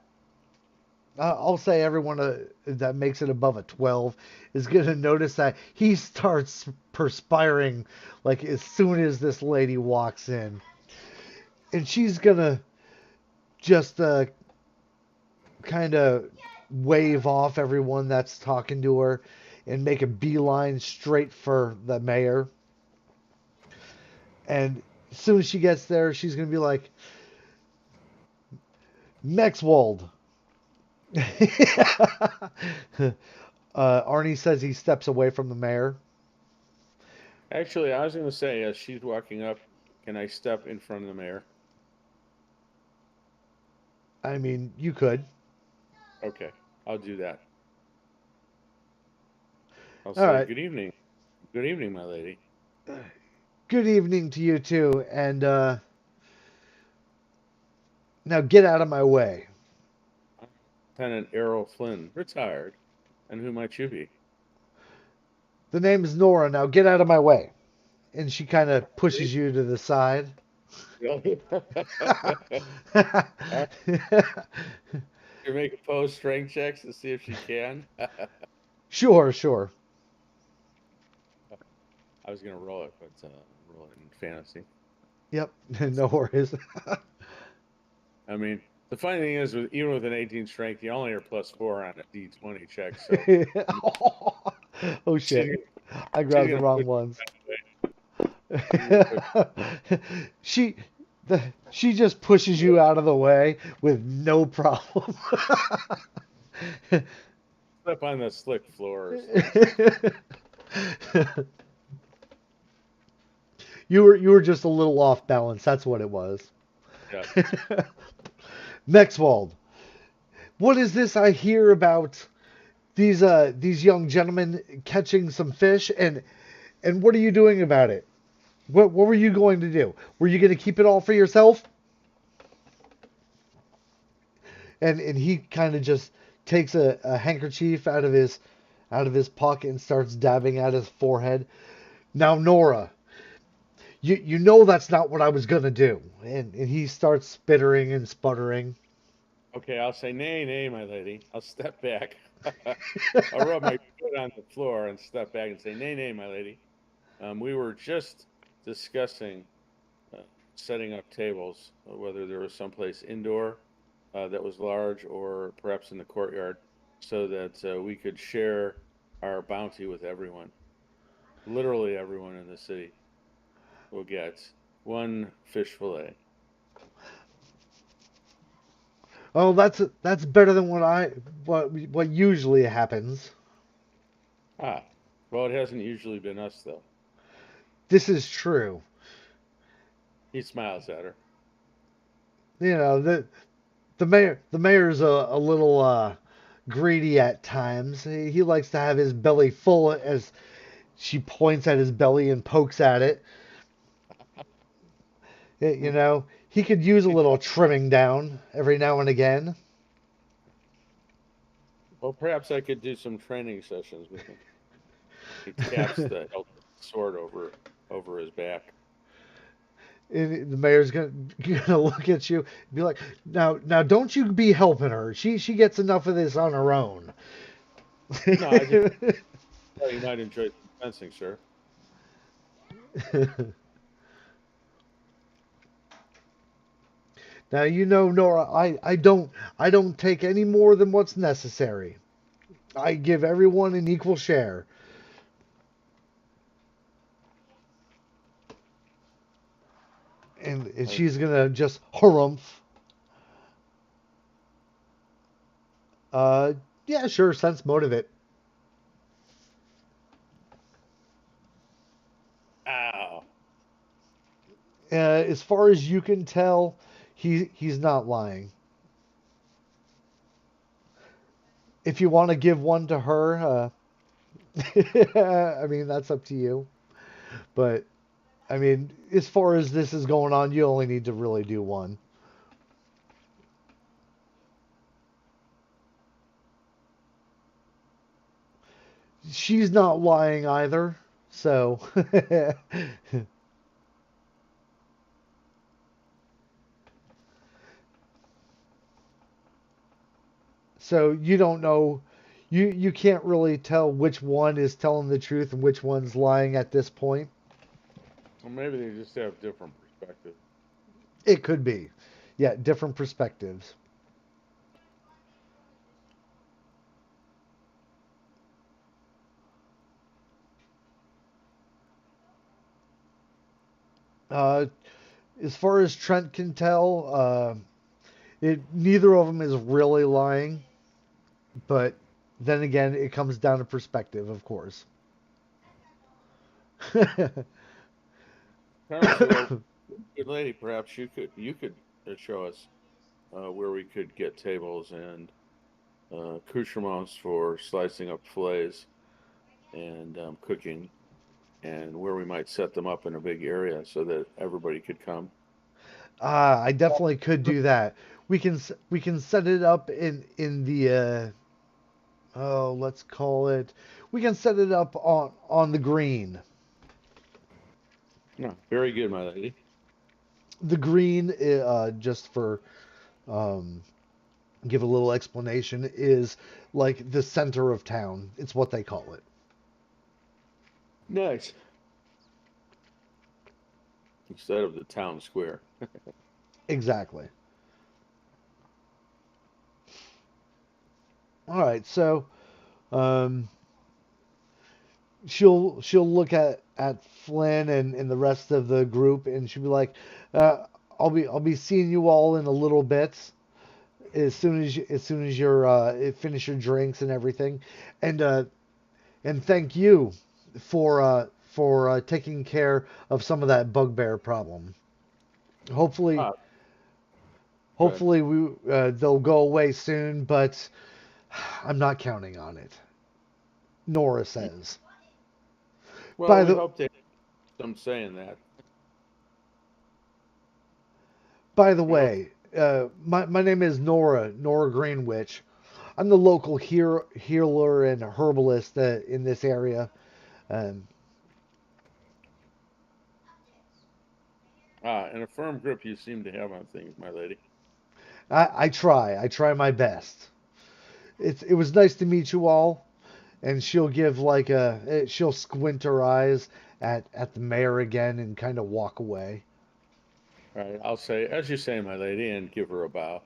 I'll say everyone that makes it above a 12 is going to notice that he starts perspiring like as soon as this lady walks in. And she's going to just kind of wave off everyone that's talking to her and make a beeline straight for the mayor. And as soon as she gets there, she's going to be like, Mexwold. Arnie says he steps away from the mayor. Actually, I was going to say, as she's walking up, can I step in front of the mayor? I mean, you could. Okay, I'll do that. I'll All say, right. good evening. Good evening, my lady. Good evening to you too. And now get out of my way. Lieutenant Errol Flynn, retired. And who might you be? The name is Nora. Now get out of my way. And she kind of pushes you to the side. Really? You make opposed strength checks to see if she can. Sure, sure. I was gonna roll it, but roll it in fantasy. Yep, no worries. I mean, the funny thing is, even with an 18 strength, you only are +4 on a D20 check. So, Oh shit! I grabbed the wrong ones. she she just pushes you out of the way with no problem. Step on the slick floors. You were just a little off balance. That's what it was. Yeah. Mexwald, what is this I hear about these young gentlemen catching some fish and what are you doing about it? What were you going to do? Were you going to keep it all for yourself? And he kind of just takes a handkerchief out of his pocket and starts dabbing at his forehead. Now, Nora, you know that's not what I was gonna do. And he starts spittering and sputtering. Okay, I'll say, nay, nay, my lady. I'll step back. I'll rub my foot on the floor and step back and say, nay, nay, my lady. We were just discussing uh, setting up tables, whether there was someplace indoor that was large or perhaps in the courtyard, so that we could share our bounty with everyone. Literally everyone in the city will get one fish fillet. Oh, that's better than what usually happens. Ah, well, it hasn't usually been us, though. This is true. He smiles at her. You know the mayor's a little greedy at times. He likes to have his belly full as she points at his belly and pokes at it. He could use a little trimming down every now and again. Well, perhaps I could do some training sessions with him. He taps the hilt of the sword over his back. And the mayor's gonna look at you and be like, now, don't you be helping her. She gets enough of this on her own. No, I just thought you might enjoy some fencing, sir. Now Nora, I don't take any more than what's necessary. I give everyone an equal share. And she's gonna just harumph. Uh, yeah, sure, sense motive it. Ow. As far as you can tell, he's not lying. If you want to give one to her, I mean that's up to you. But I mean, as far as this is going on, you only need to really do one. She's not lying either, so so you don't know. You can't really tell which one is telling the truth and which one's lying at this point. Well, maybe they just have different perspectives. It could be. Yeah, different perspectives. Uh, as far as Trent can tell, neither of them is really lying, but then again, it comes down to perspective, of course. Apparently, well, good lady, perhaps you could show us where we could get tables and accoutrements for slicing up fillets and cooking, and where we might set them up in a big area so that everybody could come. I definitely could do that. We can set it up in the let's call it. We can set it up on the green. No, very good, my lady. The green, just for um, give a little explanation, is like the center of town. It's what they call it. Nice. Instead of the town square. Exactly. All right, so um, she'll look at Flynn and the rest of the group, and she'll be like, I'll be seeing you all in a little bit as soon as you're finish your drinks and everything, and thank you for taking care of some of that bugbear problem. Hopefully, Ah, good. hopefully they'll go away soon, but I'm not counting on it. Nora says. Well, By we the hope they. I'm saying that. by the We hope. way, my name is Nora Greenwich. I'm the local healer and herbalist in this area. Um, And a firm grip you seem to have on things, my lady. I try my best. It was nice to meet you all. And she'll give like she'll squint her eyes at the mayor again and kind of walk away. All right, I'll say, as you say, my lady, and give her a bow.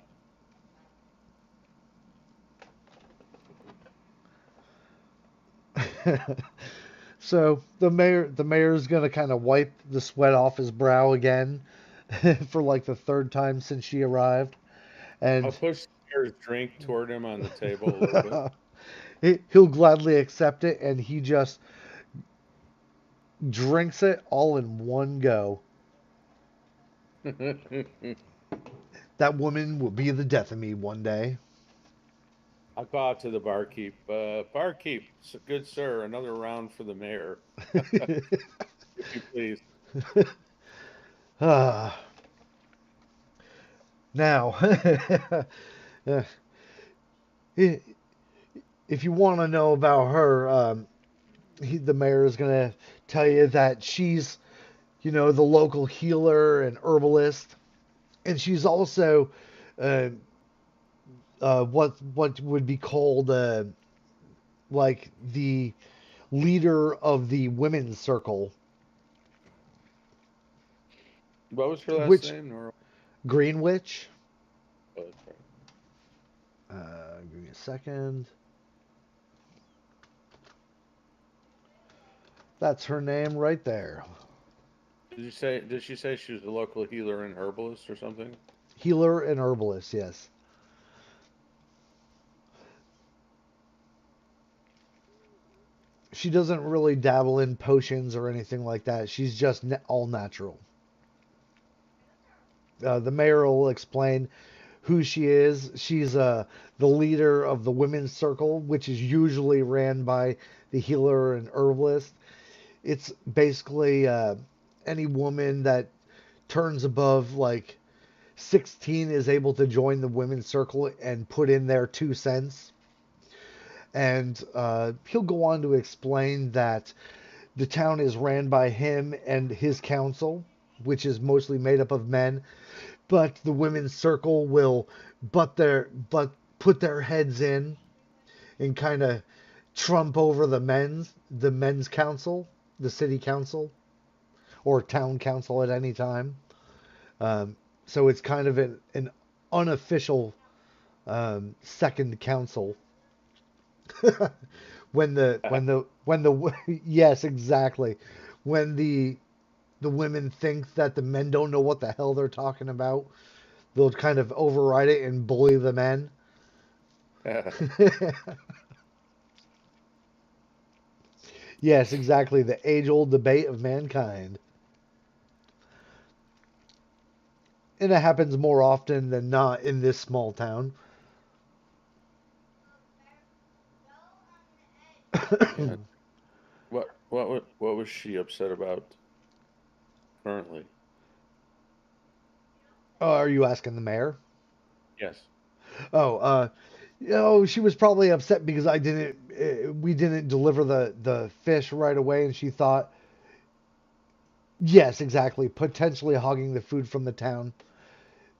So the mayor's gonna kind of wipe the sweat off his brow again for like the third time since she arrived, I'll and push his drink toward him on the table a little bit. he'll gladly accept it, and he just drinks it all in one go. That woman will be the death of me one day. I'll call out to the barkeep. Barkeep, good sir, another round for the mayor, if you please. Ah, now, uh, i- if you want to know about her, the mayor is going to tell you that she's, the local healer and herbalist, and she's also uh, what would be called like the leader of the women's circle, What was her last which name? Nora. Greenwich. Oh, that's right. Give me a second. That's her name right there. Did she say she was a local healer and herbalist or something? Healer and herbalist, yes. She doesn't really dabble in potions or anything like that. She's just all natural. The mayor will explain who she is. She's the leader of the women's circle, which is usually ran by the healer and herbalist. It's basically any woman that turns above like 16 is able to join the women's circle and put in their 2 cents. And he'll go on to explain that the town is ran by him and his council, which is mostly made up of men, but the women's circle will but put their heads in and kind of trump over the men's council, the city council or town council at any time. So it's kind of an unofficial second council. When the yes, exactly, when the women think that the men don't know what the hell they're talking about, they'll kind of override it and bully the men. Yes, exactly, the age-old debate of mankind. And it happens more often than not in this small town. Yeah. What was she upset about currently? Oh, are you asking the mayor? Yes. Oh, she was probably upset because we didn't deliver the fish right away, and she thought, yes, exactly, potentially hogging the food from the town.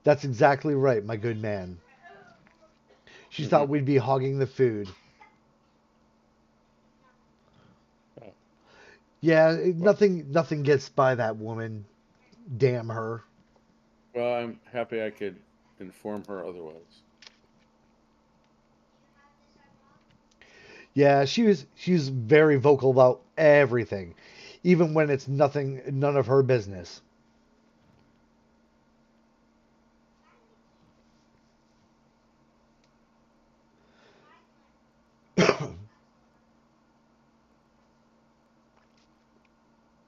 That's exactly right, my good man. She Hmm. thought we'd be hogging the food. Oh, Yeah, well, nothing gets by that woman. Damn her. well, I'm happy I could inform her otherwise. Yeah, she's very vocal about everything, even when it's none of her business.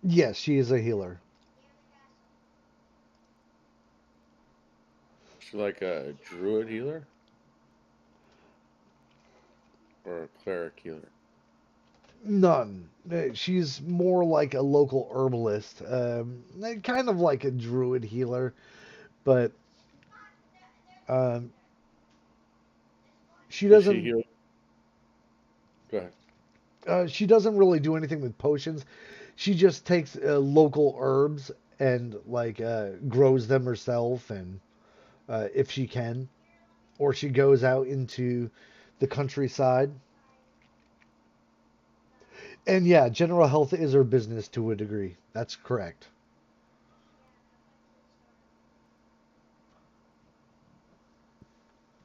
Yes, she is a healer. She's like a druid healer or a cleric healer. None. She's more like a local herbalist, kind of like a druid healer, but um, she Does she doesn't. heal? Go ahead. She doesn't really do anything with potions. She just takes local herbs and grows them herself, and if she can, or she goes out into the countryside. And yeah, general health is her business to a degree. That's correct.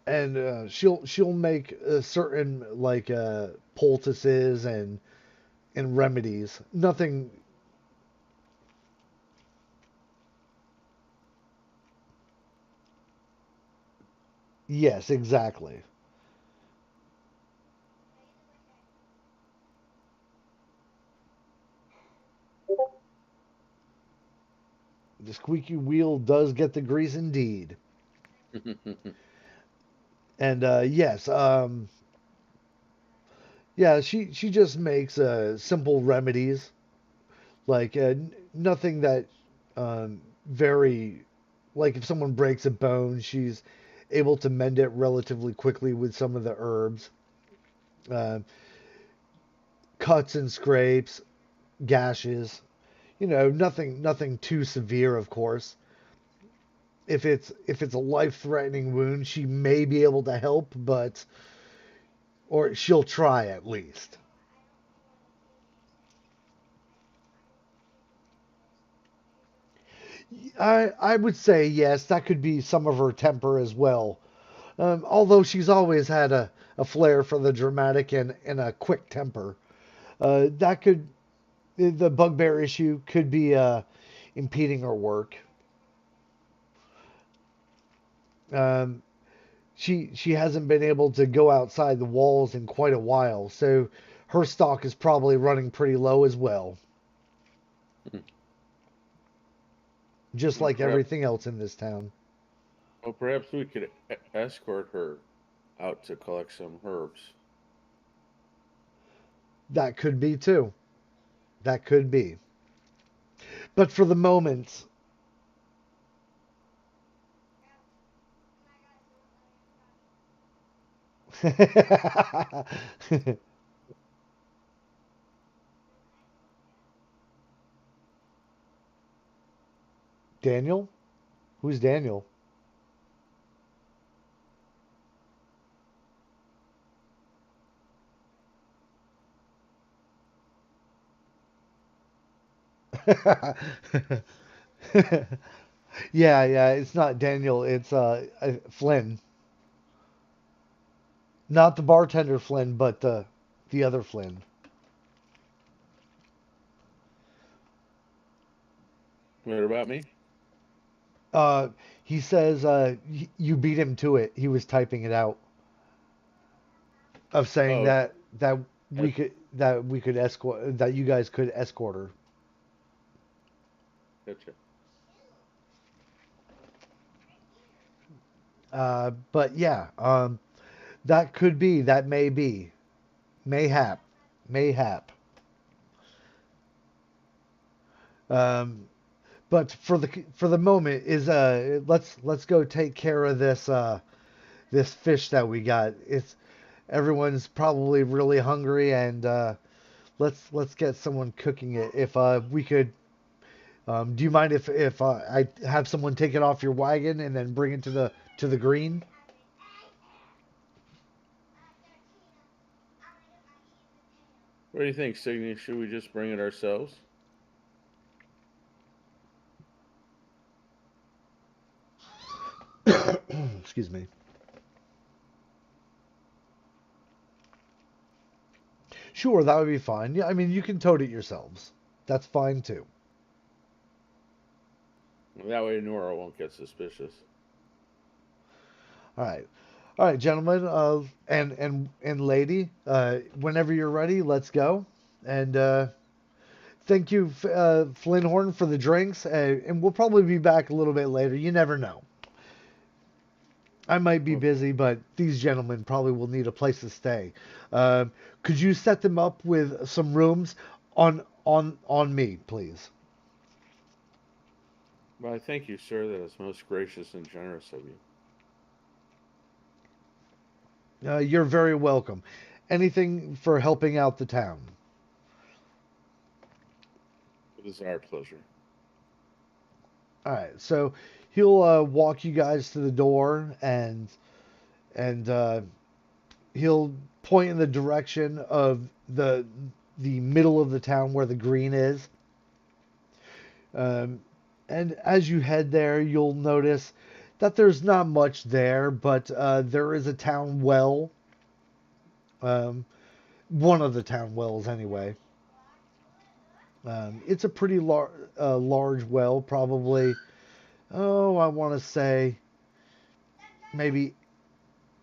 And she'll make certain poultices and remedies. Nothing. Yes, exactly. The squeaky wheel does get the grease indeed. And yes, yeah, she just makes simple remedies, nothing that very like if someone breaks a bone, she's able to mend it relatively quickly with some of the herbs. Uh, Cuts and scrapes, gashes, nothing too severe, of course. If it's a life-threatening wound, she may be able to help, but or she'll try at least. I would say yes, that could be some of her temper as well. Although she's always had a flair for the dramatic and a quick temper. That could the bugbear issue could be impeding her work. Um, she hasn't been able to go outside the walls in quite a while, so her stock is probably running pretty low as well, just Well, like perhaps, everything else in this town. well, perhaps we could escort her out to collect some herbs. That could be too. That could be. But for the moment, Daniel? Who's Daniel? Yeah, yeah, it's not Daniel, it's Flynn. Not the bartender Flynn, but the other Flynn. What about me? Uh, he says you beat him to it. He was typing it out of saying Oh, that es- we could escort that you guys could escort her. gotcha. But yeah, that could be, that may be, mayhap, mayhap. Um, but for the moment is let's go take care of this fish that we got. It's everyone's probably really hungry, and let's get someone cooking it. If we could, do you mind if I have someone take it off your wagon and then bring it to the green? What do you think, Signy? Should we just bring it ourselves? Excuse me. Sure, that would be fine. Yeah, I mean, you can tote it yourselves. That's fine too. That way Nora won't get suspicious. All right. All right, gentlemen, and lady, whenever you're ready, let's go. And thank you, Flinthorn, for the drinks. And we'll probably be back a little bit later. You never know. I might be Well, busy, but these gentlemen probably will need a place to stay. Could you set them up with some rooms on me, please? well, I thank you, sir. That is most gracious and generous of you. You're very welcome. Anything for helping out the town. It is our pleasure. All right, so he'll walk you guys to the door, and he'll point in the direction of the middle of the town where the green is. Um, and as you head there, you'll notice that there's not much there, but there is a town well. Um, one of the town wells, anyway. It's a pretty large well, probably. Oh, I want to say maybe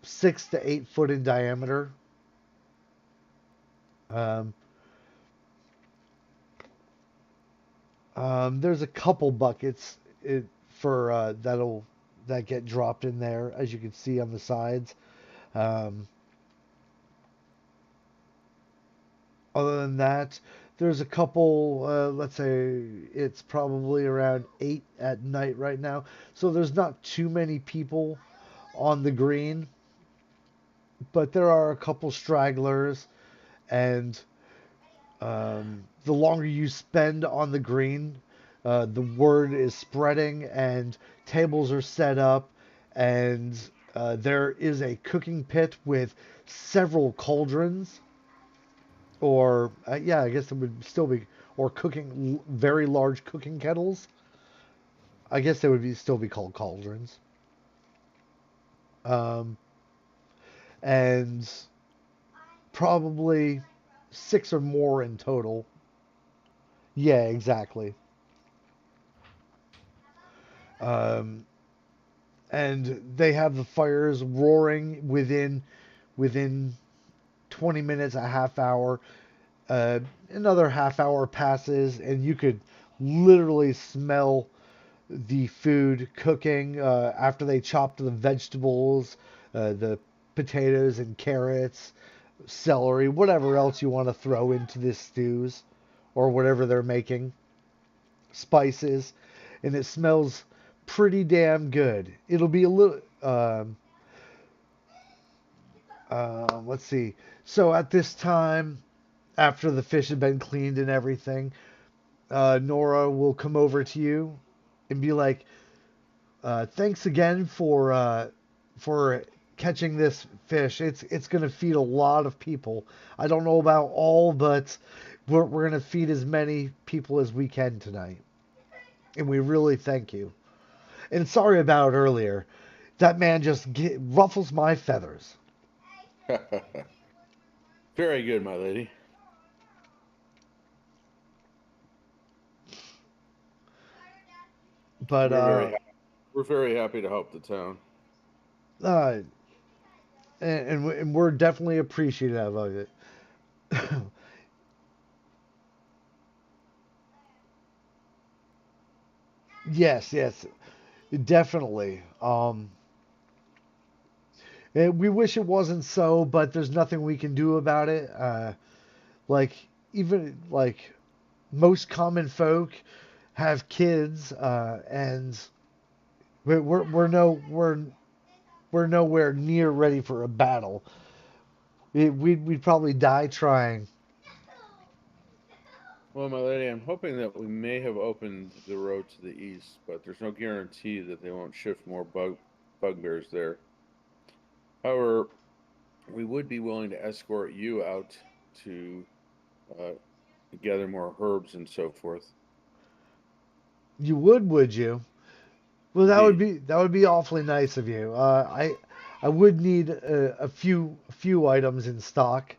6 to 8 foot in diameter. Um, there's a couple buckets for that get dropped in there, as you can see on the sides. Um, Other than that, there's a couple. Let's say it's probably around 8 at night right now, so there's not too many people on the green, but there are a couple stragglers, and the longer you spend on the green, the word is spreading, and tables are set up, and there is a cooking pit with several cauldrons, or yeah, I guess it would still be, or cooking very large cooking kettles. I guess they would still be called cauldrons. Um, and probably six or more in total. Yeah, exactly. Um, and they have the fires roaring within 20 minutes, a half hour. Another half hour passes, and you could literally smell the food cooking after they chopped the vegetables, the potatoes and carrots, celery, whatever else you want to throw into this stews or whatever they're making, spices, and it smells pretty damn good. It'll be a little. Let's see. So at this time, after the fish have been cleaned and everything, Nora will come over to you and be like, "Thanks again for catching this fish. It's gonna feed a lot of people. I don't know about all, but we're gonna feed as many people as we can tonight, and we really thank you. And sorry about earlier. That man just ruffles my feathers." Very good, my lady. But we're very happy to help the town. uh, and we're definitely appreciative of it. Yes, yes, definitely. We wish it wasn't so, but there's nothing we can do about it. Like even like most common folk have kids, and we're no we're nowhere near ready for a battle. We'd probably die trying. Well, my lady, I'm hoping that we may have opened the road to the east, but there's no guarantee that they won't shift more bugbears there. However, we would be willing to escort you out to uh, gather more herbs and so forth. You would you? Well, Indeed. that would be awfully nice of you. I would need a few items in stock.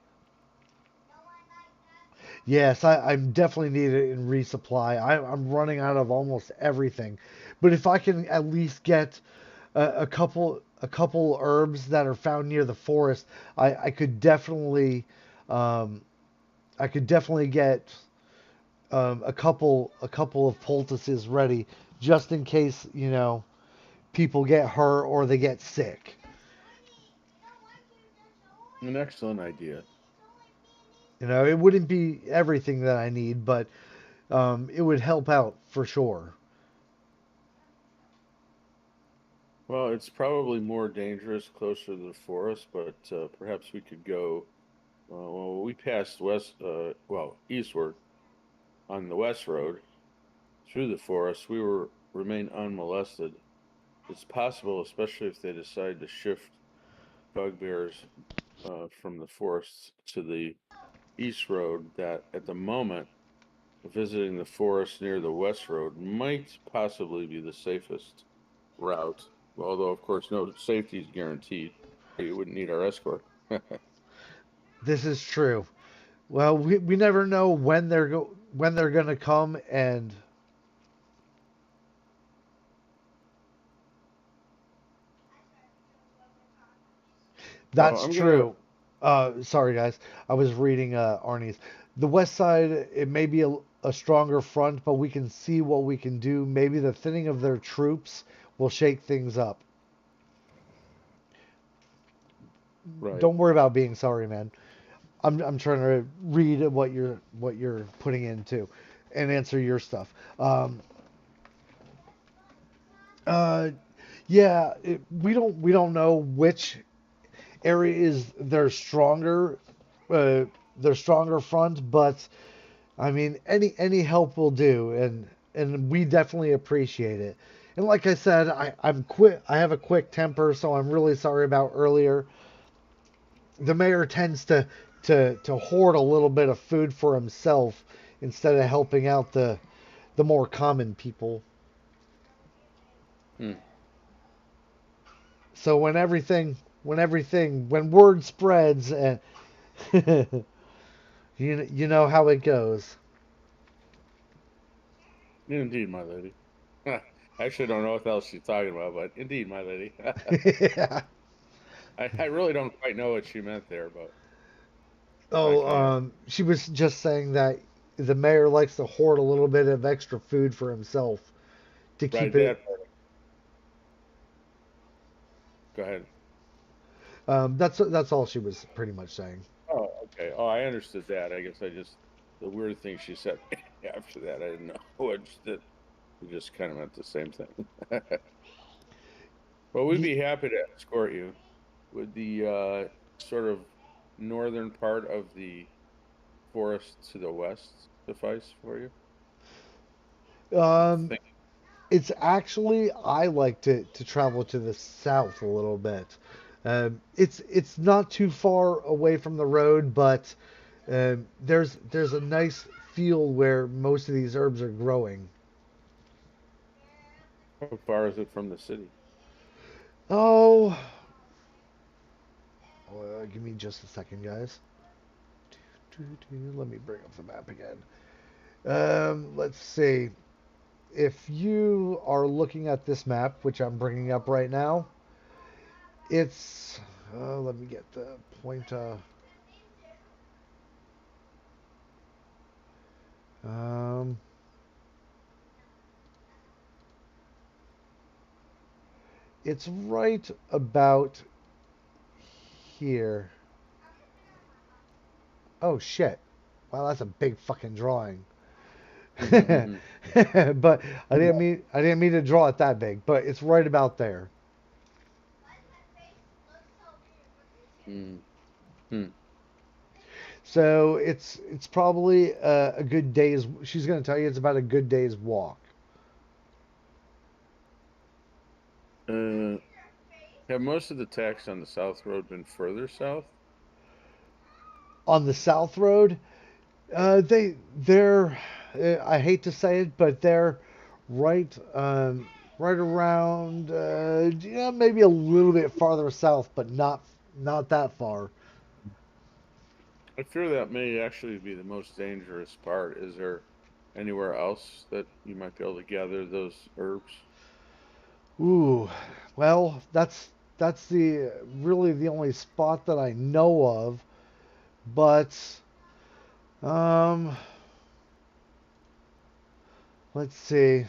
Yes, I'm definitely needed in resupply. I'm running out of almost everything, but if I can at least get a couple herbs that are found near the forest, I could definitely um, I could definitely get a couple of poultices ready just in case people get hurt or they get sick. An excellent idea. It wouldn't be everything that I need, but it would help out for sure. Well, it's probably more dangerous closer to the forest, but perhaps we could go. Well, we passed eastward on the west road through the forest. We were remain unmolested. It's possible, especially if they decide to shift bugbears from the forests to the east road, that at the moment visiting the forest near the west road might possibly be the safest route. Although, of course, no safety is guaranteed. You wouldn't need our escort. This is true. Well, we never know when they're gonna come, and Well, that's I'm gonna. true. Sorry guys, I was reading Arnie's. The west side, it may be a stronger front, but we can see what we can do. Maybe the thinning of their troops will shake things up. Right. Don't worry about being sorry, man. I'm trying to read what you're putting into and answer your stuff. Uh, yeah, we don't know which area is their stronger front, but I mean any help will do, and we definitely appreciate it. And like I said, I have a quick temper, so I'm really sorry about earlier. The mayor tends to hoard a little bit of food for himself instead of helping out the more common people. Hmm. So when word spreads, and you know how it goes. Indeed, my lady. I actually don't know what else she's talking about, but indeed, my lady. Yeah. I really don't quite know what she meant there, but if I Oh, can. she was just saying that the mayor likes to hoard a little bit of extra food for himself to Right, keep it. that part. Go ahead. That's all she was pretty much saying. Oh, okay. Oh, I understood that. I guess the weird thing she said after that, I didn't know. I understood. We just kind of meant the same thing. Well, we'd Ye- be happy to escort you. Would the sort of northern part of the forest to the west suffice for you? You Um, think? it's actually I like to travel to the south a little bit. It's not too far away from the road, but there's a nice field where most of these herbs are growing. How far is it from the city? Oh, give me just a second, guys. Let me bring up the map again. Let's see. If you are looking at this map, which I'm bringing up right now, it's. Let me get the point. Um, it's right about here. Oh shit! Wow, that's a big fucking drawing. But I didn't mean to draw it that big, but it's right about there. Mm. Hmm. So it's probably a good day's. She's gonna tell you it's about a good day's walk. Uh, have most of the attacks on the South Road been further south? On the South Road, they're I hate to say it, but they're right right around yeah, maybe a little bit farther south, but not that far. I fear that may actually be the most dangerous part. Is there anywhere else that you might be able to gather those herbs? Ooh, well, that's the really the only spot that I know of. But um, let's see.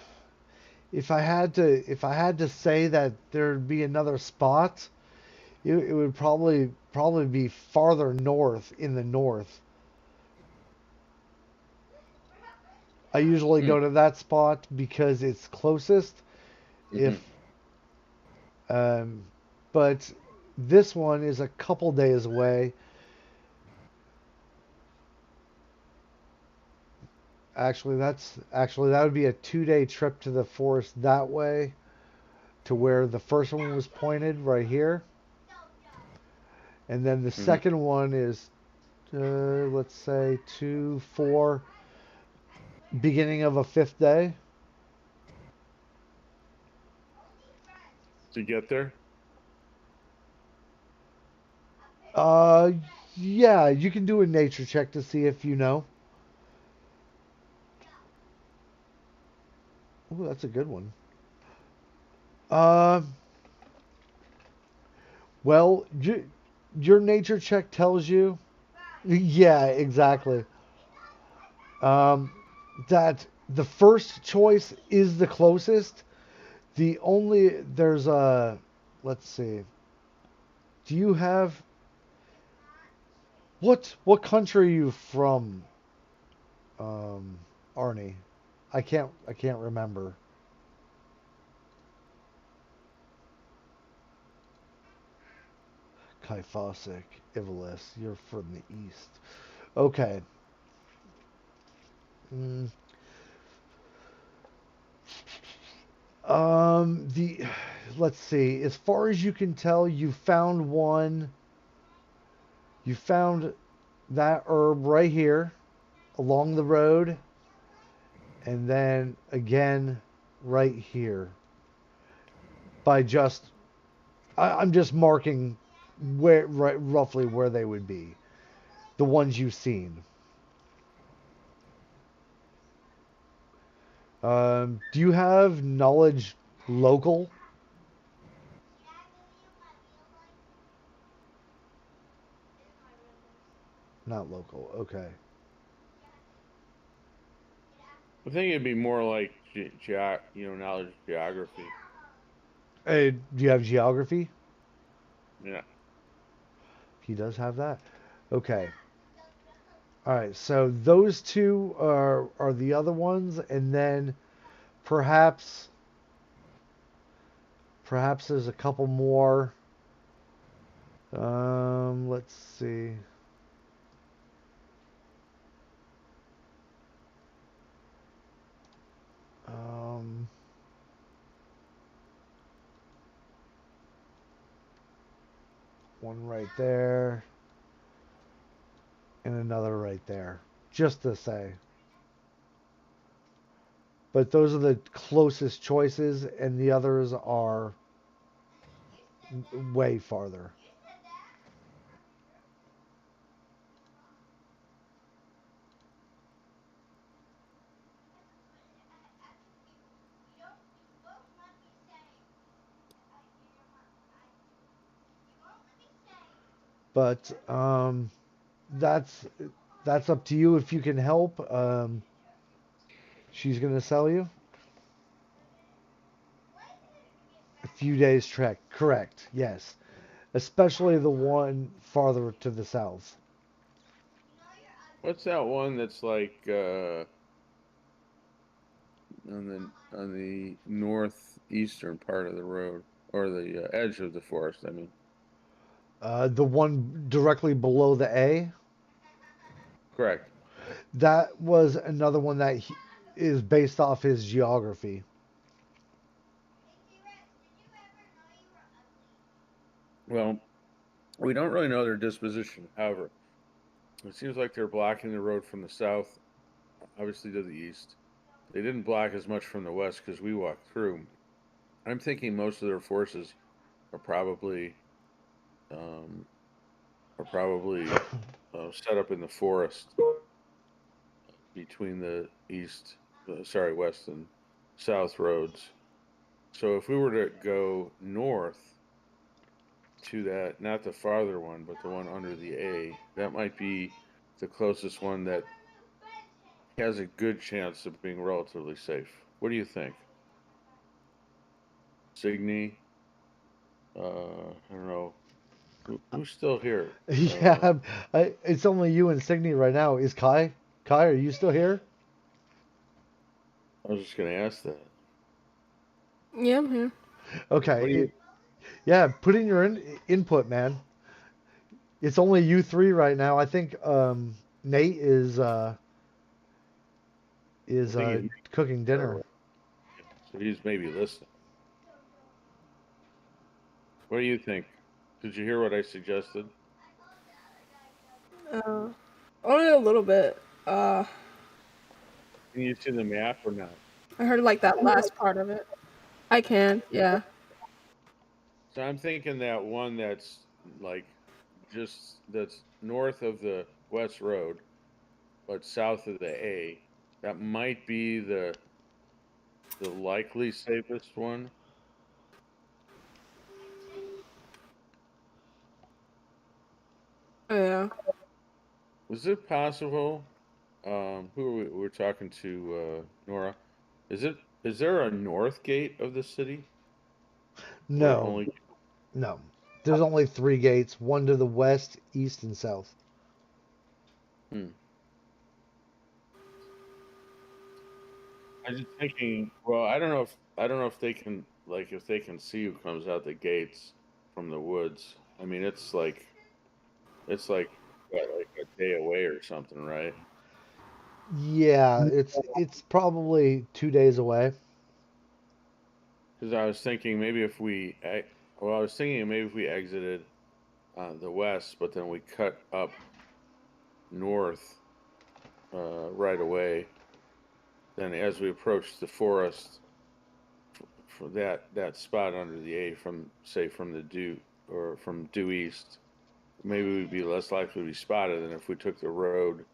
If I had to say that there'd be another spot, it would probably be farther north in the north. I usually Hmm. go to that spot because it's closest. Mm-hmm. If um, but this one is a couple days away. Actually that would be a 2-day trip to the forest that way to where the first one was pointed right here, and then the Mm-hmm. second one is let's say 2, 4, beginning of a fifth day. To get there? Uh, yeah, you can do a nature check to see if you know. Oh, that's a good one. Uh, well, your nature check tells you. Yeah, exactly. Um, that the first choice is the closest. There's a, let's see. Do you have what country are you from, um, Arnie? I can't remember. Kaifasik, Ivalis, you're from the east. Okay. Mm, the let's see. As far as you can tell, you found one. You found that herb right here along the road, and then again right here. By just, I'm just marking where right roughly where they would be. The ones you've seen. Do you have knowledge local? Not local. Okay. I think it'd be more like knowledge of geography. Do you have geography? Yeah. He does have that. Okay. All right. So those two are the other ones, and then perhaps there's a couple more. Let's see. Um, one right there, and another right there. Just to say. But those are the closest choices, and the others are way farther. But that's that's up to you if you can help. She's gonna sell you a few days trek. Correct. Yes, especially the one farther to the south. What's that one that's like on the northeastern part of the road or the edge of the forest? I mean, The one directly below the A. correct. That was another one that is based off his geography. Well, we don't really know their disposition. However, it seems like they're blocking the road from the south, obviously to the east. They didn't block as much from the west because we walked through. I'm thinking most of their forces are probably um, are probably set up in the forest between the west and south roads. So if we were to go north to that, not the farther one, but the one under the A, that might be the closest one that has a good chance of being relatively safe. What do you think? Signy? I don't know. Who's still here? Yeah, it's only you and Signy right now. Is Kai? Kai, are you still here? I was just going to ask that. Yeah, I'm here. Okay. What do you? Yeah, put in your input, man. It's only you three right now. I think Nate is I think he's cooking dinner. so he's maybe listening. What do you think? Did you hear what I suggested? Uh, Only a little bit. Can you see the map or not? I heard like that last part of it. I can, yeah. So I'm thinking that one that's like that's north of the West Road, but south of the A, that might be the likely safest one. Yeah. Was it possible? Who are we? We're talking to Nora. Is there a north gate of the city, or No, only? no. There's only three gates, one to the west, east, and south. Hmm. I was just thinking. Well, I don't know if they can if they can see who comes out the gates from the woods. I mean, it's like what, like a day away or something, right? Yeah, it's probably 2 days away. Because I was thinking maybe if I was thinking maybe if we exited the west, but then we cut up north right away. Then as we approach the forest, for that spot under the A from say from the due or from due east, maybe we'd be less likely to be spotted than if we took the road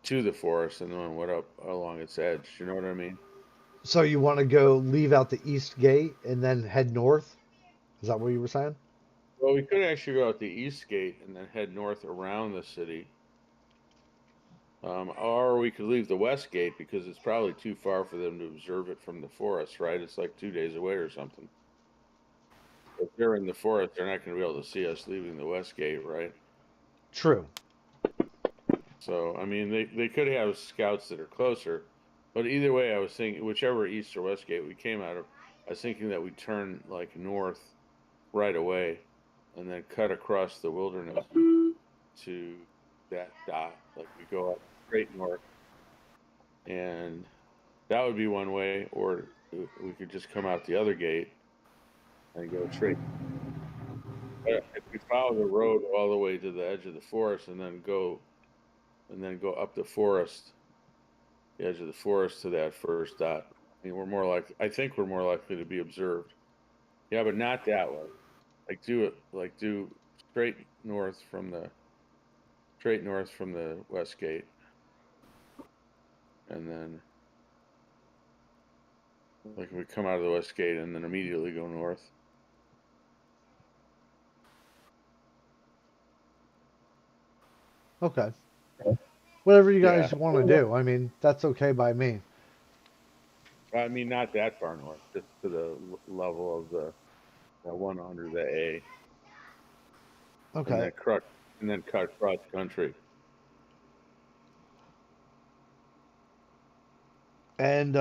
to the forest and then went up along its edge. You know what I mean? So you want to go leave out the east gate and then head north? Is that what you were saying? Well, we could actually go out the east gate and then head north around the city. Or we could leave the west gate because it's probably too far for them to observe it from the forest, right? It's like 2 days away or something. If they're in the forest, they're not going to be able to see us leaving the west gate, right? True. So, I mean, they could have scouts that are closer, but either way, I was thinking whichever east or west gate we came out of, I was thinking that we turn like north right away and then cut across the wilderness to that dot. Like we go up straight north, and that would be one way, or we could just come out the other gate and go straight. If we follow the road all the way to the edge of the forest and then go up the forest, the edge of the forest to that first dot, I mean, I think we're more likely to be observed. Yeah, but not that way. Do straight north from the west gate, and then like we come out of the west gate and then immediately go north. Okay. Whatever you Yeah, guys want to do. I mean, that's okay by me. I mean not that far north, just to the level of the one under the A, and Okay. then cut across country. And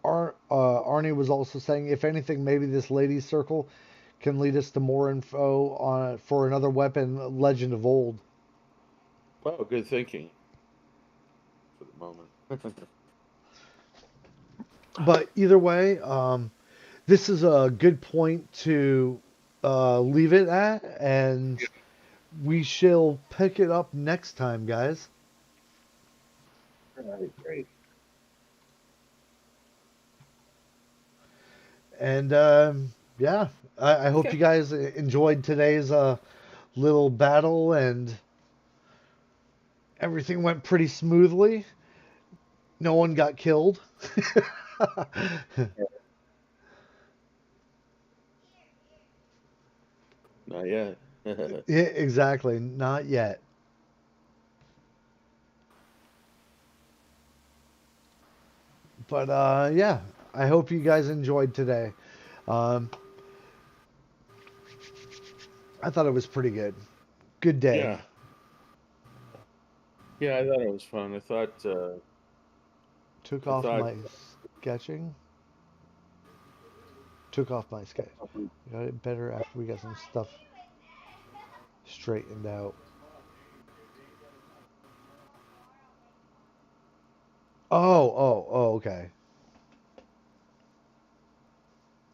Arnie was also saying, if anything, maybe this ladies' circle can lead us to more info on for another weapon, Legend of Old. Oh, good thinking for the moment. But either way, this is a good point to leave it at, and we shall pick it up next time, guys. All right, great. And yeah, I hope Okay. you guys enjoyed today's little battle, and everything went pretty smoothly. No one got killed. Not yet. Yeah, exactly. Not yet. But yeah, I hope you guys enjoyed today. Um, I thought it was pretty good. Good day. Yeah. Yeah, I thought it was fun. Took I off thought my sketching. Took off my sketch. Got it better after we got some stuff straightened out. Oh, okay.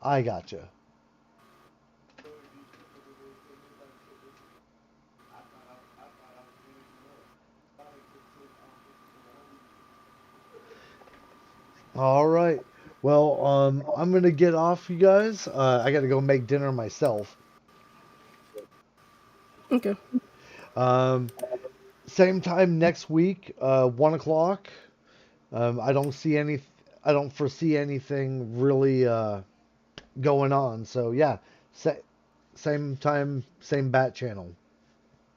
I gotcha. All right. Well, I'm gonna get off, you guys. I gotta go make dinner myself. Okay. Um, Same time next week, 1 o'clock. I don't see any. I don't foresee anything really going on. So yeah, sa- same time, same bat channel.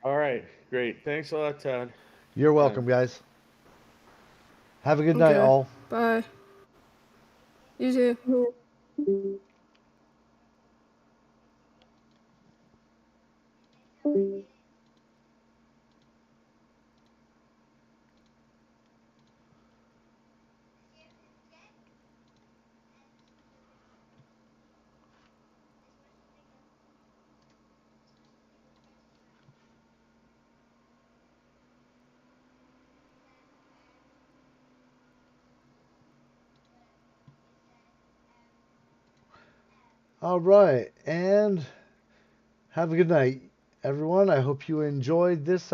all right, great. Thanks a lot, Todd. You're Yeah. welcome, guys. Have a good night, Okay. all. Bye. You too. All right, and have a good night, everyone. I hope you enjoyed this